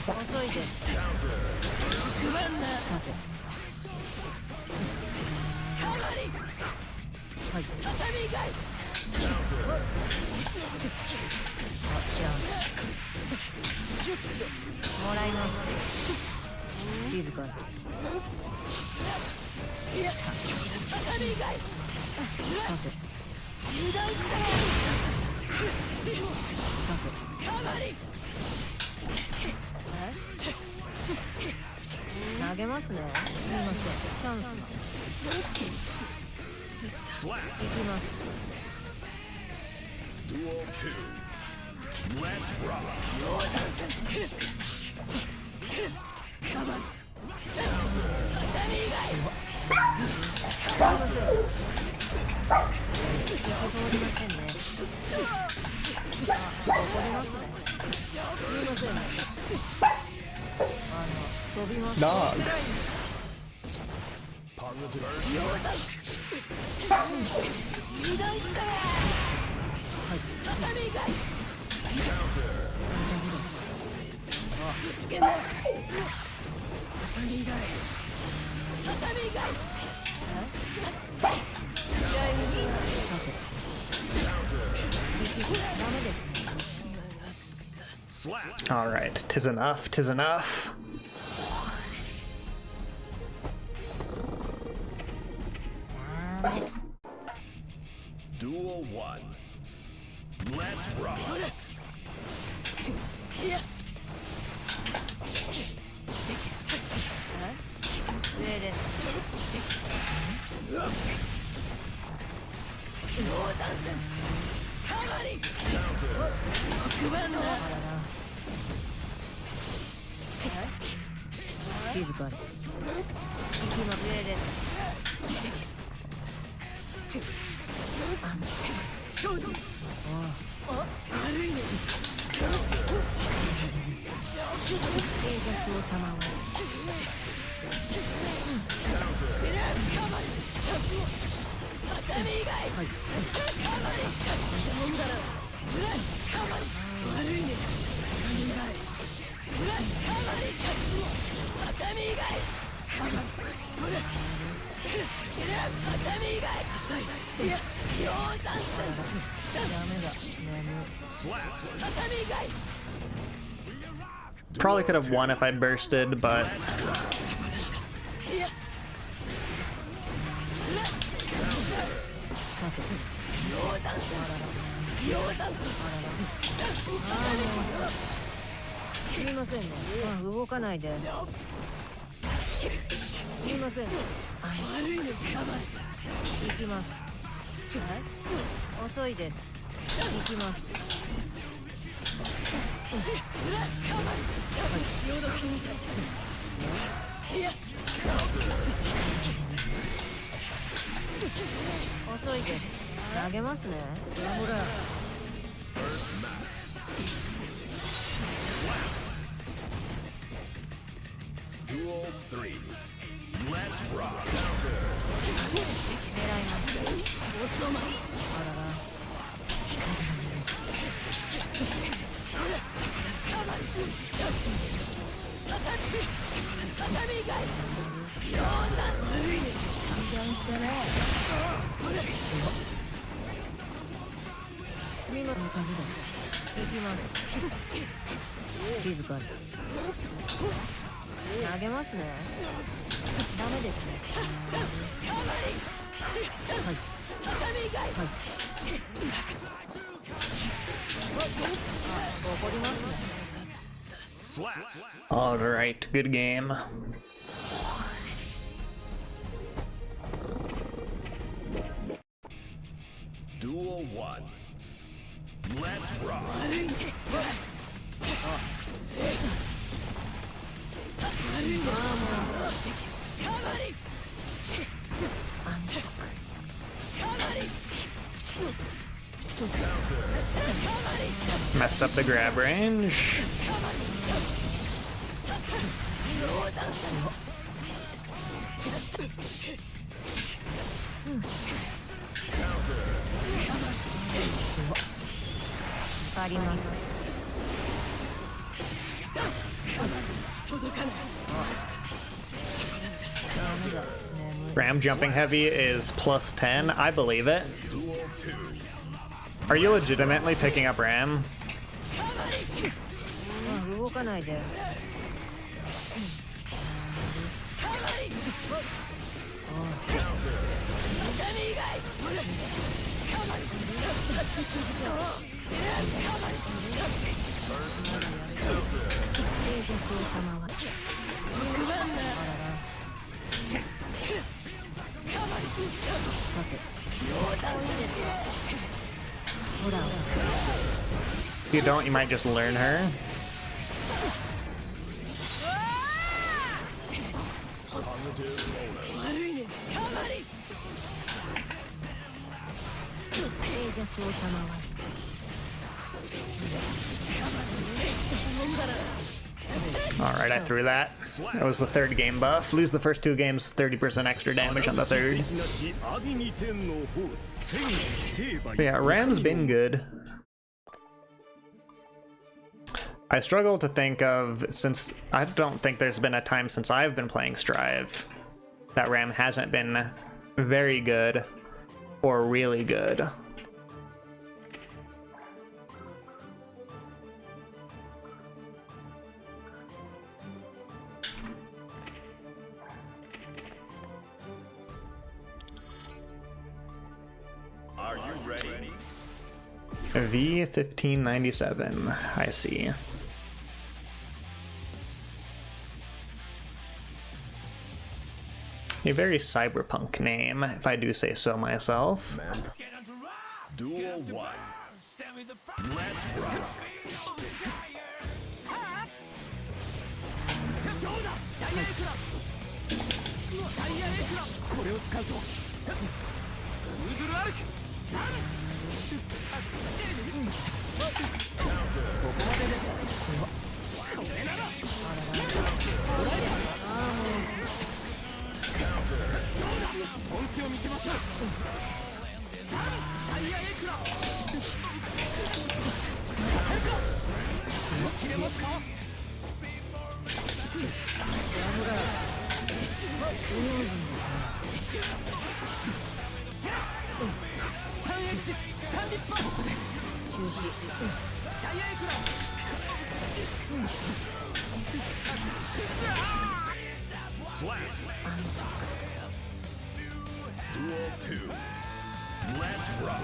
遅いです。6番だ。さて。はい。じゃあもらいます。静かに。さて。投げますね。すみません。チャンス。行きます。 Duel 2. Let's rock. 通りませんね。怒りますね。すみませんね。飛びます。 Dog. All right, tis enough, tis enough. Duel 1. Let's rock. 上です。静かに。行きます。上です。静寂を様を。 Probably could have won if I'd bursted, butすみませんね。動かないで。すみません。行きます。遅いです。行きます。遅いです。投げますね。ほら。 Duel 3. Let's rock. 狙います。あらら。みんなの鍵だ。行きます。静かに。投げますね。ダメですね。はい。はい。怒りますね。 all right, good game. Duel 1. Let's rock. Messed up the grab range. Ram jumping heavy is plus 10. I believe it. Are you legitimately picking up Ram? 動かないで。If you don't, you might just learn her. Alright, I threw that. That was the third game buff. Lose the first two games, 30% extra damage on the third. But yeah, Ram's been good. I struggle to think of, since I don't think there's been a time since I've been playing Strive that Ram hasn't been very good or really good. Are you ready? V1597, I see. A very cyberpunk name, if I do say so myself. Duel 1. Let's rock. Slap. Duel 2. Let's rock.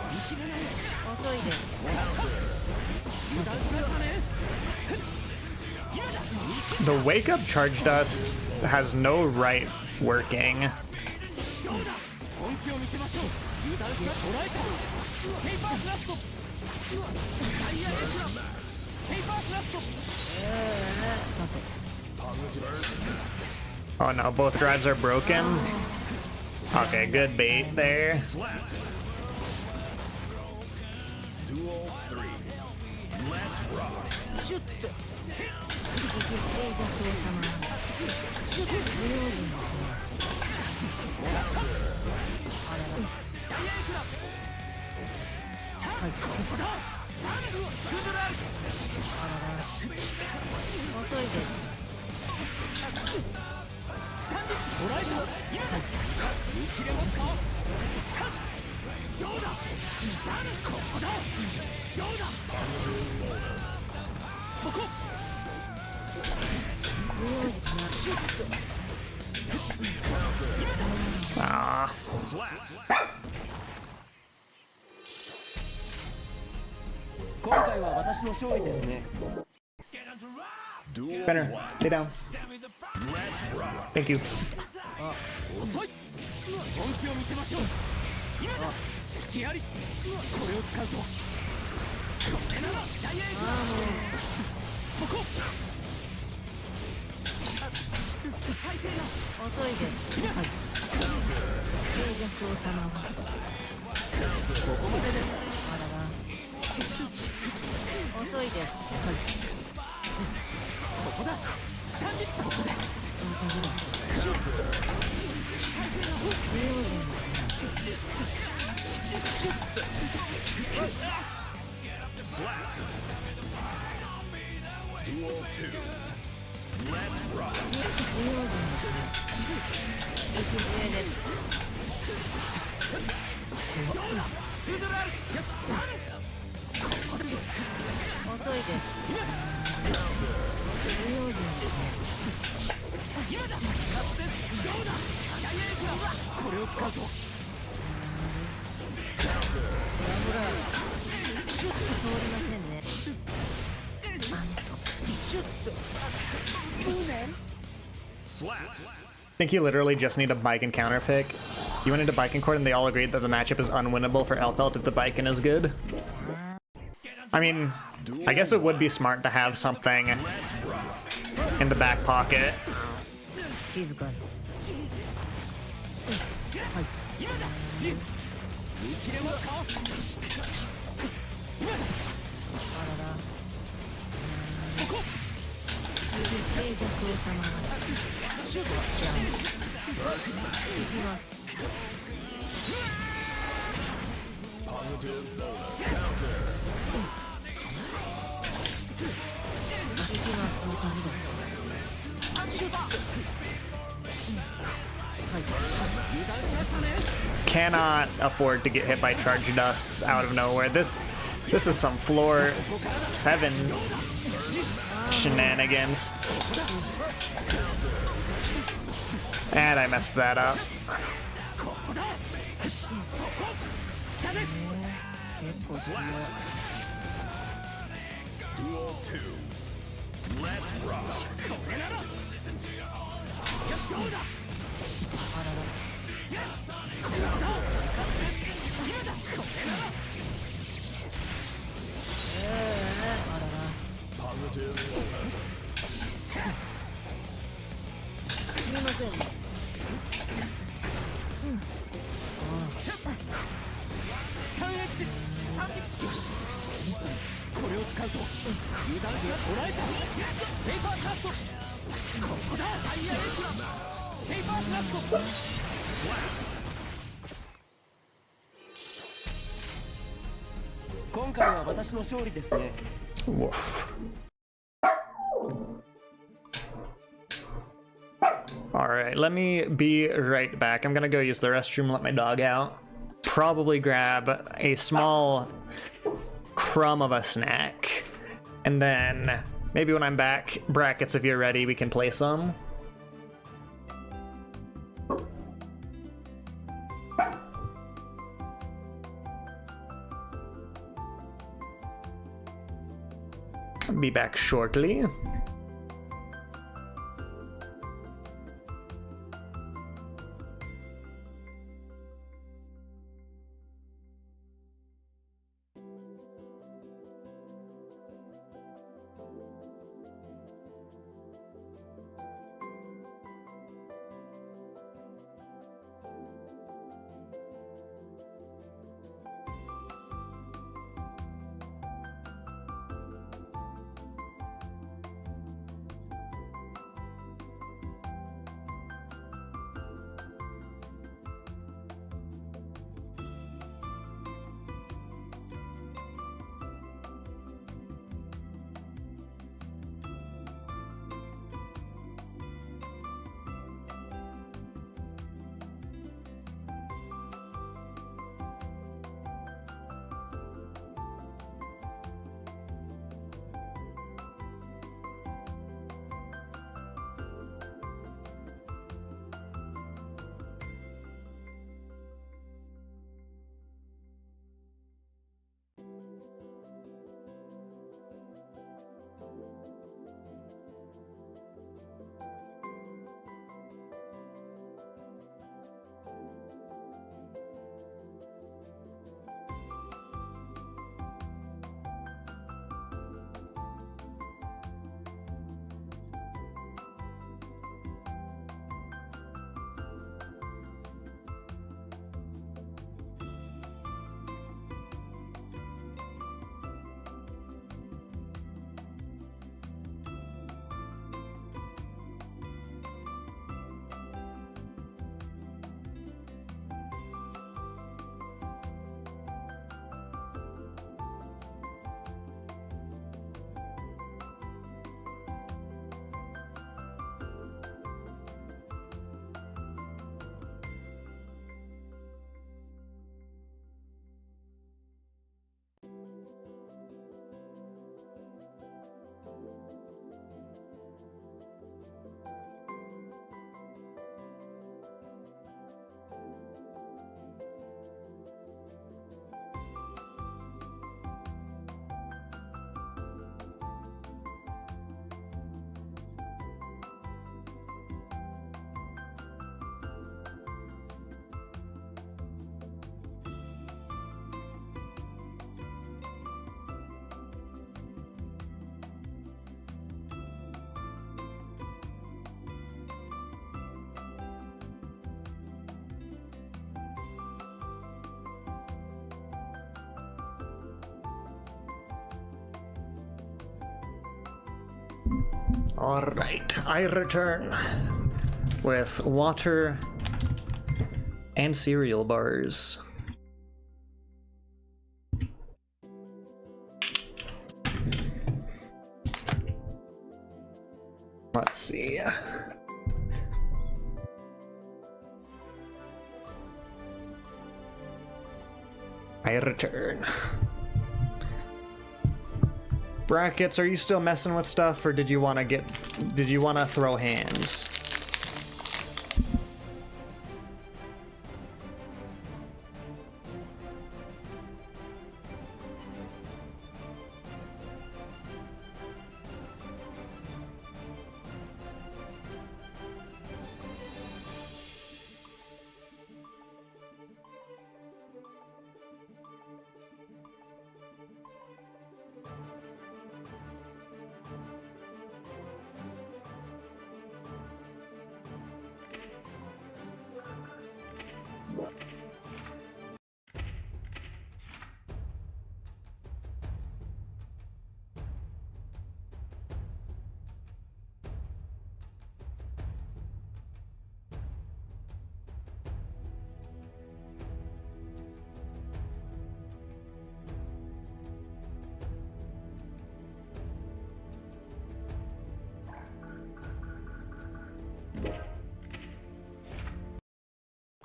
The wake up charge dust has no right working. Oh no, both drives are broken. Okay, good bait there. Duel 3. Let's rock. Ah. Slap. 今回は私の勝利ですね。 Duel Benner, 1. lay down. Let's rock. Thank you. 遅い。本気を見せましょう。隙あり。これを使うと。これならダイヤエクラ。そこ。遅いですはい静寂を賜るここまでですあらら遅いですはいここだスタンディッここでDuel 2. Let's rock. 遅いですこれを使うと通りませんねSlap. I think you literally just need a Baiken counter pick. You went into Baiken court and they all agreed that the matchup is unwinnable for Elfelt if the Baiken is good. I mean, I guess it would be smart to have something in the back pocket. 静かに見切れますかあらら静寂を賜るじゃあ行きます Positive bonus. 行きますその感じですはい Cannot afford to get hit by charge dusts out of nowhere. This is some floor 7 shenanigans. And I messed that up. 結構強い Duel 2. Let's rock. あらら Positive bonus. すみませんこれを使うと油断しな捉えたペーパーカットここだタイヤレースはペーパーカット Slap. 今回は私の勝利ですね Woof. Alright, let me be right back. I'm gonna go use the restroom, let my dog out. Probably grab a small crumb of a snack. And then maybe when I'm back, brackets, if you're ready, we can play some. Be back shortly. Alright, I return with water and cereal bars. Let's see. I return. Brackets, are you still messing with stuff, or did you want to throw hands?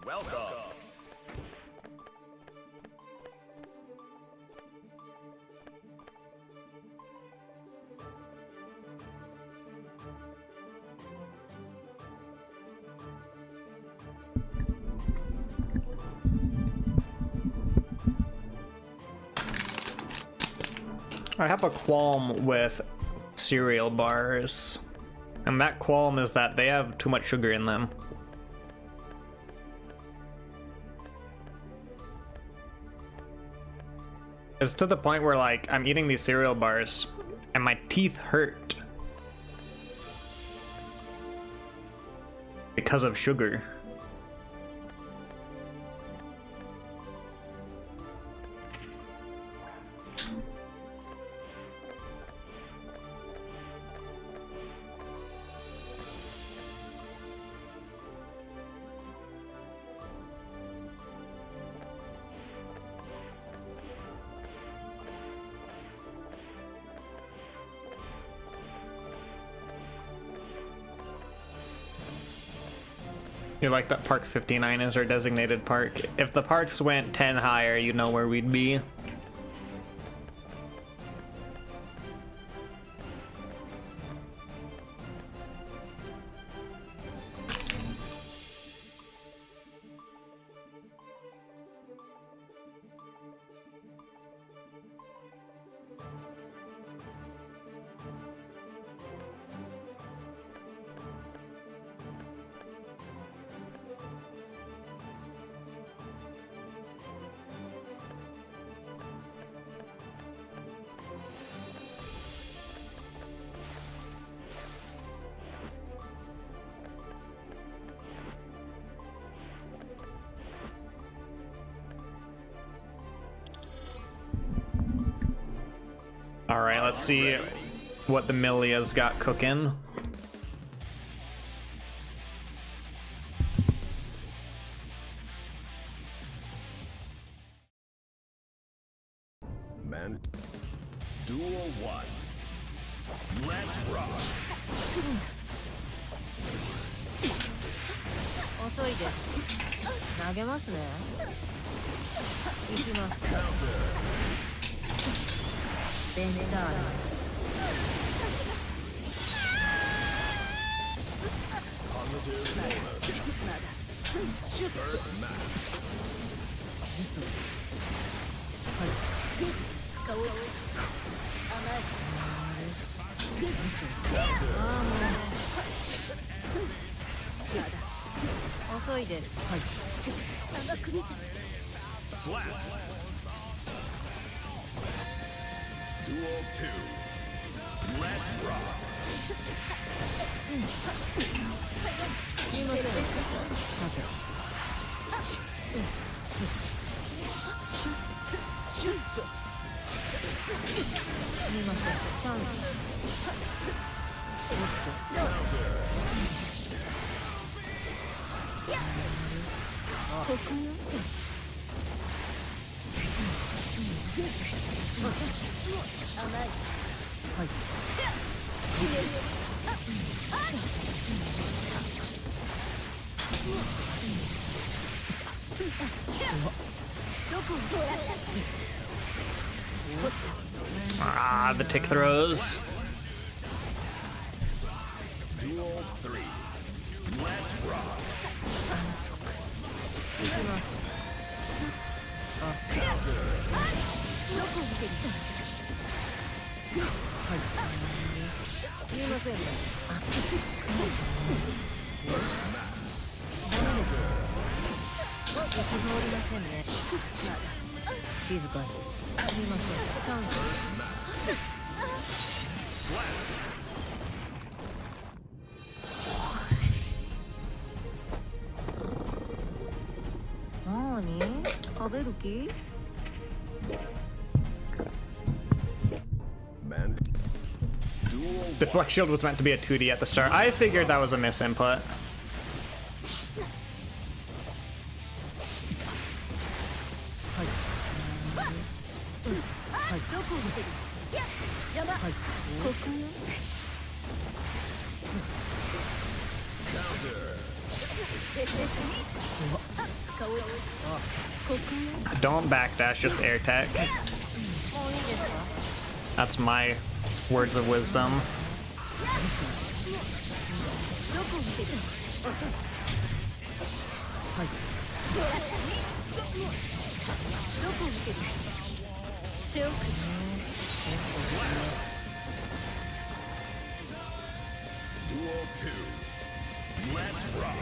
Welcome. I have a qualm with cereal bars, and that qualm is that they have too much sugar in them. It's to the point where, like, I'm eating these cereal bars and my teeth hurt because of sugar. You like that Park 59 is our designated park. If the parks went 10 higher, you know where we'd be. All right, let's see what the Milia's got cooking. Man, Duel 1. Let's rock. 遅いです投げますね行きますベンダー遅いですはい Slap. Duel 2. Let's rock. すいませんさてシュッとすみませんチャンス Ah, the tick throws. Duel 3. Let's rock. Man. Duel Deflect shield was meant to be a 2D at the start. I figured that was a misinput. Don't backdash, just air tech. That's my words of wisdom. Duel 2. Let's rock.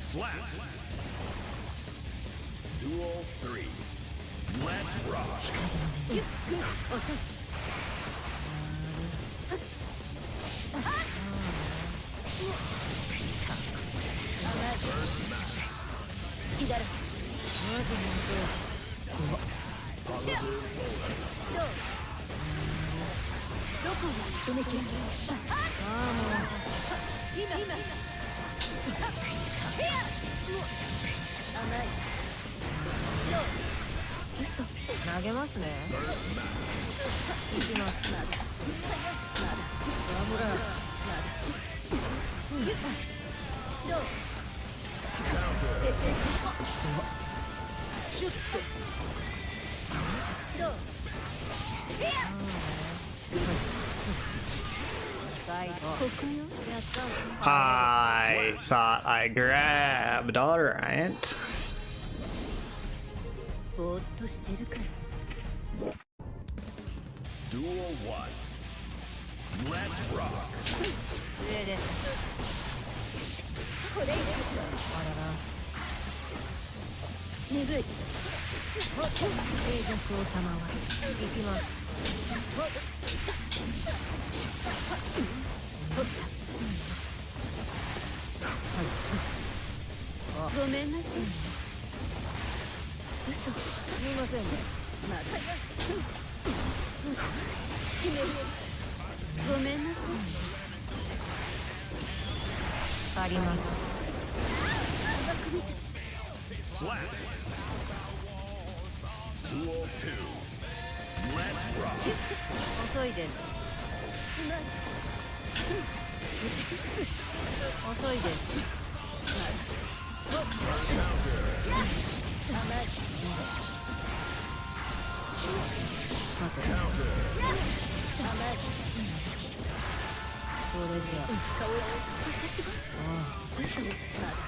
Slap. Duel 3. Let's rock. I thought I grabbed, alright. Duel 1. Let's rock. Slap. Duel 2. Let's rock.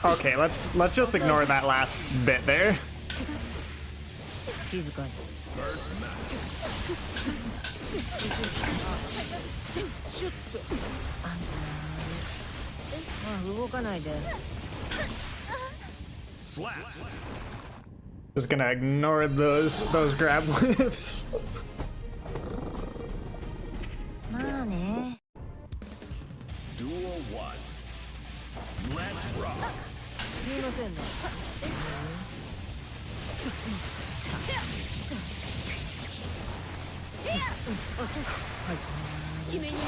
Okay, let's just ignore that last bit there. Slap. Just gonna ignore those grab whiffs. まあね one. Let's rock. すみませんね。決めにこ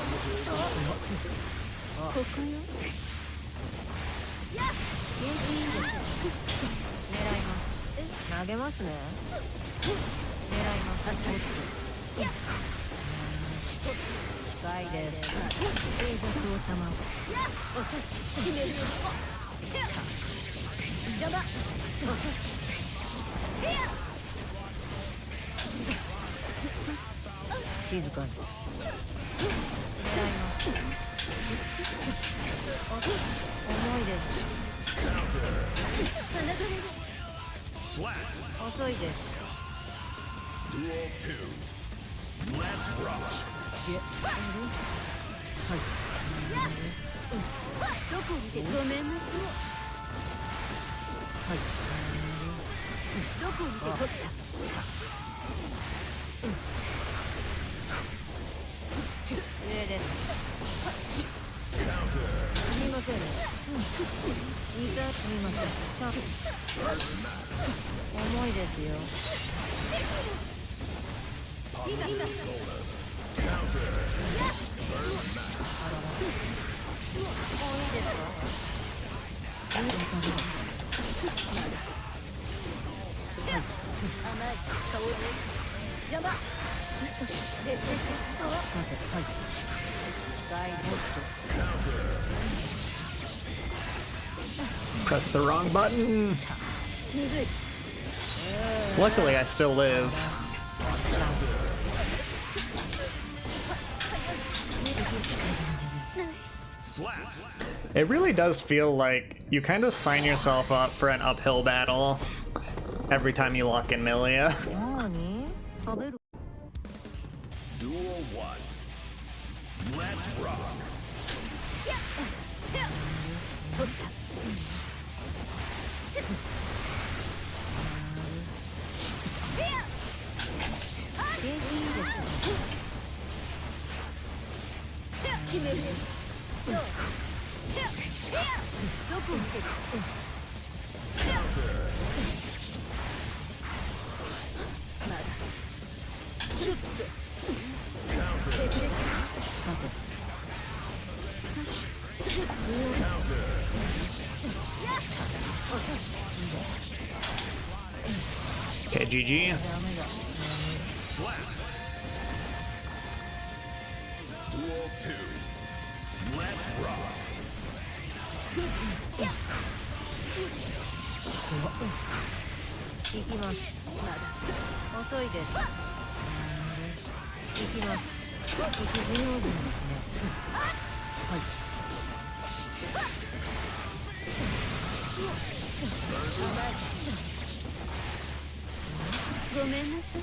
こよ。元気いいです。狙います。投げますね。狙います。近いです。静寂を保つ。決めるよ。邪魔。静かに。狙います。重いです。 Slap. 遅いです。 Duel 2. Let's rock. どこにでごめんなさい。どこにで取った。上です。すみませんね。見たすみません。ちゃん重いですよ。もういいですか？甘い香り。邪魔。嘘し。で、さて、はい。近いです。 Press the wrong button. Luckily, I still live. Slap. It really does feel like you kind of sign yourself up for an uphill battle every time you lock in Milia. 何？食べる。 Duel 1. Let's rock. 決める。どこにで。まだ。ちょっと。Okay, GG. Slap. Duel 2. Let's rock. 行きます。遅いです。行きます。行きず用心ですね。はい。ごめんなさい。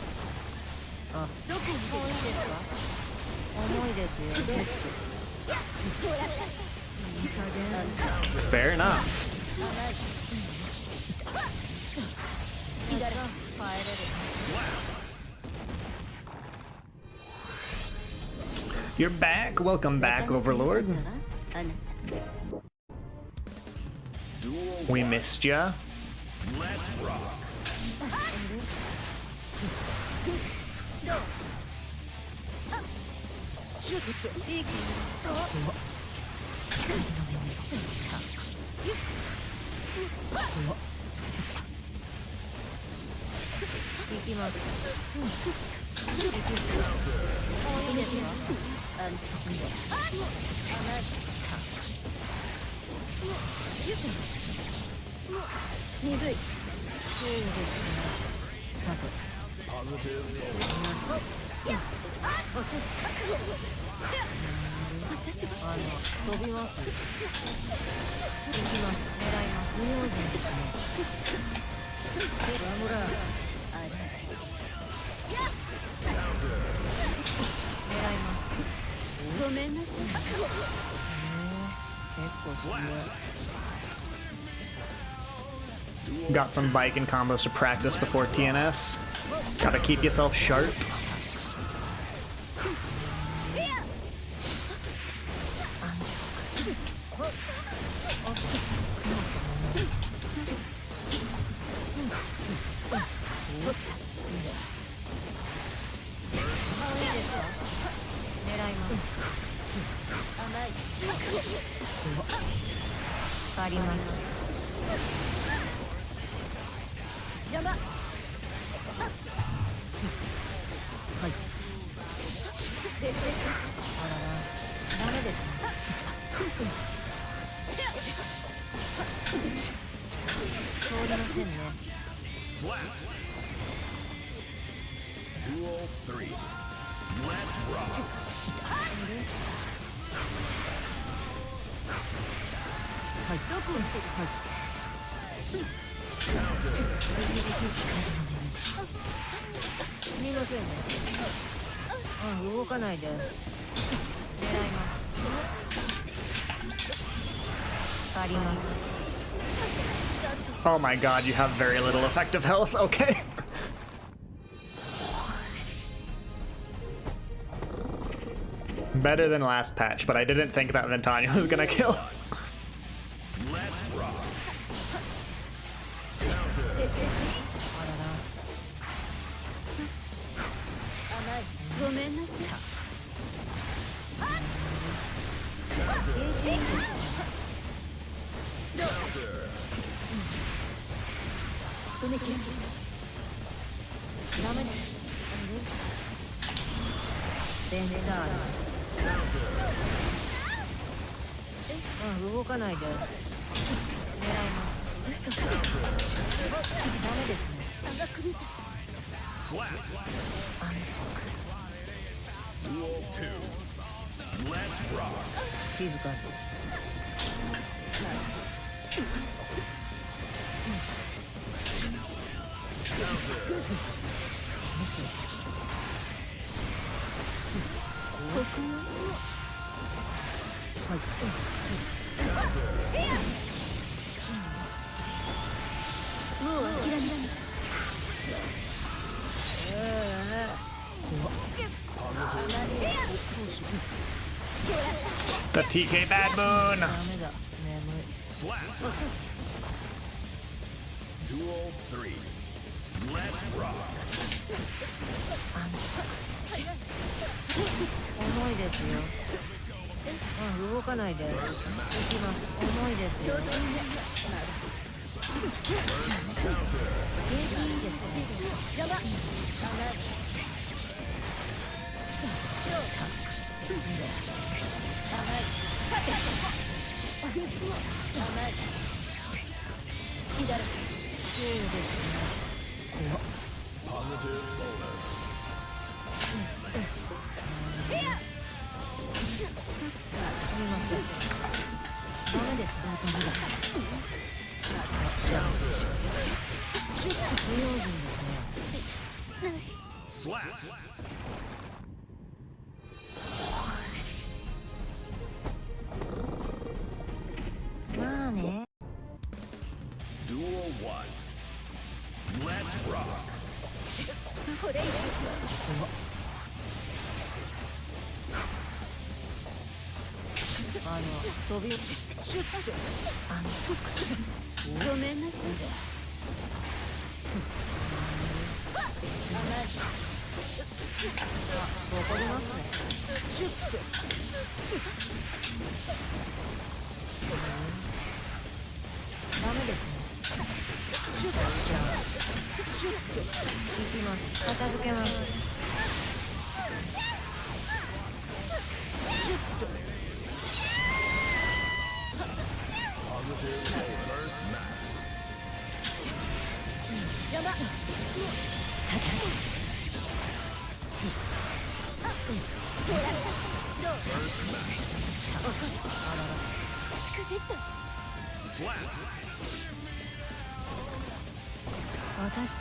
あ、どこにもういいですか？重いですよ。いい加減。 Fair enough. 好きだろ。帰れる。 You're back. Welcome back, Overlord. あなた。 Duel We 1. missed ya. Let's rock. どう？ちょっといい気に。行きます。もういいですか？あんたには。甘い。鈍い。そうですね。さて。 Positive. 飛びます。行きます。狙います。無用心ですね。ほら。あれ。狙います。ごめんなさい。結構強い。 Got some bike and combos to practice before TNS. Gotta keep yourself sharp. 狙います甘い変わります邪魔はい別々あららダメですね通りませんね Slap. Duel 3. Let's rock. はいどこはいすみませんねあ動かないで狙います変わります Oh my god, you have very little effective health. Okay. Better than last patch, but I didn't think that Ventania was gonna kill. Let's rock. あらら甘いごめんなさい仕留めきらダメですデンダー動かないで狙います嘘ダメですね 差が組みた Slap. 安息 Duel 2. Let's rock. 静かにはいもう諦められない The TK Bad Moon. ダメだ眠い Slap. Duel 3. Let's rock. 重いですよ動かないで行きます重いですよ景気いいですね邪魔甘い甘い好きだろそうですね Positive bonus. すみませんダメですダメだ不用心ですね Slap. まあね Duel 1. Let's rock. これ以上飛びごめんなさいわかりますねダメですねじゃあ行きます片付けます Positive burst max. 邪魔 Burst max. スクジット Slap. 私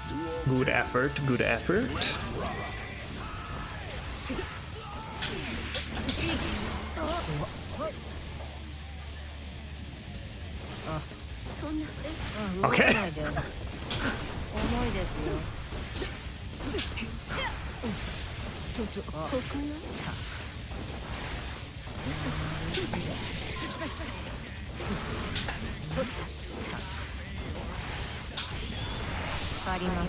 Duel Good effort, good effort. Let's rock. そんな動か Okay. ないで重いですよここよ変わります。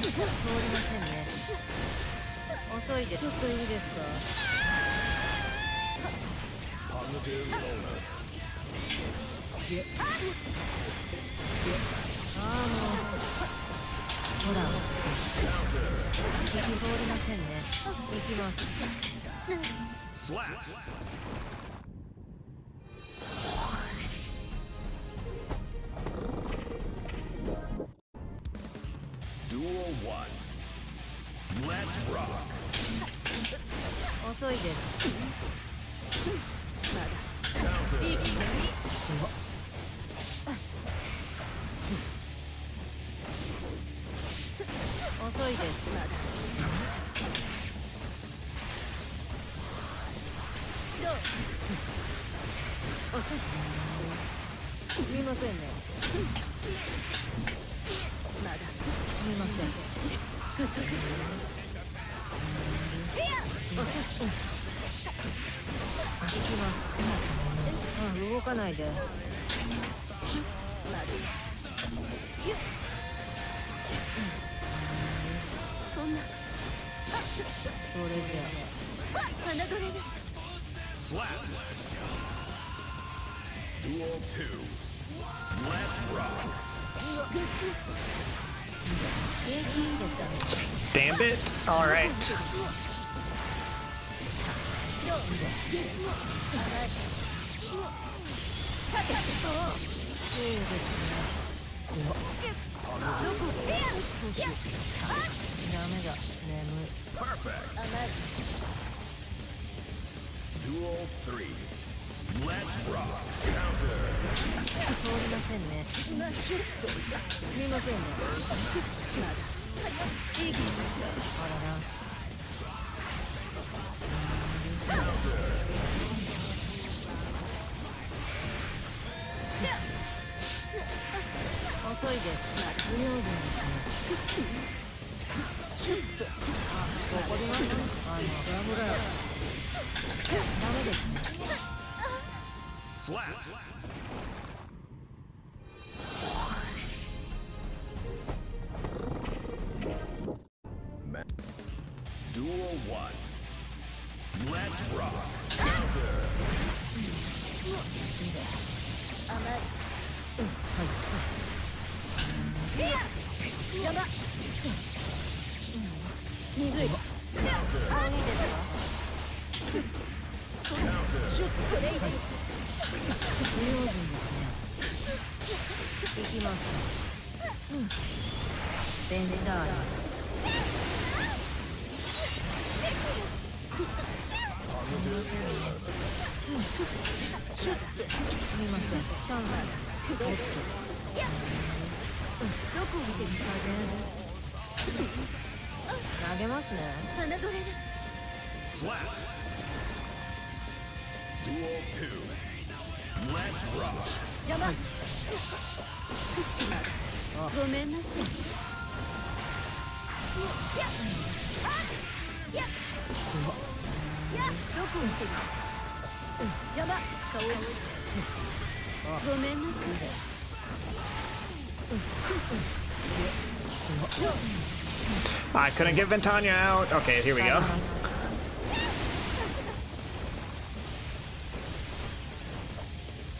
通りませんね。遅いです。ちょっといいですか。ああもうほら敵通りませんね。行きます。 Slap. Duel 1. Let's rock. 遅いです。 遅いです。すみませんね。すみません。行きます。動かないで。そんなそれじゃ侮れない。 Slap. Duel 2. Let's rock. Damn it. Alright. そうですね。ダメだ。眠い。 Perfect. Duel 3. Let's rock. Counter. 通りませんね。すみませんね。あらら。遅いです。不用心ですね。怒りますね。ブラブラ。ダメですね。 Slap. Duel 1. Let's rock. Counter. 邪魔。鈍い。あ、いいですか。クレイジー。不用心ですね。行きます。ベンダーに。すみません。チャンス。どこ見て近いで。投げますね。侮れない。 Slap. Duel 2. Let's rock. 邪魔。ごめんなさい。やっ。あ。やっ。どこ見てる。邪魔。顔を。ごめんなさい。 I couldn't get Ventania out. Okay, here we go.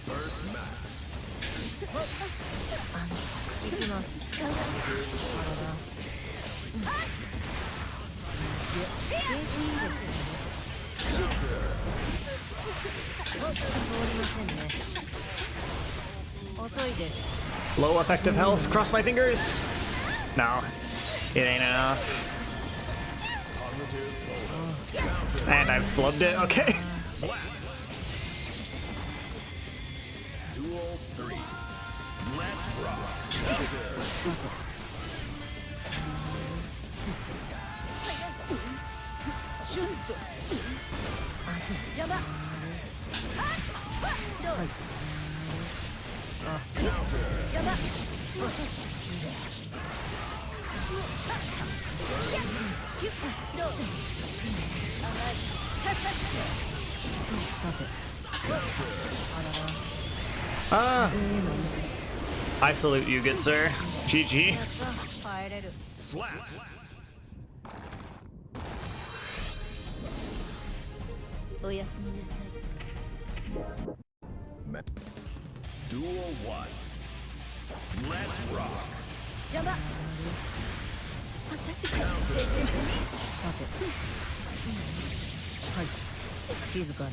First max. 行きます。遅いです。 Low effective health. Cross my fingers. No, it ain't enough. And I flubbed it. Okay. Slap. Duel 3. Let's rock. Counter. 邪魔。どう。 邪魔。シュッ。どう。さて、Ah! I salute you, good sir. GG. 帰れる。 Slap. おやすみなさい。 Duel 1. Let's rock. 邪魔。私がさて、はい、静かに。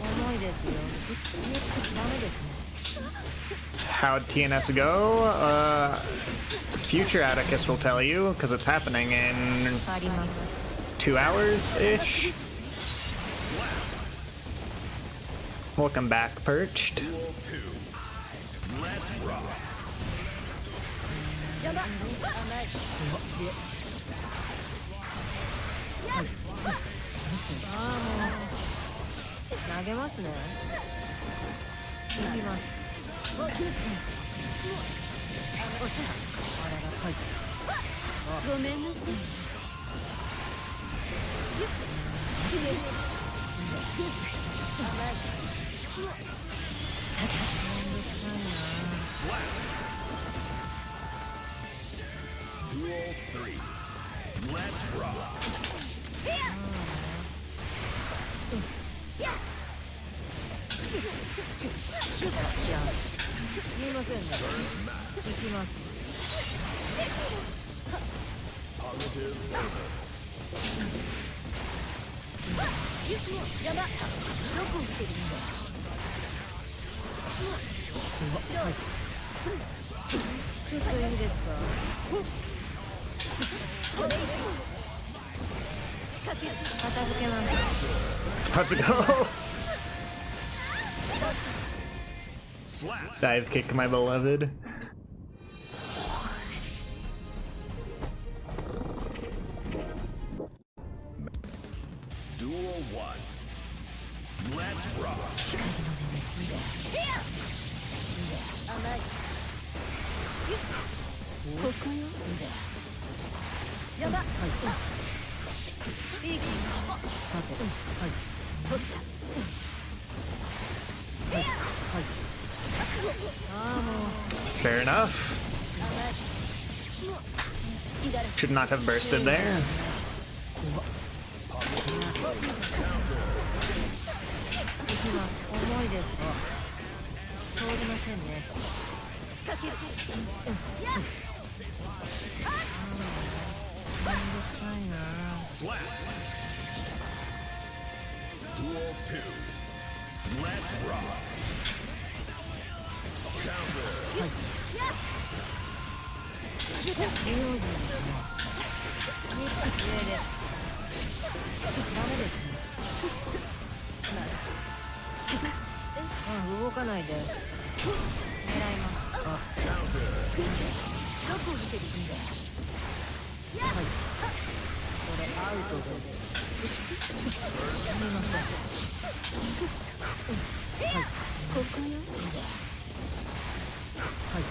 重いですよ。ダメですね。 How'd TNS go? Future Atticus will tell you, because it's happening in あります。 2 hours-ish. Welcome back, Perched. Duel 2. Let's rock. 邪魔。甘い。投げますね。いきます。お気をつけ。あらら、はい。ごめんなさい。決める。甘い。 Duel 3. Let's rock. じゃあ、すみませんね。行きます。 Positive illness. 邪魔。どこを見てるんだ。はい。ちょっといいですか。これ以上。仕掛ける。片付けます。 Let's go! Slap. Dive kick, my beloved. Duel 1. Let's rock. 甘い。ここよ。邪魔。いい気。さて、はい。取った。はい。ああ、もう。 Fair enough. 甘い。好きだろ。 Should not have bursted there. 行きます。重いです。通りませんね。仕掛ける。めんどくさいな。 Slap. Duel 2. Let's rock. Counter. 不用心ですね。3つ上です。ダメですね。動かないで。狙います。あ、どこを見てるんだ。はい。これアウトです。すみません。ここよ。はい。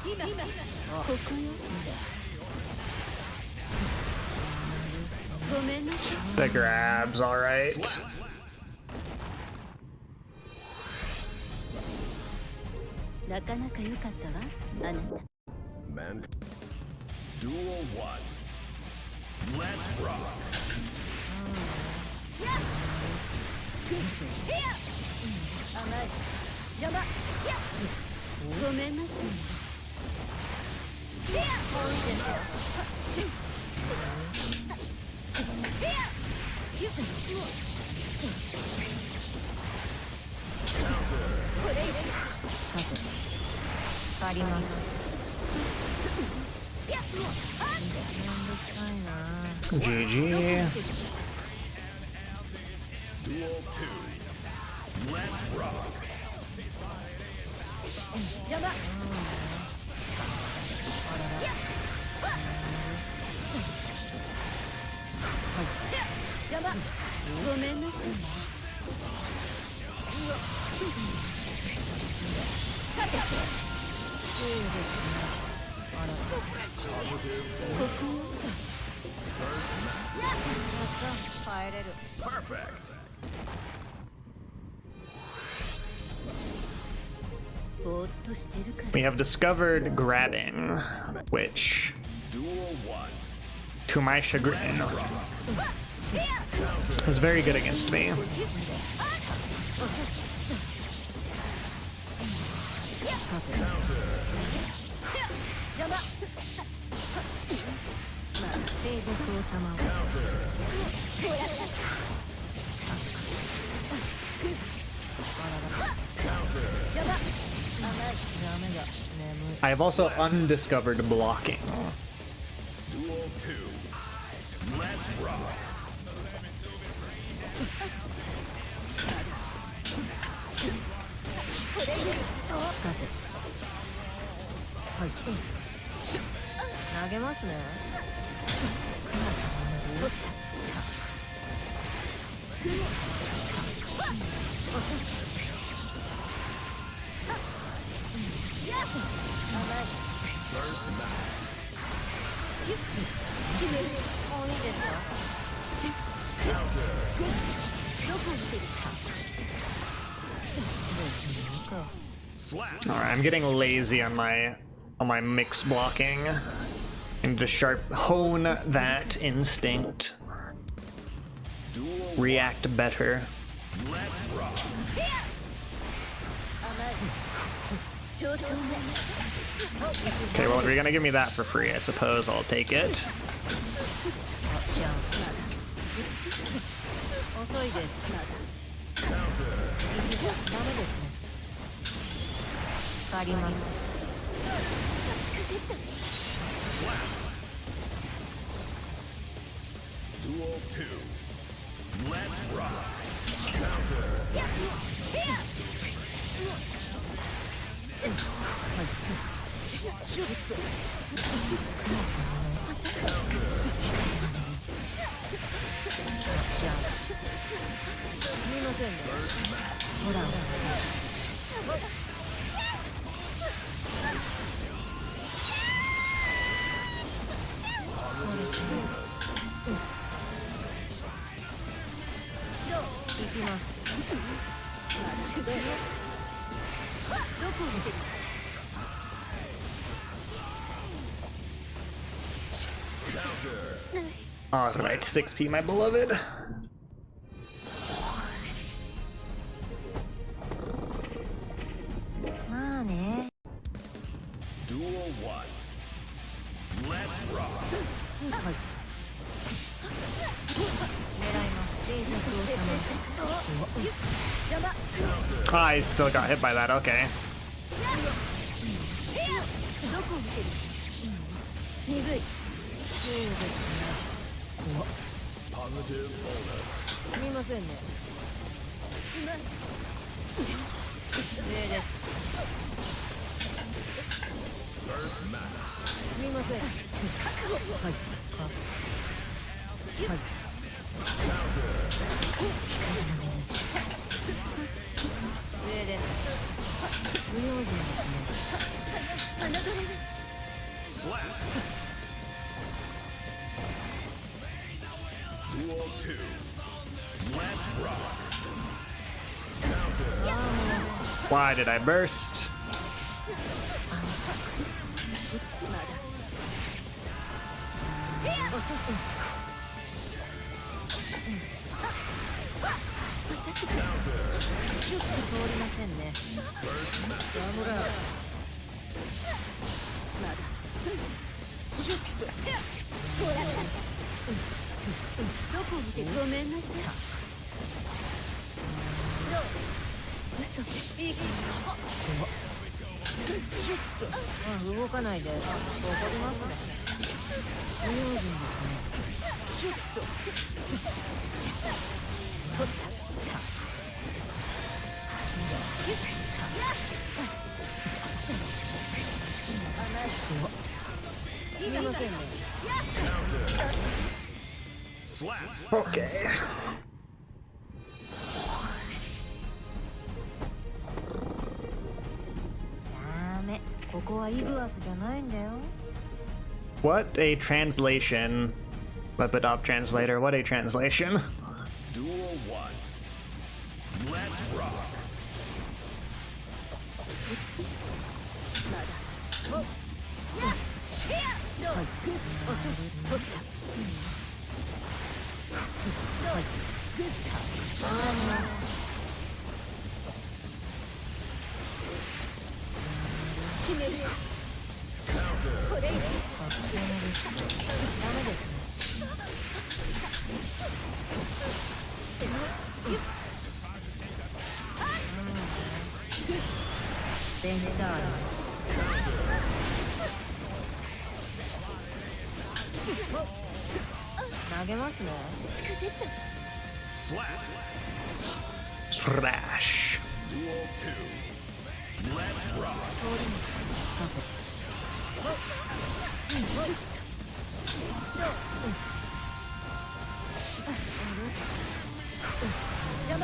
今ここよ。ごめんなさい。 The grab's alright. なかなか良かったわ、あなた。 Man. Duel 1. Let's rock. 甘い。邪魔。ごめんなさい。多いですよ。これ以上。さて、借ります。めんどくさいな。 GG. Duel 2. Let's rock. 邪魔。邪魔。ごめんなさい。帰れる。 Perfect. ぼーっとしてるから。 We have discovered grabbing, which, Duel 1. to my chagrin, is very good against me. 邪魔。まあ静寂を賜る。邪魔。 I have also undiscovered blocking. Duel 2. Let's rock. 投げますね。決める。もういいですよ。どこに出るか。 Slap. Alright, I'm getting lazy on my mix blocking. I need to hone that instinct. Duel. React better. Let's rock. 上々。 Okay, well, if you're gonna give me that for free, I suppose I'll take it. 遅いです。ダメですね。借ります。 Duel 2. Let's rock. すみませんね。ほら。 行きます。どこを見てる。 Alright, 6P, my beloved. まあね。 Duel 1. Let's rock. はい。狙います。静寂を保つ。邪魔。 I still got hit by that, okay. どこを見てる。鈍い。そうですね。 Positive bonus. すみませんね。礼です。 First max. すみません。はい。はい。礼です。不用心ですね。 Slap. Duel 2. Let's rock. Why did I burst? ちょっと通りませんね。ダムラ。まだ。ちょっと。どこを見てごめんなさい。嘘じゃいい。ちょっと。あ、動かないで。怒りますね。不用心ですね。ちょっと。取った。 Slap. Okay. ダメ、こここはイグアスじゃないんだよ。 What a translation. Lepidop translator, what a translation. Duel 1. Let's rock. ベンダー投げますね。 Slap. Trash. Duel 2. Let's rock. 邪魔。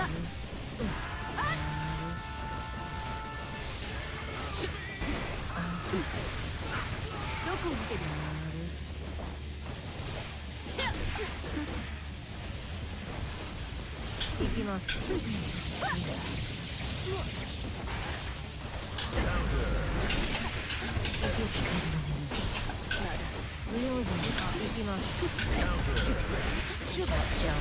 どこを見てるの？行きます。無用心。行きます。シュッジャン。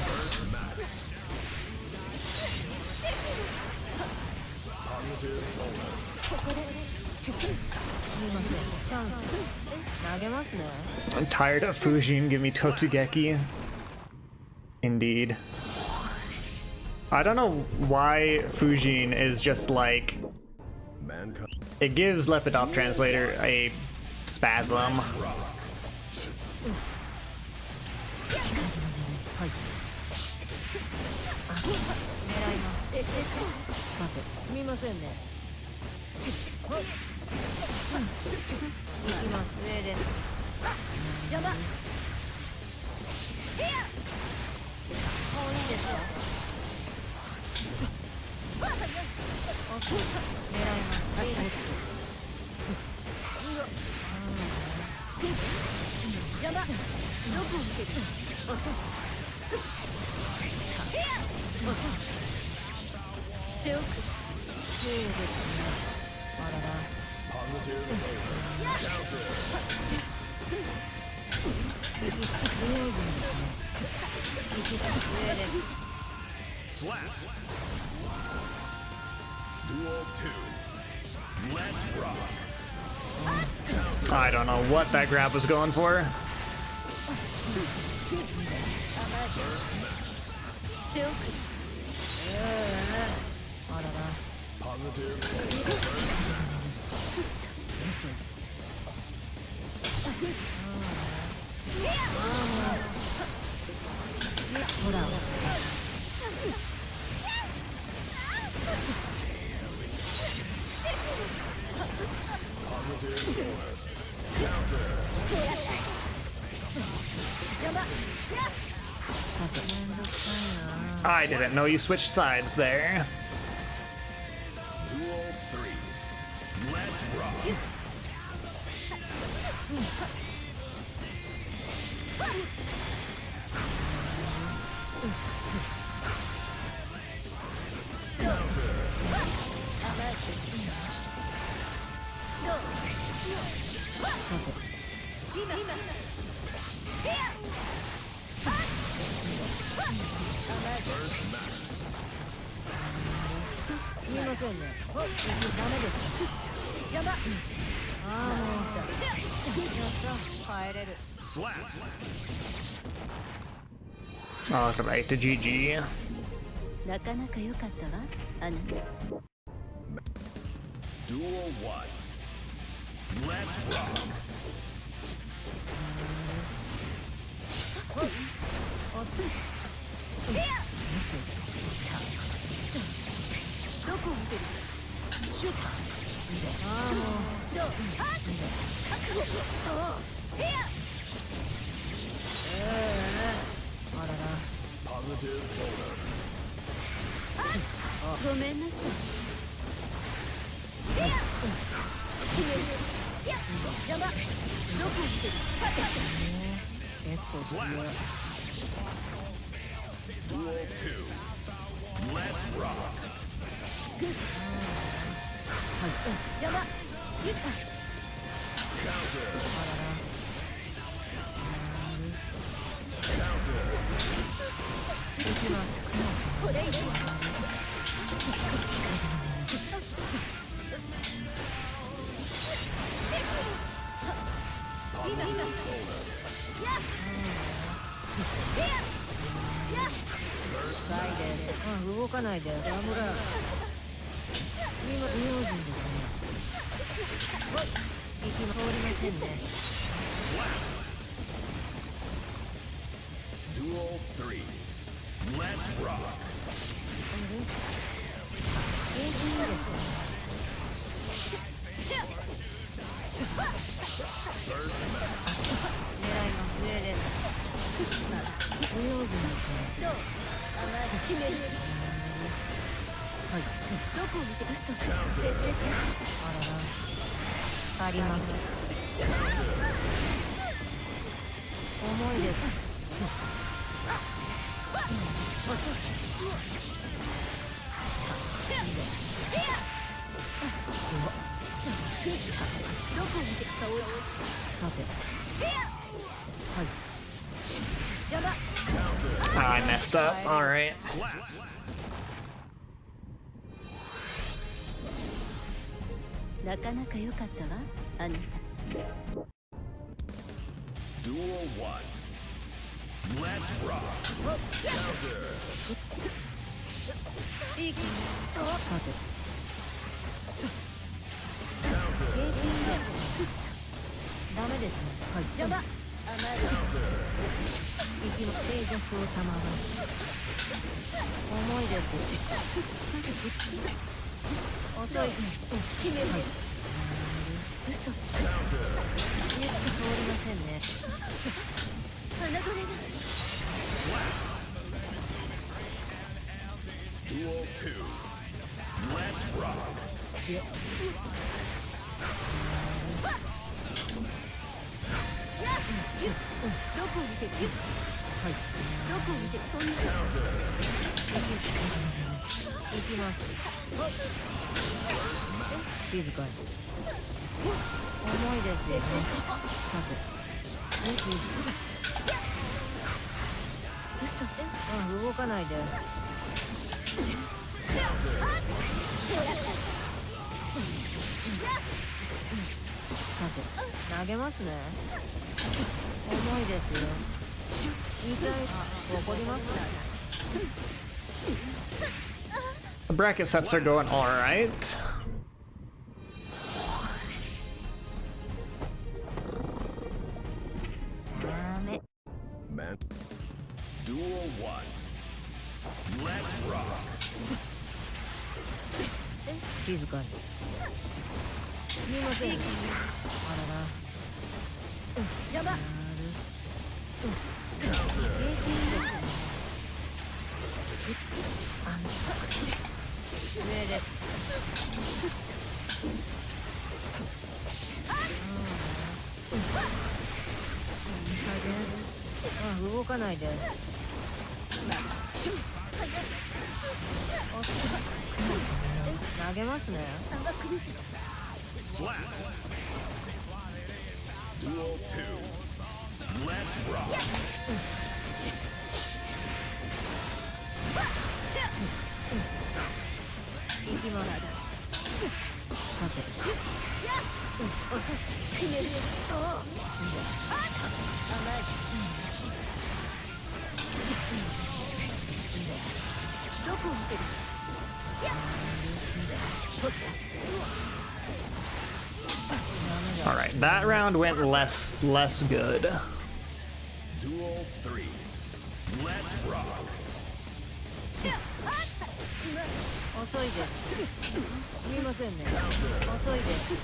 I'm tired of Fujin, give me Totsugeki. Indeed. I don't know why Fujin is just like... It gives Lepidop Translator a spasm. Slap. Duel 2. Let's rock. I don't know what that grab was going for. I didn't know you switched sides there. Duel 3. Let's rock. Slap. Alright, to GG. なかなか良かったわ、あなた。 Duel 1. Let's rock. どこを見てる？シュッ。ああもう。どう？あらら。 Positive bonus. ごめんなさい。邪魔。どこ見てる。結構強い。 Duel 2. Let's rock. 邪魔。これ以上。近いで、動かないで、ダムラ。今、用心ですね。息も通りませんね。Duel 3. Let's rock. 平均ですね。狙いの上で。ご用心ですね。どう。甘い。決める。はい。どこを見て嘘。あらら。あります。重いです。どこを見て顔を。さて。はい。邪魔。I messed up. All right. なかなか良かったわ、あなた。 Duel 1. Let's rock. Counter. いい気味。さて。 Counter. ダメですね。はい。邪魔。甘い。息の静寂を賜る。重いですし。遅い。決める。嘘。Counter. 通りませんね。侮れない。 Duel 2. Let's rock. どこを見てチュッ。はい。どこを見てそんな。行きます。静かに。重いですよね。さて。嘘。動かないで。さて、投げますね。重いですよ。痛い。怒りますね。 The bracket sets are going all right. Man. Duel 1. Let's rock. 静かに。見ません。あらら。邪魔。上です。動かないで。投げますね。 Slap. Duel 2. Let's rock. 行きます。さて。決める。甘い。どこを見てる。 All right, that round went less good. Duel 3. Let's rock. 遅いです。見ませんね。遅いです。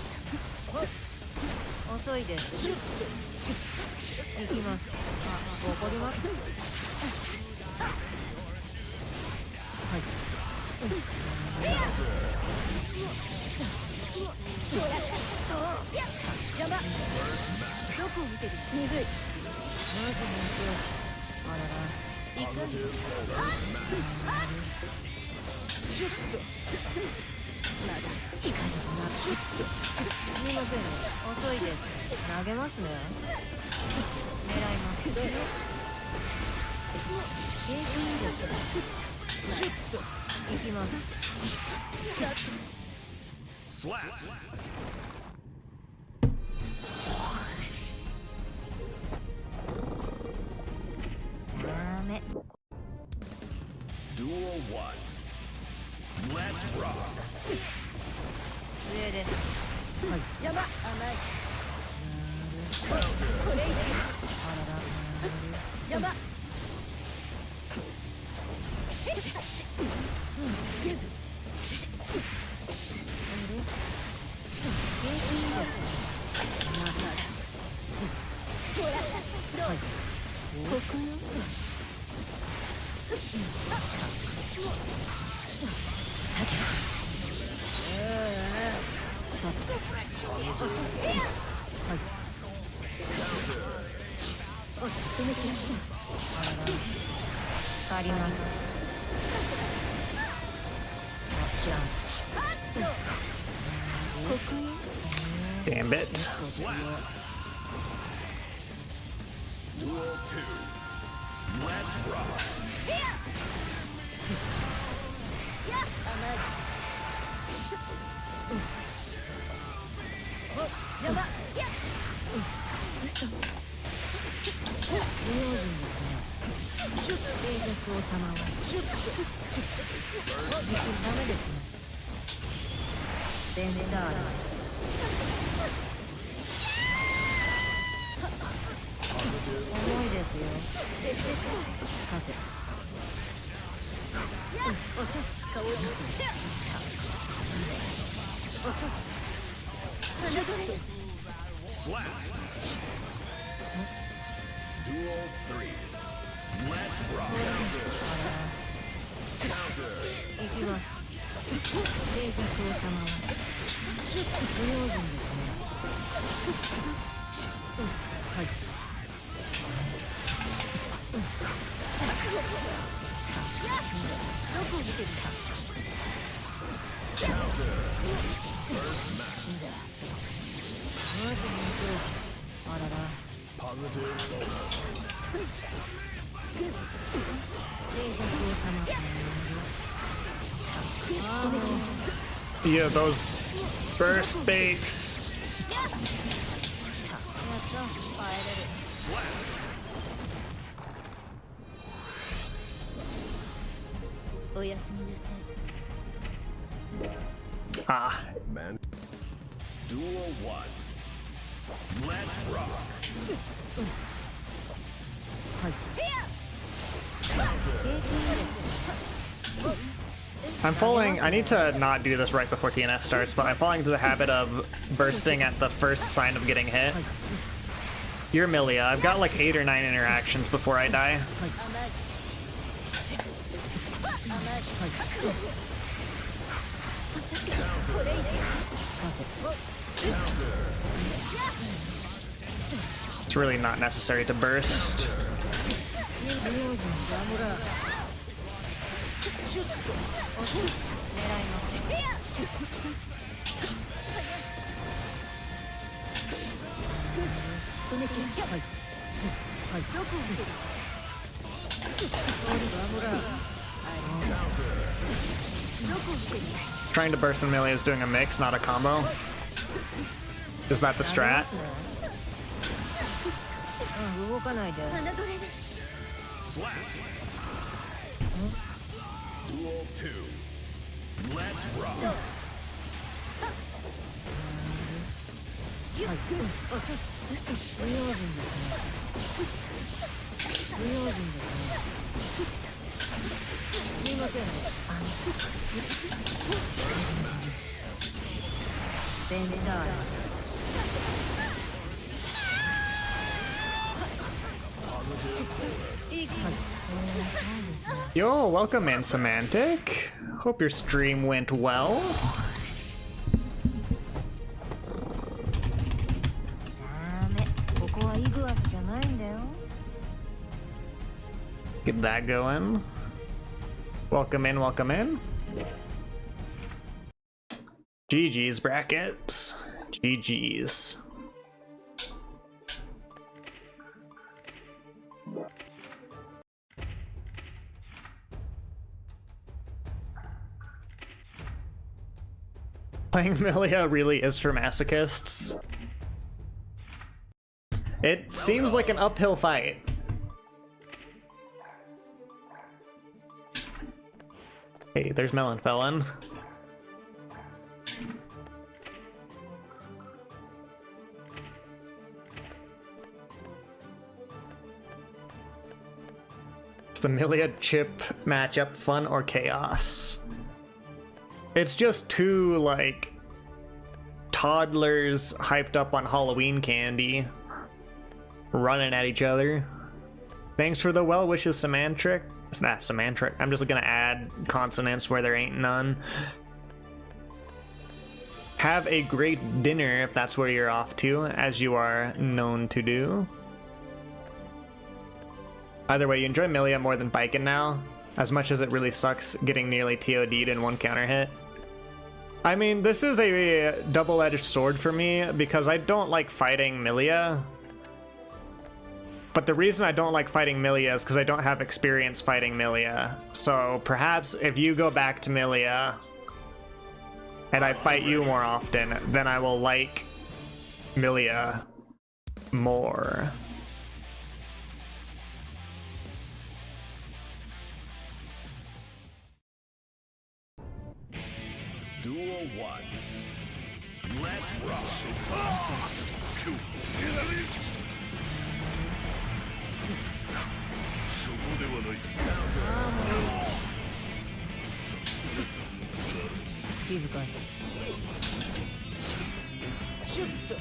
遅いです。行きます。怒ります。はい。邪魔。どこを見てる鈍いまずあららいかにシュッとマジいかにシュッとすみません遅いです投げますね狙いますどうぞ景気いいですシュッといきますSlap. ダメ Duel 1. Let's rock. 上ですはい邪魔甘いこれ以上あらら邪魔あります。じゃん。Damn it. Slap. Duel 2. Let's rock. やば。嘘。不用心ですね。静寂を様は。シュッと。ダメですね。ベンダーラ。重いですよ。さて。顔を見て。Slap. Duel 3. Let's rock. Counter. 行きます。静寂を賜は。不用心ですね。はい。どこを見てるか。Counter. First match. まずあらら。Positive bonus. 静寂を賜は。Yeah, those burst baits. やった。帰れる。 Slap. おやすみなさい Ah, Man. Duel 1. Let's rock. I'm falling. I need to not do this right before TNF starts, but I'm falling into the habit of bursting at the first sign of getting hit. You're Milia. I've got like 8 or 9 interactions before I die. It's really not necessary to burst. Trying to burst in melee is doing a mix, not a combo. Is that the strat? 動かないで。 Slap. Duel 2. Let's rock. 不用心ですね。不用心ですね。すみません。ベンダーラ。 Yo, welcome in, Semantic. Hope your stream went well. イグアスじゃないんだよ。 Get that going. Welcome in, welcome in. GG's brackets. GG's. Playing Milia really is for masochists. It seems like an uphill fight. Hey, there's Melon Felon. Is the Milia chip matchup fun or chaos? It's just two, like, toddlers hyped up on Halloween candy running at each other. Thanks for the well wishes, Semantric. It's not Semantric. I'm just gonna add consonants where there ain't none. Have a great dinner if that's where you're off to, as you are known to do. Either way, you enjoy Milia more than Baiken now, as much as it really sucks getting nearly TOD'd in one counter hit. I mean, this is a double-edged sword for me, because I don't like fighting Milia. But the reason I don't like fighting Milia is because I don't have experience fighting Milia. So perhaps if you go back to Milia and I fight you more often, then I will like Milia more. Duel 1. Let's rock. Counter. 静かにシュッとさ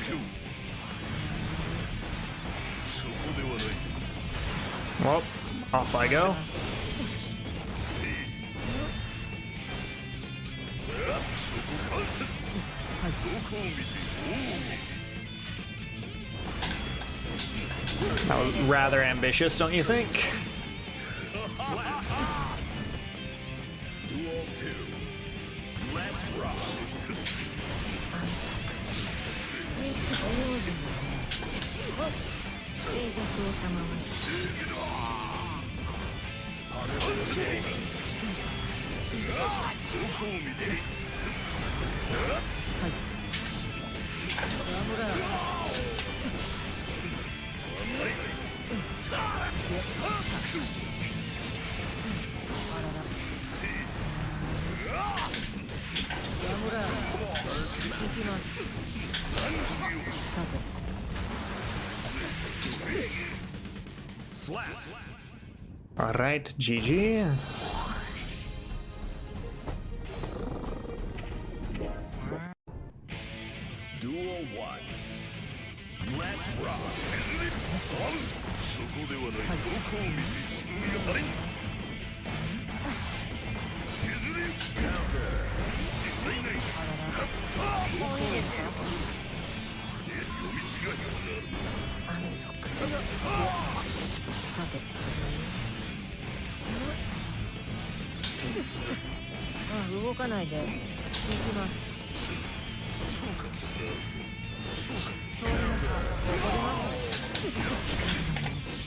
て Well, off I go. That was rather ambitious, don't you think? Duel 2. Let's rock. 静寂を賜す。 Slap. All right, GG. Duel 1. Let's rock. Counter. さてあ、動かないで行きます。通りました。怒ります。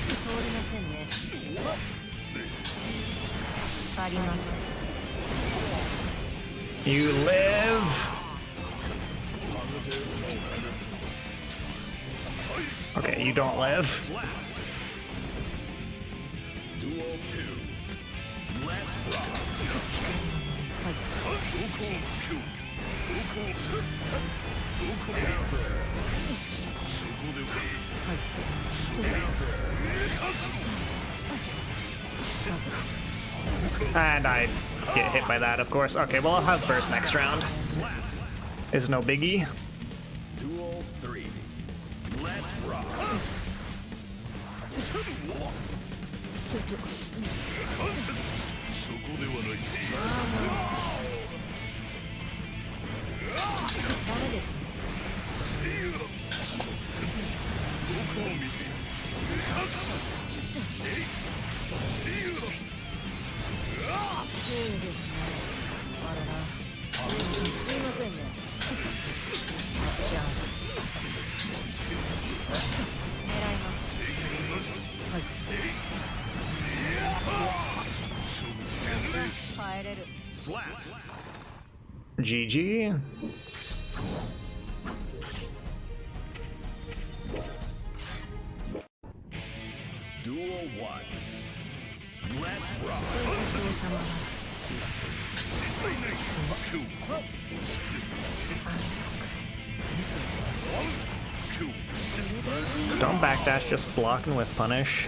通りませんね。あります。 You live. Okay, you don't live. Duel 2. Let's rock. And I get hit by that, of course. Okay, well, I'll have burst next round. Is no biggie. Duel 3. Let's rock. GG. Duel 1. Let's rock. Don't backdash, just blocking with punish.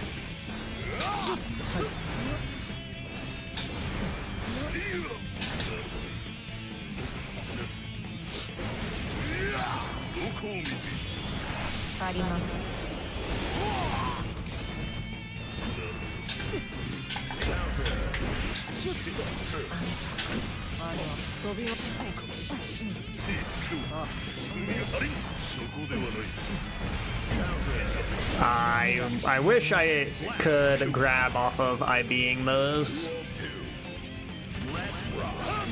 I wish I could grab off of IBing those.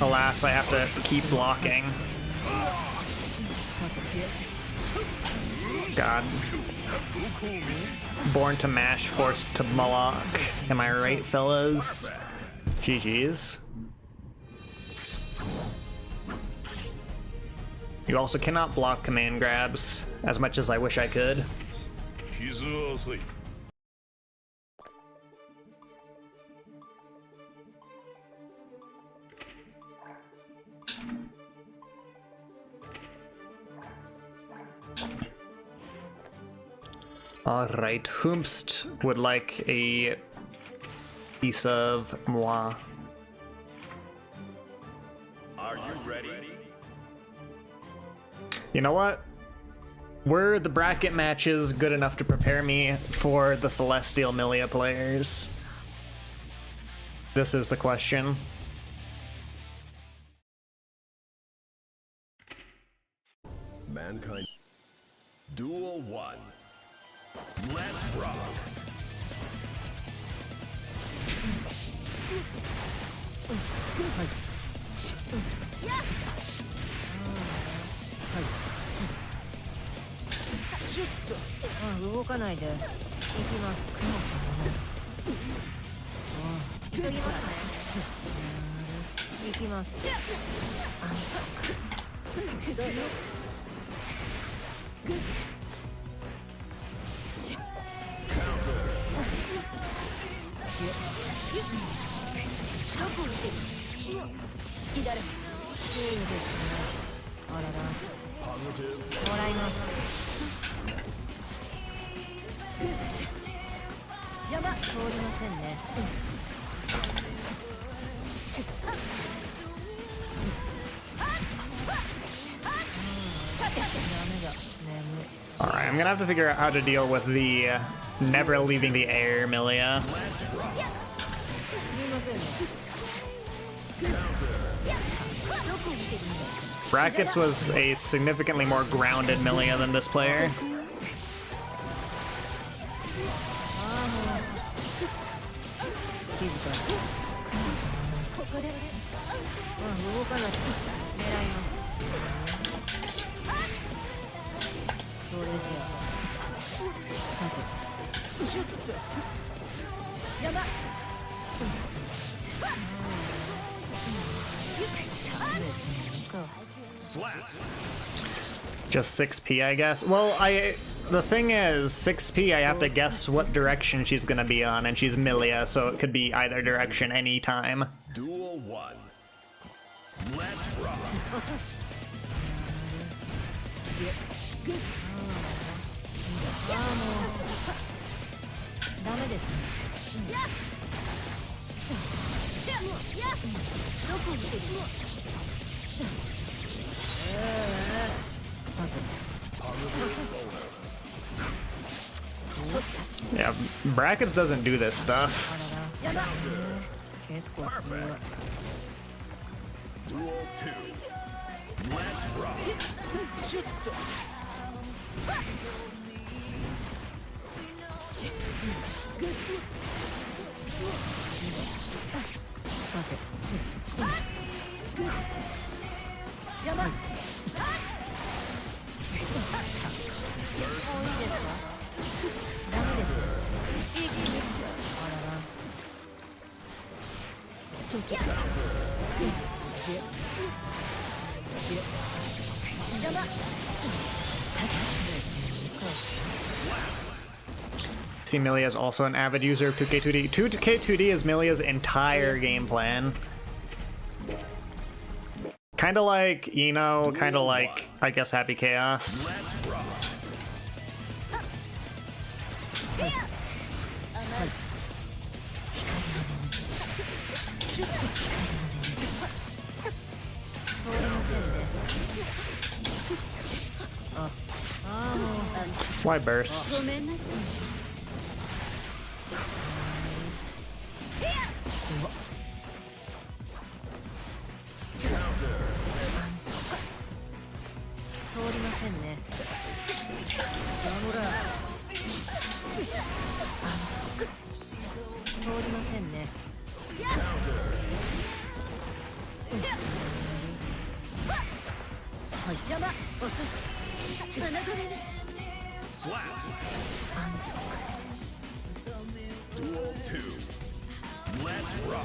Alas, I have to keep blocking. God. Born to mash, forced to moloch. Am I right, fellas? GG's. You also cannot block command grabs, as much as I wish I could. Alright, Whomst would like a piece of moi. Are you ready? You know what? Were the bracket matches good enough to prepare me for the Celestial Milia players? This is the question. Mankind. Duel 1. Let's rock. Alright, I'm gonna have to figure out how to deal with the never leaving the air Milia. Brackets was a significantly more grounded Milia than this player. Just 6p, I guess. Well, the thing is, 6p, I have to guess what direction she's gonna be on, and she's Milia, so it could be either direction anytime. Duel 1. Let's rock. Yeah, Brackets doesn't do this stuff. 結構強い。 Duel 2. Let's rock. シュッとさて邪魔。ダメです。いい気ですよ。あらら邪魔。 See, Milia is also an avid user of 2K2D. 2K2D is Milia's entire game plan. Kind of like Eno, kind of like, I guess, Happy Chaos. Let's rock. ああもう Why burst? ごめんなさい。通りませんね。ほら通りませんね。邪魔。穴がれる。 Slap. Duel 2. Let's rock.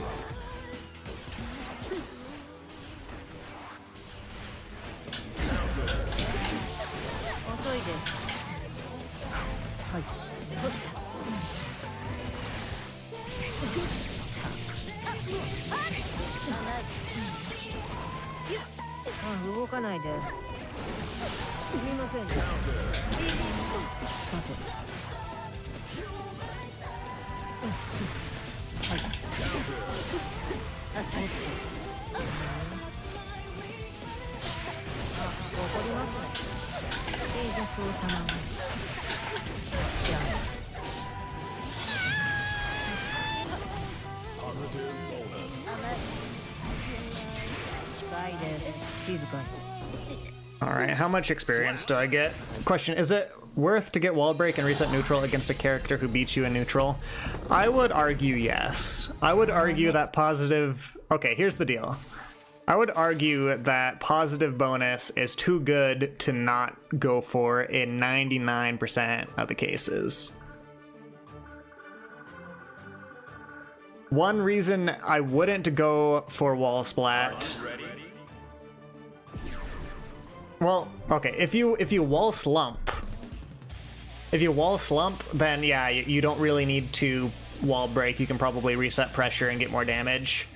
遅いです。はい。あ、動かないで。すみませんね。さて。はい。あ、そう。あ、怒りますね。静寂を様に。じゃあ。 Positive bonus. 近いです。静かに。 Alright, how much experience do I get? Question, is it worth to get wall break and reset neutral against a character who beats you in neutral? I would argue yes. I would argue that positive... Okay, here's the deal. I would argue that positive bonus is too good to not go for in 99% of the cases. One reason I wouldn't go for wall splat... Well, okay, if you wall slump, then yeah, you don't really need to wall break. You can probably reset pressure and get more damage.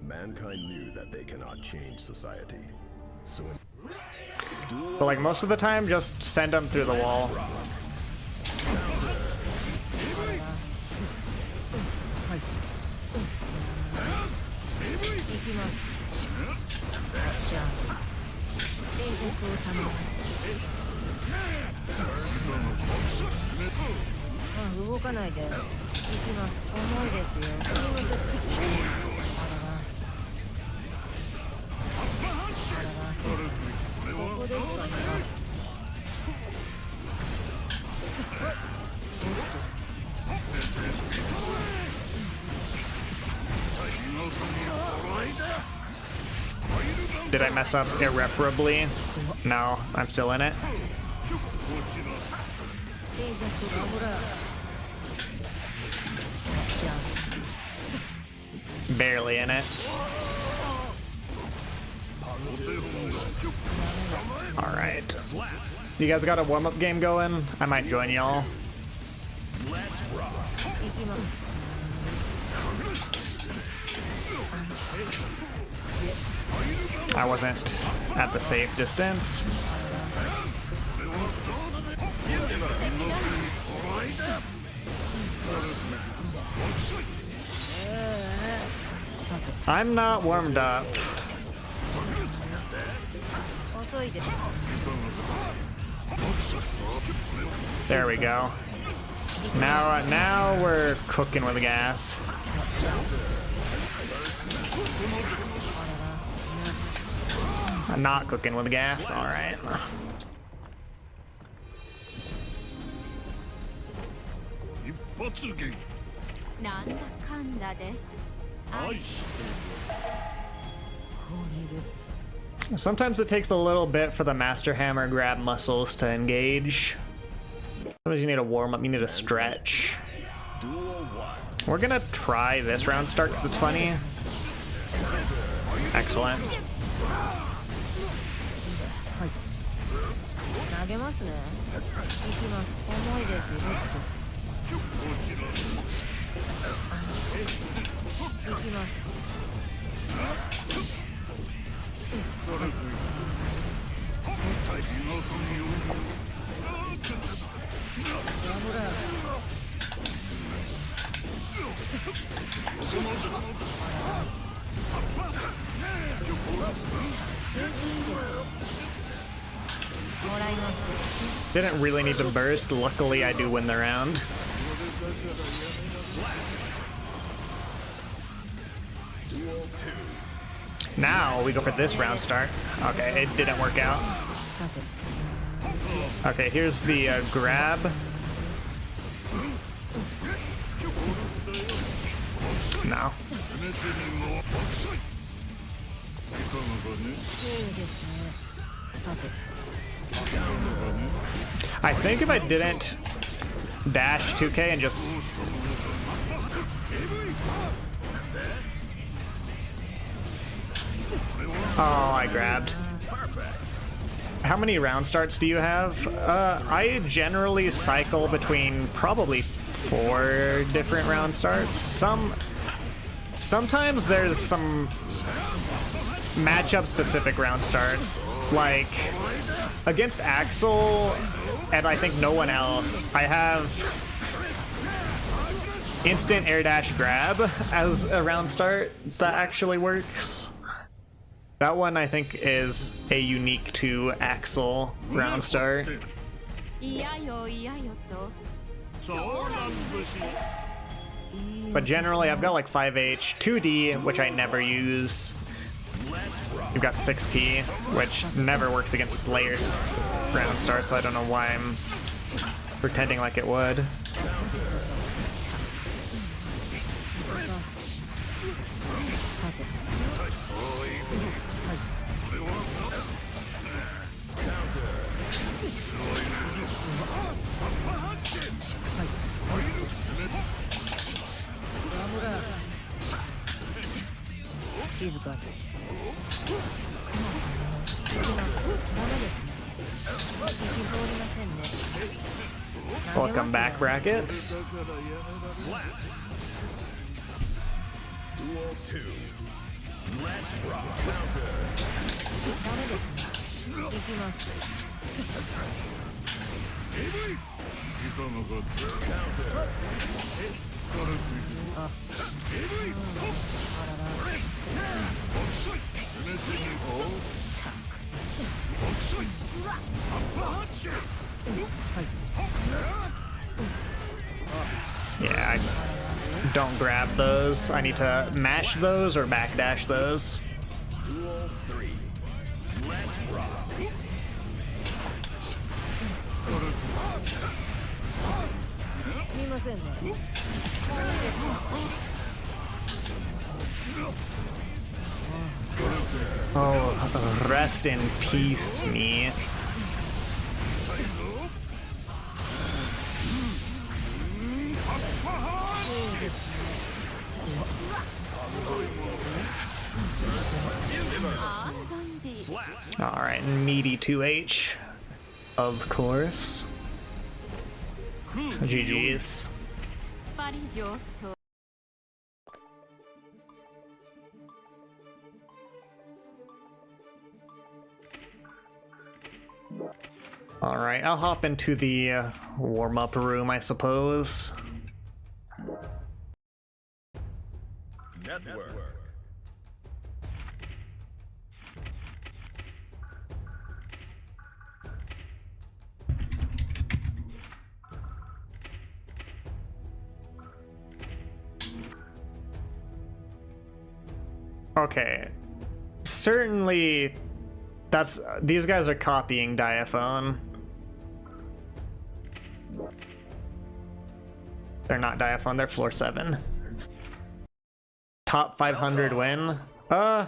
Mankind knew that they cannot change society. So But like most of the time, just send them through the wall. 行きます。じゃあ、静寂を様に。あ、動かないで。行きます。重いですよ。すみません。あらら。あらら。ここですかね。Did I mess up irreparably? No, I'm still in it. 静寂がほら。じゃ Barely in it. Alright. You guys got a warm-up game going? I might join y'all. あ、行きます。 I wasn't at the safe distance. I'm not warmed up. 遅いです。 There we go. Now we're cooking with gas. は I'm not cooking with gas. All right. 一発芸なんだかんだで愛して Sometimes it takes a little bit for the Master Hammer grab muscles to engage. Sometimes you need a warm up, you need a stretch. We're gonna try this round start because it's funny. Excellent. 投げますね。行きます。重いです。行きます。Didn't really need to burst. Luckily, I do win the round. Now we go for this round start. Okay, it didn't work out. Okay, here's the grab. No. I think if I didn't dash 2K and just... Oh, I grabbed. How many round starts do you have? I generally cycle between probably 4 different round starts. Sometimes there's some matchup specific round starts, like against Axel and I think no one else. I have instant air dash grab as a round start that actually works. That one I think is a unique to Axel round start. いやよいやよと But generally I've got like 5H, 2D, which I never use. You've got 6P, which never works against Slayer's round start, so I don't know why I'm pretending like it would. Welcome back, brackets. Duel 2. Let's rock. Counter. い Yeah, I don't grab those. I need to mash those or backdash those. Duel 3. Let's rock. Oh, rest in peace, me. Alright, meaty 2H. Of course. GG's. パリ上等 Alright, I'll hop into the warm-up room, I suppose. Network. Okay. Certainly, these guys are copying Diaphone. They're not Diaphone, they're floor 7. Top 500 win? I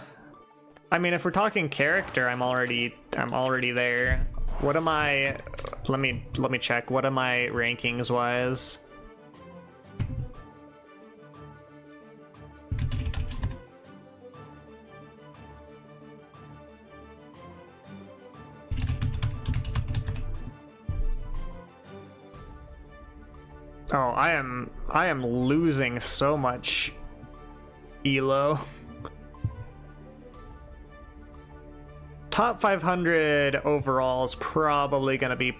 mean, if we're talking character, I'm already there. What am I? Let me check. What am I rankings wise? Oh, I am losing so much elo. Top 500 overall is probably gonna be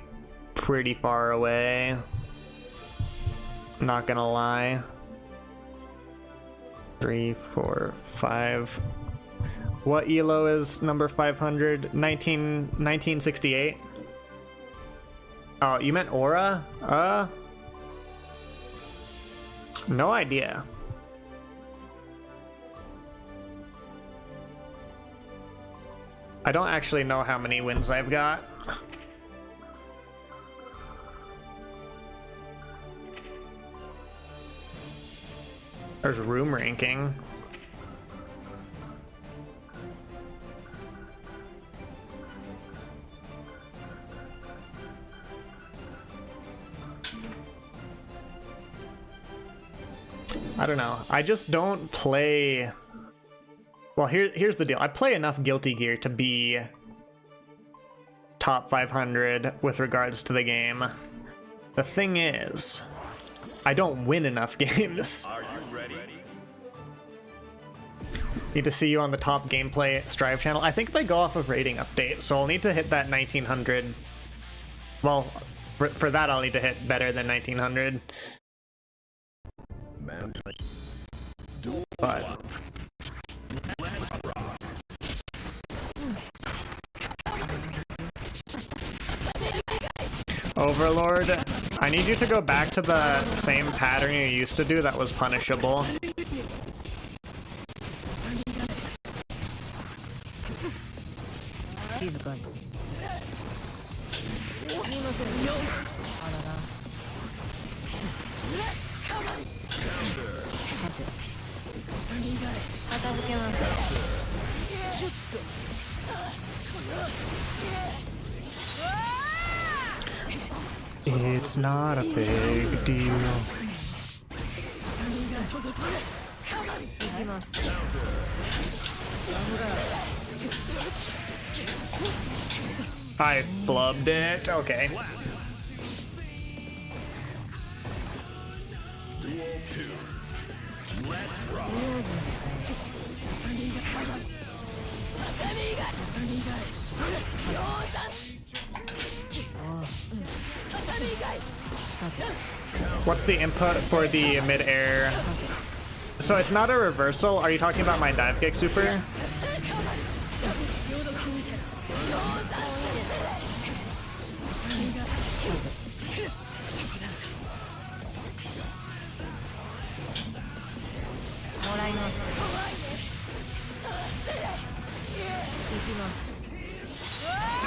pretty far away. Not gonna lie. 3, 4, 5. What elo is number 500? 1968? Oh, you meant aura? No idea. I don't actually know how many wins I've got. There's room ranking. I don't know. I just don't play... Well, here's the deal. I play enough Guilty Gear to be top 500 with regards to the game. The thing is, I don't win enough games. Are you ready? Need to see you on the top gameplay Strive channel. I think they go off of rating update, so I'll need to hit that 1900. Well, for that I'll need to hit better than 1900. But Overlord, I need you to go back to the same pattern you used to do that was punishable. It's not a big deal. I flubbed it. Okay. Let's rock. What's the input for the mid-air? So it's not a reversal. Are you talking about my dive kick super?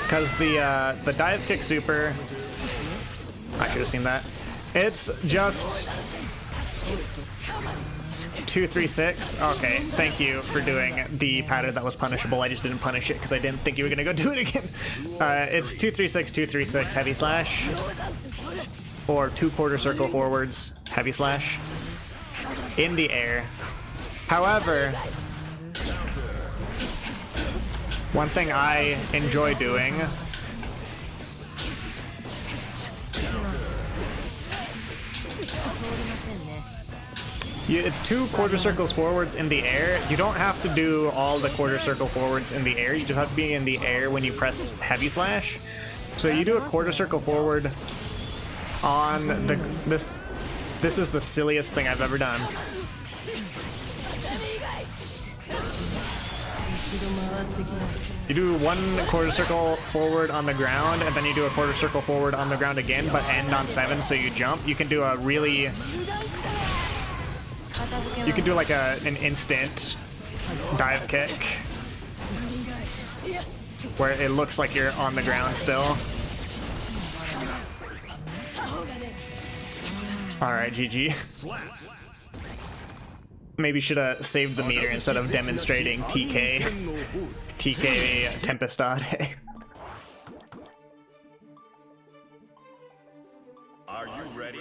Because the dive kick super, I should have seen that. It's just 2-3-6. Okay, thank you for doing the pattern that was punishable. I just didn't punish it because I didn't think you were gonna go do it again. It's 2-3-6, 2-3-6 heavy slash, or 2 quarter circle forwards heavy slash in the air. However, one thing I enjoy doing it's 2 quarter circles forwards in the air. You don't have to do all the quarter circle forwards in the air. You just have to be in the air when you press heavy slash. So you do a quarter circle forward on the this is the silliest thing I've ever done. You do 1 quarter circle forward on the ground, and then you do a quarter circle forward on the ground again, but end on 7, so you jump. You can do a really... You can do like an instant dive kick, where it looks like you're on the ground still. Alright, GG. Maybe should have saved the meter instead of demonstrating TK Tempestade. Are you ready?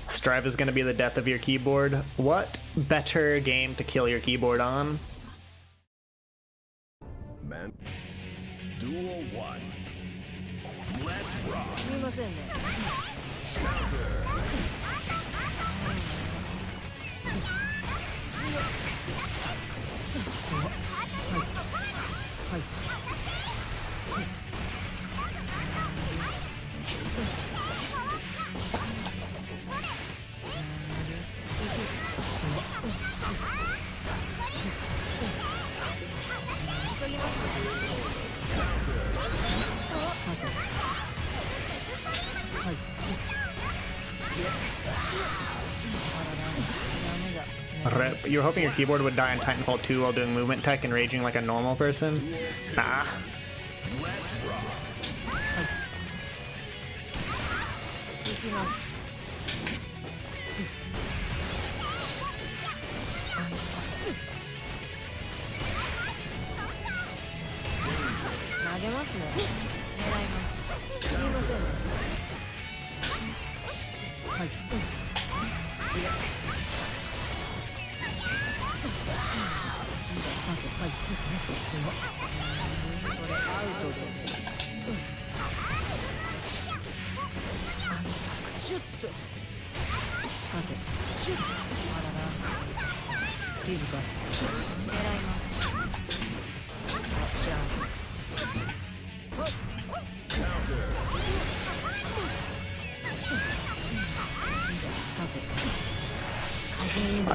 Strive is going to be the death of your keyboard. What better game to kill your keyboard on? Man. Duel 1. Let's rock. すみませんね Rip. You were hoping your keyboard would die in Titanfall 2 while doing movement tech and raging like a normal person? Nah.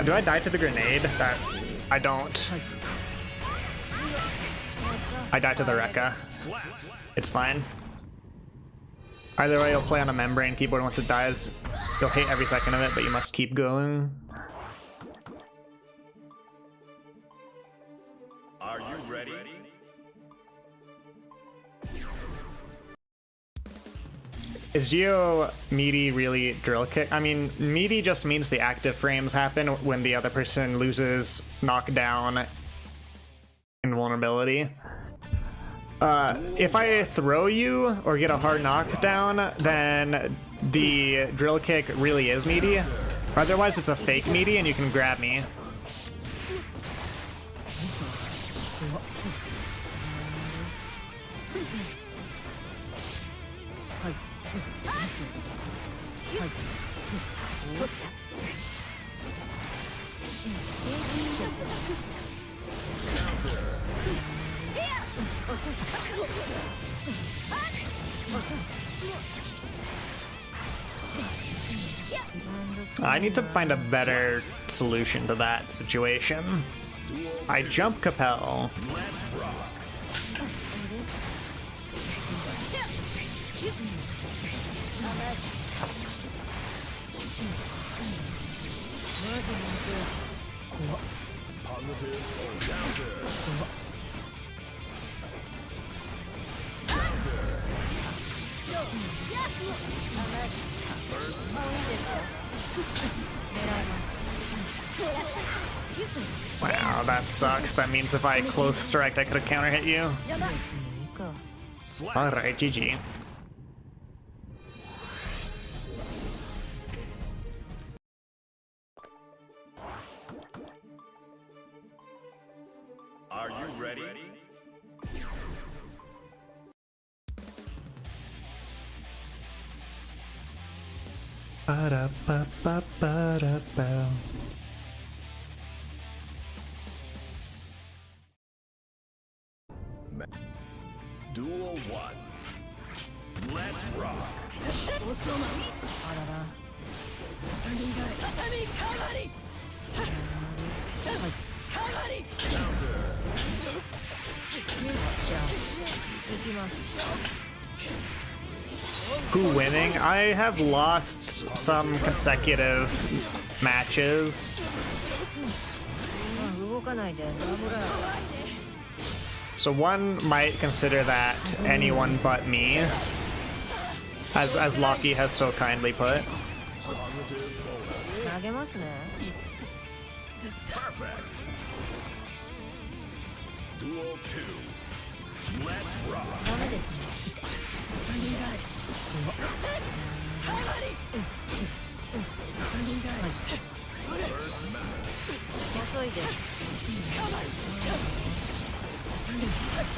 Do I die to the grenade? That I don't. I die to the Rekka. It's fine. Either way, you'll play on a membrane keyboard once it dies. You'll hate every second of it, but you must keep going. Are you ready? Is Geo meaty really drill kick? I mean, meaty just means the active frames happen when the other person loses knockdown invulnerability. If I throw you or get a hard knockdown, then the drill kick really is meaty. Otherwise, it's a fake meaty and you can grab me. I need to find a better solution to that situation. I jump Capel. Wow, that sucks. That means if I close strike, I could have counter hit you. Alright, GG. Are you ready? Ba-da-ba-ba-ba-da-ba. Duel 1. Let's rock. Who winning? I have lost some consecutive matches. 動かないで侍 So one might consider that anyone but me, as Locky has so kindly put. 投げますね Perfect. Duel 2. Let's rock. ダメですね遅いですすい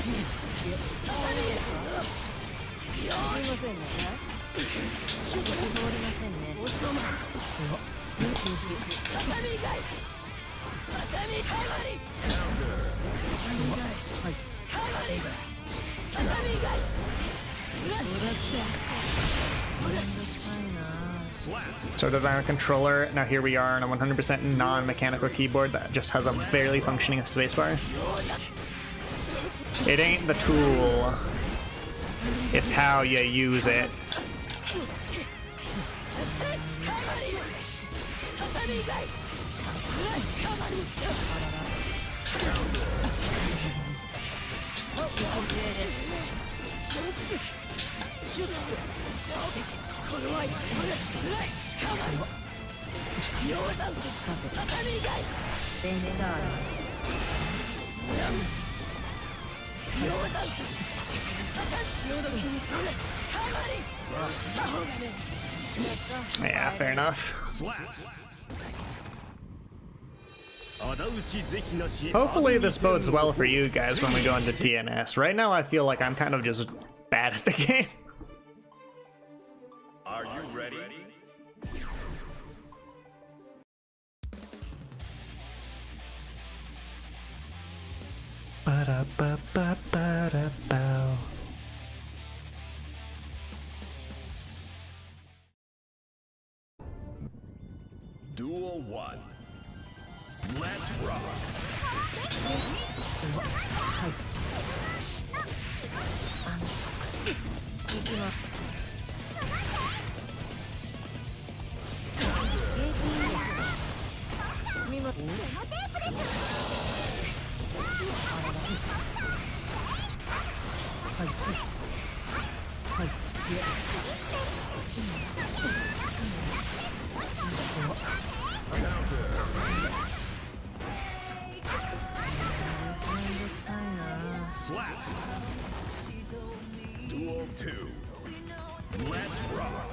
ませんね通りませんねSo did on a controller. Now here we are on a 100% non-mechanical keyboard that just has a barely functioning spacebar. It ain't the tool. It's how you use it. Yeah, fair enough. Hopefully this bodes well for you guys when we go into DNS. Right now I feel like I'm kind of just bad at the game. Are you ready? Ba-da-ba-ba-ba-da-bow. Duel 1. Let's rock. 'Slap. Duel 2. Let's rock.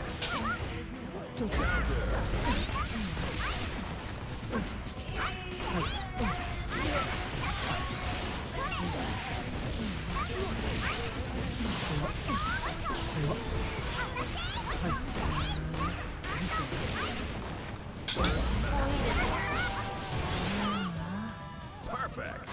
Perfect.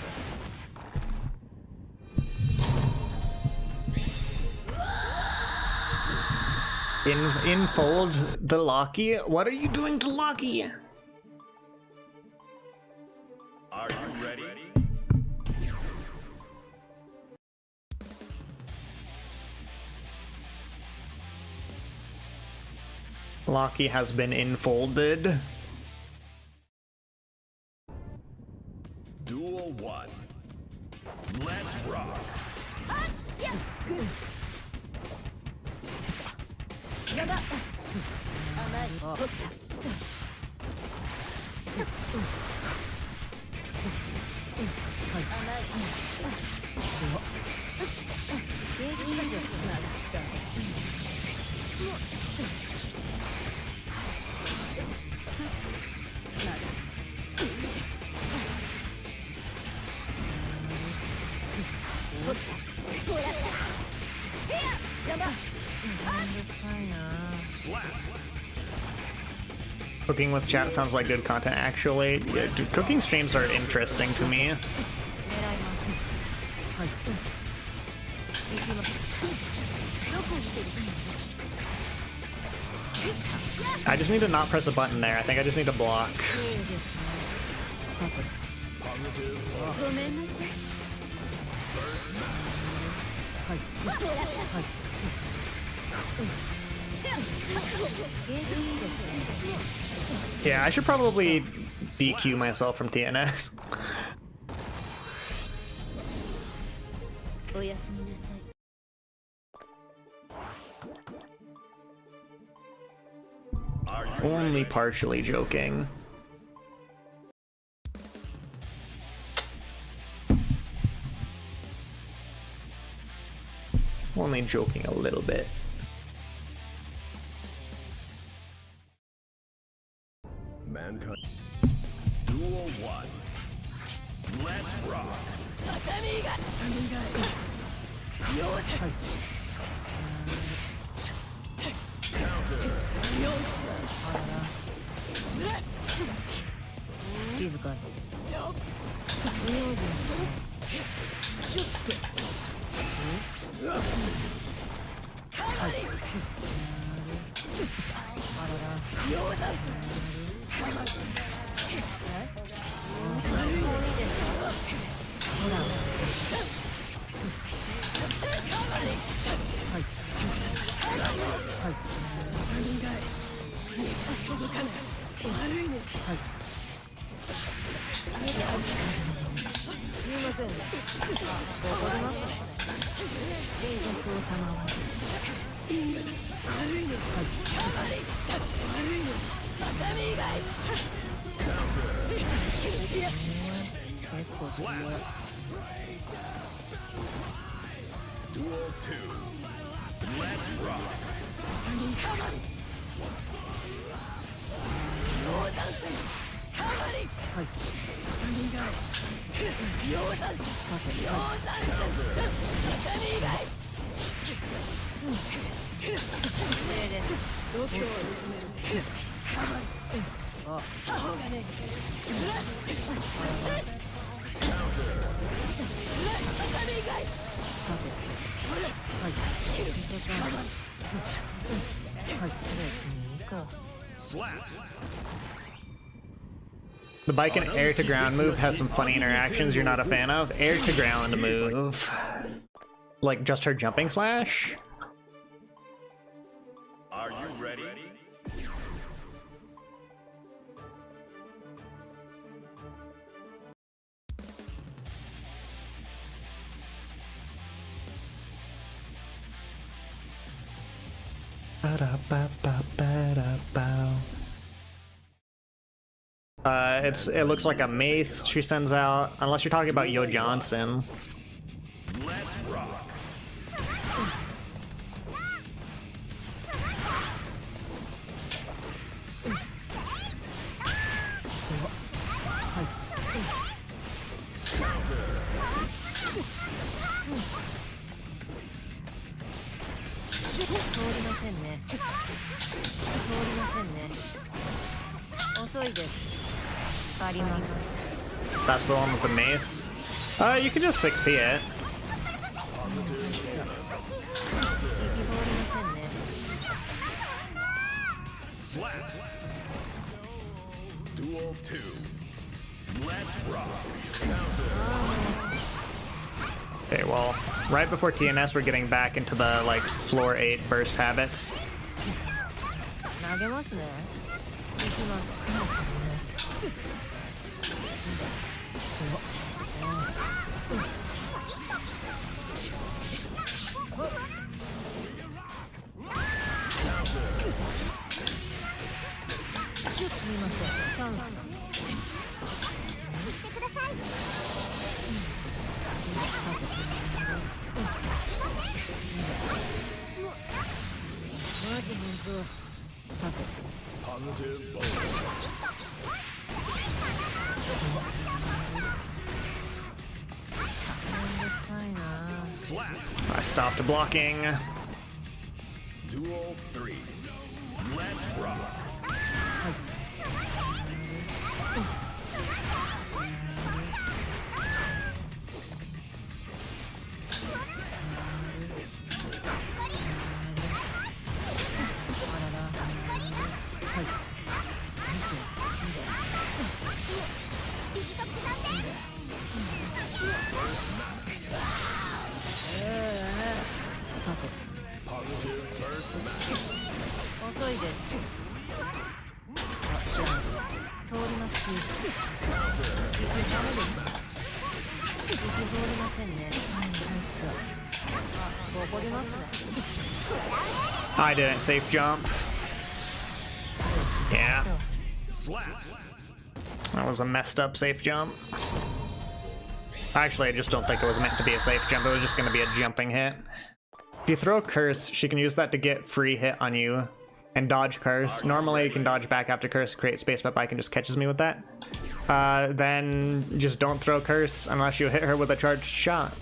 Infold the Locky? What are you doing to Locky? Are you ready? Locky has been infolded. Duel 1. Let's rock. Slap. Cooking with chat sounds like good content, actually. Yeah, dude, cooking streams are interesting to me. I just need to not press a button there. I think I just need to block. Yeah, I should probably DQ myself from TNS. おやすみなさい。 Only partially joking. Only joking a little bit. Mankind. Duel 1. Let's rock. Counter. 静かに。不用心。はい。あらら。ほら。はい。はい。はい。すみませんね。わかりますかね。静寂を賜はSlap. Duel 2. Let's rock. はい。Slap. The bike and air to ground move has some funny interactions you're not a fan of. Air to ground move. Like just her jumping slash? Are you ready? It looks like a mace she sends out, unless you're talking about Yo Johnson. Let's rock. Counter. 通りませんね。通りませんね。遅いです。あります。 That's the one with the mace. You can just 6p it. Slap. Duel 2. Let's rock. Counter. Okay, well, right before TNS, we're getting back into the, like, floor 8 burst habits. 投げますね。行きます。すみません。チャンス。マジ本当。さて。 Positive bonus. Slap. I stopped blocking. Duel 3. Let's rock. Positive burst match. 遅いです。じゃあ通りますし、ダメです。通りませんね。怒りますね。I didn't safe jump. Yeah. That was a messed up safe jump. Actually, I just don't think it was meant to be a safe jump. It was just going to be a jumping hit. If you throw Curse, she can use that to get free hit on you and dodge Curse. Normally, you can dodge back after Curse, create space, but Baiken just catches me with that. Then just don't throw Curse unless you hit her with a charged shot.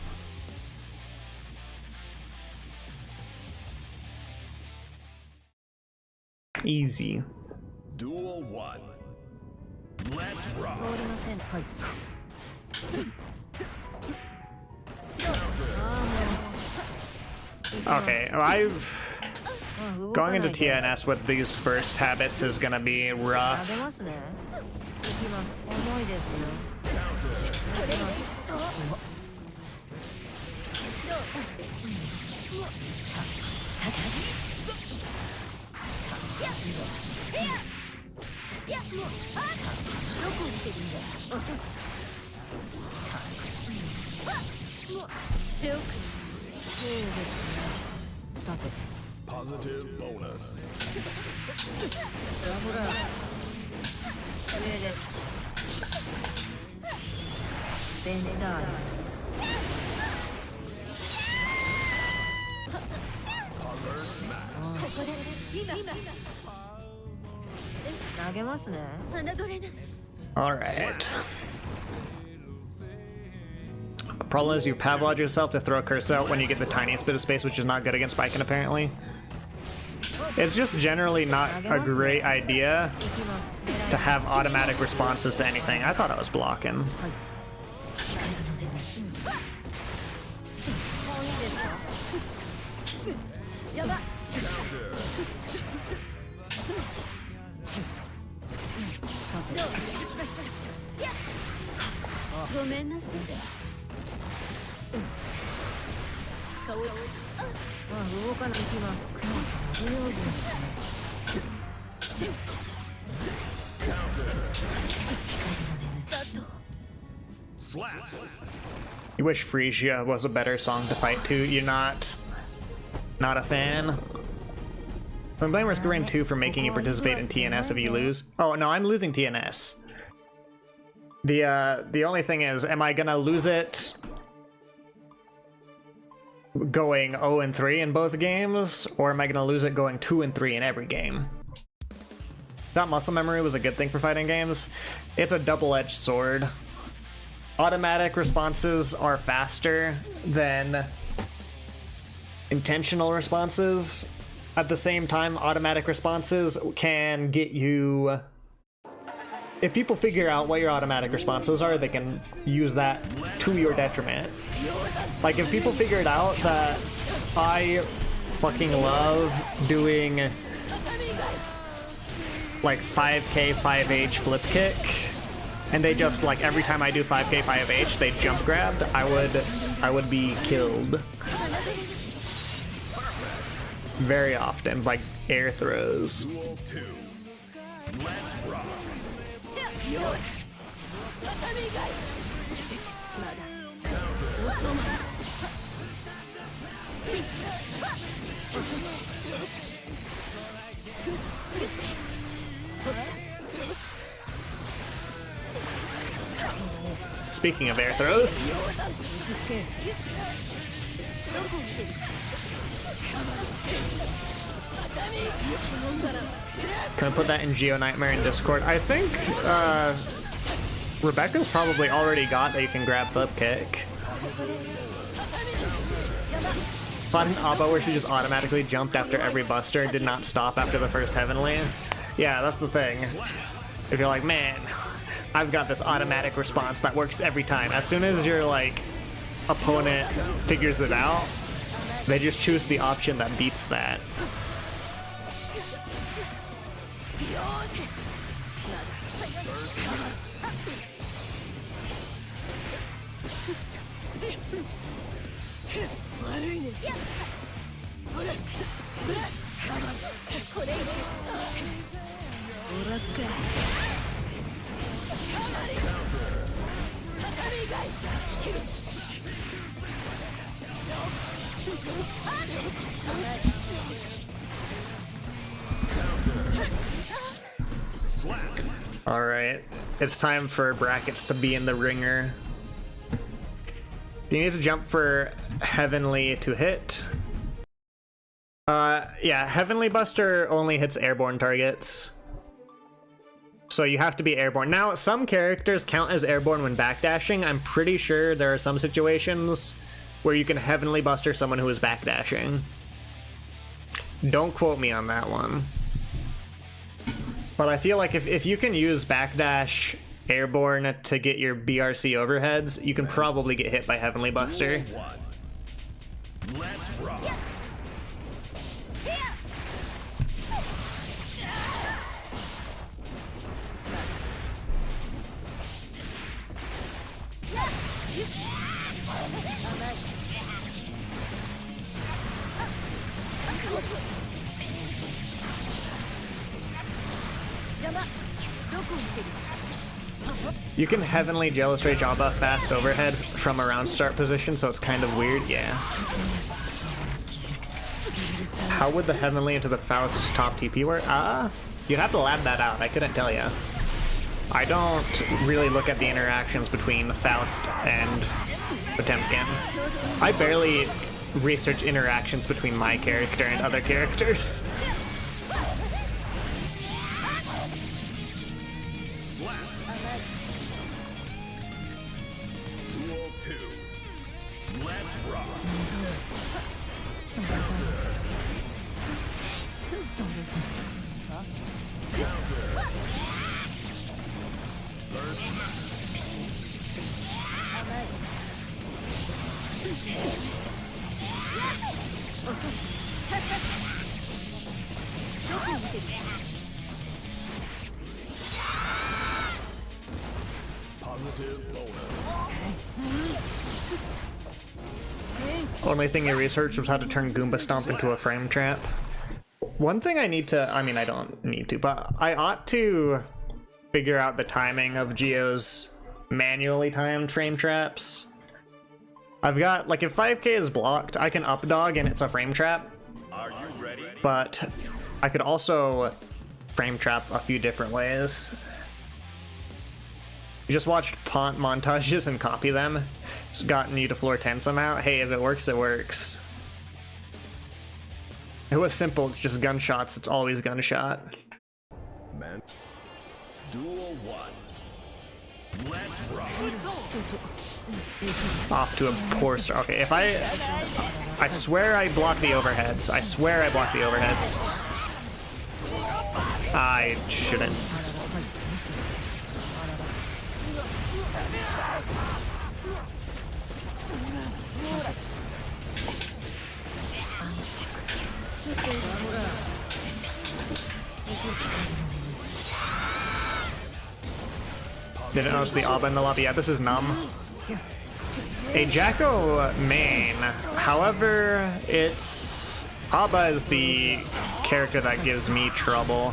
Easy. Duel 1. Let's rock. 通りません。はい。Okay, going into TNS with these burst habits is gonna be rough. 投げますね。行きます。重いですよ。Positive bonus. ほら。上です。ベンダー。投げますね。 Alright. The problem is you Pavlod yourself to throw Curse out when you get the tiniest bit of space, which is not good against Baiken apparently. It's just generally not a great idea to have automatic responses to anything. I thought I was blocking. You wish Frisia was a better song to fight to. You're not a fan? I'm blaming Risk 2 for making you participate in TNS if you lose. Oh no, I'm losing TNS. The only thing is, am I gonna lose it going 0-3 in both games, or am I gonna lose it going 2-3 in every game? That muscle memory was a good thing for fighting games. It's a double-edged sword. Automatic responses are faster than intentional responses. At the same time, automatic responses can get you... If people figure out what your automatic responses are, they can use that to your detriment. Like, if people figured out that I fucking love doing like 5k 5h flip kick, and they just, like, every time I do 5k 5h they jump grabbed, I would be killed. Very often, like air throws. Duel 2. Let's rock. Speaking of air throws, can I put that in Geo Nightmare in Discord? I think Rebecca's probably already got that you can grab flip kick. Fought an Abba where she just automatically jumped after every buster and did not stop after the first Heavenly. Yeah, that's the thing. If you're like, man, I've got this automatic response that works every time. As soon as your, like, opponent figures it out, they just choose the option that beats that. All right, it's time for brackets to be in the ringer. You need to jump for Heavenly to hit. Yeah, Heavenly Buster only hits airborne targets. So you have to be airborne. Now, some characters count as airborne when backdashing. I'm pretty sure there are some situations where you can Heavenly Buster someone who is backdashing. Don't quote me on that one. But I feel like if you can use backdash airborne to get your BRC overheads, you can probably get hit by Heavenly Buster. Let's rock. You can Heavenly Jealous Rage Abba fast overhead from around start position, so it's kind of weird, yeah. How would the Heavenly into the Faust top TP work? You'd have to lab that out, I couldn't tell you. I don't really look at the interactions between Faust and Potemkin. I barely research interactions between my character and other characters. Duel 2. Let's rock. Positive bonus. Only thing you researched was how to turn Goomba Stomp into a frame trap. One thing I need to, I mean I don't need to, but I ought to figure out the timing of Geo's manually timed frame traps. I've got, like, if 5k is blocked, I can up dog and it's a frame trap. Are you ready? But I could also frame trap a few different ways. You just watched Pont montages and copy them. It's gotten you to floor 10 somehow. Hey, if it works, it works. It was simple, it's just gunshots, it's always gunshot. Man. Duel 1. Let's rock. Off to a poor start. Okay, if I swear I block the overheads. I swear I block the overheads. I shouldn't. Didn't notice the Abba in the lobby. Yeah, this is numb. A Jacko main. However, it's Abba is the character that gives me trouble.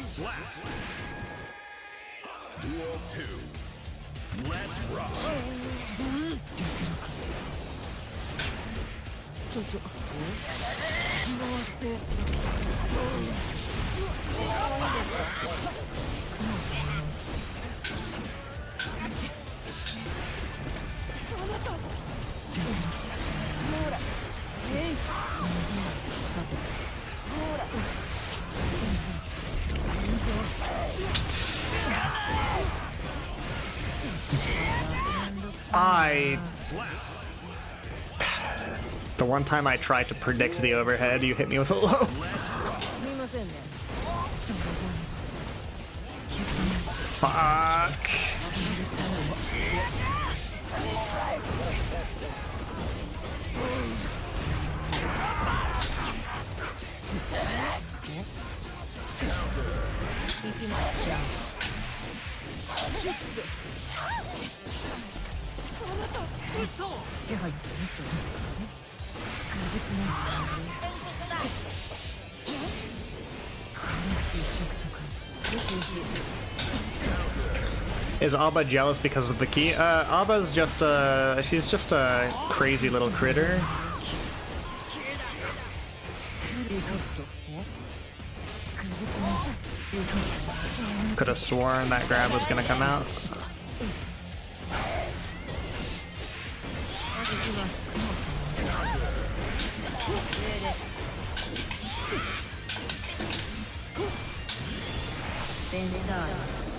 Slap. Duel 2. Let's rock. The one time I tried to predict the overhead, you hit me with a low. Fuck. 手配って嘘ね。怪物ね。一触即発。よくよく。Is Abba jealous because of the key? Abba's just she's just a crazy little critter. Could have sworn that grab was gonna come out.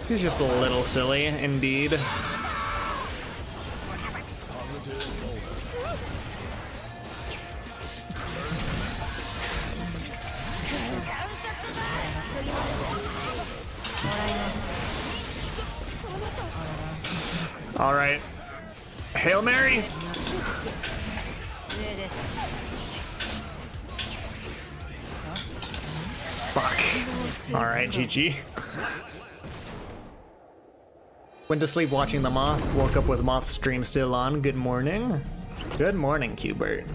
He's just a little silly, indeed. All right. Hail Mary. Fuck. All right, GG. Went to sleep watching the Moth, woke up with Moth's stream still on. Good morning. Good morning, Qbert.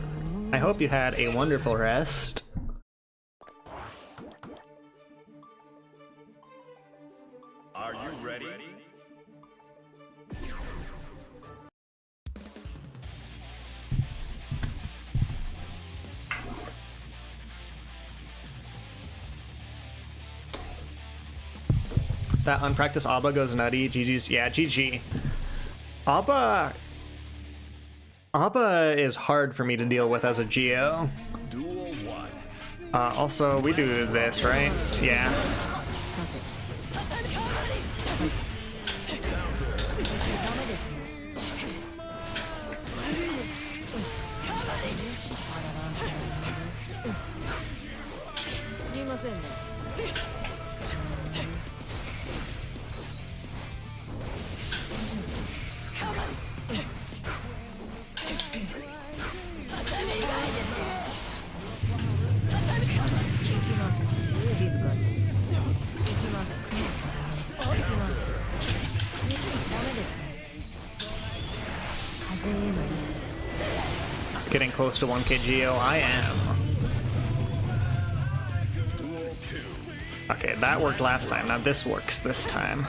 I hope you had a wonderful rest. Are you ready? That unpracticed Abba goes nutty. GG's. Yeah, GG. Abba is hard for me to deal with as a Geo. Duel 1. Also, we do this, right? Yeah. Getting close to 1k Geo, I am. Okay, that worked last time. Now this works this time.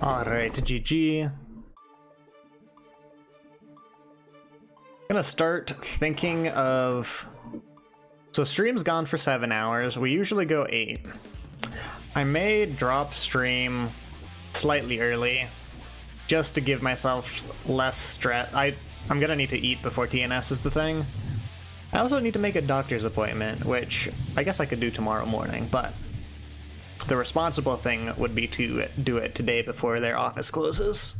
Alright, GG. Gonna start thinking of... So stream's gone for 7 hours. We usually go 8. I may drop stream slightly early just to give myself less stress. I'm gonna need to eat before TNS is the thing. I also need to make a doctor's appointment, which I guess I could do tomorrow morning, but the responsible thing would be to do it today before their office closes.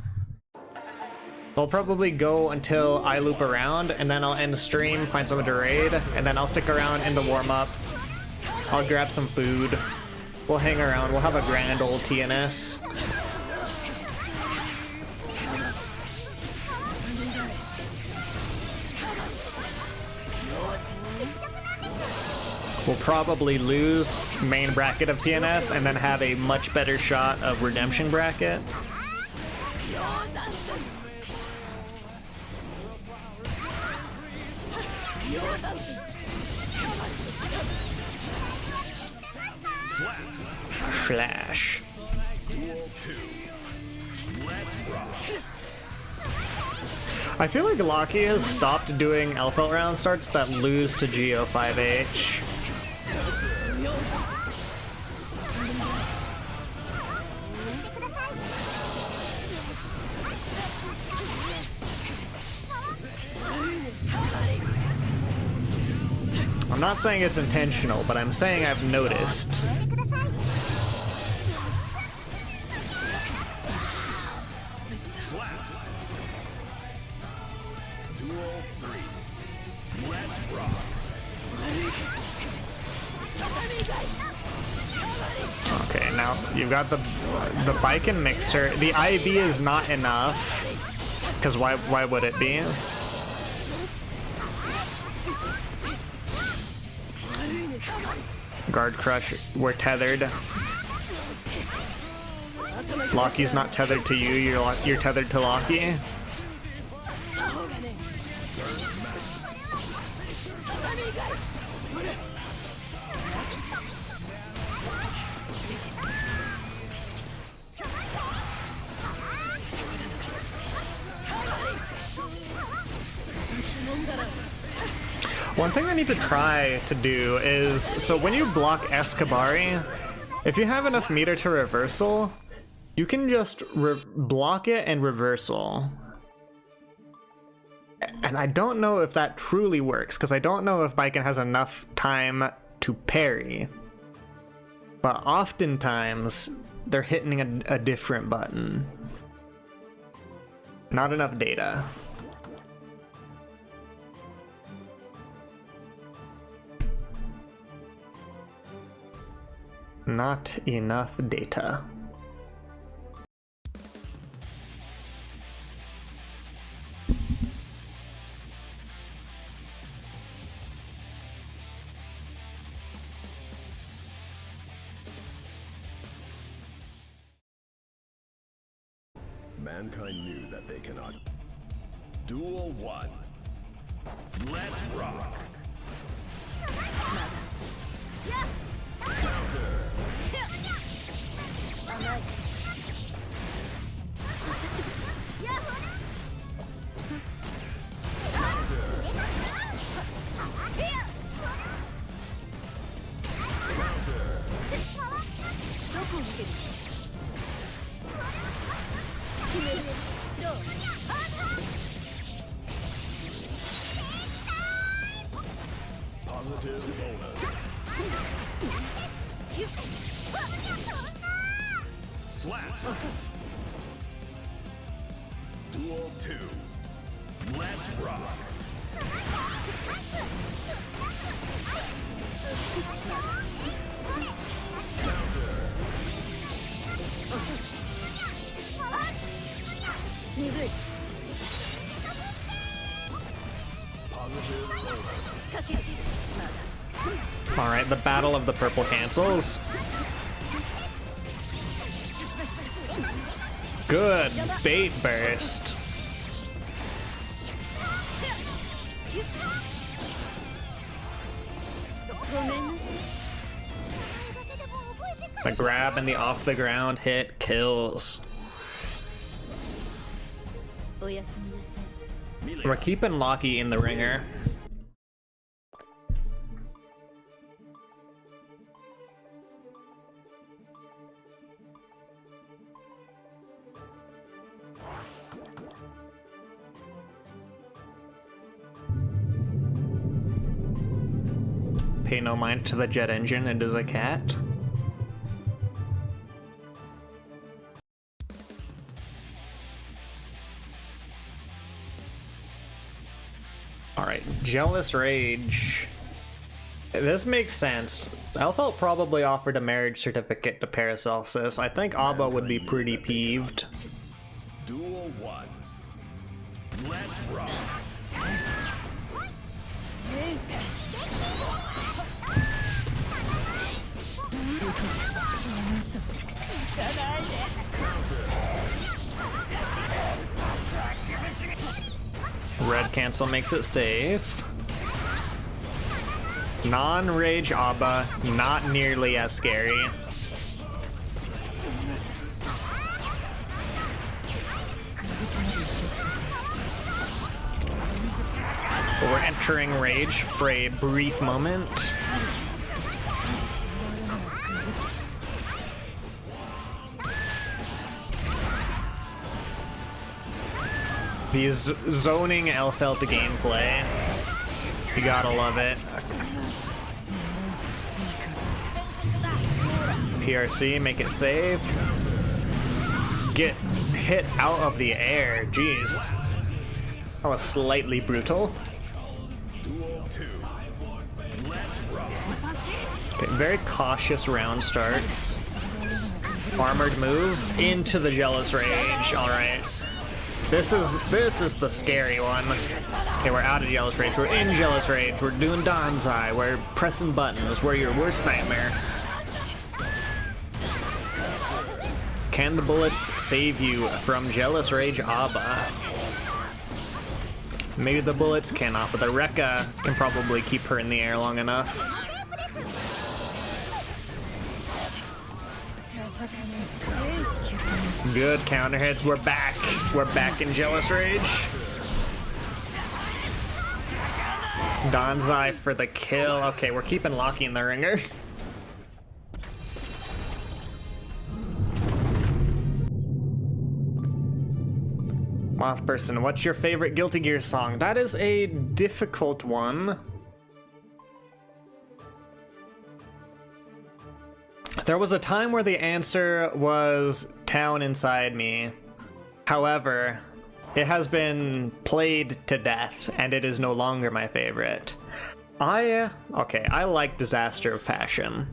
I'll probably go until I loop around, and then I'll end the stream, find someone to raid, and then I'll stick around in the warm-up. I'll grab some food. We'll hang around. We'll have a grand old TNS. We'll probably lose main bracket of TNS and then have a much better shot of redemption bracket. Flash. I feel like Locky has stopped doing Elfelt round starts that lose to Geo5H. I'm not saying it's intentional, but I'm saying I've noticed. Duel 3. Let's rock. Okay, now you've got the bike and mixer. The IB is not enough, because why would it be? Guard crush, we're tethered. Locky's not tethered to you, you're tethered to Locky. One thing I need to try to do is, so when you block Escabari, if you have enough meter to reversal, you can just block it and reversal. And I don't know if that truly works, because I don't know if Baiken has enough time to parry. But oftentimes, they're hitting a different button. Not enough data. Not enough data. Mankind knew that they cannot. Duel 1. Let's rock. Positive bonus. Slap. Duel 2. Let's rock. Positive bonus. Alright, the battle of the purple cancels. Good bait burst. The grab and the off the ground hit kills. We're keeping Locky in the ringer. Pay no mind to the jet engine, it is a cat. Alright, Jealous Rage. This makes sense. Elfelt probably offered a marriage certificate to Paracelsus. I think Abba would be pretty peeved. Duel 1. Let's rock. Red cancel makes it safe. Non-rage Abba, not nearly as scary. We're entering Rage for a brief moment. These zoning Elfelt gameplay. You gotta love it. PRC, make it safe. Get hit out of the air, jeez. That was slightly brutal. Okay, very cautious round starts. Armored move into the Jealous Rage, alright. This is the scary one. Okay, we're out of Jealous Rage, we're in Jealous Rage, we're doing Danzai, we're pressing buttons, we're your worst nightmare. Can the bullets save you from Jealous Rage Abba? Maybe the bullets cannot, but the Rekka can probably keep her in the air long enough. Good counter hits, we're back. We're back in Jealous Rage. Danzai for the kill. Okay, we're keeping Locky in the ringer. Moth Person, what's your favorite Guilty Gear song? That is a difficult one. There was a time where the answer was Town Inside Me. However, it has been played to death, and it is no longer my favorite. I like Disaster of Passion.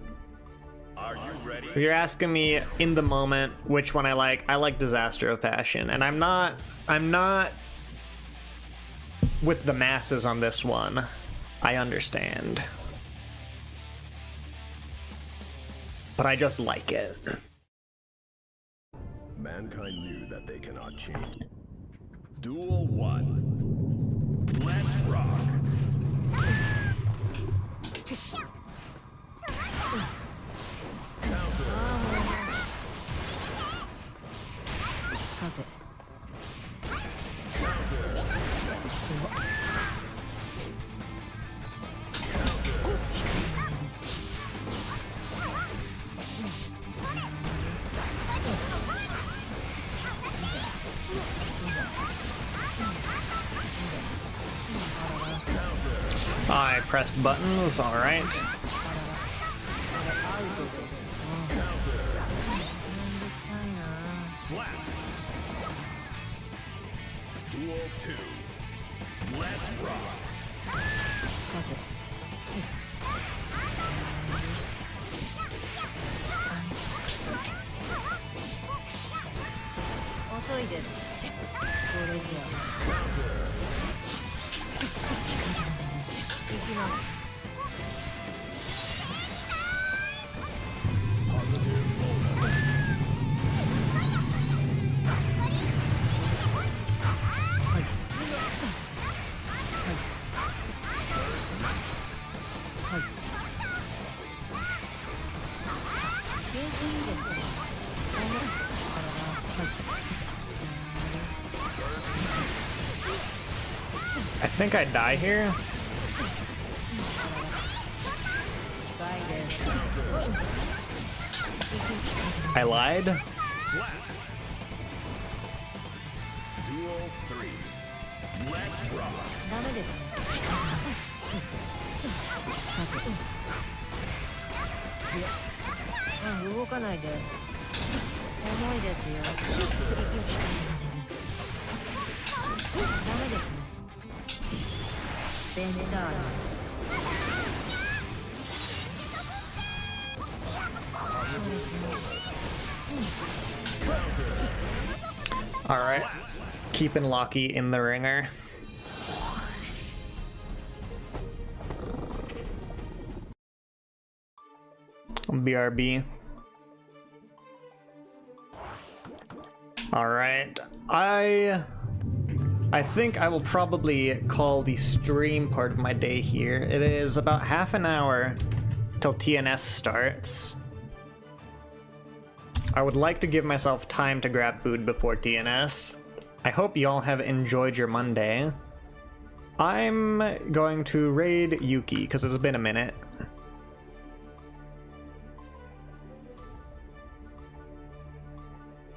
Are you ready? If you're asking me in the moment which one I like Disaster of Passion, and I'm not with the masses on this one. I understand. But I just like it. Mankind knew that they cannot change. Duel 1. Let's rock. I pressed buttons, alright. Slap. Duel 2. Let's rock. I think I die here. I lied. Slap. Duel 3. Let's rock. 動かないで。重いですよ。ダメですね。ベネダーラ。Alright. Keeping Locky in the ringer. BRB. Alright. I think I will probably call the stream part of my day here. It is about half an hour till TNS starts. I would like to give myself time to grab food before TNS. I hope y'all have enjoyed your Monday. I'm going to raid Yuki because it's been a minute.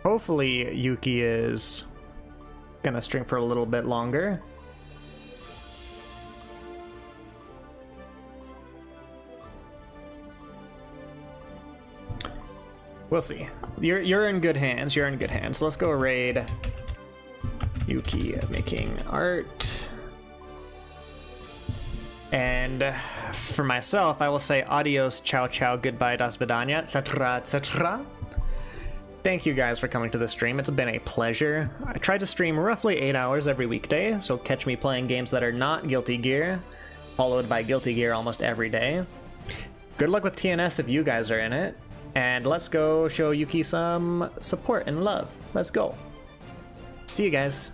Hopefully Yuki is gonna stream for a little bit longer. We'll see. You're in good hands. You're in good hands. Let's go raid Yuki making art. And for myself, I will say adios, ciao ciao, goodbye, das vidania, etc, etc. Thank you guys for coming to the stream. It's been a pleasure. I try to stream roughly 8 hours every weekday, so catch me playing games that are not Guilty Gear, followed by Guilty Gear almost every day. Good luck with TNS if you guys are in it. And let's go show Yuki some support and love. Let's go. See you guys.